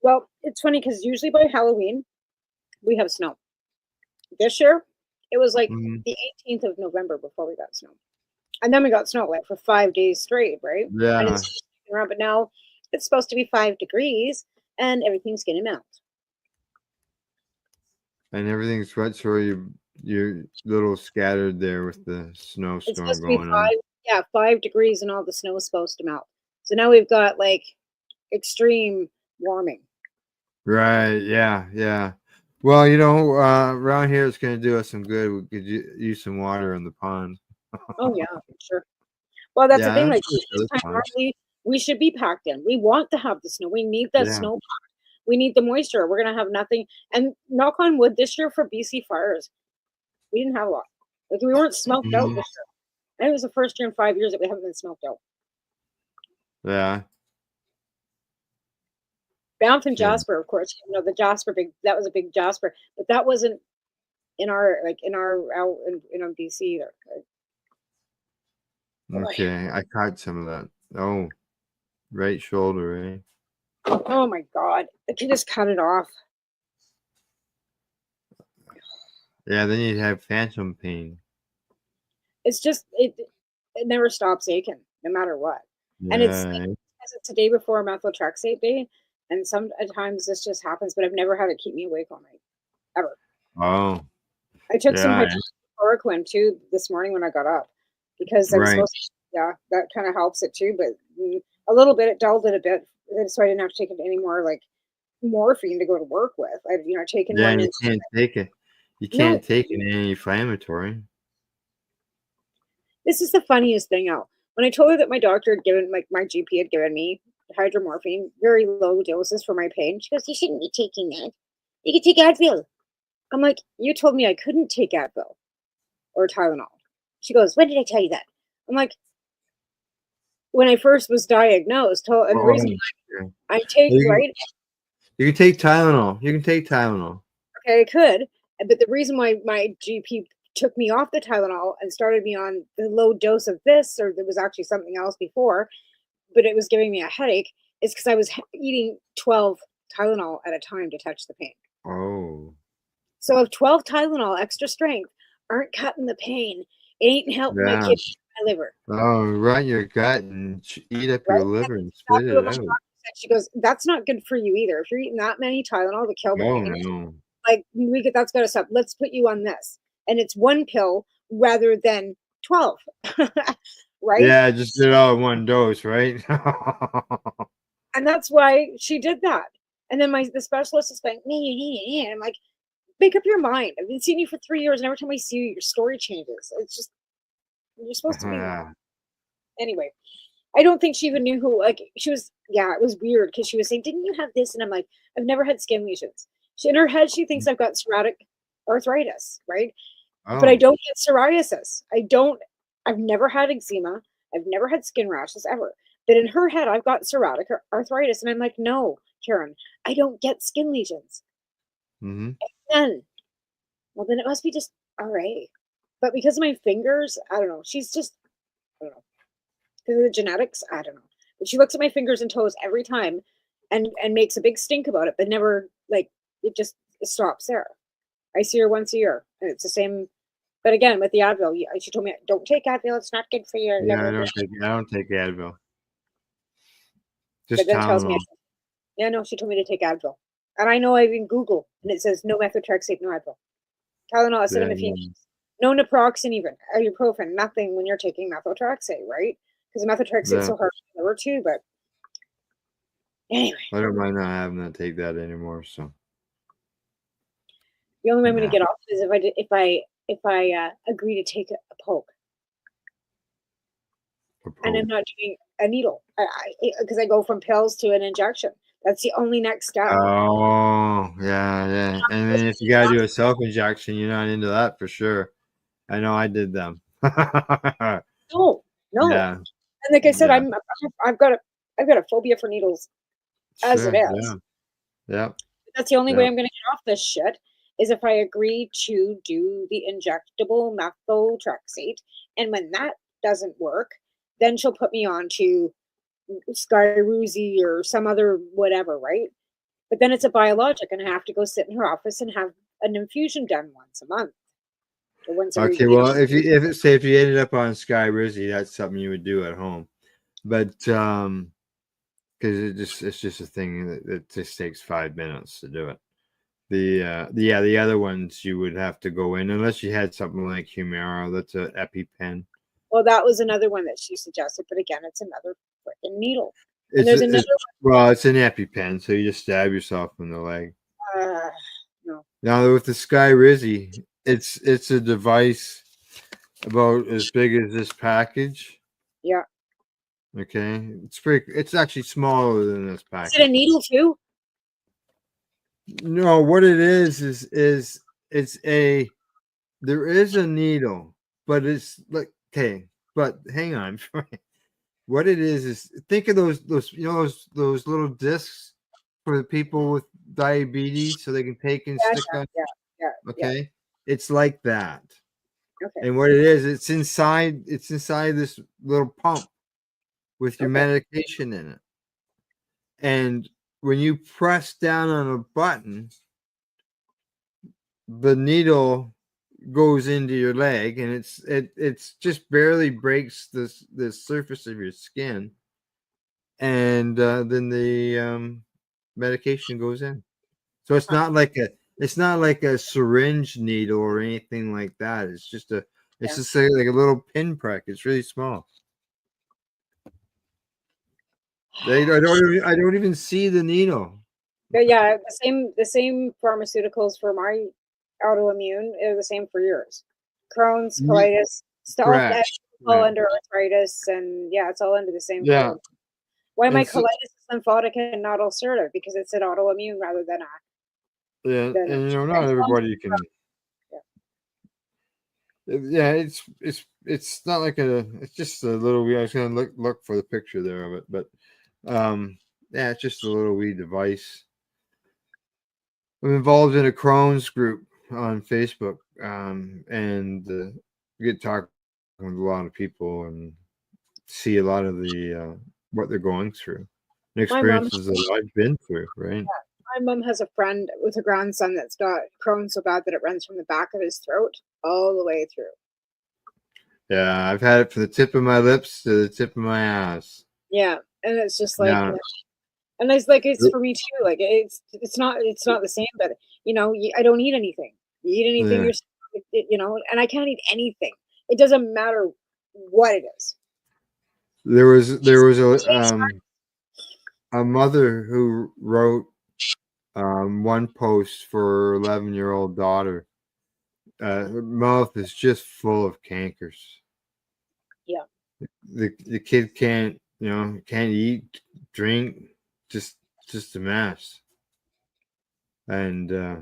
Well, it's funny because usually by Halloween we have snow. This year it was like the 18th of November before we got snow, and then we got snow like for 5 days straight, right? Yeah. And it's just around, but now it's supposed to be 5 degrees and everything's gonna melt. And everything's wet, so you're little scattered there with the snowstorm It's supposed to be going on. 5 degrees, and all the snow is supposed to melt. So now we've got like extreme warming. Right? Yeah. Well, around here it's going to do us some good. We could use some water in the pond. Oh yeah, for sure. Well, that's the thing. Like that's this time, fun. normally we should be packed in. We want to have the snow. We need the Yeah. snow. We need the moisture. We're gonna have nothing. And knock on wood, this year for BC fires, we didn't have a lot. Like we weren't smoked out this year. And it was the first year in 5 years that we haven't been smoked out. Yeah. Banff and Yeah. Jasper, of course, the Jasper that was a big Jasper, but that wasn't in our BC either. Okay, I caught some of that. Oh, right shoulder, eh? Oh my God, I could just cut it off. Yeah, then you'd have phantom pain. It's just it never stops aching, no matter what. And it's Yeah. because it's the day before methotrexate day, and sometimes this just happens, but I've never had it keep me awake all night, ever. Oh. I took some Yeah. hydrochloroquine too this morning when I got up, because I was Right. supposed to, that kind of helps it too, but a little bit, it dulled it a bit, so I didn't have to take any more like morphine to go to work with. I've taken Yeah, one. and you can't take it. You can't take an anti-inflammatory. This is the funniest thing out. When I told her that my doctor had given, like my GP had given me hydromorphine, very low doses for my pain, she goes, "You shouldn't be taking that. You can take Advil." I'm like, "You told me I couldn't take Advil or Tylenol." She goes, "When did I tell you that?" I'm like, "When I first was diagnosed." And the reason I take, right? You can take Tylenol. You can take Tylenol. Okay, I could, but the reason why my GP took me off the Tylenol and started me on the low dose of this, or there was actually something else before, but it was giving me a headache, is because I was eating 12 Tylenol at a time to touch the pain. Oh. So if 12 Tylenol extra strength aren't cutting the pain, it ain't helping my kidney, my liver. Oh, run your gut and eat up your liver and spit Exactly it what my out. doctor said. She goes, "That's not good for you either. If you're eating that many Tylenol to kill the Oh, pain, no. like that's got to stop. Let's put you on this, and it's one pill rather than 12." Right? Yeah, just did it all in one dose, right? And that's why she did that. And then the specialist is like, "Me," and I'm like, "Make up your mind. I've been seeing you for 3 years, and every time I see you, your story changes. It's just you're supposed to be." Anyway, I don't think she even knew who. Like she was. Yeah, it was weird because she was saying, "Didn't you have this?" And I'm like, "I've never had skin lesions." In her head, she thinks I've got psoriatic arthritis, right? But I don't get psoriasis. I've never had eczema. I've never had skin rashes ever. But in her head, I've got psoriatic arthritis. And I'm like, "No, Karen, I don't get skin lesions." Mm-hmm. Then it must be just RA. But because of my fingers, I don't know. She's just, I don't know. Because of the genetics, I don't know. But she looks at my fingers and toes every time and makes a big stink about it, but never, like, it stops there. I see her once a year, and it's the same. But again, with the Advil, she told me, "Don't take Advil; it's not good for you." Yeah, I don't take Advil. Just But then tells me, Tylenol. yeah, no, she told me to take Advil, and I know I even Google, and it says no methotrexate, no Advil, Tylenol, acetaminophen. No naproxen, even ibuprofen, nothing when you're taking methotrexate, right? Because methotrexate is so hard to deliver too. But anyway, I don't mind not having to take that anymore. So the only way I'm going to get off is if I agree to take a poke. And I'm not doing a needle because I go from pills to an injection. That's the only next step. Oh, yeah. And then if you got to do a self-injection, you're not into that for sure. I know I did them. No. Yeah. And like I said, I've got a phobia for needles as it is. Yeah. That's the only way I'm going to get off this shit is if I agree to do the injectable methotrexate. And when that doesn't work, then she'll put me on to Skyrizi or some other whatever, right? But then it's a biologic, and I have to go sit in her office and have an infusion done once a month. Or once every Okay, week. well, if you ended up on Skyrizi, that's something you would do at home, but because it's just a thing that just takes 5 minutes to do it. The other ones you would have to go in unless you had something like Humira. That's an EpiPen. Well, that was another one that she suggested, but again, it's another freaking needle. And there's another one. Well, it's an EpiPen, so you just stab yourself in the leg. No. Now with the Skyrizi, it's a device about as big as this package. Yeah. Okay, it's actually smaller than this package. Is it a needle too? No, what it is there is a needle, but it's like, okay, but hang on. What it is think of those those little discs for the people with diabetes so they can take and stick on. Yeah. Okay. It's like that. Okay. And what it is, it's inside this little pump with your medication in it. And when you press down on a button, the needle goes into your leg, and it's just barely breaks the surface of your skin, and then the medication goes in. So it's not like a syringe needle or anything like that. It's just like a little pinprick. It's really small. I don't even see the needle. But yeah, the same pharmaceuticals for my autoimmune are the same for yours. Crohn's, colitis, all under arthritis, and yeah, it's all under the same. Yeah. Code. Why my colitis is lymphatic and not ulcerative? Because it's an autoimmune rather than a. Yeah, and not everybody can. Yeah, it's not like it's just a little wee. I was gonna look for the picture there of it, but yeah, it's just a little wee device. I'm involved in a Crohn's group on Facebook, and we get talking with a lot of people and see a lot of the what they're going through, and experiences that I've been through. Right. Yeah. My mom has a friend with a grandson that's got Crohn's so bad that it runs from the back of his throat all the way through. Yeah, I've had it from the tip of my lips to the tip of my ass. Yeah, and it's just like, and it's like it's for me too. Like it's not the same, but I don't eat anything. You eat anything, and I can't eat anything. It doesn't matter what it is. There was a mother who wrote one post for her 11-year-old daughter. Her mouth is just full of cankers. Yeah. The kid can't eat, drink, just a mess. And I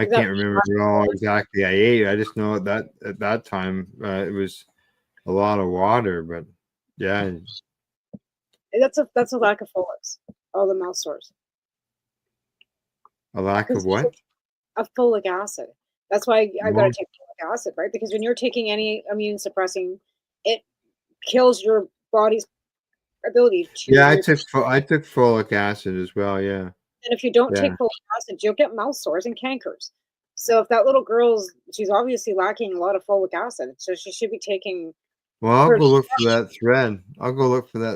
can't remember all exactly I ate. I just know that at that time it was a lot of water, but yeah. That's a lack of folics. All the mouth sores. A lack of what? Of folic acid. That's why I gotta take folic acid, right? Because when you're taking any immune suppressing, it kills your body's ability to. Yeah, I took folic acid as well. Yeah. And if you don't take folic acid, you'll get mouth sores and cankers. So if that little she's obviously lacking a lot of folic acid, so she should be taking. Well, I'll go look for that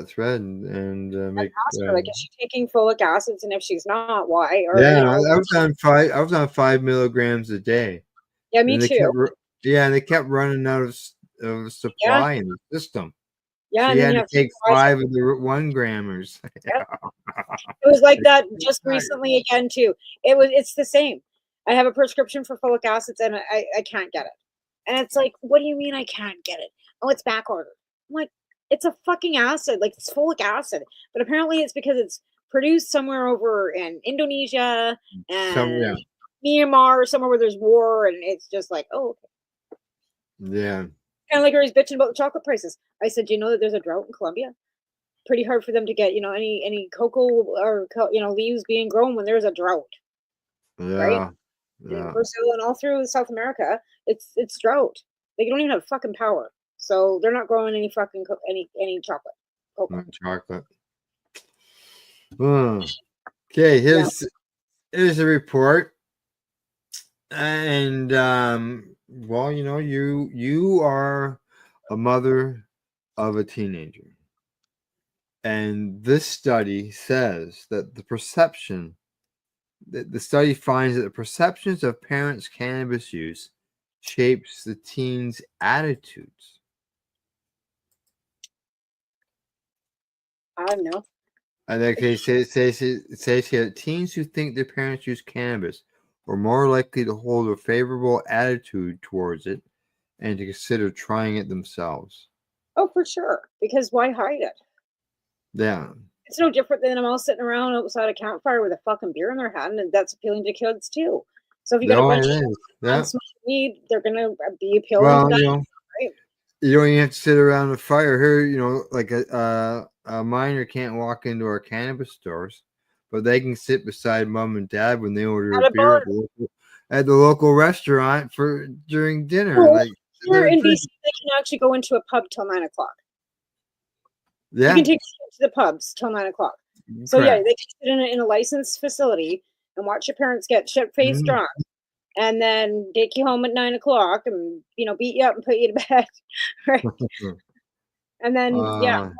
thread. And make. Ask her, like, is she taking folic acids? And if she's not, why? Or, I was on 5 milligrams a day. Yeah, me too. Yeah, they kept running out of supply in the system. Yeah, So and you then had you to have to take buy 5 of the 1 grammers. Yep. It was like that just recently again too. It's the same. I have a prescription for folic acids and I can't get it. And it's like, what do you mean I can't get it? Oh, it's back ordered. I'm like, it's a fucking acid, like it's folic acid. But apparently it's because it's produced somewhere over in Indonesia and Myanmar or somewhere where there's war, and it's just like, oh, okay. Yeah. Kind of like he's bitching about the chocolate prices. I said, do you know that there's a drought in Colombia? Pretty hard for them to get, any cocoa or leaves being grown when there's a drought, right? Yeah. In Brazil and all through South America, it's drought. They don't even have fucking power, so they're not growing any fucking any chocolate. Cocoa. Chocolate. Okay, here's a report, and well, you are a mother of a teenager. And this study says that the study finds that the perceptions of parents' cannabis use shapes the teens' attitudes. I don't know. And like it says here that teens who think their parents use cannabis are more likely to hold a favorable attitude towards it and to consider trying it themselves. Oh, for sure. Because why hide it? Yeah. It's no different than them all sitting around outside a campfire with a fucking beer in their hand, and that's appealing to kids too. So if you got a bunch of smoking weed, they're gonna be appealing to that, right? You don't even have to sit around the fire here. Like a minor can't walk into our cannabis stores, but they can sit beside mom and dad when they order a beer at the local restaurant during dinner. Well, here in BC, they can actually go into a pub till 9 o'clock. Yeah. You can take kids to the pubs till 9 o'clock. So yeah, they can sit in a licensed facility and watch your parents get shit-faced drunk, and then take you home at 9 o'clock and beat you up and put you to bed, right? And then yeah.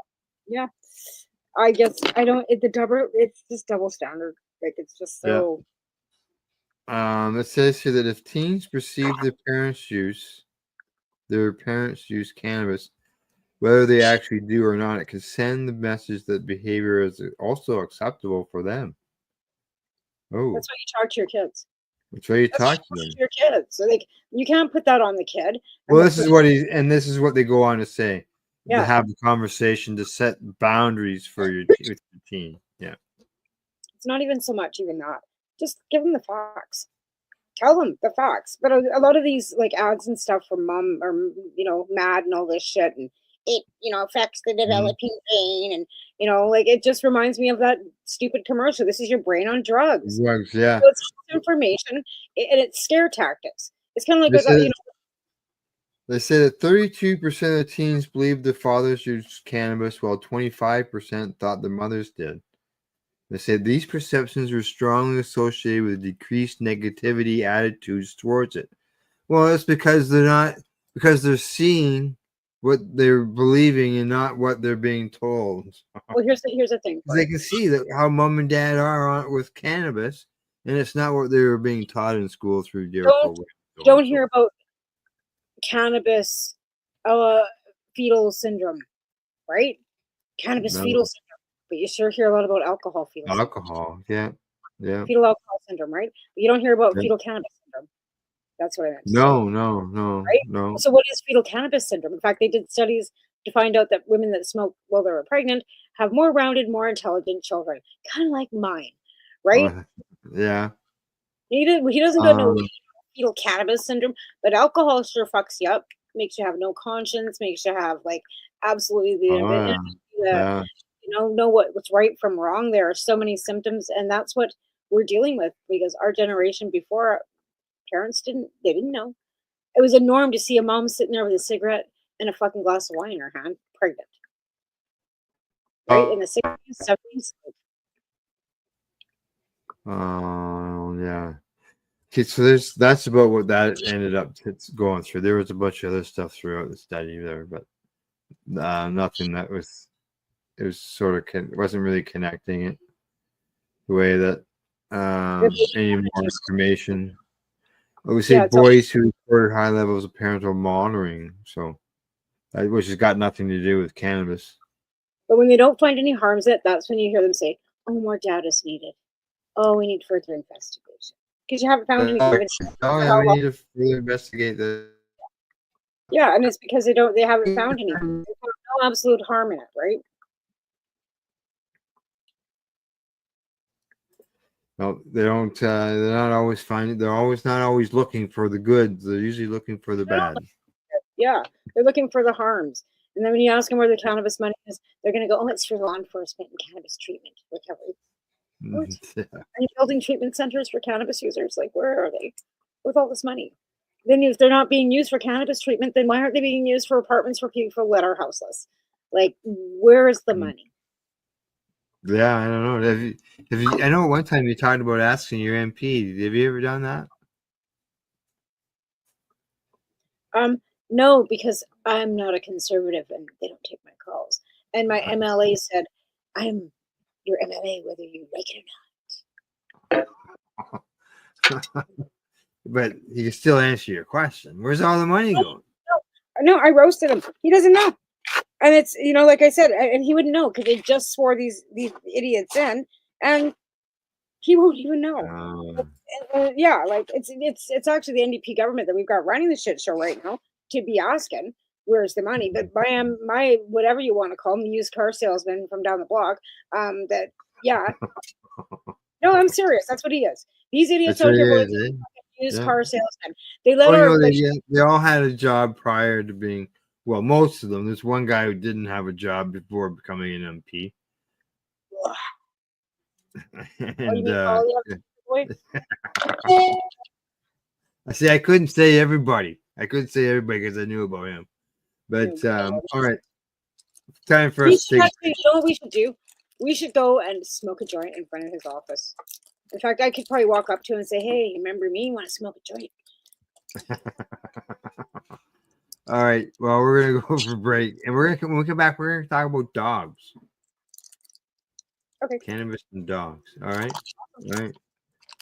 I guess I don't. It's just double standard. Like it's just so. It says here that if teens perceive their parents use cannabis, whether they actually do or not, it can send the message that behavior is also acceptable for them. Oh, that's why you talk to your kids. That's why you talk to them. Your kids, so you can't put that on the kid. Well, this is what they go on to say. Yeah. To have a conversation, to set boundaries for your teen. Yeah. It's not even so much even that. Just give them the facts. Tell them the facts. But a lot of these like ads and stuff from mom or mad and all this shit, and it affects the developing brain, and like it just reminds me of that stupid commercial. This is your brain on drugs. Drugs, yeah. So it's information and it's scare tactics. It's kind of like they say that 32% of teens believe their fathers used cannabis, while 25% thought their mothers did. They said these perceptions were strongly associated with decreased negativity attitudes towards it. Well, that's because they're seeing what they're believing and not what they're being told. Well, here's the thing. They can see that how mom and dad are on with cannabis, and it's not what they were being taught in school through Don't hear about cannabis fetal syndrome, right? Cannabis fetal syndrome. But you sure hear a lot about alcohol fetal syndrome. Alcohol, yeah. Fetal alcohol syndrome, right? But you don't hear about fetal cannabis syndrome. That's what I meant. No. Right? No. So what is fetal cannabis syndrome? In fact, they did studies to find out that women that smoke while they were pregnant have more rounded, more intelligent children. Kind of like mine, right? Yeah. He doesn't know fetal cannabis syndrome, but alcohol sure fucks you up, makes you have no conscience, makes you have like absolutely know what's right from wrong. There are so many symptoms, and that's what we're dealing with because our generation before parents didn't know. It was a norm to see a mom sitting there with a cigarette and a fucking glass of wine in her hand, pregnant. Right? In the 60s, 70s. Yeah. Okay, so that's about what that ended up going through. There was a bunch of other stuff throughout the study there, but nothing that was. It was sort of wasn't really connecting it the way that any more information. We say Yeah, boys who reported high levels of parental monitoring, so which has got nothing to do with cannabis. But when they don't find any harms in it, that's when you hear them say, "Oh, more data is needed. Oh, we need further investigation because you haven't found any evidence." Oh yeah, we need to further investigate the. Yeah, and it's because they haven't found anything. They found no absolute harm in it, right? No, they don't. They're not always finding. They're always not always looking for the good. They're usually looking for the bad. Yeah, they're looking for the harms. And then when you ask them where the cannabis money is, they're going to go, "Oh, it's for law enforcement and cannabis treatment recovery." What? Are you building treatment centers for cannabis users? Like, where are they with all this money? Then if they're not being used for cannabis treatment, then why aren't they being used for apartments for people that are houseless? Like, where is the money? Yeah, I don't know. Have you? I know one time you talked about asking your MP. Have you ever done that? No, because I'm not a conservative and they don't take my calls. And my MLA said, "I'm your MLA whether you like it or not." But he can still answer your question. Where's all the money going? No, I roasted him. He doesn't know. And it's, like I said, and he wouldn't know because they just swore these idiots in, and he won't even know. Yeah, like it's actually the NDP government that we've got running the shit show right now to be asking where's the money. But my whatever you want to call him, the used car salesman from down the block, no, I'm serious. That's what he is. These idiots out here used car salesmen. They they all had a job prior to being. Well, most of them. There's one guy who didn't have a job before becoming an MP. And I see. I couldn't say everybody. Because I knew about him. But all right, time for us to. You know what we should do? We should go and smoke a joint in front of his office. In fact, I could probably walk up to him and say, "Hey, remember me? You want to smoke a joint?" All right. Well, we're gonna go for a break, and when we come back, we're gonna talk about dogs. Okay. Cannabis and dogs. All right. All right.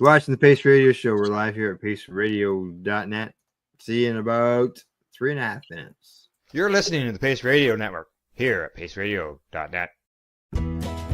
You're watching the Pace Radio Show. We're live here at paceradio.net. See you in about 3.5 minutes. You're listening to the Pace Radio Network here at paceradio.net.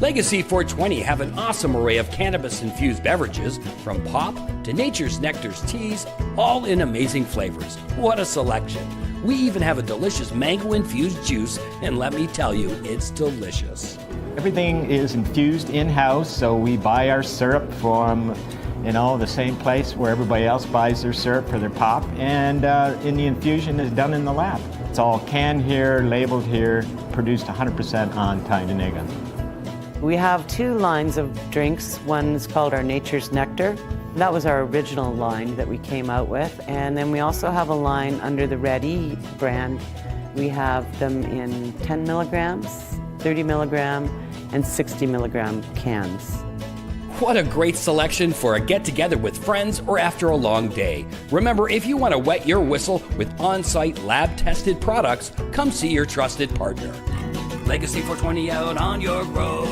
Legacy 420 have an awesome array of cannabis-infused beverages, from pop to Nature's Nectar's teas, all in amazing flavors. What a selection! We even have a delicious mango-infused juice, and let me tell you, it's delicious. Everything is infused in-house, so we buy our syrup from, the same place where everybody else buys their syrup for their pop, and the infusion is done in the lab. It's all canned here, labeled here, produced 100% on Tyndonega. We have 2 lines of drinks. One's called our Nature's Nectar. That was our original line that we came out with. And then we also have a line under the Red E brand. We have them in 10 milligrams, 30 milligram, and 60 milligram cans. What a great selection for a get-together with friends or after a long day. Remember, if you want to wet your whistle with on-site lab-tested products, come see your trusted partner. Legacy 420 out on your road.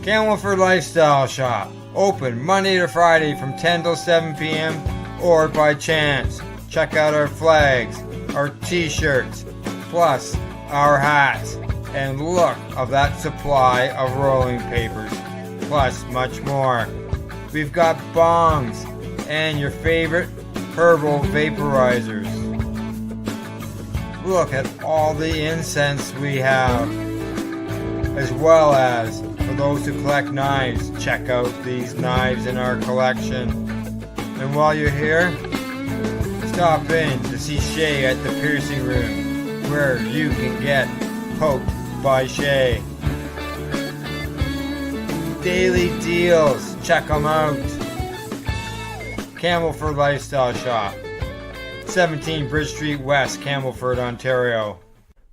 Camelford Lifestyle Shop. Open Monday to Friday from 10 till 7 p.m. or by chance. Check out our flags, our t-shirts, plus our hats, and look of that supply of rolling papers, plus much more. We've got bongs and your favorite herbal vaporizers. Look at all the incense we have, as well as for those who collect knives, check out these knives in our collection. And while you're here, stop in to see Shay at the piercing room, where you can get poked by Shay. Daily deals, check them out. Camelford Lifestyle Shop, 17 Bridge Street West, Camelford, Ontario.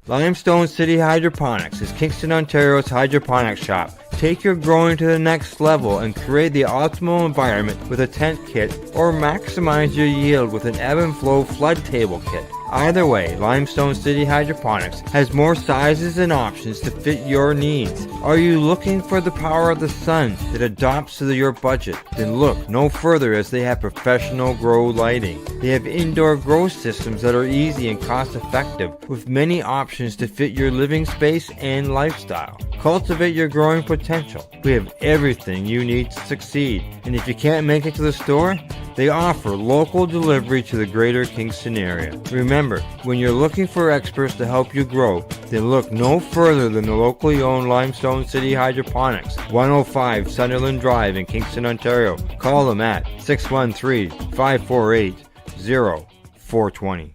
Limestone City Hydroponics is Kingston, Ontario's hydroponics shop. Take your growing to the next level and create the optimal environment with a tent kit, or maximize your yield with an ebb and flow flood table kit. Either way, Limestone City Hydroponics has more sizes and options to fit your needs. Are you looking for the power of the sun that adapts to your budget? Then look no further, as they have professional grow lighting. They have indoor grow systems that are easy and cost effective, with many options to fit your living space and lifestyle. Cultivate your growing potential. We have everything you need to succeed. And if you can't make it to the store, they offer local delivery to the greater Kingston area. Remember, when you're looking for experts to help you grow, then look no further than the locally owned Limestone City Hydroponics, 105 Sunderland Drive in Kingston, Ontario. Call them at 613-548-0420.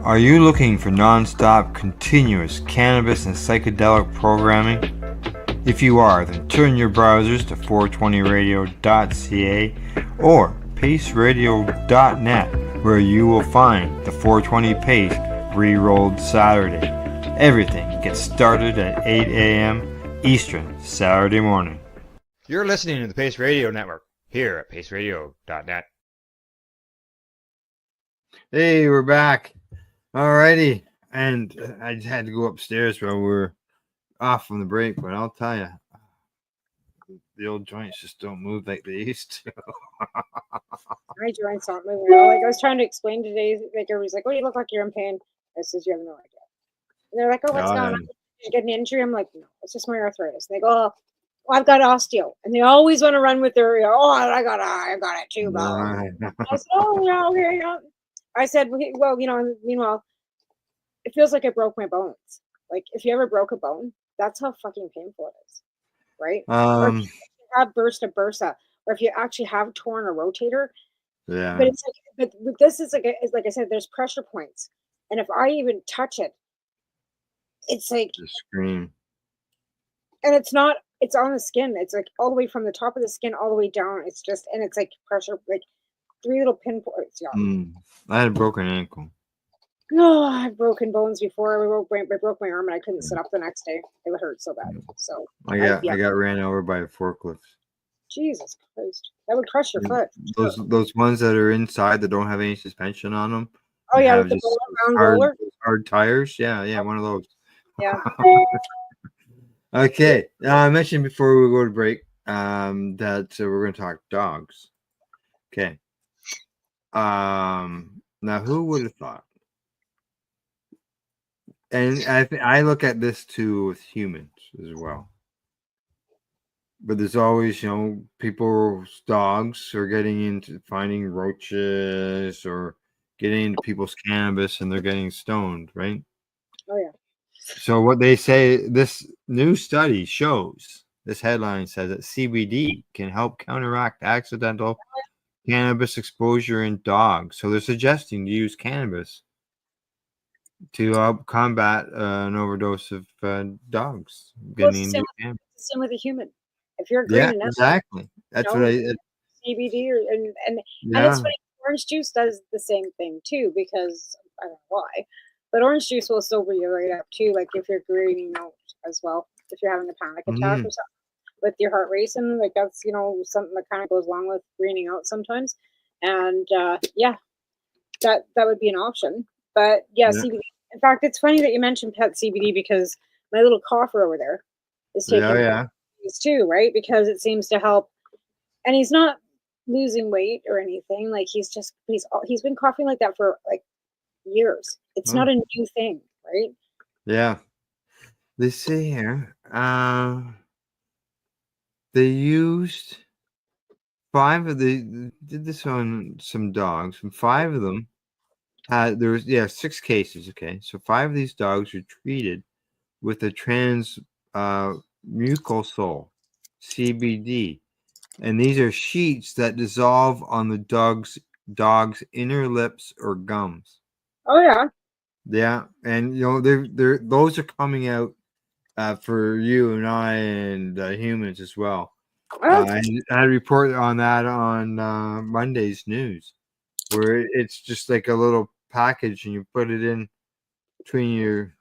Are you looking for non-stop, continuous cannabis and psychedelic programming? If you are, then turn your browsers to 420radio.ca or paceradio.net, where you will find the 420 Pace re-rolled Saturday. Everything gets started at 8 a.m. Eastern Saturday morning. You're listening to the Pace Radio Network here at paceradio.net. Hey, we're back. Alrighty. And I just had to go upstairs while we were off from the break, but I'll tell you, the old joints just don't move like they used to. My joints aren't moving at all. Like I was trying to explain today, like everybody's like, "Oh, you look like you're in pain." I says, "You have no idea." And they're like, "Oh, what's going on? Did you get an injury?" I'm like, "No, it's just my arthritis." And they go, "Oh, well, I've got osteo," and they always want to run with their, "Oh, I got it too." Blah. I said, "Oh, yeah, okay, yeah." I said, "Well, meanwhile, it feels like I broke my bones. Like if you ever broke a bone, that's how fucking painful it is, right? Or if you have burst a bursa, or if you actually have torn a rotator." Yeah. But it's like, but this is like I said, there's pressure points, and if I even touch it, it's like the screen, and it's not. It's on the skin. It's like all the way from the top of the skin all the way down. It's just, and it's like pressure, like 3 little pinpoints. Yeah. I had a broken ankle. No, I've broken bones before. I broke my arm, and I couldn't sit up the next day. It hurt so bad. So I got ran over by a forklift. Jesus Christ, that would crush your foot. Those ones that are inside that don't have any suspension on them. Oh yeah, with the round roller. Hard tires. Yeah, one of those. Yeah. Okay. I mentioned before we go to break that we're going to talk dogs. Okay. Now, who would have thought? And I look at this too with humans as well. But there's always, people's dogs are getting into finding roaches or getting into people's cannabis and they're getting stoned, right? Oh, yeah. So what they say, this new study shows, this headline says that CBD can help counteract accidental cannabis exposure in dogs. So they're suggesting to use cannabis to help combat an overdose of dogs getting into cannabis. It's the same with a human. If you're green enough, exactly. That's what CBD and it's funny. Orange juice does the same thing too, because I don't know why, but orange juice will sober you right up too. Like if you're greening out as well, if you're having a panic attack or something with your heart racing, like that's something that kind of goes along with greening out sometimes. And that would be an option. But CBD. In fact, it's funny that you mentioned pet CBD because my little cougher over there is taking these too, right? Because it seems to help, and he's not losing weight or anything. Like he's been coughing like that for like years. It's not a new thing, right? Yeah. They say here, they used 5 of did this on some dogs, and 5 of them there was 6 cases. Okay, so 5 of these dogs were treated with a mucosal CBD, and these are sheets that dissolve on the dog's inner lips or gums. Oh yeah. Yeah, and those are coming out for you and I and humans as well. I reported on that on Monday's news, where it's just like a little package and you put it in between your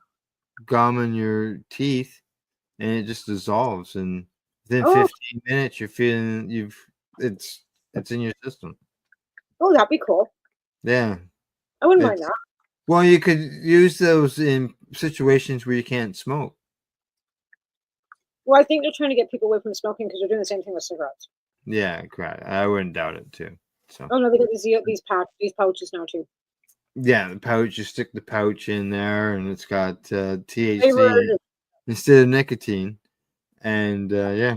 gum and your teeth, and it just dissolves, and within 15 minutes you're feeling it's in your system. Oh, that'd be cool. Yeah, I wouldn't mind that. Well, you could use those in situations where you can't smoke. Well, I think they're trying to get people away from smoking because they're doing the same thing with cigarettes. Yeah, correct. I wouldn't doubt it too. So. Oh no, they got these pouches now too. Yeah, the pouch. You stick the pouch in there, and it's got THC Flavored. instead of nicotine. And yeah,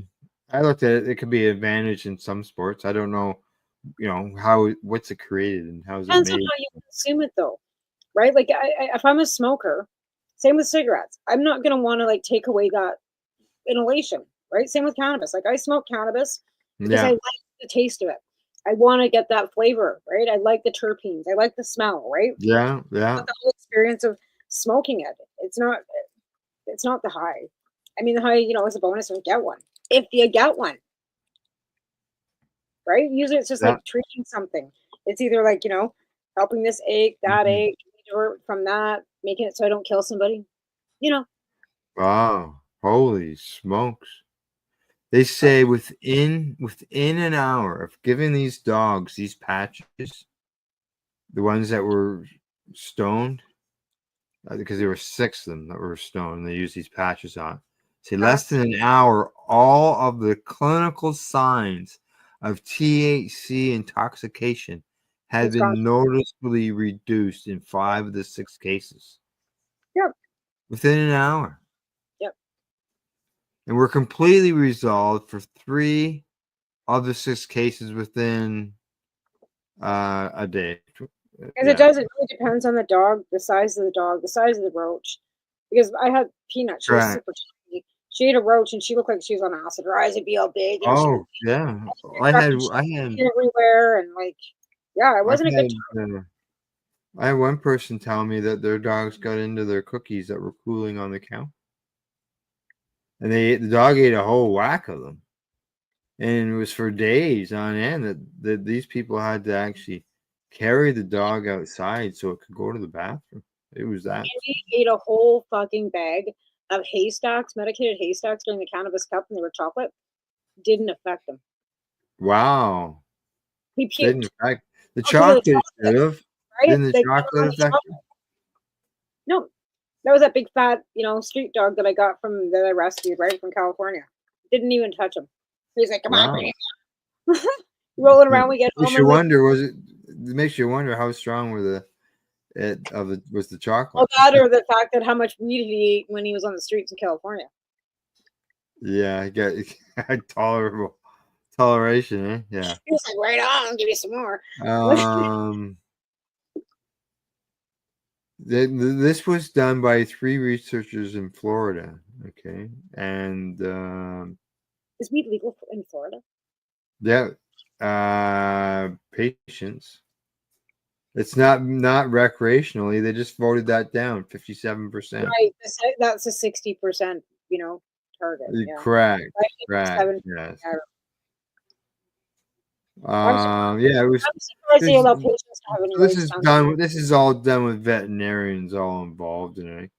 I looked at it. It could be an advantage in some sports. I don't know, what's it created and how is it Depends on made. how you consume it, though, right? Like, if I'm a smoker, same with cigarettes. I'm not gonna want to like take away that inhalation, right? Same with cannabis. Like, I smoke cannabis because I Yeah. like the taste of it. I want to get that flavor, right? I like the terpenes. I like the smell, right? Yeah, yeah. But the whole experience of smoking it, it's not the high. I mean, the high, is a bonus if you get one. If you get one, right? Usually it's just Yeah. like treating something. It's either like, helping this ache, that ache, divert from that, making it so I don't kill somebody. Wow, holy smokes! They say within an hour of giving these dogs these patches, the ones that were stoned, because there were 6 of them that were stoned, they used these patches on. Say less than an hour, all of the clinical signs of THC intoxication had It's been gone. noticeably reduced in 5 of the 6 cases. Yep. Within an hour. Yep. And were completely resolved for 3 of the 6 cases within a day. Because it really depends on the dog, the size of the dog, the size of the roach. Because I had Peanut, she was Right. super tiny. She ate a roach and she looked like she was on acid. Her eyes would be all big and Oh, yeah. I had everywhere and like, yeah, it wasn't a good time. I had one person tell me that their dogs got into their cookies that were cooling on the counter. And the dog ate a whole whack of them. And it was for days on end that these people had to actually carry the dog outside so it could go to the bathroom. It was that. Andy ate a whole fucking bag of haystacks, medicated haystacks during the cannabis cup, and they were chocolate. Didn't affect them. Wow. He puked. Didn't affect the Okay, chocolate the should have. right? Didn't the They chocolate affect you? No, that was that big fat, street dog that I got from that I rescued right from California. Didn't even touch him. He's like, "Come on, Wow. bring it." Rolling around, we get home. Makes you wonder, it makes you wonder how strong was the chocolate. Well, that or the fact that how much weed he ate when he was on the streets in California. Yeah, he had toleration, eh? Yeah. He was like, right on, give me some more. This was done by 3 researchers in Florida. Okay, and is weed legal in Florida? Yeah, patients. It's not recreationally. They just voted that down, 57%. Right, that's a 60%, target. Yeah. Correct. Yes. Yeah, it was. I'm surprised they allow patients to have any. This is all done with veterinarians all involved in it.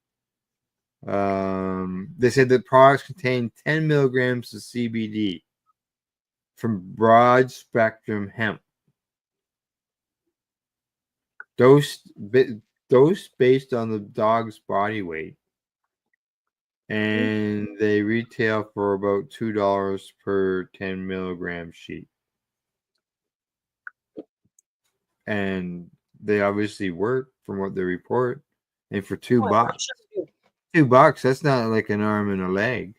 They said the products contain 10 milligrams of CBD from broad spectrum hemp. Dose based on the dog's body weight. And they retail for about $2 per 10 milligram sheet. And they obviously work from what they report. And for $2, $2, that's not like an arm and a leg.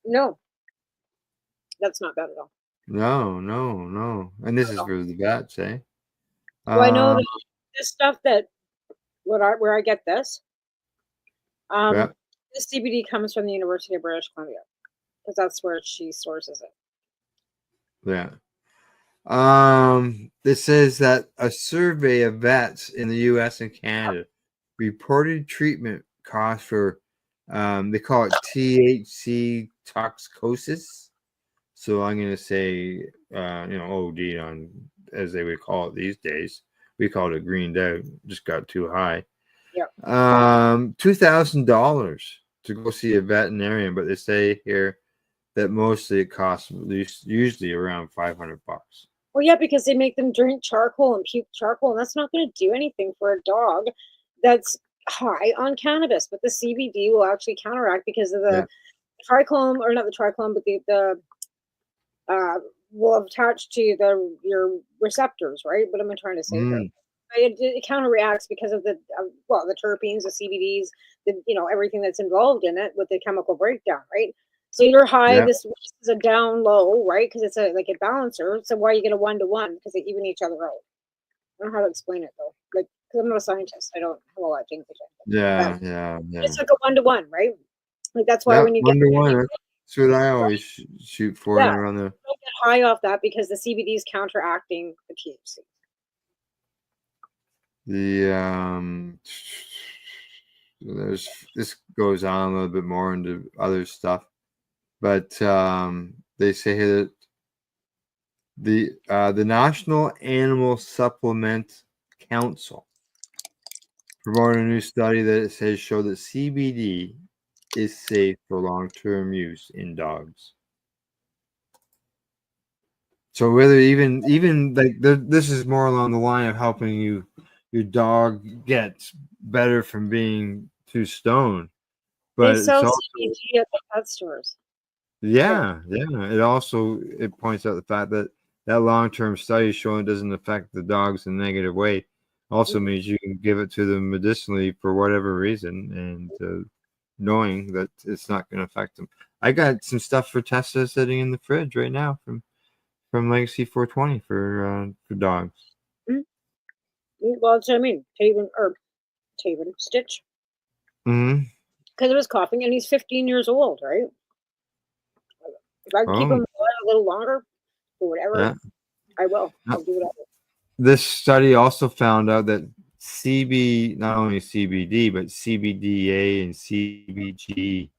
No, that's not bad at all. No. And this is for the vets, eh? Well, I know that this stuff where I get this. This CBD comes from the University of British Columbia because that's where she sources it. Yeah. It says that a survey of vets in the U.S. and Canada reported treatment costs for, they call it THC toxicosis. So I'm going to say, OD on, as they would call it these days. We called it greened out. Just got too high. Yep. $2,000 to go see a veterinarian, but they say here that mostly it costs usually around $500. Well, yeah, because they make them drink charcoal and puke charcoal, and that's not going to do anything for a dog that's high on cannabis, but the CBD will actually counteract because of the trichrome, or not the trichrome, but the will attach to your receptors, right? What am I trying to say here? It counteracts because of the terpenes, the CBDs, everything that's involved in it with the chemical breakdown, right? So you're high, this is a down low, right? Because it's a balancer. So why you get a 1-to-1? Because they even each other out. I don't know how to explain it though. Like, because I'm not a scientist, I don't have a lot of English. Yeah. It's like a 1-to-1, right? Like that's why when you get 1-to-1, that's what I always shoot for around there. You don't get high off that because the CBD is counteracting the THC. This goes on a little bit more into other stuff, but they say here that the National Animal Supplement Council promoted a new study that it says show that CBD is safe for long-term use in dogs. So whether even like this is more along the line of helping your dog get better from being too stoned, but they sell it's also, CBD at the pet stores. It points out the fact that long-term study showing it doesn't affect the dogs in a negative way. Also means you can give it to them medicinally for whatever reason, and knowing that it's not going to affect them. I got some stuff for Tessa sitting in the fridge right now from Legacy 420 for dogs. Well, that's what I mean. Stitch. Mm-hmm. Because it was coughing, and he's 15 years old, right? If I can keep him alive a little longer, or whatever, I will. I'll do whatever. This study also found out that not only CBD, but CBDA and CBG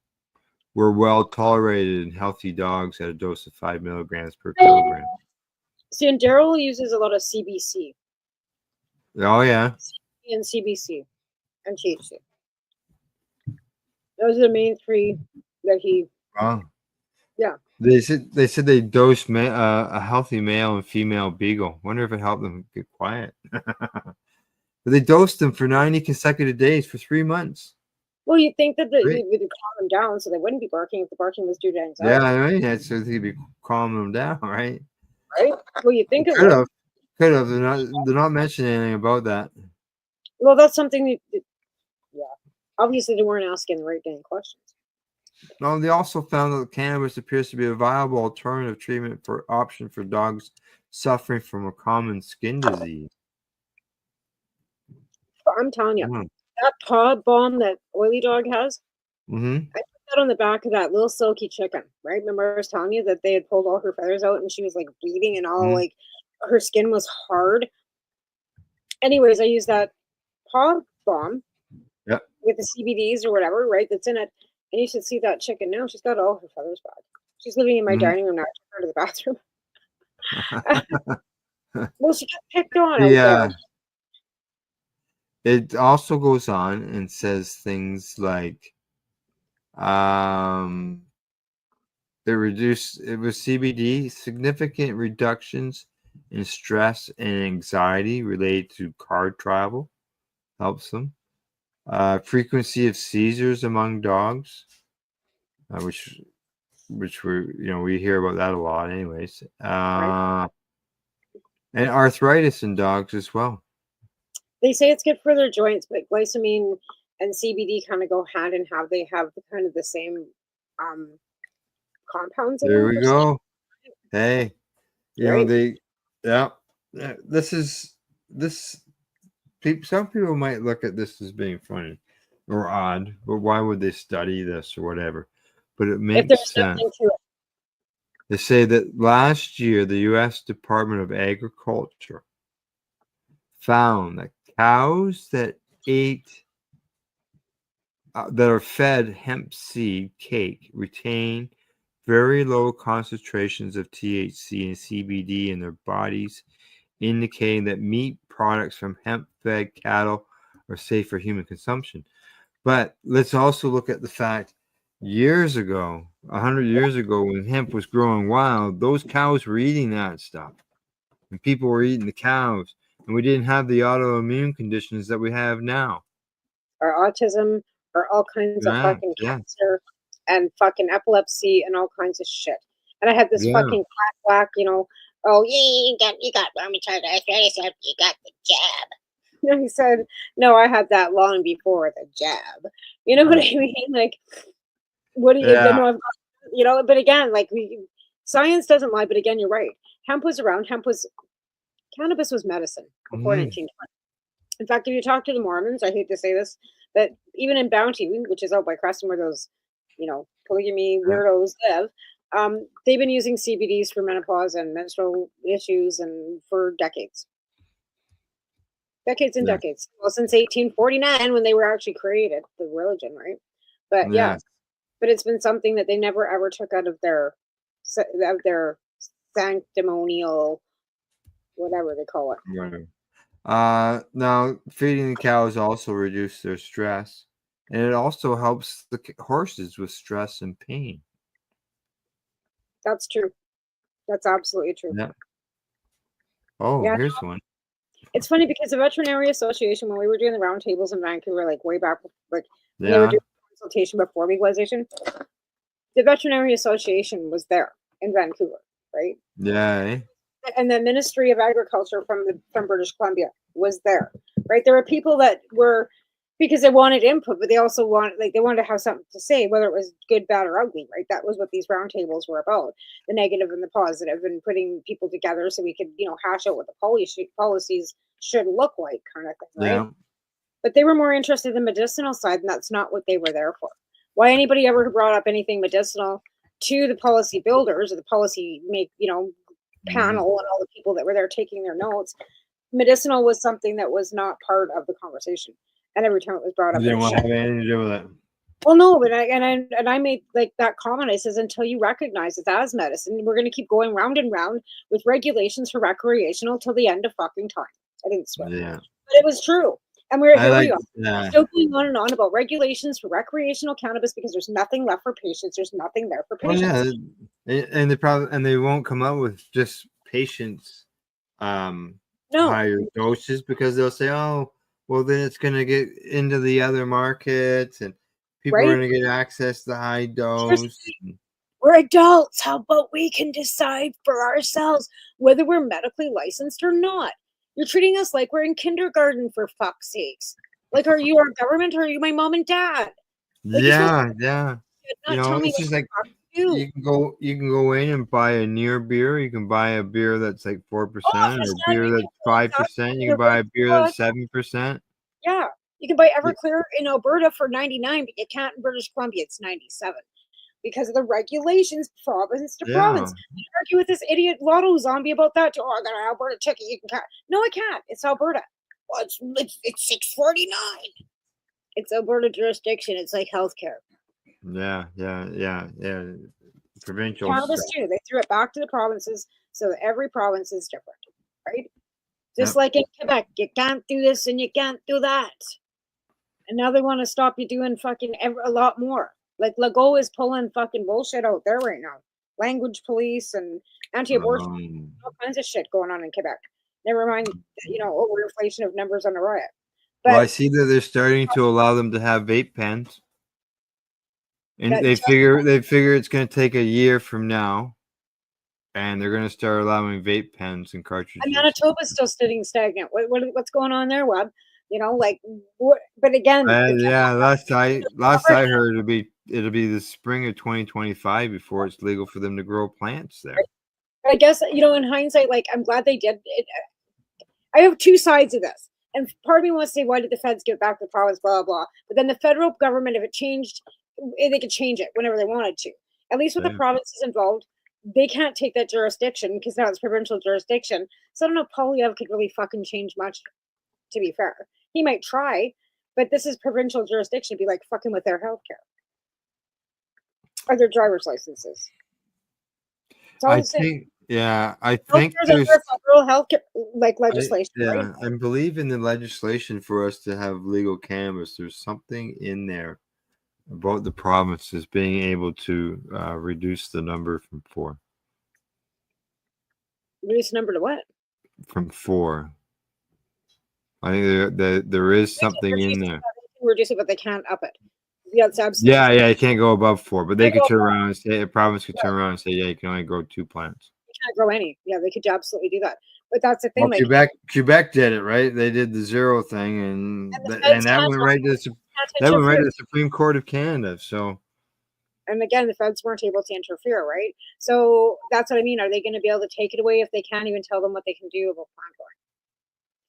were well tolerated in healthy dogs at a dose of 5 milligrams per kilogram. See, and Daryl uses a lot of CBC. Oh, yeah. And CBC and THC. Those are the main three that he. Wow. Yeah. They said they dosed a healthy male and female beagle. Wonder if it helped them get quiet. But they dosed them for 90 consecutive days for 3 months. Well, you'd think that we would calm them down so they wouldn't be barking if the barking was due to anxiety. Yeah, I mean, so they'd be calming them down, right? Right. Well, you think it could have. They're not mentioning anything about that. Well, that's something. Obviously, they weren't asking the right dang questions. No, they also found that cannabis appears to be a viable alternative treatment option for dogs suffering from a common skin disease. I'm telling you, that pod bomb that Oily Dog has, I put that on the back of that little silky chicken, right? Remember I was telling you that they had pulled all her feathers out and she was like bleeding and all like her skin was hard. Anyways, I used that pod bomb with the CBDs or whatever, right? That's in it. And you should see that chicken now. She's got all her feathers back. She's living in my dining room now. I took her to the bathroom. Well, she got picked on. Yeah. It also goes on and says things like, it was CBD, significant reductions in stress and anxiety related to car travel helps them. Frequency of seizures among dogs, which we hear about that a lot anyways. And arthritis in dogs as well. They say it's good for their joints, but glycine and CBD kind of go hand in hand. They have the same compounds. There we go. Hey, some people might look at this as being funny or odd, but why would they study this or whatever? But it makes sense. They say that last year, the U.S. Department of Agriculture found that cows that are fed hemp seed cake retain very low concentrations of THC and CBD in their bodies, indicating that meat products from hemp-fed cattle are safe for human consumption. But let's also look at the fact 100 years ago, when hemp was growing wild, those cows were eating that stuff. And people were eating the cows. And we didn't have the autoimmune conditions that we have now. or autism or all kinds of fucking cancer and fucking epilepsy and all kinds of shit. And I had this fucking quack, oh, you got rheumatoid arthritis, you got the jab. And he said, no, I had that long before the jab. You know what I mean? Like, what do you know? But again, like science doesn't lie. But again, you're right. Hemp was around. Cannabis was medicine before 1920. In fact, if you talk to the Mormons, I hate to say this, but even in Bounty, which is out by Creston, where those, polygamy weirdos live, they've been using CBDs for menopause and menstrual issues and for decades. Decades and decades. Well, since 1849, when they were actually created, the religion, right? But but it's been something that they never ever took out of their sanctimonial, whatever they call it. Right. Now feeding the cows also reduces their stress, and it also helps the horses with stress and pain. That's true. That's absolutely true. Yeah. Oh, here's one. It's funny because the Veterinary Association, when we were doing the roundtables in Vancouver, like way back, like when they were doing consultation before legalization, the Veterinary Association was there in Vancouver, right? Yeah. And the Ministry of Agriculture from British Columbia was there, right? There were people that were, because they wanted input, but they also wanted to have something to say, whether it was good, bad, or ugly, right? That was what these roundtables were about, the negative and the positive, and putting people together so we could, hash out what the policies should look like, kind of thing, right? Yeah. But they were more interested in the medicinal side, and that's not what they were there for. Why anybody ever brought up anything medicinal to the policy builders or the policy panel and all the people that were there taking their notes, medicinal was something that was not part of the conversation. And every time it was brought up, they didn't want to have anything to do with it. Well, no, but I made like that comment. I says, until you recognize it as medicine, we're going to keep going round and round with regulations for recreational till the end of fucking time. I didn't swear, but it was true. And we are still going on and on about regulations for recreational cannabis because there's nothing left for patients. There's nothing there for patients. Well, and they won't come up with just patients higher doses because they'll say, oh, well, then it's going to get into the other markets and people are going to get access to the high dose. We're adults. How about we can decide for ourselves whether we're medically licensed or not? You're treating us like we're in kindergarten, for fuck's sakes. Like, are you our government or are you my mom and dad? Like, it's just like you can go in and buy a near beer. You can buy a beer that's like 4% or a beer that's 5%. You can buy a beer that's 7%. Yeah, you can buy Everclear in Alberta for 99, but you can't in British Columbia. It's 97 because of the regulations, province to province. You argue with this idiot lotto zombie about that. Oh, I got an Alberta ticket. You can. No, I can't. It's Alberta. Well, it's 649. It's Alberta jurisdiction. It's like healthcare. Yeah. Provincial cannabis too. They threw it back to the provinces, so that every province is different, right? Just like in Quebec, you can't do this and you can't do that, and now they want to stop you doing fucking a lot more. Like Legault is pulling fucking bullshit out there right now. Language police and anti-abortion, all kinds of shit going on in Quebec. Never mind, overinflation of numbers on the riot. But I see that they're starting to allow them to have vape pens. And they figure it's going to take a year from now, and they're going to start allowing vape pens and cartridges. And Manitoba's still sitting stagnant. What's going on there, Webb? But again, last I heard it'll be the spring of 2025 before it's legal for them to grow plants there. I guess in hindsight, I'm glad they did it. I have two sides of this, and part of me wants to say, why did the feds give back the province? Blah blah blah. But then the federal government, if it changed. They could change it whenever they wanted to. At least with the provinces involved, they can't take that jurisdiction because now it's provincial jurisdiction. So I don't know if Polyev could really fucking change much, to be fair. He might try, but this is provincial jurisdiction. It'd be like fucking with their healthcare or their driver's licenses. I think there's federal healthcare legislation. I believe in the legislation for us to have legal cannabis. There's something in there about the provinces being able to reduce the number from 4. Reduce the number to what? From 4. I think there is something in there. reduce it, but they can't up it. Yeah, it's absolutely. Yeah, you can't go above 4, but they could turn around and say, a province could turn Right. around and say, yeah, you can only grow 2 plants. You can't grow any. Yeah, they could absolutely do that. But that's the thing. Well, like Quebec did it, right? They did the 0 thing, and the that feds went can't right to the Supreme Court of Canada. So, and again, the feds weren't able to interfere, right? So that's what I mean. Are they going to be able to take it away if they can't even tell them what they can do about plant growing?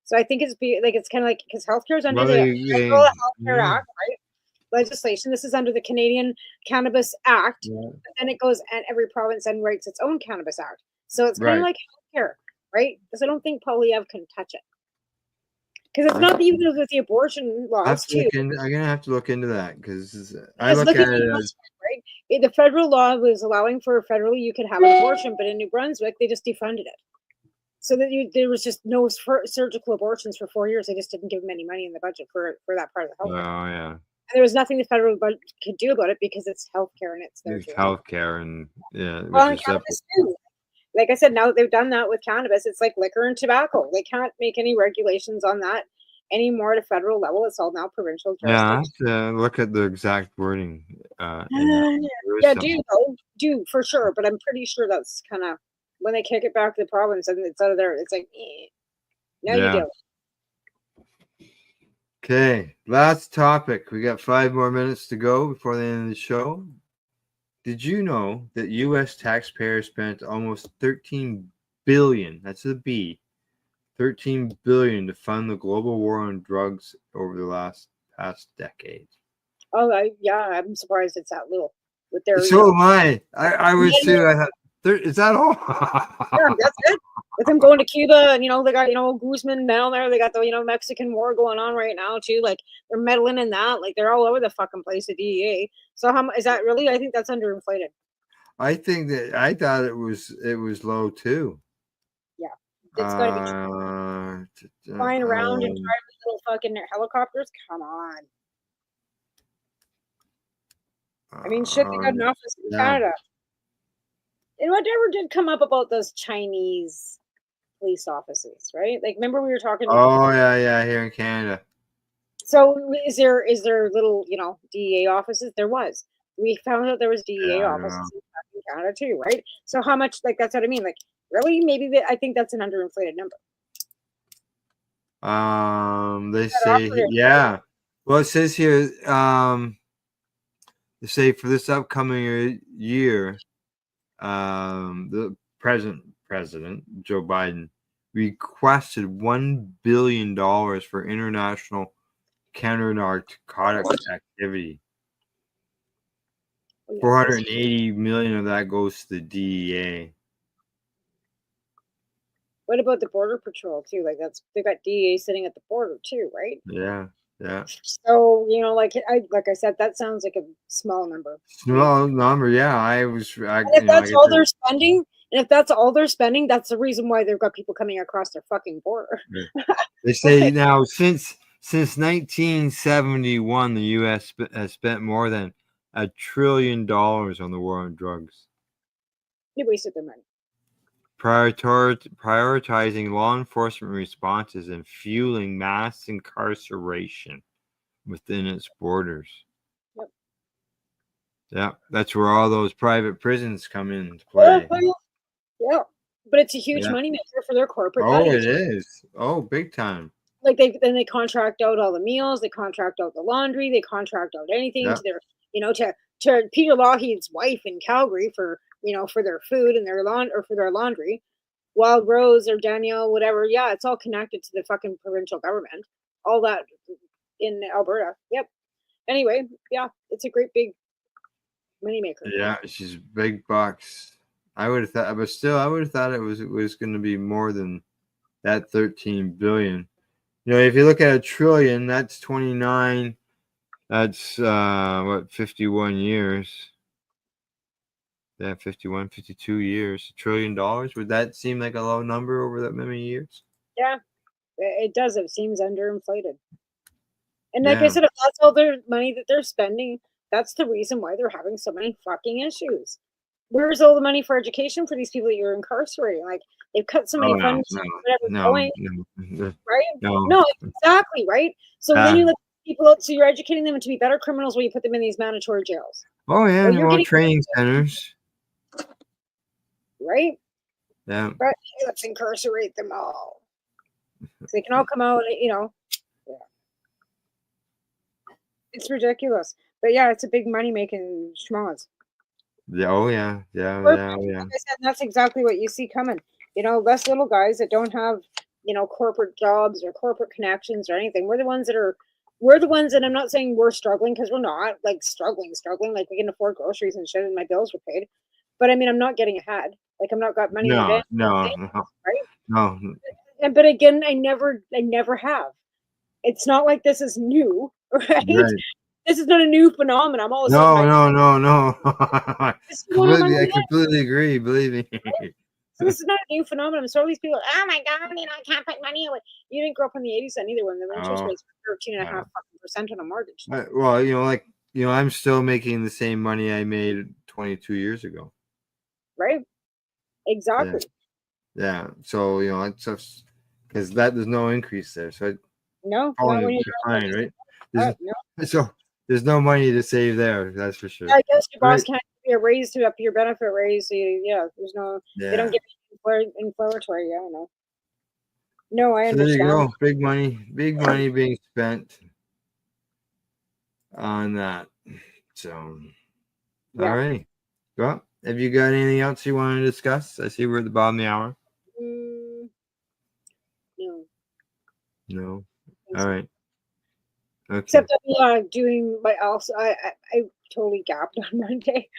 So I think it's kind of like, because healthcare is under the Federal Healthcare Act, right? Legislation. This is under the Canadian Cannabis Act, and it goes, and every province then writes its own Cannabis Act. So it's kind of like healthcare, right? Because I don't think Polyev can touch it. Because it's not even with the abortion laws too. I'm gonna have to look into that because I look at it as right. The federal law was allowing for federally you could have an abortion, but in New Brunswick they just defunded it, so that there was just no surgical abortions for 4 years. They just didn't give them any money in the budget for that part of the health. Oh yeah. And there was nothing the federal budget could do about it because it's healthcare and it's healthcare and well, cannabis too. Like I said, now that they've done that with cannabis, it's like liquor and tobacco. They can't make any regulations on that anymore at a federal level. It's all now provincial jurisdiction. Yeah, I have to look at the exact wording. Yeah, do for sure. But I'm pretty sure that's kind of when they kick it back to the province and it's out of there. It's like, now you do. Okay, last topic. We got 5 more minutes to go before the end of the show. Did you know that U.S. taxpayers spent almost $13 billion, that's a B, $13 billion to fund the global war on drugs over the past decade? Oh, I'm surprised it's that little. With their, so am I. I was too. I thought, is that all? Yeah, that's it. With them going to Cuba, and they got Guzman down there. They got the Mexican war going on right now too. Like they're meddling in that. Like they're all over the fucking place. The DEA. So how is that really? I think that's underinflated. I thought it was low too. Yeah, it's gotta be flying around and driving little fucking helicopters. Come on. I mean, shit. They got an office in Canada. And whatever did come up about those Chinese police offices, right? Like, remember we were talking about? Oh yeah, here in Canada. So is there little DEA offices? There was. We found out there was DEA offices in Canada too, right? So how much? Like that's what I mean. Like really, maybe I think that's an underinflated number. They say Well, it says here. They say for this upcoming year. The President Joe Biden requested $1 billion for international counter-narcotics activity. 480 million of that goes to the DEA. What about the Border Patrol too? Like they got DEA sitting at the border too, right? Yeah. So like I said, that sounds like a small number. Small number, yeah. If that's all they're spending, that's the reason why they've got people coming across their fucking border. They say now since 1971, the U.S. has spent more than $1 trillion on the war on drugs. They wasted their money. Prioritizing law enforcement responses and fueling mass incarceration within its borders. Yep. Yeah, that's where all those private prisons come into play. Yeah, but it's a huge money maker for their corporate. Oh, it is. Oh, big time. Like they contract out all the meals, they contract out the laundry, they contract out anything to their, to Peter Lougheed's wife in Calgary for their food and their for their laundry. Wild Rose or Danielle, whatever. Yeah, it's all connected to the fucking provincial government. All that in Alberta. Yep. Anyway, yeah, it's a great big moneymaker. Yeah, she's big bucks. I would have thought, but still, I would have thought it was going to be more than that 13 billion. If you look at $1 trillion, that's 29. That's 51 years. Yeah, 51, 52 years. $1 trillion. Would that seem like a low number over that many years? Yeah, it does. It seems underinflated. And like I said, if that's all their money that they're spending, that's the reason why they're having so many fucking issues. Where's all the money for education for these people that you're incarcerating? Like they've cut so many funds, right? No, exactly, right? So then you look at people out, so you're educating them to be better criminals when you put them in these mandatory jails. Oh yeah, Or you're well, getting training centers. right. Yeah. But let's incarcerate them all, so they can all come out. Yeah. It's ridiculous, but yeah, it's a big money making schmoz. Yeah. Oh yeah. Yeah. Or, Yeah. Oh, yeah. like I said, that's exactly what you see coming. Less little guys that don't have corporate jobs or corporate connections or anything. We're the ones that I'm not saying we're struggling, because we're not like struggling. Like we can afford groceries and shit, and my bills were paid. But I mean, I'm not getting ahead. Like I'm not got money in the No. bank, No. right? No. But again, I never have. It's not like this is new, right? This is not a new phenomenon. I'm all of a sudden No. this is going on my I head. completely agree. Believe me. So this is not a new phenomenon. So all these people, oh my god, I can't put money away. You didn't grow up in the 80s then either, when the interest rates were 13.5% on a mortgage. Well, I'm still making the same money I made 22 years ago. Right? Exactly. Yeah. So it's just because there's no increase there. So no, not when you're fine, right? No. So there's no money to save there. That's for sure. I guess your boss can't give you a raise to up your benefit raise. So there's no. They don't get inflammatory. Yeah, I know. No, I understand. There you go. Big money being spent on that. So, all right. Well, have you got anything else you want to discuss? I see we're at the bottom of the hour. No. No. All right. Okay. Except I'm doing my also. I totally gapped on Monday.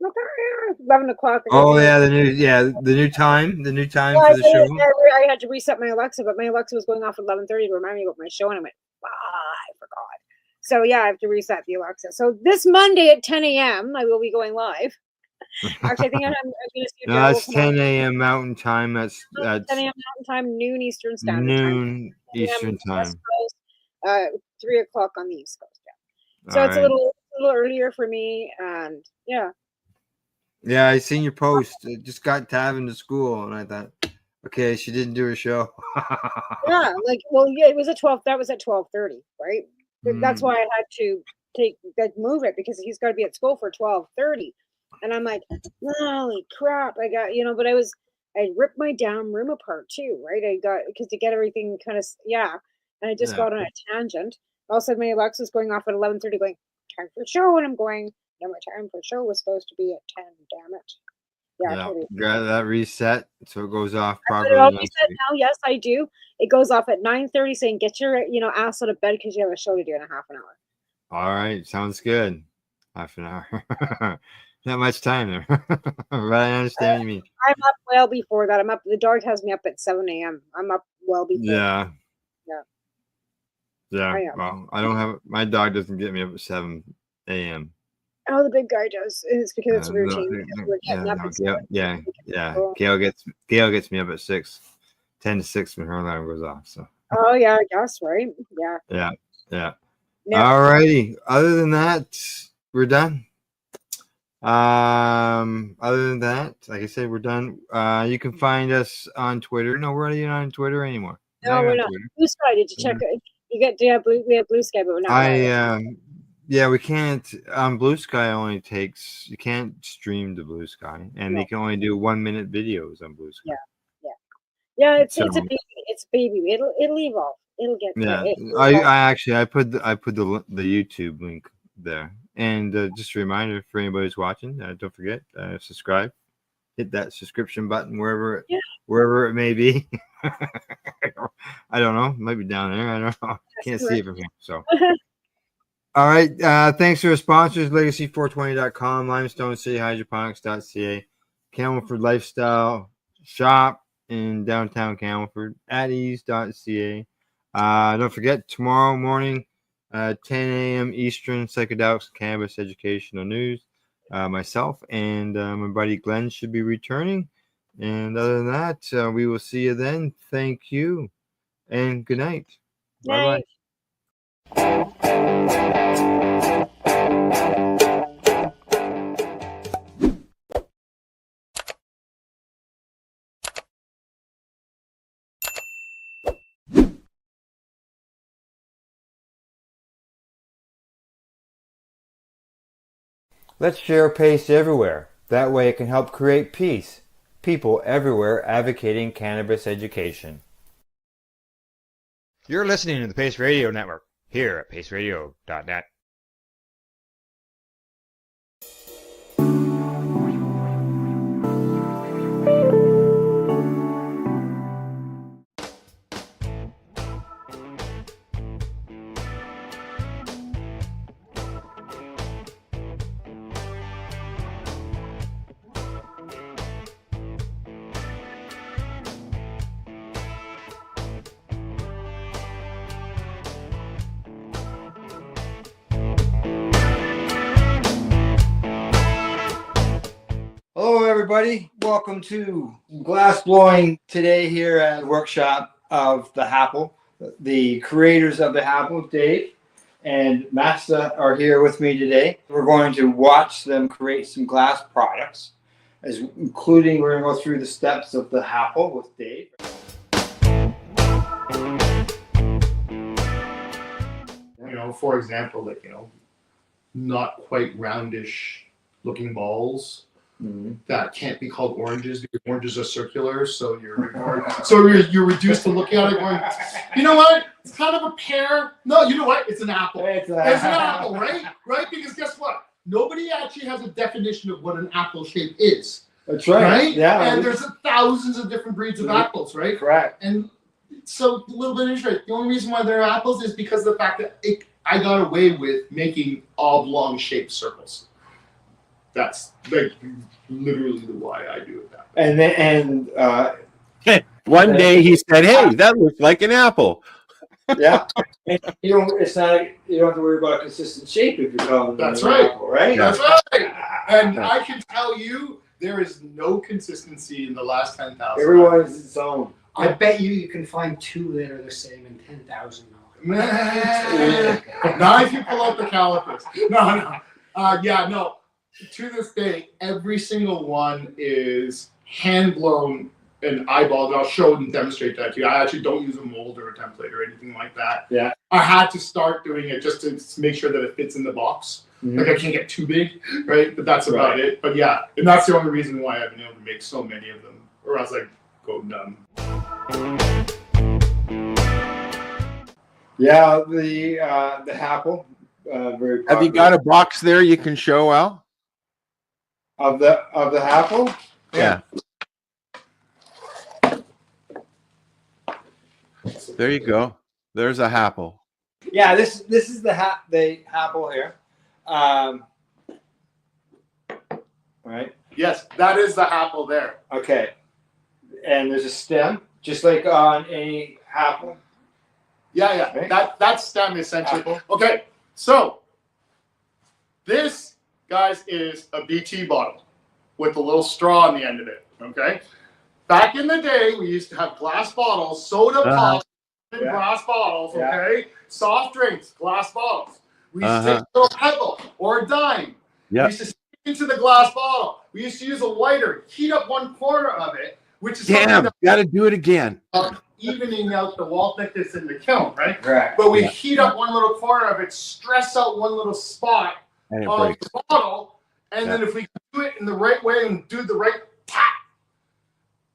I'm like, 11 o'clock. Oh yeah, the new time for the show. I had to reset my Alexa, but my Alexa was going off at 11:30 to remind me about my show, and I went, I forgot. So yeah, I have to reset the Alexa. So this Monday at 10 a.m. I will be going live. Actually, I think I'm going to see. No, that's 10 a.m. Mountain Time. That's 10 a.m. Mountain Time, noon Eastern Standard Time. Noon Eastern Time. 3 o'clock on the East Coast. Yeah. So it's a little earlier for me, and yeah. Yeah, I seen your post. I just got Tavin to school, and I thought, okay, she didn't do her show. It was at 12. That was at 12:30, right? That's why I had to move it, because he's got to be at school for 12:30, and I'm like, holy crap! I got but I ripped my damn room apart too, right? I got because to get everything kind of and I just got on a tangent. All of a sudden, my Alexa's going off at 11:30, going time for show, and I'm going. No, my time for show was supposed to be at 10. Damn it! Yeah, totally. Got that reset, so it goes off properly. It all reset now. Yes, I do. It goes off at 9:30, saying get your ass out of bed because you have a show to do in a half an hour. All right, sounds good. Half an hour. Not much time there, but I understand what you mean. I'm up well before that. I'm up. The dog has me up at 7 a.m. I'm up well before. Yeah. Yeah. Well, I don't have my dog doesn't get me up at 7 a.m. Oh, the big guy does. It's because it's routine. Gail gets me up at 6, 10 to 6 when her alarm goes off. So. Oh yeah, I guess right. Yeah. Yeah. All righty. Other than that, we're done. Other than that, like I said, we're done. You can find us on Twitter. No, we're not on Twitter anymore. No, we're not. Blue Sky, did you check it? We have Blue Sky, but we're not. Yeah, we can't. Blue Sky only takes. You can't stream to Blue Sky, and they can only do 1-minute videos on Blue Sky. Yeah. It's a baby. It's baby. It'll evolve. It'll get. Yeah, I put the YouTube link there, and just a reminder for anybody who's watching, don't forget subscribe, hit that subscription button wherever it may be. I don't know, it might be down there. I don't know. Can't see it from here. So. All right. Thanks to our sponsors, legacy420.com, Limestone City Hydroponics.ca, Camelford Lifestyle Shop in downtown Camelford, at ease.ca. Don't forget, tomorrow morning, 10 a.m. Eastern, Psychedelics Cannabis Educational News. Myself and my buddy Glenn should be returning. And other than that, we will see you then. Thank you and good night. Bye-bye. Let's share PACE everywhere. That way it can help create peace. People everywhere advocating cannabis education. You're listening to the Pace Radio Network here at paceradio.net. Hello, everybody. Welcome to glass blowing today here at the workshop of the Happle. The creators of the Happle, Dave and Masta, are here with me today. We're going to watch them create some glass products, including we're going to go through the steps of the Happle with Dave. You know, for example, like, you know, not quite roundish looking balls. That can't be called oranges because oranges are circular, so you're reduced to looking at it going, you know what? It's kind of a pear. No, you know what? It's an apple. It's an apple, right? Right? Because guess what? Nobody actually has a definition of what an apple shape is. That's right. Right? Yeah. And there's thousands of different breeds of apples, right? Correct. And so a little bit interesting. The only reason why they're apples is because of the fact that I got away with making oblong shaped circles. That's like literally the why I do it that way. And one day he said, "Hey, that looks like an apple." Yeah, and you don't have to worry about a consistent shape if you're calling That's an right. apple, right? That's right. And I can tell you, there is no consistency in the last 10,000. Everyone is its own. I bet you can find two that are the same in 10,000. Not if you pull out the calipers. No. No. To this day, every single one is hand blown and eyeballed. I'll show and demonstrate that to you. I actually don't use a mold or a template or anything like that. Yeah. I had to start doing it just to make sure that it fits in the box. Mm-hmm. Like I can't get too big, right? But that's about it. But yeah, and that's the only reason why I've been able to make so many of them, or else I go numb. Yeah, the Happle. Very Have you got a box there you can show, Al? Of the Happle? Yeah. There you go. There's a Happle. Yeah, this is the Happle here. Right? Yes, that is the Happle there. Okay. And there's a stem, just like on a Happle. Yeah. Right? That stem essentially. Okay, so this, guys, is a BT bottle with a little straw on the end of it. Okay. Back in the day, we used to have glass bottles, soda pop in glass bottles. Okay. Soft drinks, glass bottles. We used to take a little pebble or a dime. We used to stick into the glass bottle. We used to use a lighter, heat up one corner of it, which is got to do it again. Evening out the wall thickness in the kiln, right? Right. But we heat up one little corner of it, stress out one little spot of the bottle, and then if we do it in the right way and do the right tap,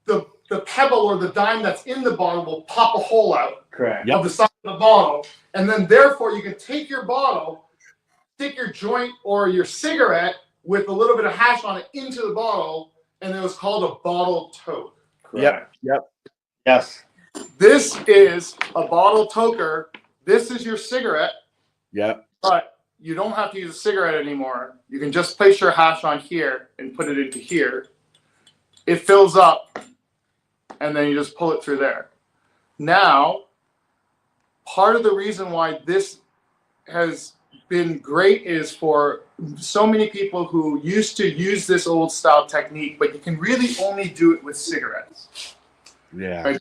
the pebble or the dime that's in the bottle will pop a hole out of the side of the bottle, and then therefore you can take your bottle, stick your joint or your cigarette with a little bit of hash on it into the bottle, and it was called a bottle toke. Yep. Yes. This is a bottle toker. This is your cigarette. Yep. But you don't have to use a cigarette anymore. You can just place your hash on here and put it into here. It fills up, and then you just pull it through there. Now, part of the reason why this has been great is for so many people who used to use this old style technique, but you can really only do it with cigarettes. Yeah. Right? You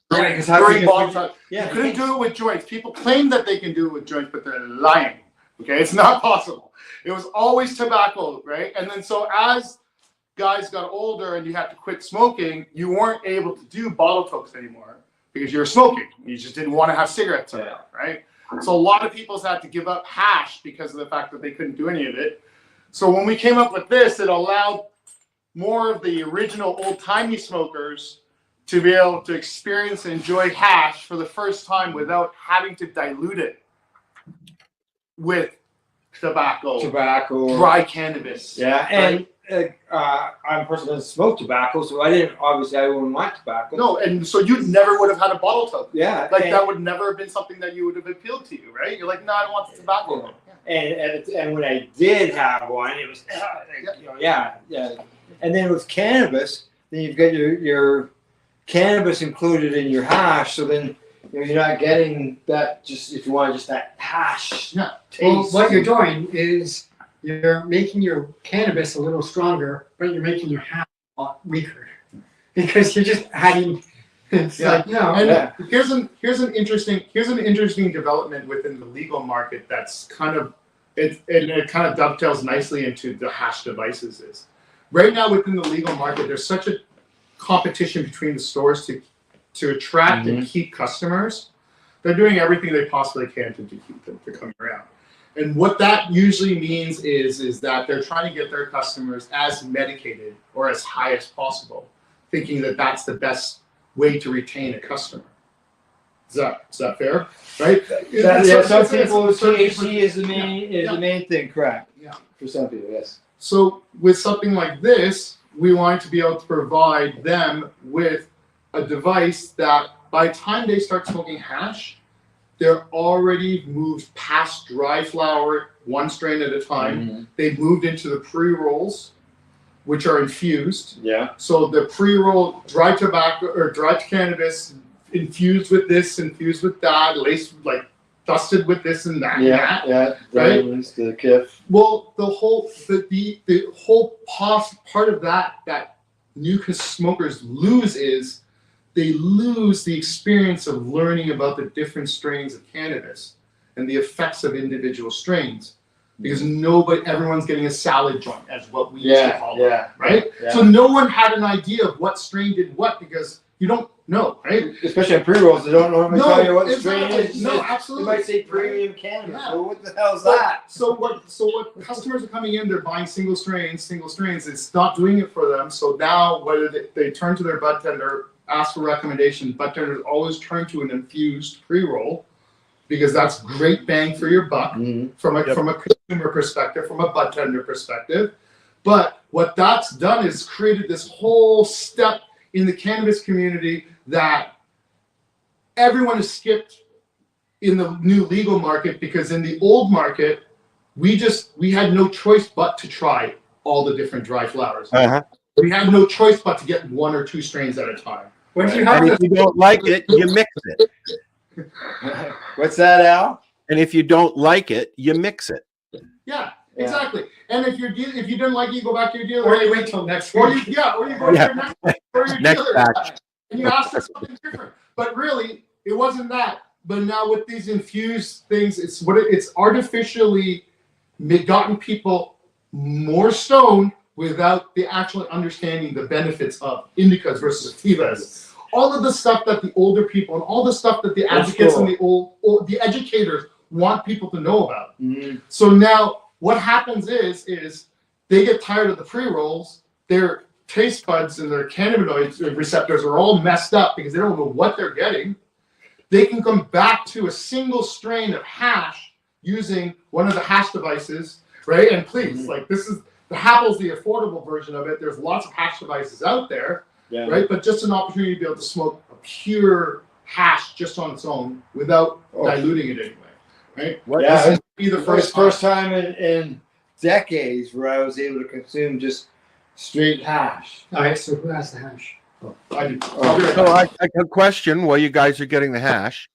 couldn't do it with joints. People claim that they can do it with joints, but they're lying. Okay, it's not possible. It was always tobacco, right? And then so as guys got older and you had to quit smoking, you weren't able to do bottle tokes anymore because you were smoking. You just didn't want to have cigarettes around, right? So a lot of people had to give up hash because of the fact that they couldn't do any of it. So when we came up with this, it allowed more of the original old-timey smokers to be able to experience and enjoy hash for the first time without having to dilute it with tobacco, dry cannabis. Yeah, and I'm a person that doesn't smoke tobacco, so I wouldn't want tobacco. No, and so you never would have had a bottle toke. Yeah, like that would never have been something that you would have appealed to you, right? You're like, no, I don't want the tobacco. And when I did have one, it was yeah. And then with cannabis, then you've got your cannabis included in your hash, so then you're not getting that. Just if you want just that hash taste. Well, what you're doing is you're making your cannabis a little stronger, but you're making your hash a lot weaker because you're just adding. It's like no. And here's an interesting development within the legal market that's kind of it kind of dovetails nicely into the hash devices is. Right now within the legal market, there's such a competition between the stores to attract and keep customers. They're doing everything they possibly can to keep them to come around. And what that usually means is that they're trying to get their customers as medicated or as high as possible, thinking that that's the best way to retain a customer. Is that fair? Right? Some people THC is the main thing, correct? Yeah. For some people, yes. So with something like this, we want to be able to provide them with a device that by the time they start smoking hash, they're already moved past dry flower, one strain at a time. They've moved into the pre-rolls, which are infused. Yeah. So the pre-roll dry tobacco or dry cannabis infused with this, infused with that, laced like dusted with this and that. Right. The kiff. Well, the whole part of that new smokers lose is they lose the experience of learning about the different strains of cannabis and the effects of individual strains. Because everyone's getting a salad joint, as what we used to call it, right? Yeah. So no one had an idea of what strain did what because you don't know, right? Especially in pre-rolls, they don't normally tell you what the strain is. No, absolutely. They might say premium cannabis. Yeah. Well, what the hell is that? So what customers are coming in, they're buying single strains. It's not doing it for them. So now whether they turn to their bud tender, ask for recommendations, bud tenders always turn to an infused pre-roll because that's great bang for your buck from a consumer perspective, from a bud tender perspective. But what that's done is created this whole step in the cannabis community that everyone has skipped in the new legal market because in the old market, we had no choice but to try all the different dry flowers. We had no choice but to get one or two strains at a time. And if you don't like it, you mix it. What's that, Al? And if you don't like it, you mix it. Yeah, exactly. And if you didn't like it, you go back to your dealer. Or you wait till next week. Or you go to your Next dealer batch. and you ask for something different. But really, it wasn't that. But now with these infused things, it's artificially gotten people more stoned without the actually understanding the benefits of indicas versus sativas. All of the stuff that the older people and all the stuff that the advocates and the educators want people to know about. So now what happens is they get tired of the pre-rolls, their taste buds and their cannabinoid receptors are all messed up because they don't know what they're getting. They can come back to a single strain of hash using one of the hash devices, right? And please, like this is the Happle's the affordable version of it. There's lots of hash devices out there, right? But just an opportunity to be able to smoke a pure hash just on its own without diluting it anyway, right? Yeah, this would be the first time in decades where I was able to consume just straight hash. All right, so who has the hash? I do. So I a question while you guys are getting the hash.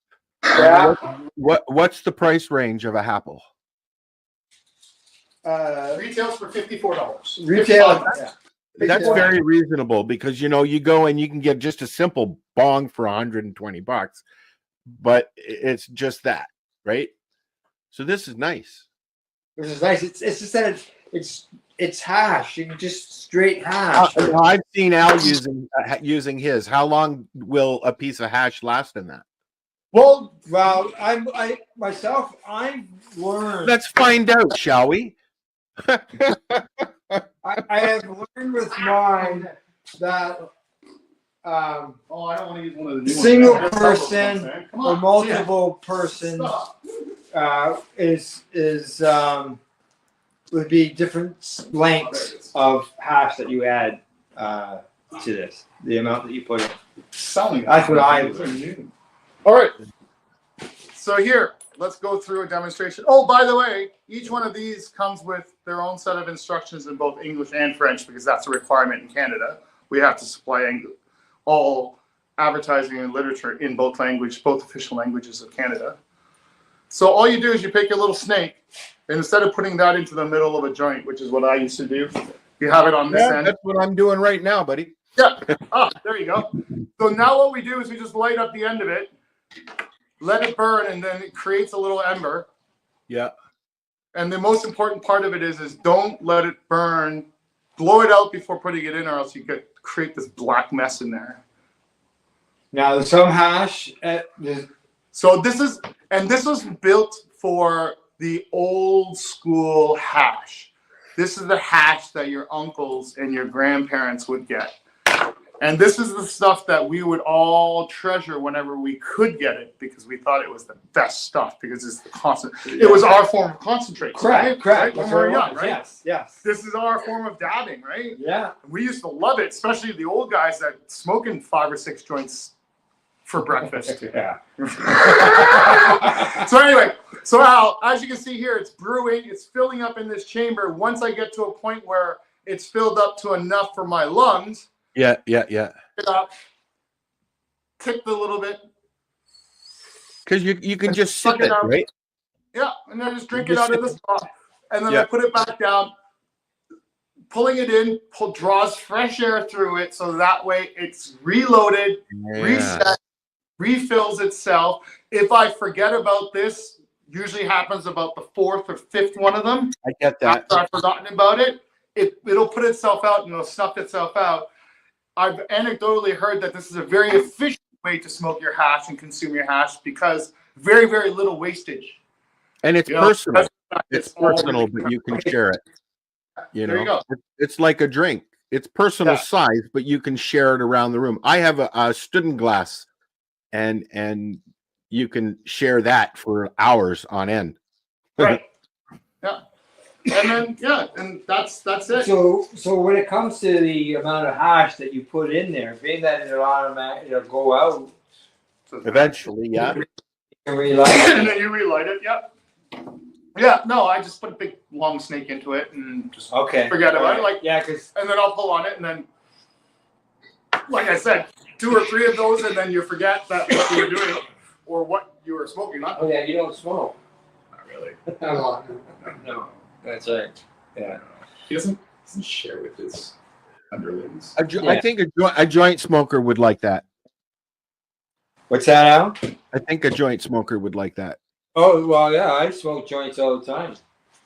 Yeah. What's the price range of a Apple? Retails for $54. Retail. That's very reasonable because you go and you can get just a simple bong for $120, but it's just that, right? So this is nice. This is nice. It's just that it's hash. You can just straight hash. I've seen Al using his. How long will a piece of hash last in that? Well, I myself, I've learned. Let's find out, shall we? I have learned with mine that I don't want to use one of the new single ones. person Come or on, multiple persons would be different lengths of hash that you add to this. The amount that you put in. That's what I learned. All right. So here, let's go through a demonstration. Oh, by the way, each one of these comes with their own set of instructions in both English and French because that's a requirement in Canada. We have to supply all advertising and literature in both official languages of Canada. So all you do is you pick your little snake, and instead of putting that into the middle of a joint, which is what I used to do, you have it on this end. That's what I'm doing right now, buddy. Yeah. Oh, there you go. So now what we do is we just light up the end of it, let it burn, and then it creates a little ember. Yeah. And the most important part of it is don't let it burn. Blow it out before putting it in, or else you could create this black mess in there. Now, some hash. So this was built for the old school hash. This is the hash that your uncles and your grandparents would get. And this is the stuff that we would all treasure whenever we could get it because we thought it was the best stuff because it's the concentrate. It was our form of concentrate. Correct. Right? When we were young, right? Yes. This is our form of dabbing, right? Yeah. We used to love it, especially the old guys that smoking 5 or 6 joints for breakfast. Yeah. So anyway, so Al, as you can see here, it's brewing. It's filling up in this chamber. Once I get to a point where it's filled up to enough for my lungs, Yeah. it up, tick a little bit. Because you can just sip it, right? Yeah, and then just drink it out of the straw. And then Yeah. I put it back down. Pulling it in, draws fresh air through it, so that way it's reloaded, reset, refills itself. If I forget about this, usually happens about the 4th or 5th one of them. I get that. After I've forgotten about it, it'll put itself out and it'll snuff itself out. I've anecdotally heard that this is a very efficient way to smoke your hash and consume your hash because very, very little wastage. And it's personal. It's personal, really but you can share it. There you go. It's like a drink. It's personal size, but you can share it around the room. I have a Student glass, and you can share that for hours on end. Right. Yeah. And then and that's it. So when it comes to the amount of hash that you put in there, being that it'll go out eventually, yeah. And then you relight it. Yep. Yeah. No, I just put a big long snake into it and just forget about it. Like and then I'll pull on it, and then, like I said, 2 or 3 of those, and then you forget that what you were doing or what you were smoking. Oh yeah, you don't smoke. Not really. No. That's right. Yeah. He doesn't share with his underlings. I think a joint smoker would like that. What's that, Al? I think a joint smoker would like that. Oh well, yeah. I smoke joints all the time.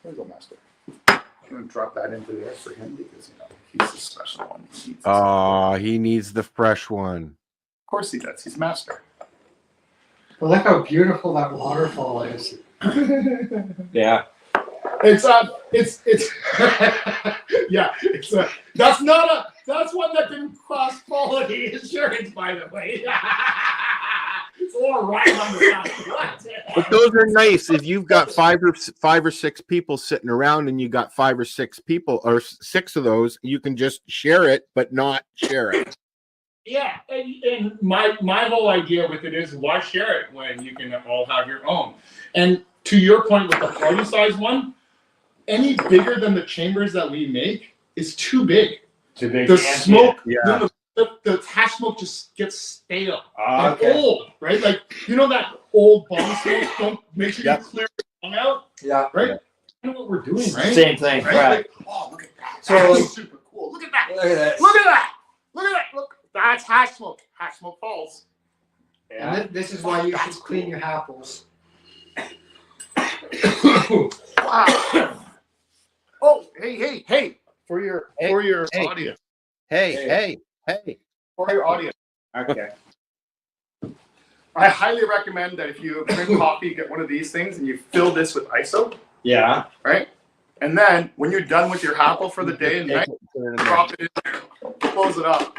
There you go, Master. I'm gonna drop that into there for him because he's the special one. He needs the fresh one. Of course he does. He's master. Well, look how beautiful that waterfall is. Yeah. It's yeah, that's one that didn't cross quality insurance, by the way. It's all right on the side. But those are nice if you've got five or six people sitting around and you got 5 or 6 people or 6 of those, you can just share it but not share it. Yeah, and my whole idea with it is why share it when you can all have your own? And to your point with the party size one, any bigger than the chambers that we make is too big. Too big. The smoke, yeah. the hash smoke just gets stale and old, right? Like that old bomb smoke. Don't make sure you clear the bomb out. Yeah. Right. You know what we're doing, right? Same thing. Right. Like, oh, look at that. So That's super cool. Look at that. Look at that. Look at that. Look at that. Look. That's hash smoke. Hash smoke falls. Yeah. And this is why you should clean your apples. Wow. Oh, hey. For your audience. Hey. For your audience. Okay. I highly recommend that if you drink coffee, get one of these things and you fill this with ISO. Yeah. Right? And then when you're done with your apple for the day and night, drop it in there, close it up.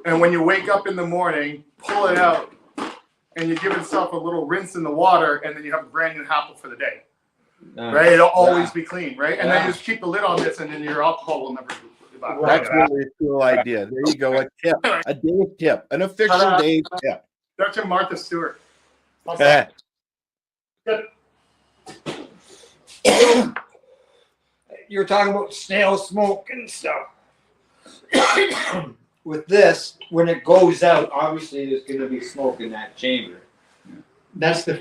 And when you wake up in the morning, pull it out, and you give yourself a little rinse in the water, and then you have a brand new apple for the day. Right? It'll always be clean, right? And then you just keep the lid on this, and then your alcohol will never be back. That's really a cool idea. There you go. A tip. A Dave tip. An official Dave tip. Dr. Martha Stewart. Eh. You were talking about snail smoke and stuff. With this, when it goes out, obviously there's going to be smoke in that chamber. That's the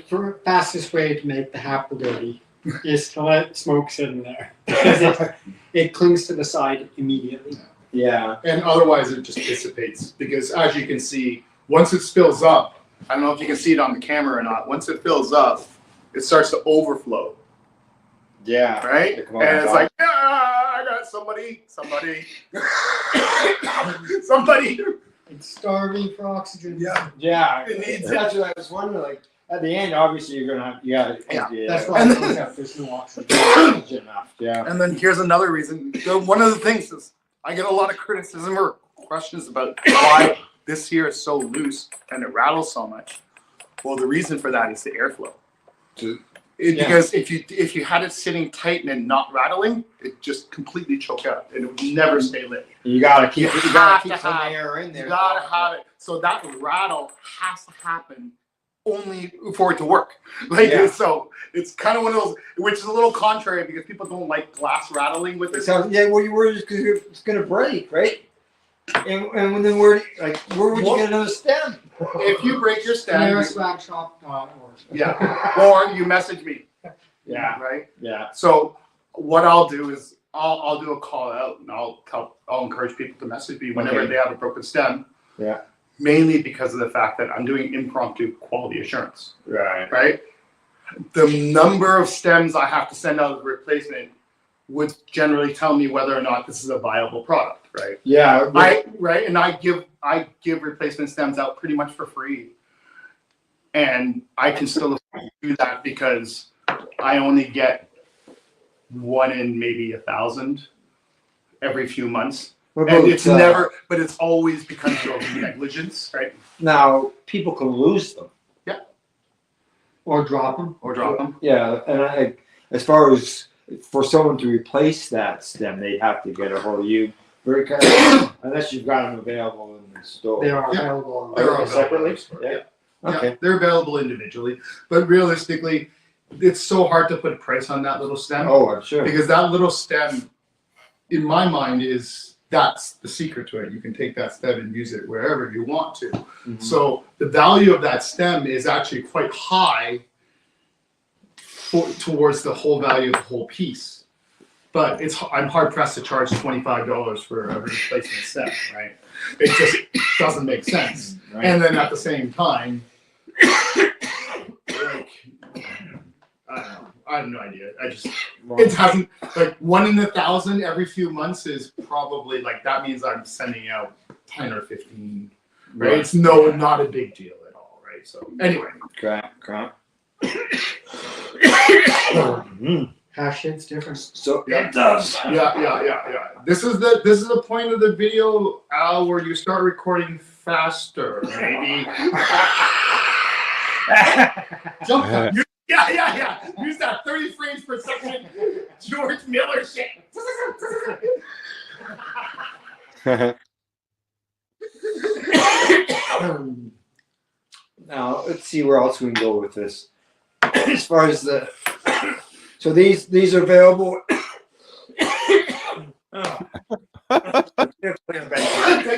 fastest way to make the apple dirty, is to let smoke sit in there. Because it clings to the side immediately. Yeah. And otherwise it just dissipates. Because as you can see, once it fills up, I don't know if you can see it on the camera or not, once it fills up, it starts to overflow. Yeah. Right? And it's like, yeah, I got somebody. It's starving for oxygen. Yeah. Yeah. It needs That's what I was wondering. Like, at the end, obviously, you're going to have, That's why there's no oxygen enough. Yeah. And then here's another reason. One of the things is I get a lot of criticism or questions about why this here is so loose and it rattles so much. Well, the reason for that is the airflow. Because if you had it sitting tight and not rattling, it just completely choke out and it would never stay lit. You gotta keep some have, air in there. You gotta have it. So that rattle has to happen only for it to work. So it's kind of one of those, which is a little contrary because people don't like glass rattling with it. So yeah, well, you were just because it's gonna break, right? And then where would you get another stem? If you break your stem, yeah, or you message me. Yeah. Right. Yeah. So what I'll do is I'll do a call out and I'll encourage people to message me whenever they have a broken stem. Yeah. Mainly because of the fact that I'm doing impromptu quality assurance. Right. Right. The number of stems I have to send out as a replacement would generally tell me whether or not this is a viable product, right? Yeah. And I give replacement stems out pretty much for free. And I can still do that because I only get one in maybe 1,000 every few months. And it's never, but it's always because of negligence, right? Now, people can lose them. Yeah. Or drop them. Yeah, and as far as for someone to replace that stem, they have to get a hold of you. Very kind of, unless you've got them available in the store. They are available. Separately? Yeah. Okay. Yeah, they're available individually, but realistically, it's so hard to put a price on that little stem. Oh, I'm sure. Because that little stem, in my mind, that's the secret to it. You can take that stem and use it wherever you want to. Mm-hmm. So the value of that stem is actually quite high towards the whole value of the whole piece. But I'm hard pressed to charge $25 for a replacement stem, right? It just doesn't make sense. Right. And then at the same time, I have no idea. It hasn't, 1 in 1,000 every few months is probably that means I'm sending out 10 or 15, right? It's not a big deal at all, right? So anyway. Crap. Hash shit's different. So it does. Yeah. This is the point of the video, Al, where you start recording faster, maybe. Jump. Yeah. Use that 30 frames per second George Miller shit. Now, let's see where else we can go with this. As far as so these are available. Take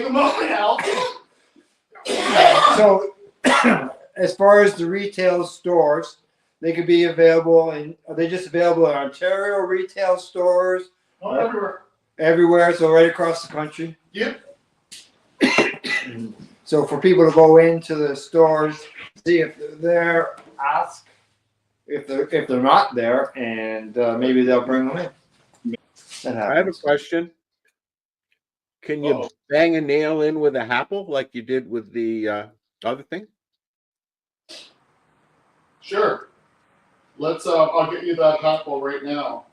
a moment, Al. So, as far as the retail stores, they could be available are they just available in Ontario retail stores? Everywhere. Everywhere, so right across the country? Yep. So for people to go into the stores, see if they're there, ask if they're not there, and maybe they'll bring them in. I have a question. Can you bang a nail in with a apple like you did with the other thing? Sure. Let's. I'll get you that apple right now.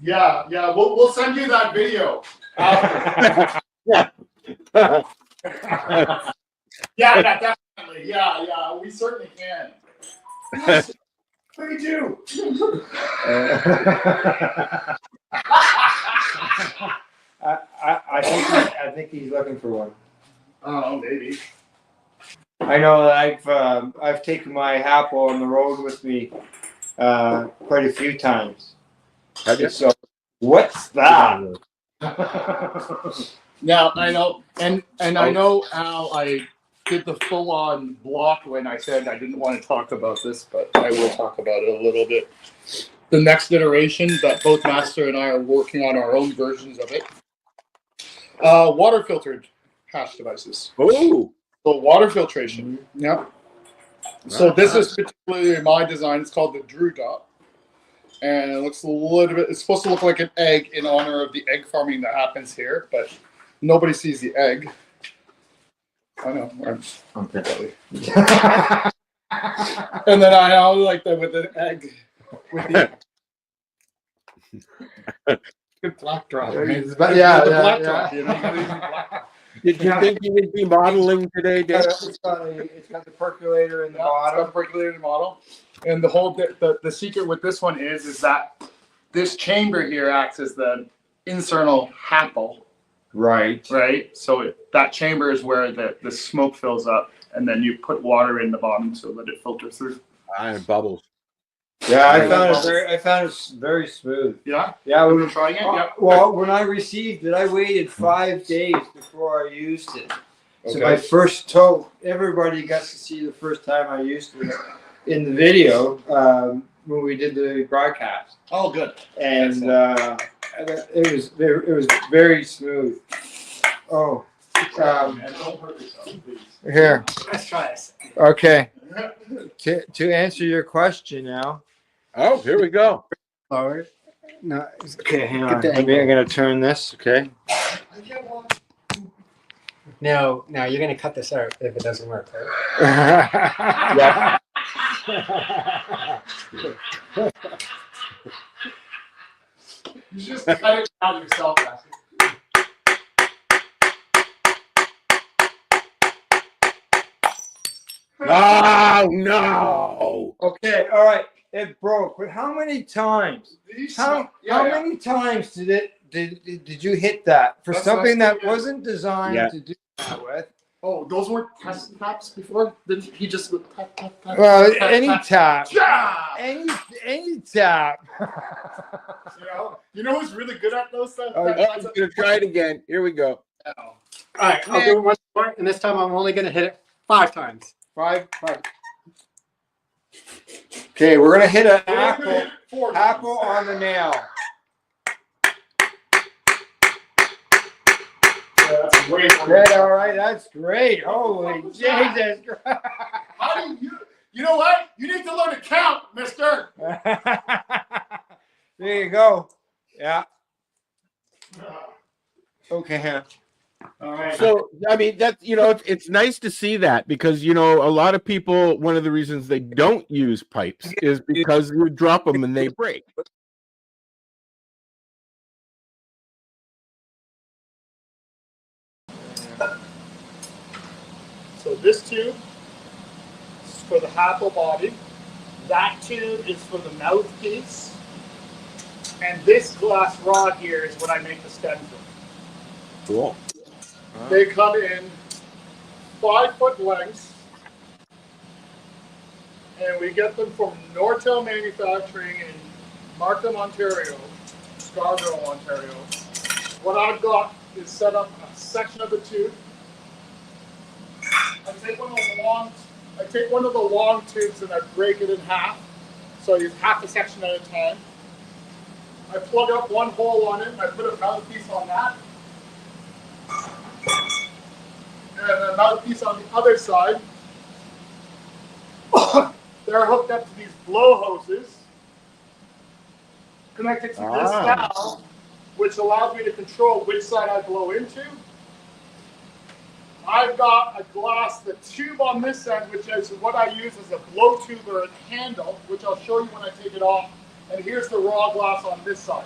Yeah, we'll send you that video. Yeah, definitely. Yeah, we certainly can. Yes, 32. I think he's looking for one. Oh, maybe. I know that I've taken my Apple on the road with me quite a few times. Have you? So, what's that? Now I know, and I know how I did the full-on block when I said I didn't want to talk about this, but I will talk about it a little bit. The next iteration that both Master and I are working on our own versions of it. Water filtered hash devices. Oh, so water filtration. Yeah. So this is particularly my design. It's called the Drew Dot. And it looks a little bit, it's supposed to look like an egg in honor of the egg farming that happens here, but nobody sees the egg. I know, I'm silly. And then I like that with the egg. With the good black drop. Yeah. You know? Did you think you would be modeling today, Dave? It's got the percolator in the bottom. It's got the percolator in the model. And the whole the secret with this one is that this chamber here acts as the internal HAPL. Right. So that chamber is where the smoke fills up, and then you put water in the bottom so that it filters through. And bubbles. Yeah, I found it very smooth. Yeah. Yeah, we were trying it. Yeah. Well, when I received it, I waited 5 days before I used it. So Okay. my first toke, everybody got to see the first time I used it in the video when we did the broadcast. Oh, good. And it was very smooth. Oh, And don't hurt yourself, please. here. Let's try this. Okay. To answer your question now. Oh, here we go. Lower. No. Okay, hang Get on. the I'm gonna turn this. Okay. No, you're gonna cut this out if it doesn't work, right? Yeah. You just cut it out yourself, Master. Oh, no. Okay, all right. It broke. But how many times? How many times did you hit that for something that wasn't designed to do that with? Oh, those weren't test taps before? Then he just would tap, tap, tap. Well, tap, any tap. Yeah! Any tap. You know who's really good at those stuff? I'm going to try it again. Here we go. All right, I'll do it once more, and this time I'm only gonna hit it 5 times. Five. Okay, we're gonna hit an apple on the nail. Yeah, that's great. Okay, all right, that's great. Holy Jesus Christ. How do you know what? You need to learn to count, mister. There you go. Yeah. Okay. All right. So, I mean, it's nice to see that because, a lot of people, one of the reasons they don't use pipes is because you drop them and they break. So this tube is for the HAPL body. That tube is for the mouthpiece. And this glass rod here is what I make the stem from. Cool. They come in 5-foot lengths. And we get them from Nortel Manufacturing in Markham, Ontario, Scarborough, Ontario. What I've got is set up a section of the tube. I take one of the long tubes and I break it in half. So I use half a section at a time. I plug up one hole on it and I put a mouthpiece on that. And a mouthpiece on the other side. They're hooked up to these blow hoses connected to this valve, which allows me to control which side I blow into. I've got a glass, the tube on this end, which is what I use as a blow tube or a handle, which I'll show you when I take it off. And here's the raw glass on this side.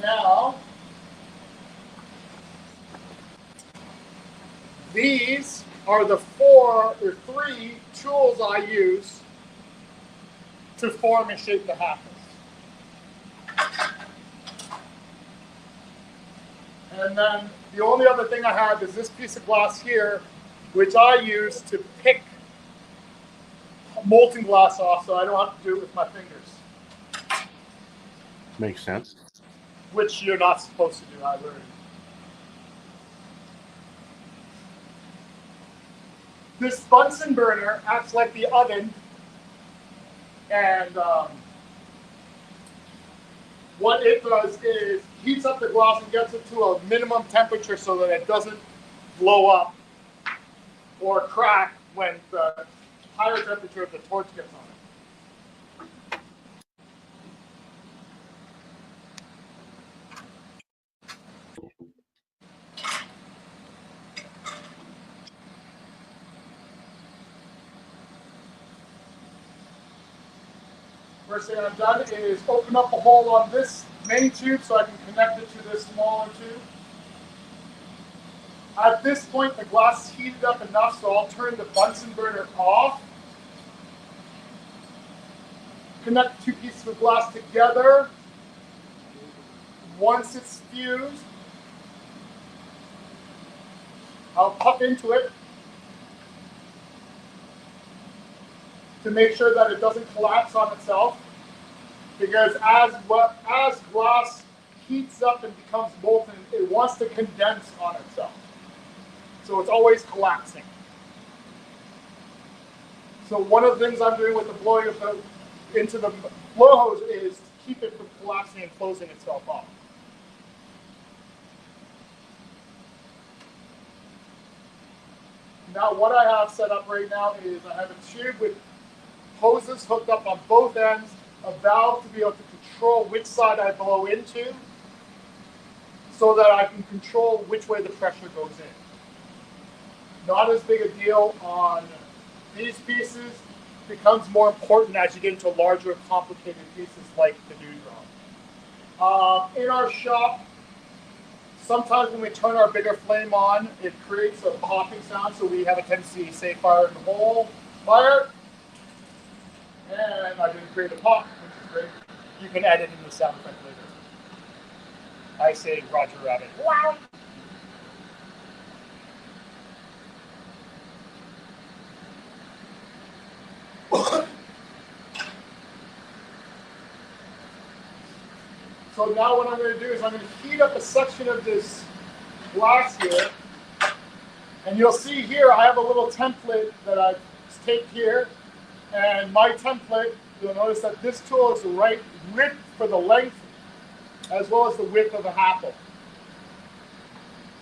Now, these are the 3 tools I use to form and shape the happers. And then the only other thing I have is this piece of glass here, which I use to pick molten glass off so I don't have to do it with my fingers. Makes sense. Which you're not supposed to do, I learned. This Bunsen burner acts like the oven, and what it does is heats up the glass and gets it to a minimum temperature so that it doesn't blow up or crack when the higher temperature of the torch gets on it. First thing I've done is open up a hole on this main tube so I can connect it to this smaller tube. At this point, the glass is heated up enough, so I'll turn the Bunsen burner off. Connect 2 pieces of glass together. Once it's fused, I'll puff into it to make sure that it doesn't collapse on itself. Because as glass heats up and becomes molten, it wants to condense on itself. So it's always collapsing. So one of the things I'm doing with the blowing of into the blow hose is to keep it from collapsing and closing itself off. Now what I have set up right now is I have a tube with hoses hooked up on both ends, a valve to be able to control which side I blow into so that I can control which way the pressure goes in. Not as big a deal on these pieces. Becomes more important as you get into larger, complicated pieces like the new drum. In our shop, sometimes when we turn our bigger flame on, it creates a popping sound, so we have a tendency to say fire in the hole, fire. And I didn't create a pop, which is great. You can edit in the sound effect later. I say Roger Rabbit. Wow. So now what I'm going to do is I'm going to heat up a section of this glass here. And you'll see here I have a little template that I've taped here. And my template, you'll notice that this tool is the right width for the length as well as the width of the handle.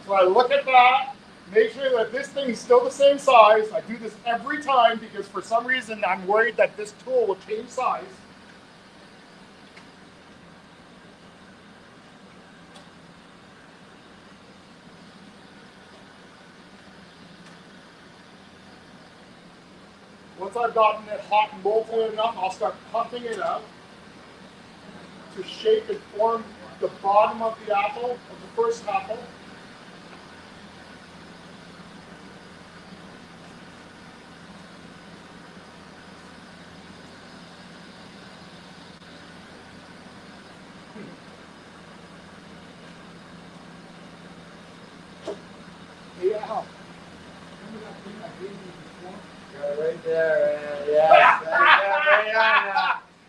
So I look at that, make sure that this thing is still the same size. I do this every time because for some reason I'm worried that this tool will change size. Once I've gotten it hot and molten enough, I'll start pumping it out to shape and form the bottom of the apple, of the first apple. Yeah. Right there, yeah.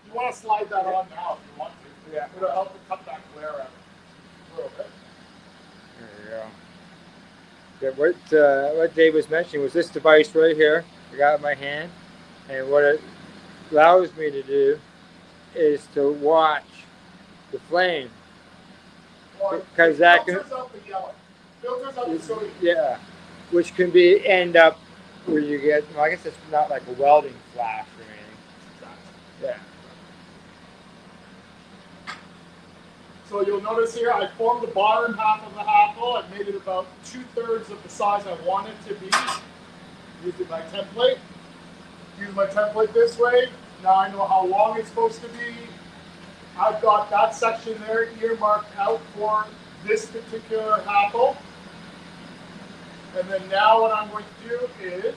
You want to slide that on now if you want to. Yeah. It'll help to cut that glare out a little bit. There you go. Yeah, what Dave was mentioning was this device right here. I got in my hand, and what it allows me to do is to watch the flame. Because that can, filters out the yellow. Filters out the sodium. yeah, which can be end up where you get, well, I guess it's not like a welding flash or anything. Yeah. So you'll notice here I formed the bottom half of the apple. I made it about 2/3 of the size I want it to be using my template. Use my template this way. Now I know how long it's supposed to be. I've got that section there earmarked out for this particular apple. And then now what I'm going to do is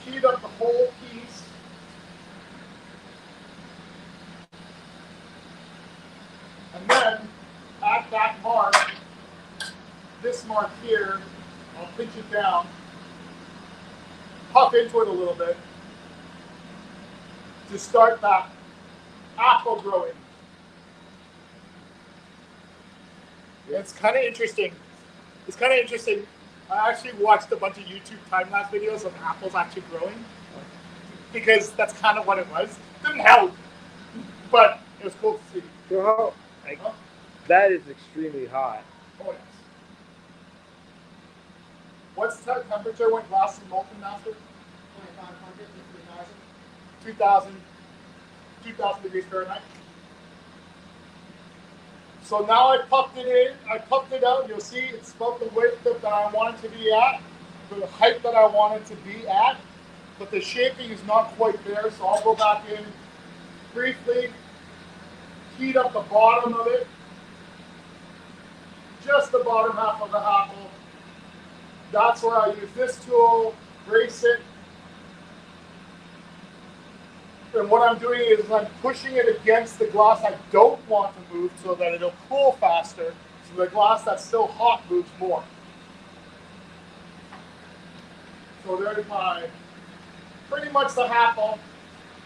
heat up the whole piece. And then at that mark, this mark here, I'll pinch it down, puff into it a little bit to start that apple growing. It's kind of interesting. I actually watched a bunch of YouTube time-lapse videos of apples actually growing because that's kind of what it was. Didn't help, but it was cool to see. So that is extremely hot. Oh yes. What's the temperature when glass is molten, Master? 2,500 to 3,000. 2,000 degrees Fahrenheit. So now I puffed it in, I puffed it out. You'll see it's about the width that I want it to be at, the height that I want it to be at, but the shaping is not quite there. So I'll go back in briefly, heat up the bottom of it, just the bottom half of the apple. That's where I use this tool, brace it. And what I'm doing is I'm pushing it against the glass I don't want to move so that it'll cool faster. So the glass that's still hot moves more. So there's my, pretty much the apple.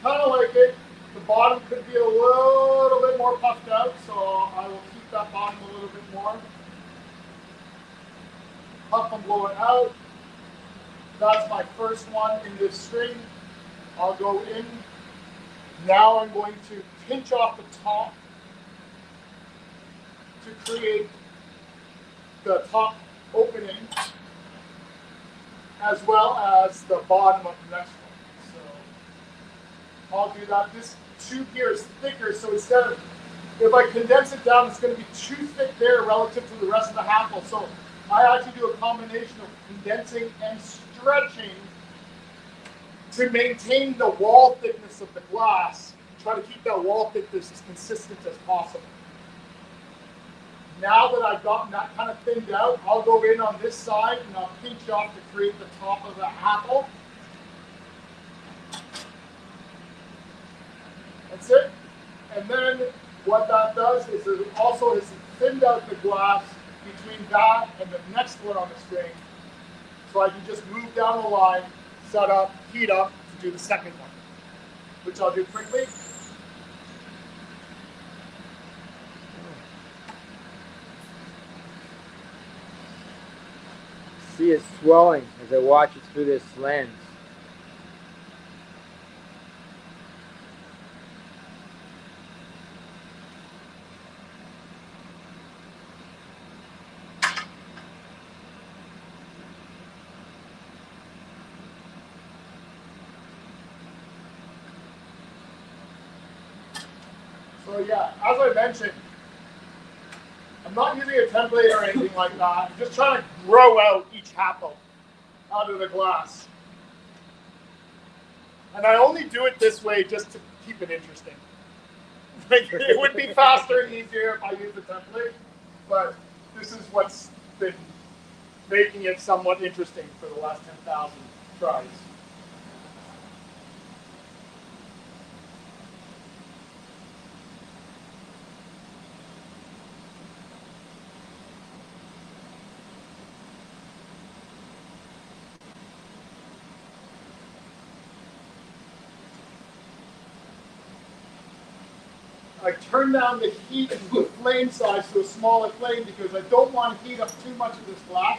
Kind of like it. The bottom could be a little bit more puffed out, so I will keep that bottom a little bit more. Puff and blow it out. That's my first one in this string. I'll go in. Now I'm going to pinch off the top to create the top opening as well as the bottom of the next one. So I'll do that. This tube here is thicker, so instead of, if I condense it down, it's going to be too thick there relative to the rest of the apple. So I actually do a combination of condensing and stretching to maintain the wall thickness of the glass. Try to keep that wall thickness as consistent as possible. Now that I've gotten that kind of thinned out, I'll go in on this side and I'll pinch off to create the top of the apple. That's it. And then what that does is it also has thinned out the glass between that and the next one on the string. So I can just move down the line, set up, heat up to do the second one, which I'll do quickly. See it swelling as I watch it through this lens. So yeah, as I mentioned, I'm not using a template or anything like that. I'm just trying to grow out each apple out of the glass. And I only do it this way just to keep it interesting. It would be faster and easier if I used a template, but this is what's been making it somewhat interesting for the last 10,000 tries. I turn down the heat and the flame size to a smaller flame because I don't want to heat up too much of this glass,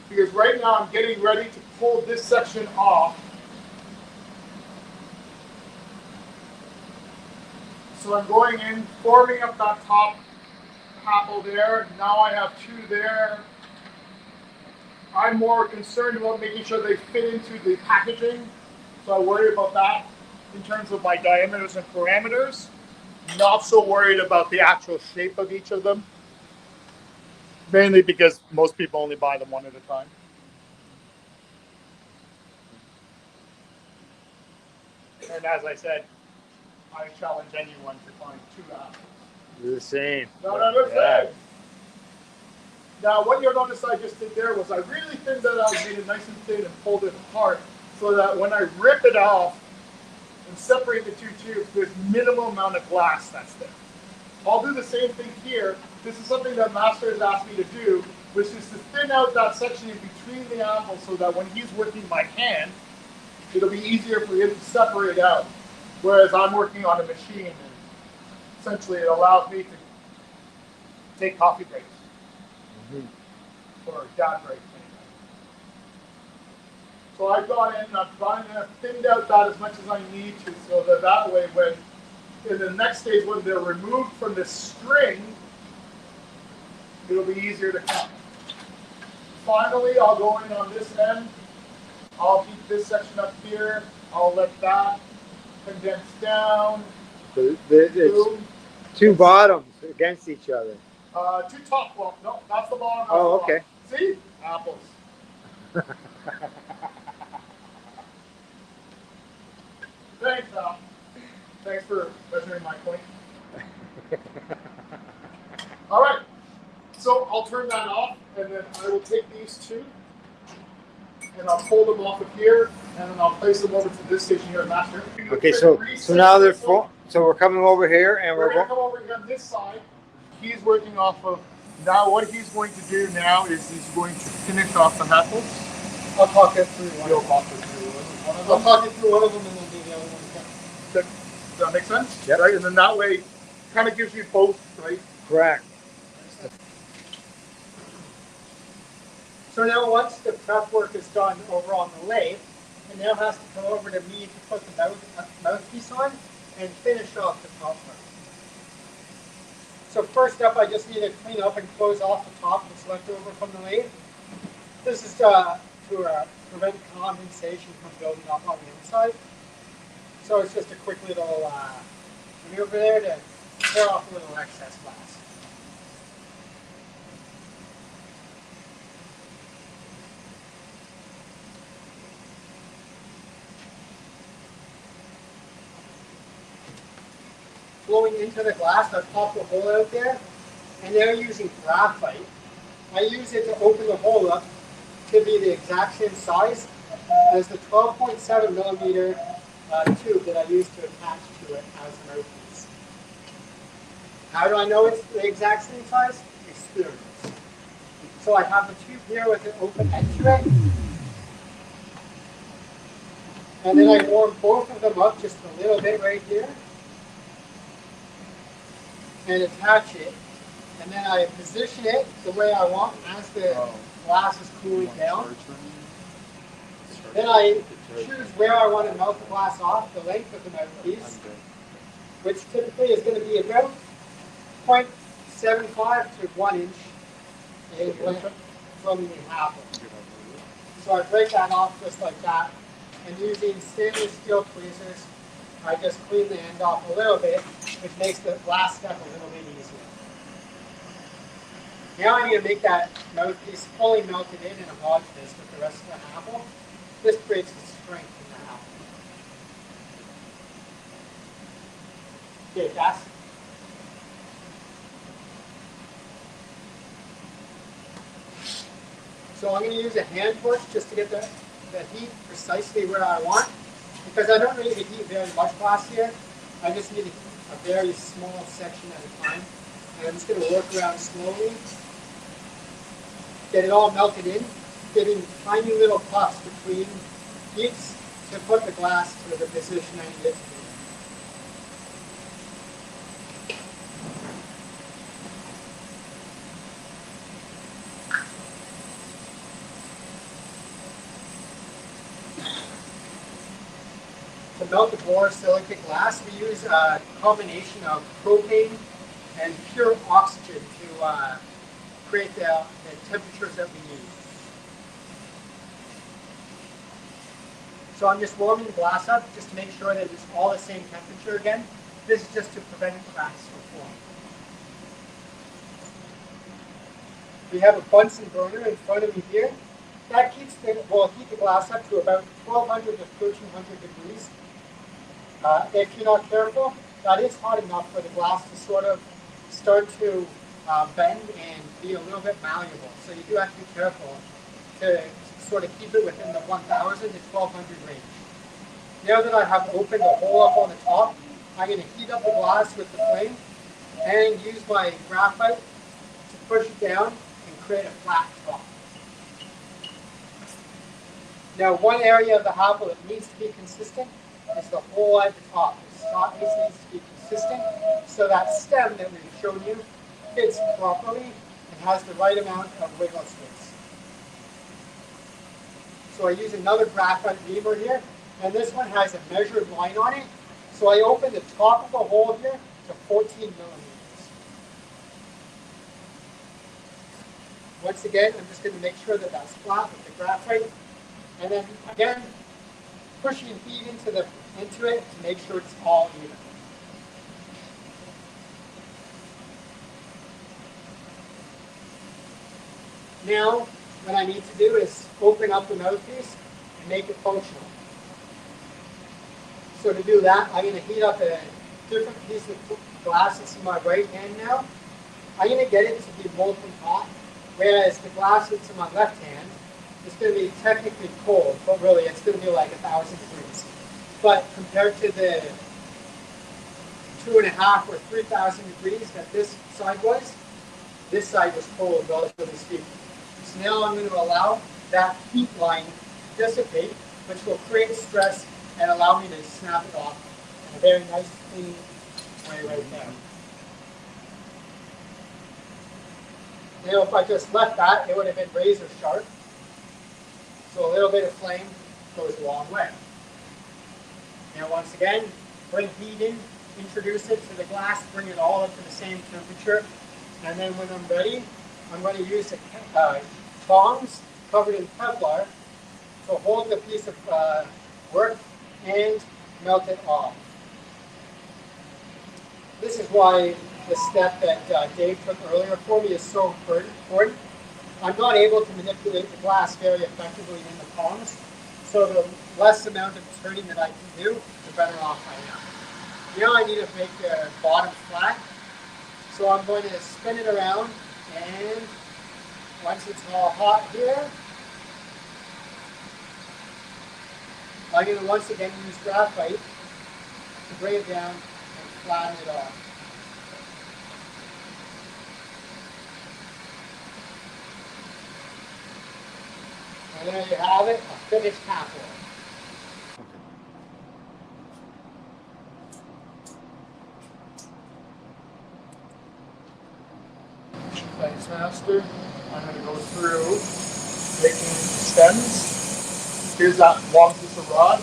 because right now I'm getting ready to pull this section off. So I'm going in, forming up that top apple there. Now I have two there. I'm more concerned about making sure they fit into the packaging, so I worry about that in terms of my diameters and parameters. Not so worried about the actual shape of each of them. Mainly because most people only buy them one at a time. And as I said, I challenge anyone to find 2 apples. They're the same. No, they're the same. Now, what you'll notice I just did there was I really thinned that out, made it nice and thin, and pulled it apart so that when I rip it off and separate the 2 tubes, there's minimal amount of glass that's there. I'll do the same thing here. This is something that Master has asked me to do, which is to thin out that section in between the apples so that when he's working by hand, it'll be easier for him to separate out. Whereas I'm working on a machine, and essentially it allows me to take coffee breaks. Or dad breaks. So I've gone in and I've thinned out that as much as I need to, so that way when in the next stage when they're removed from the string, it'll be easier to cut. Finally, I'll go in on this end. I'll keep this section up here. I'll let that condense down. So it's 2 bottoms against each other. 2 top. Well, no, that's the bottom. Oh, okay. See? Apples. Thanks, Al. Thanks for measuring my point. All right. So I'll turn that off, and then I will take these 2, and I'll pull them off of here, and then I'll place them over to this station here at Master. Okay, so now they're full. So we're coming over here, and we're going to come over here on this side. He's working off of, now what he's going to do now is he's going to finish off the apples. I'll talk it through one. You'll talk it through one of them. I'll talk it through one of them and then do the other one. Okay. Does that make sense? Yeah. Right? And then that way, kind of gives you both, right? Correct. So now once the prep work is done over on the lathe, it now has to come over to me to put the mouthpiece on and finish off the top part. So first up, I just need to clean up and close off the top that's left over from the lathe. This is to prevent condensation from building up on the inside. So it's just a quick little maneuver there to tear off a little excess glass. Blowing into the glass, I pop the hole out there, and they're using graphite. I use it to open the hole up to be the exact same size as the 12.7 millimeter tube that I use to attach to it as a mouthpiece. How do I know it's the exact same size? Experience. So I have the tube here with an open end to it, and then I warm both of them up just a little bit right here, and attach it, and then I position it the way I want as the glass is cooling down. Then I choose where I want to melt the glass off, the length of the mouthpiece, which typically is going to be about 0.75 to 1 inch in length from the apple. So I break that off just like that, and using stainless steel tweezers, I just clean the end off a little bit, which makes the last step a little bit easier. Now I need to make that mouthpiece fully melted in and homogenious with the rest of the apple. This creates the strength in the apple. Okay, Cass. So I'm going to use a hand torch just to get the heat precisely where I want. Because I don't need to heat very much glass here, I just need a very small section at a time. And I'm just going to work around slowly, get it all melted in, getting tiny little puffs between heats to put the glass to the position I need it to be. To melt the borosilicate glass, we use a combination of propane and pure oxygen to create the temperatures that we need. So I'm just warming the glass up just to make sure that it's all the same temperature again. This is just to prevent cracks from forming. We have a Bunsen burner in front of me here. That keeps will heat the glass up to about 1200 to 1300 degrees. If you're not careful, that is hot enough for the glass to sort of start to bend and be a little bit malleable. So you do have to be careful to sort of keep it within the 1000 to 1200 range. Now that I have opened a hole up on the top, I'm going to heat up the glass with the flame and use my graphite to push it down and create a flat top. Now, one area of the apple that needs to be consistent is the hole at the top. The top needs to be consistent so that stem that we've shown you fits properly and has the right amount of wiggle space. So I use another graphite reamer here, and this one has a measured line on it. So I open the top of the hole here to 14 millimeters. Once again, I'm just going to make sure that that's flat with the graphite. And then again, pushing heat into it to make sure it's all even. Now, what I need to do is open up the mouthpiece and make it functional. So to do that, I'm going to heat up a different piece of glass that's in my right hand now. I'm going to get it to be molten hot, whereas the glass that's in my left hand is going to be technically cold, but really it's going to be like 1000 degrees. But compared to the 2,500 or 3,000 degrees that this side was cold, relatively speaking. So now I'm going to allow that heat line to dissipate, which will create stress and allow me to snap it off in a very nice, clean way right there. Now, if I just left that, it would have been razor sharp. So a little bit of flame goes a long way. Now, once again, bring heat in, introduce it to the glass, bring it all up to the same temperature. And then when I'm ready, I'm going to use tongs covered in Kevlar to hold the piece of work and melt it off. This is why the step that Dave took earlier for me is so important. I'm not able to manipulate the glass very effectively in the tongs, so the less amount of turning that I can do, the better off I am. Now I need to make the bottom flat, so I'm going to spin it around, and once it's all hot here, I'm going to once again use graphite to bring it down and flatten it off. And there you have it, a finished apple. Thanks, Master. I'm going to go through making stems. Here's that long piece of rod.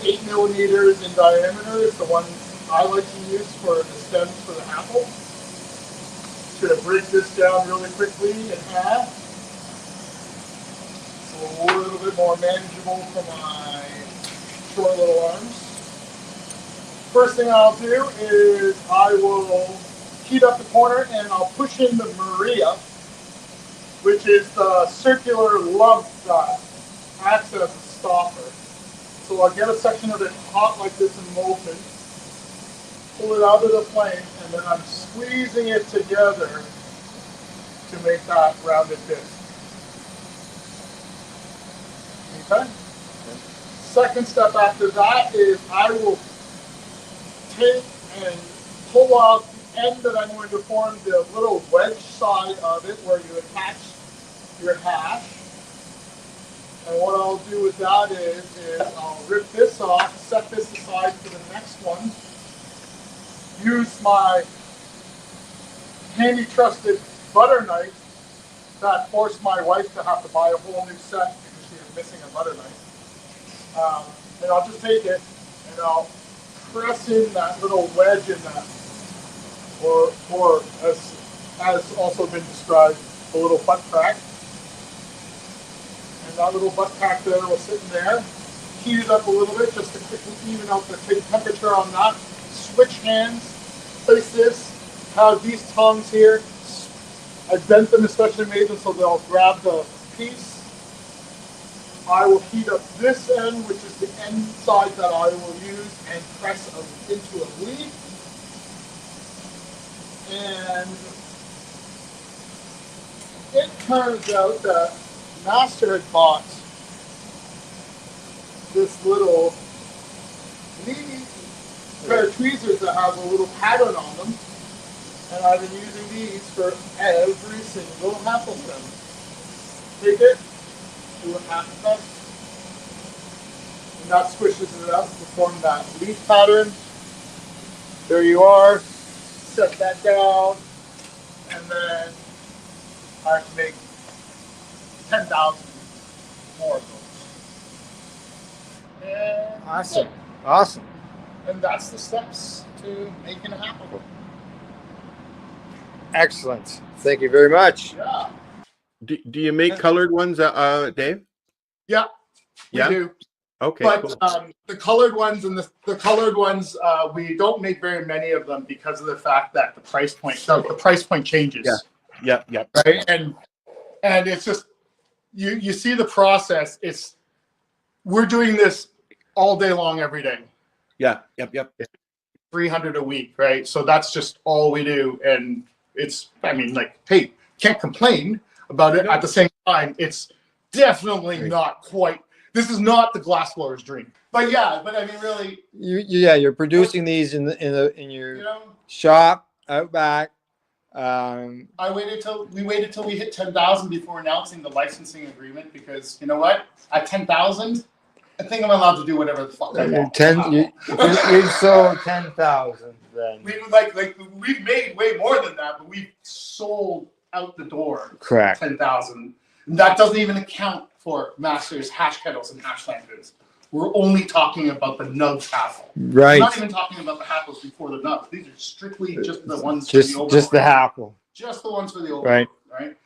8 millimeters in diameter is the one I like to use for the stems for the apple. Just going to break this down really quickly in half. So a little bit more manageable for my short little arms. First thing I'll do is I will heat up the corner and I'll push in the Maria, which is the circular lump that acts as a stopper. So I'll get a section of it hot like this and molten, pull it out of the flame, and then I'm squeezing it together to make that rounded disc. Okay? Second step after that is I will take and pull out the end that I'm going to form the little wedge side of it where you attach your hash. And what I'll do with that is I'll rip this off, set this aside for the next one, use my handy trusted butter knife that forced my wife to have to buy a whole new set because she was missing a butter knife. And I'll just take it and I'll press in that little wedge in that, or as has also been described, a little butt crack. And that little butt crack there will sit in there. Heat it up a little bit just to quickly even out the temperature on that switch hands, place this, have these tongs here. I bent them, especially made them so they'll grab the piece. I will heat up this end, which is the end side that I will use, and press into a leaf. And it turns out that Master had bought this little neat pair of tweezers that have a little pattern on them. And I've been using these for every single apple stem. Take it, do a half cut, and that squishes it up to form that leaf pattern. There you are. Set that down, and then I can make 10,000 more of those. And Awesome. Awesome. And that's the steps to making a apple. Excellent. Thank you very much. Yeah. Do you make colored ones, Dave? Yeah, we do. Okay, But cool. the colored ones and the colored ones, we don't make very many of them because of the fact that the price point changes. Yeah. Right. And it's just you see the process. We're doing this all day long, every day. Yeah. Yep. 300 a week, right? So that's just all we do, and hey, can't complain about it. At the same time, it's definitely not quite. This is not the glassblower's dream, but really, you're producing these in your shop out back. we waited till we hit 10,000 before announcing the licensing agreement, because you know what? At 10,000, I think I'm allowed to do whatever the fuck I want. You sold 10,000 then. We've made way more than that, but we've sold out the door. Correct. 10,000. That doesn't even account for Masters, hash kettles, and hash landers. We're only talking about the nugs haffle. Right. We're not even talking about the haffles before the nugs. These are strictly just the ones Just for the the haffle. Just the ones for the overlord, right?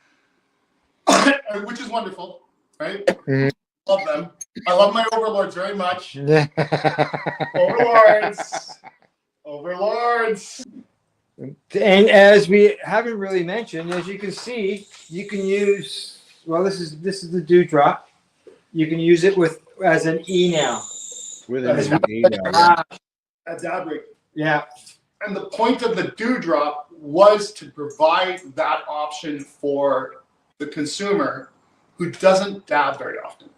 Which is wonderful, right? Mhm. Love them. I love my overlords very much. Overlords. And as we haven't really mentioned, as you can see, you can use. Well, this is the dewdrop. You can use it as an E now. With an E now. A dab rig. Yeah. And the point of the dewdrop was to provide that option for the consumer who doesn't dab very often.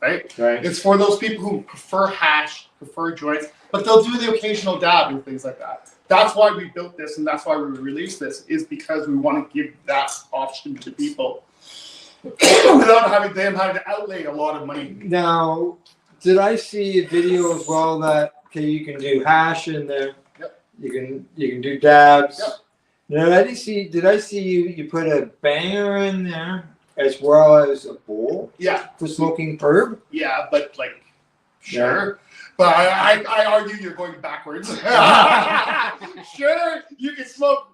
Right? It's for those people who prefer hash, prefer joints, but they'll do the occasional dab and things like that. That's why we built this, and that's why we released this, is because we want to give that option to people without having to outlay a lot of money. Now, did I see a video as well that you can do hash in there? Yep. You can do dabs. Yep. Now, did I see you put a banger in there as well as a bowl? Yeah. For smoking herb? Yeah, but sure. Yeah. But I argue you're going backwards. Sure, you can smoke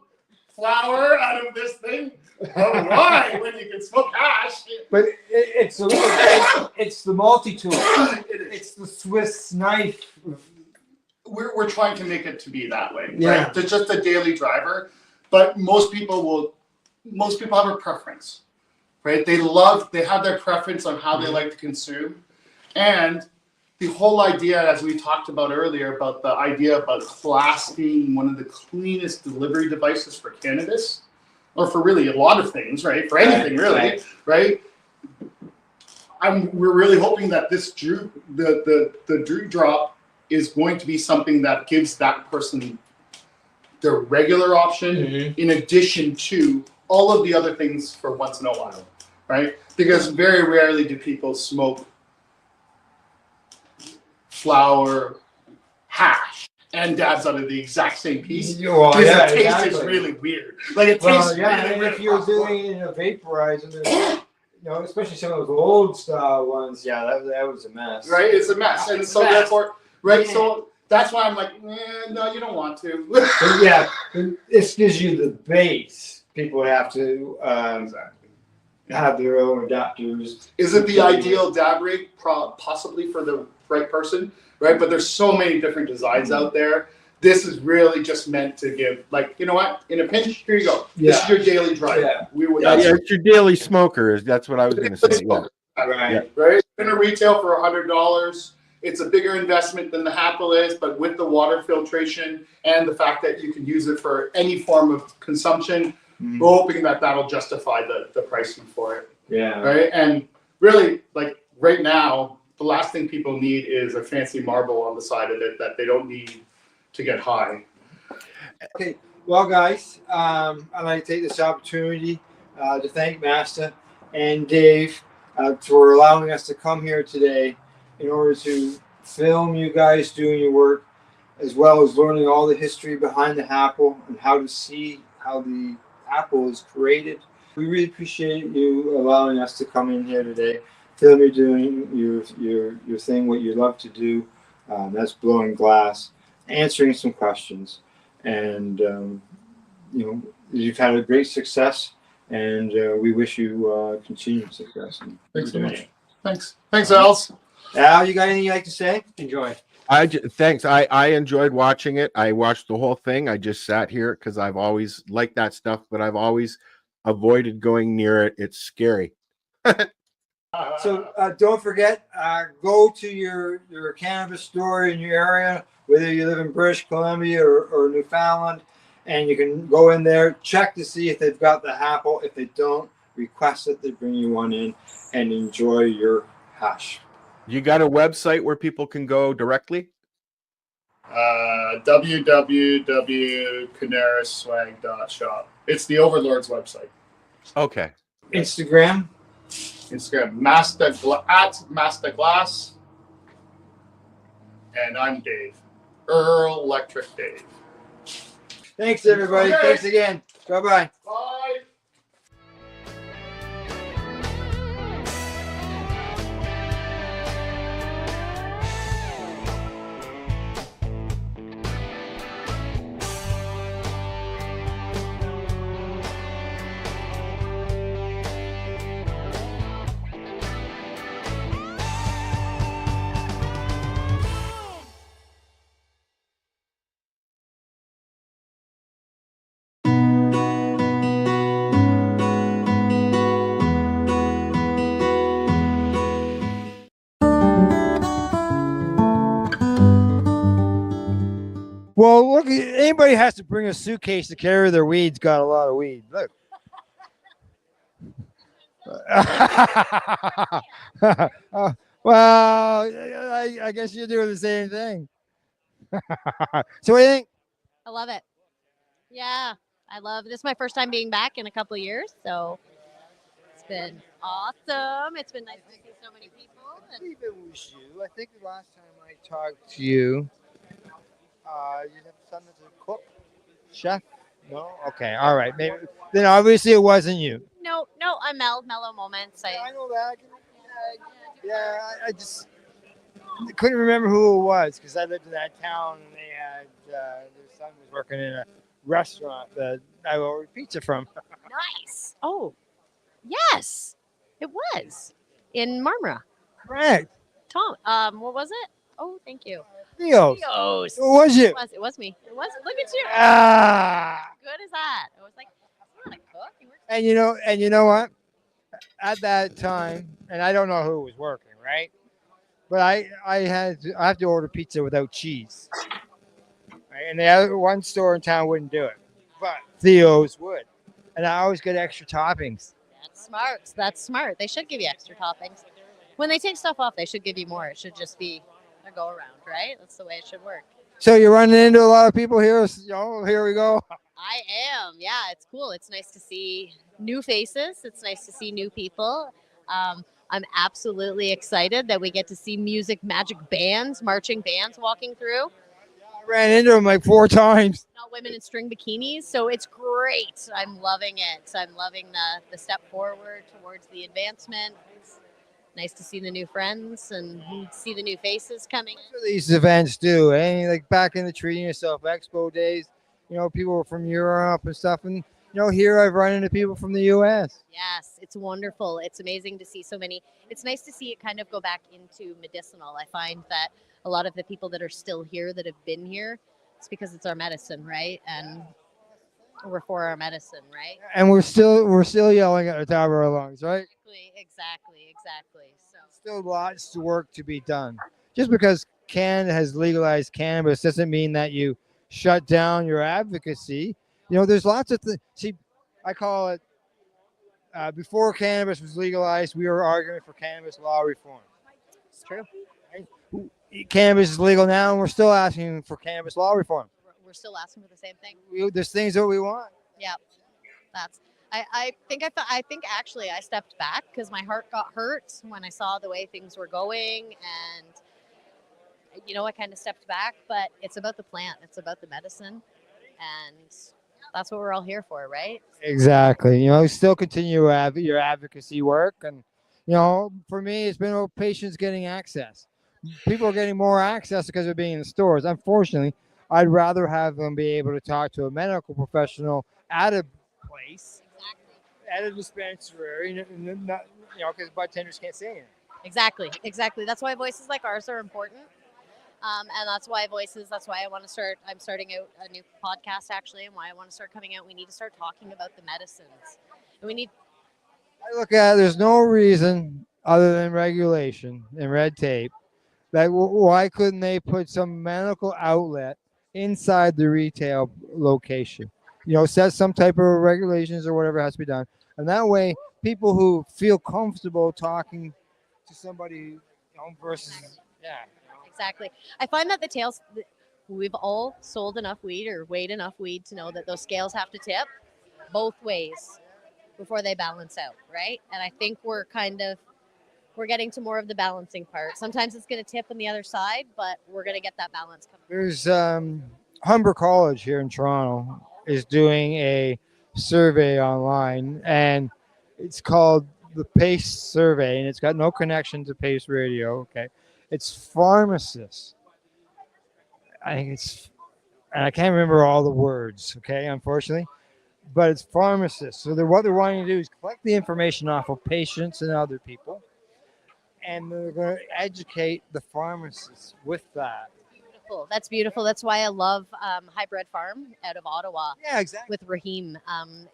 flour out of this thing. Oh, why? When you can smoke hash. But it's the multi-tool. It's the Swiss knife. We're trying to make it to be that way. Yeah. Right? It's just a daily driver. But most people have a preference. Right? They have their preference on how they like to consume. And the whole idea, as we talked about earlier, about the idea about class being one of the cleanest delivery devices for cannabis, or for really a lot of things, right? For anything, really, right? We're really hoping that this the Drew drop is going to be something that gives that person their regular option, in addition to all of the other things for once in a while, right? Because very rarely do people smoke flour, hash, and dabs out of the exact same piece. Well, the taste exactly. is really weird. It tastes really weird. If you're doing it in a vaporizer, especially some of those old style ones, that was a mess. Right, it's a mess, and so therefore, right, so that's why I'm like, no, you don't want to. This gives you the base. People have to have their own adapters. Is it the ideal dab rig? Possibly for the right person, right? But there's so many different designs out there This is really just meant to give, like, you know what? In a pinch, here you go. This is your daily drive. Yeah. That's It's your daily smoker. That's what I was going to say. Yeah. Right. It's going to retail for $100. It's a bigger investment than the Happel is, but with the water filtration and the fact that you can use it for any form of consumption, we're hoping that that'll justify the pricing for it. Yeah. Right. And really, like right now, the last thing people need is a fancy marble on the side of it that they don't need to get high. Okay, well, guys, I'd like to take this opportunity to thank Master and Dave for allowing us to come here today in order to film you guys doing your work, as well as learning all the history behind the Happel and how to see how the Happel is created. We really appreciate you allowing us to come in here today, film you doing your thing, what you love to do. That's blowing glass, answering some questions. And you've had a great success, and we wish you continued success. Thanks so much. Thanks, Els. Al, you got anything you'd like to say? Enjoy. Thanks. I enjoyed watching it. I watched the whole thing. I just sat here because I've always liked that stuff, but I've always avoided going near it. It's scary. So don't forget, go to your cannabis store in your area, whether you live in British Columbia or Newfoundland, and you can go in there, check to see if they've got the Happel. If they don't, request that they bring you one in and enjoy your hash. You got a website where people can go directly? www.canarisswag.shop. It's the Overlord's website. Okay. Instagram, Masterglass. And I'm Dave. Earl Electric Dave. Thanks, everybody. Okay. Thanks again. Bye-bye. Bye. Well, look, anybody has to bring a suitcase to carry their weed's got a lot of weed. Look. Well, I guess you're doing the same thing. So what do you think? I love it. Yeah, I love this. Is my first time being back in a couple of years, so it's been awesome. It's been nice to see so many people. I believe it was you. I think the last time I talked to you, you have son that's a cook, chef. No, okay, all right. Maybe then obviously it wasn't you. No, I'm Mellow Moments. I know that. Yeah, I just couldn't remember who it was because I lived in that town and they had their son was working in a restaurant that I ordered pizza from. Nice. Oh, yes, it was in Marmara. Correct. Tom, what was it? Oh, thank you. Theo's. Theo's. Who was it? It was me. It was. Look at you. Ah. How good is that? I was like, I'm not a cook. He works. And you know what? At that time, and I don't know who was working, right? But I have to order pizza without cheese. Right? And the other one store in town wouldn't do it. But Theo's would. And I always get extra toppings. That's smart. That's smart. They should give you extra toppings. When they take stuff off, they should give you more. It should just be a go around, right? That's the way it should work. So you're running into a lot of people here. Here we go. I am. Yeah, it's cool. It's nice to see new faces. It's nice to see new people. I'm absolutely excited that we get to see magic bands, marching bands walking through. I ran into them like 4 times. Not women in string bikinis, so it's great. I'm loving it. I'm loving the step forward towards the advancement. It's nice to see the new friends and see the new faces coming. That's what these events do, eh? Like back in the Treating Yourself Expo days, people from Europe and stuff. And, here I've run into people from the U.S. Yes, it's wonderful. It's amazing to see so many. It's nice to see it kind of go back into medicinal. I find that a lot of the people that are still here that have been here It's because it's our medicine, right? And we're for our medicine, right? And we're still yelling at the top of our lungs, right? Exactly. So Still lots of work to be done. Just because Canada has legalized cannabis doesn't mean that you shut down your advocacy. There's lots of things. See, I call it before cannabis was legalized, we were arguing for cannabis law reform. it's true. Cannabis is legal now, and we're still asking for cannabis law reform. We're still asking for the same thing. There's things that we want. Yeah, I think actually I stepped back because my heart got hurt when I saw the way things were going, and I kind of stepped back. But it's about the plant, it's about the medicine, and that's what we're all here for, right? Exactly. Still continue your advocacy work, and for me, it's been about patients getting access. People are getting more access because of being in the stores. Unfortunately, I'd rather have them be able to talk to a medical professional at a place, at a dispensary, because bartenders can't say anything. Exactly. That's why voices like ours are important. And that's why I'm starting out a new podcast actually, and why I want to start coming out. We need to start talking about the medicines. And I look at it, there's no reason other than regulation and red tape that why couldn't they put some medical outlet inside the retail location? Set some type of regulations or whatever has to be done. And that way, people who feel comfortable talking to somebody versus, Exactly. I find that we've all sold enough weed or weighed enough weed to know that those scales have to tip both ways before they balance out, right? And I think we're getting to more of the balancing part. Sometimes it's going to tip on the other side, but we're going to get that balance coming. There's Humber College here in Toronto is doing a survey online, and it's called the PACE survey, and it's got no connection to PACE Radio. Okay. It's pharmacists. I think and I can't remember all the words, okay, unfortunately, but it's pharmacists. So what they're wanting to do is collect the information off of patients and other people, and they're going to educate the pharmacists with that. That's beautiful. That's why I love Hybrid Farm out of Ottawa. Yeah, exactly. With Raheem.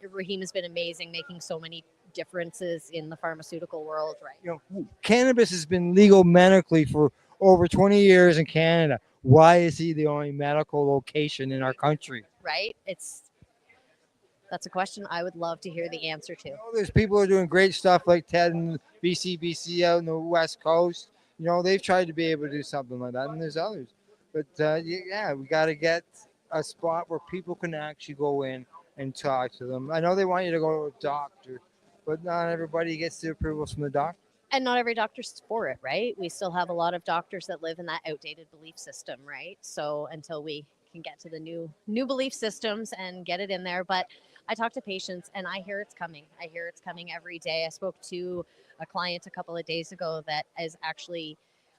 Raheem has been amazing, making so many differences in the pharmaceutical world, right? Cannabis has been legal medically for over 20 years in Canada. Why is he the only medical location in our country? Right? That's a question I would love to hear the answer to. There's people who are doing great stuff like Ted and BC out in the West Coast. They've tried to be able to do something like that, and there's others. But we got to get a spot where people can actually go in and talk to them. I know they want you to go to a doctor, but not everybody gets the approvals from the doctor. And not every doctor's for it, right? We still have a lot of doctors that live in that outdated belief system, right? So until we can get to the new belief systems and get it in there. But I talk to patients and I hear it's coming. I hear it's coming every day. I spoke to a client a couple of days ago that is actually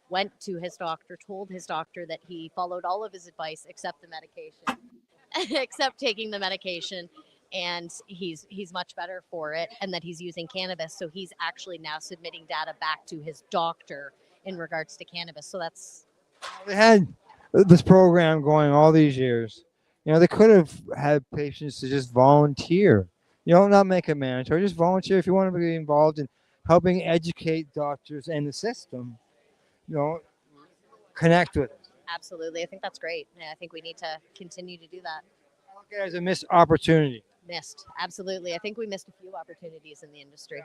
went to his doctor, told his doctor that he followed all of his advice except the medication, except taking the medication. And he's much better for it, and that he's using cannabis. So he's actually now submitting data back to his doctor in regards to cannabis. So they had this program going all these years. They could have had patients to just volunteer. Not make it mandatory. Just volunteer if you want to be involved in helping educate doctors and the system. Connect with it. Absolutely, I think that's great. Yeah, I think we need to continue to do that. I look at it as a missed opportunity. Absolutely. I think we missed a few opportunities in the industry.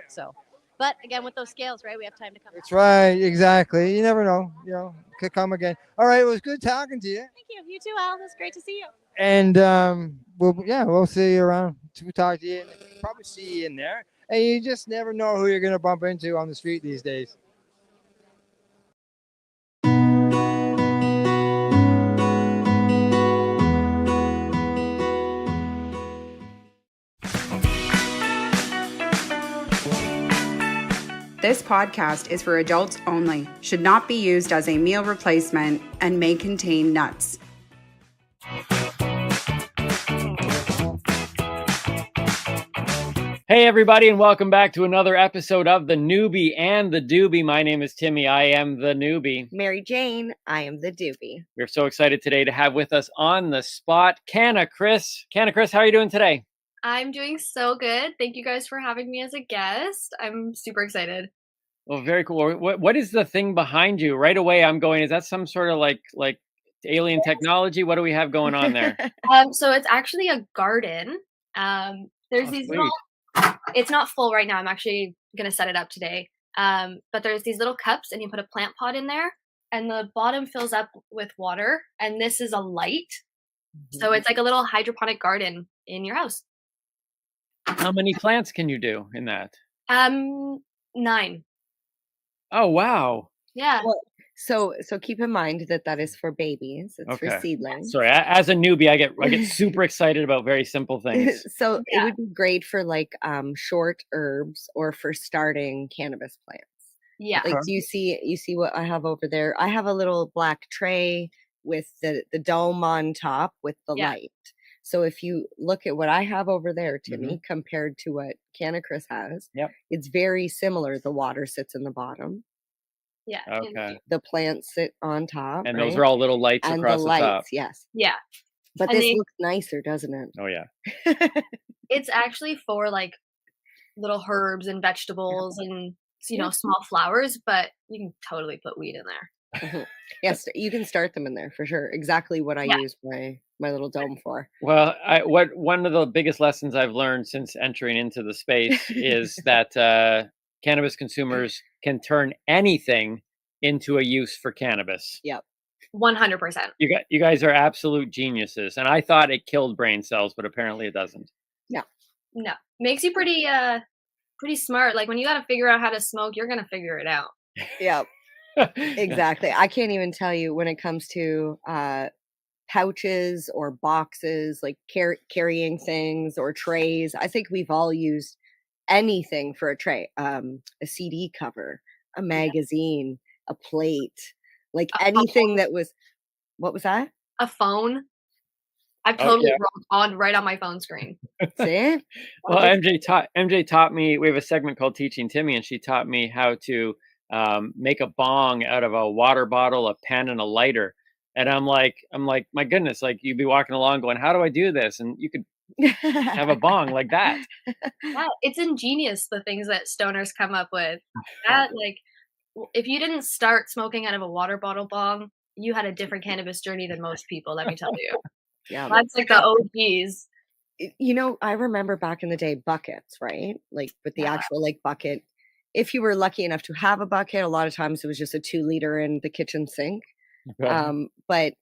So, but again, with those scales, right, we have time to come. That's right, exactly. You never know, could come again. All right, it was good talking to you. Thank you. You too, Al. It was great to see you. And we'll see you around to talk to you. Probably see you in there. And you just never know who you're going to bump into on the street these days. This podcast is for adults only, should not be used as a meal replacement, and may contain nuts. Hey, everybody, and welcome back to another episode of The Newbie and the Doobie. My name is Timmy. I am the newbie. Mary Jane, I am the doobie. We're so excited today to have with us on the spot, Canna Chris. Canna Chris, how are you doing today? I'm doing so good. Thank you guys for having me as a guest. I'm super excited. Well, very cool. What is the thing behind you? Right away, I'm going, is that some sort of like alien technology? What do we have going on there? So it's actually a garden. There's these little, it's not full right now. I'm actually going to set it up today. But there's these little cups and you put a plant pot in there and the bottom fills up with water. And this is a light. So it's like a little hydroponic garden in your house. How many plants can you do in that? 9. Oh, wow. Yeah. Well, so keep in mind that is for babies. It's for seedlings. Sorry, as a newbie, I get super excited about very simple things. So it would be great for like short herbs or for starting cannabis plants. Yeah. Like you see what I have over there. I have a little black tray with the dome on top with the light. So if you look at what I have over there, Timmy, compared to what Canna Chris has, it's very similar. The water sits in the bottom. Yeah. Okay. The plants sit on top. And those are all little lights and across the the lights, top. yes. Yeah. But And this they- looks nicer, doesn't it? Oh, yeah. It's actually for like little herbs and vegetables and small flowers, but you can totally put weed in there. Yes, you can start them in there for sure. Exactly what I use my little dome for. Well, one of the biggest lessons I've learned since entering into the space is that cannabis consumers can turn anything into a use for cannabis. Yep. 100%. You guys are absolute geniuses, and I thought it killed brain cells, but apparently it doesn't. No. Makes you pretty smart. Like when you got to figure out how to smoke, you're going to figure it out. Yep. Exactly. I can't even tell you when it comes to pouches or boxes, like carrying things or trays. I think we've all used anything for a tray, a CD cover, a magazine, a plate, like anything that was, what was that? A phone. I've totally rolled on right on my phone screen. See? Well, MJ taught me. We have a segment called Teaching Timmy, and she taught me how to make a bong out of a water bottle, a pen, and a lighter. And I'm like, my goodness, like you'd be walking along going, how do I do this? And you could have a bong like that. Yeah, it's ingenious, the things that stoners come up with. That, like, if you didn't start smoking out of a water bottle bong, you had a different cannabis journey than most people, let me tell you. Yeah. That's like the OGs. I remember back in the day, buckets, right? Like with the actual like bucket. If you were lucky enough to have a bucket, a lot of times it was just a 2-liter in the kitchen sink. But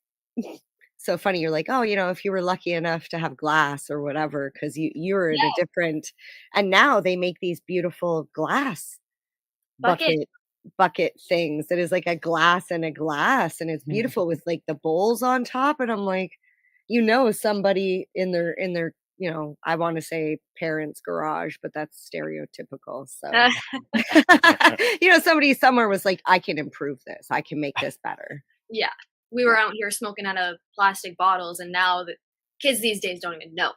so funny, you're like, oh, if you were lucky enough to have glass or whatever, because you were in a different, and now they make these beautiful glass bucket things that is like a glass and a glass, and it's beautiful with like the bowls on top. And I'm like, somebody in their I want to say parents' garage, but that's stereotypical. So somebody somewhere was like, I can improve this, I can make this better. Yeah. We were out here smoking out of plastic bottles, and now the kids these days don't even know.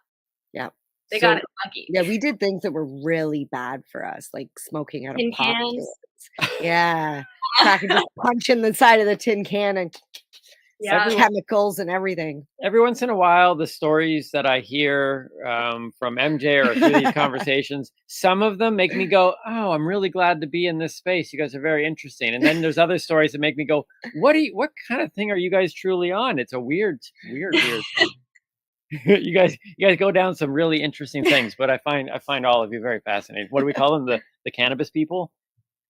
Yeah. They got it lucky. Yeah, we did things that were really bad for us, like smoking out Tin of pop cans. cans. Yeah. Cracking, just punching the side of the tin can and chemicals and everything. Every once in a while, the stories that I hear from MJ or through these conversations, some of them make me go, oh, I'm really glad to be in this space. You guys are very interesting. And then there's other stories that make me go, what kind of thing are you guys truly on? It's a weird. You guys go down some really interesting things, but I find all of you very fascinating. What do we call them? The cannabis people?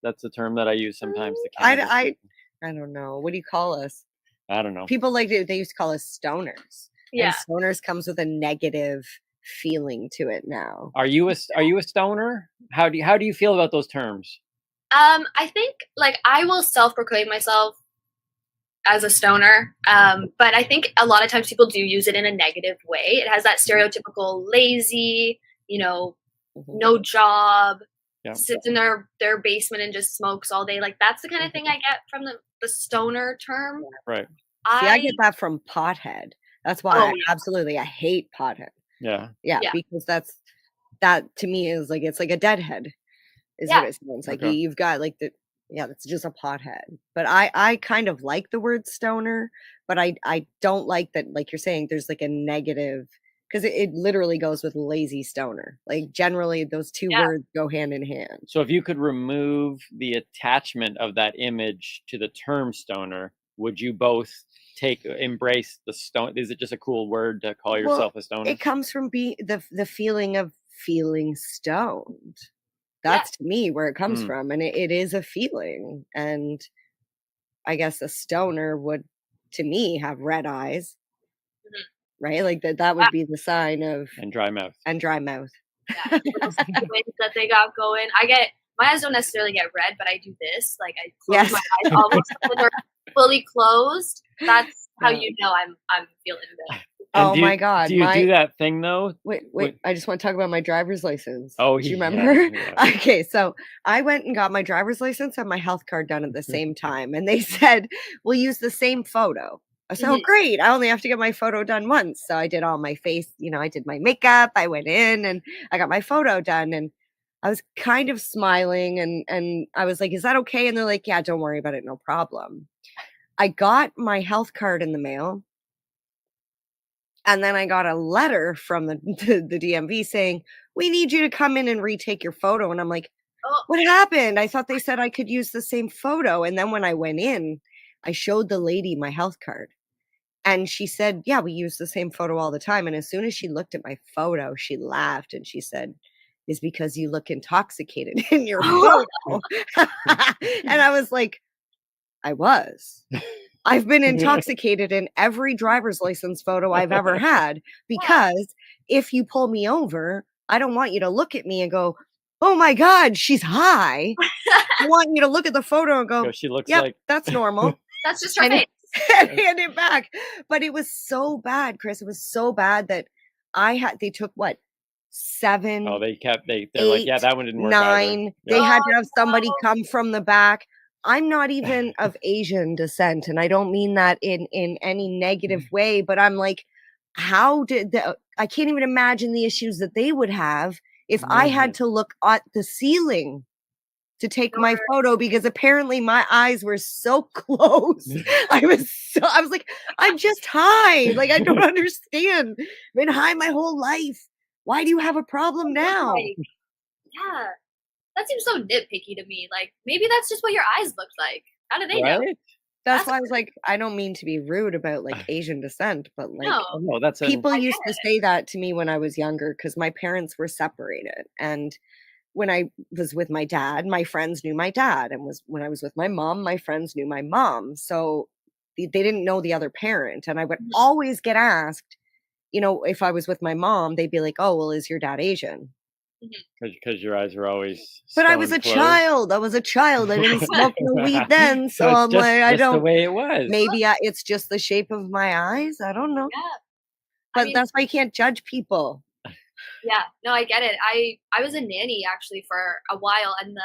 That's the term that I use sometimes. The cannabis people. I don't know. What do you call us? I don't know. People they used to call us stoners. Yeah. And stoners comes with a negative feeling to it now. Are you a stoner? How do you feel about those terms? I think like I will self-proclaim myself as a stoner, but I think a lot of times people do use it in a negative way. It has that stereotypical lazy, no job, sits in their basement and just smokes all day. Like that's the kind of thing I get from the stoner term. Right. I get that from pothead. That's why I hate pothead. Yeah. Yeah, because that to me is like, it's like a deadhead is what it sounds like. Okay. You've got like it's just a pothead. But I kind of like the word stoner, but I don't like that, like you're saying, there's like a negative, because it literally goes with lazy stoner. Like generally those two words go hand in hand. So if you could remove the attachment of that image to the term stoner, would you both embrace the stone? Is it just a cool word to call yourself a stoner? It comes from the feeling of feeling stoned. That's to me where it comes from, and it is a feeling. And I guess a stoner would, to me, have red eyes, right? Like that would be the sign of and dry mouth. Yeah, those things that they got going. My eyes don't necessarily get red, but I do this. Like I close my eyes almost when they're fully closed. That's how you know I'm feeling good. Oh my God! Do you do that thing though? Wait! I just want to talk about my driver's license. Oh, do you remember? Yeah. Okay, so I went and got my driver's license and my health card done at the same time, and they said we'll use the same photo. I said, oh, great! I only have to get my photo done once. So I did all my face. I did my makeup. I went in and I got my photo done, and I was kind of smiling, and I was like, "Is that okay?" And they're like, "Yeah, don't worry about it, no problem." I got my health card in the mail. And then I got a letter from the DMV saying, we need you to come in and retake your photo. And I'm like, what happened? I thought they said I could use the same photo. And then when I went in, I showed the lady my health card. And she said, yeah, we use the same photo all the time. And as soon as she looked at my photo, she laughed and she said, it's because you look intoxicated in your photo. And I was like, I was. I've been intoxicated in every driver's license photo I've ever had, because if you pull me over, I don't want you to look at me and go, oh my God, she's high. I want you to look at the photo and go, she looks yep, like that's normal. That's just her face. And hand it back. But it was so bad, Chris. It was so bad that they took what? 7. Oh, they're 8, like, yeah, that one didn't work 9. either. They had to have somebody come from the back. I'm not even of Asian descent, and I don't mean that in any negative way, but I'm like, how did I can't even imagine the issues that they would have if I had to look at the ceiling to take my photo, because apparently my eyes were so close. I was like, I'm just high. Like, I don't understand. I've been high my whole life. Why do you have a problem now? Yeah. That seems so nitpicky to me. Like, maybe that's just what your eyes look like. How do they know? That's why I was like, I don't mean to be rude about like Asian descent, but like No, that's people used to say that to me when I was younger, because my parents were separated. And when I was with my dad, my friends knew my dad. And when I was with my mom, my friends knew my mom. So they didn't know the other parent. And I would always get asked, if I was with my mom, they'd be like, oh, well, is your dad Asian? Because your eyes were always. But I was a child. I didn't smoke no weed then, so I'm like, I don't. The way it was. Maybe it's just the shape of my eyes. I don't know. Yeah. But that's why you can't judge people. Yeah. No, I get it. I was a nanny actually for a while, and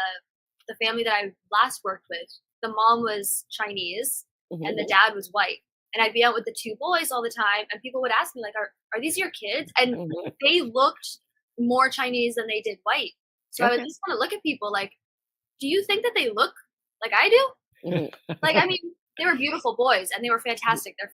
the family that I last worked with, the mom was Chinese and the dad was white. And I'd be out with the 2 boys all the time, and people would ask me like, "Are these your kids?" And they looked more Chinese than they did white. So I would just want to look at people like, do you think that they look like I do? Like, I mean, they were beautiful boys and they were fantastic.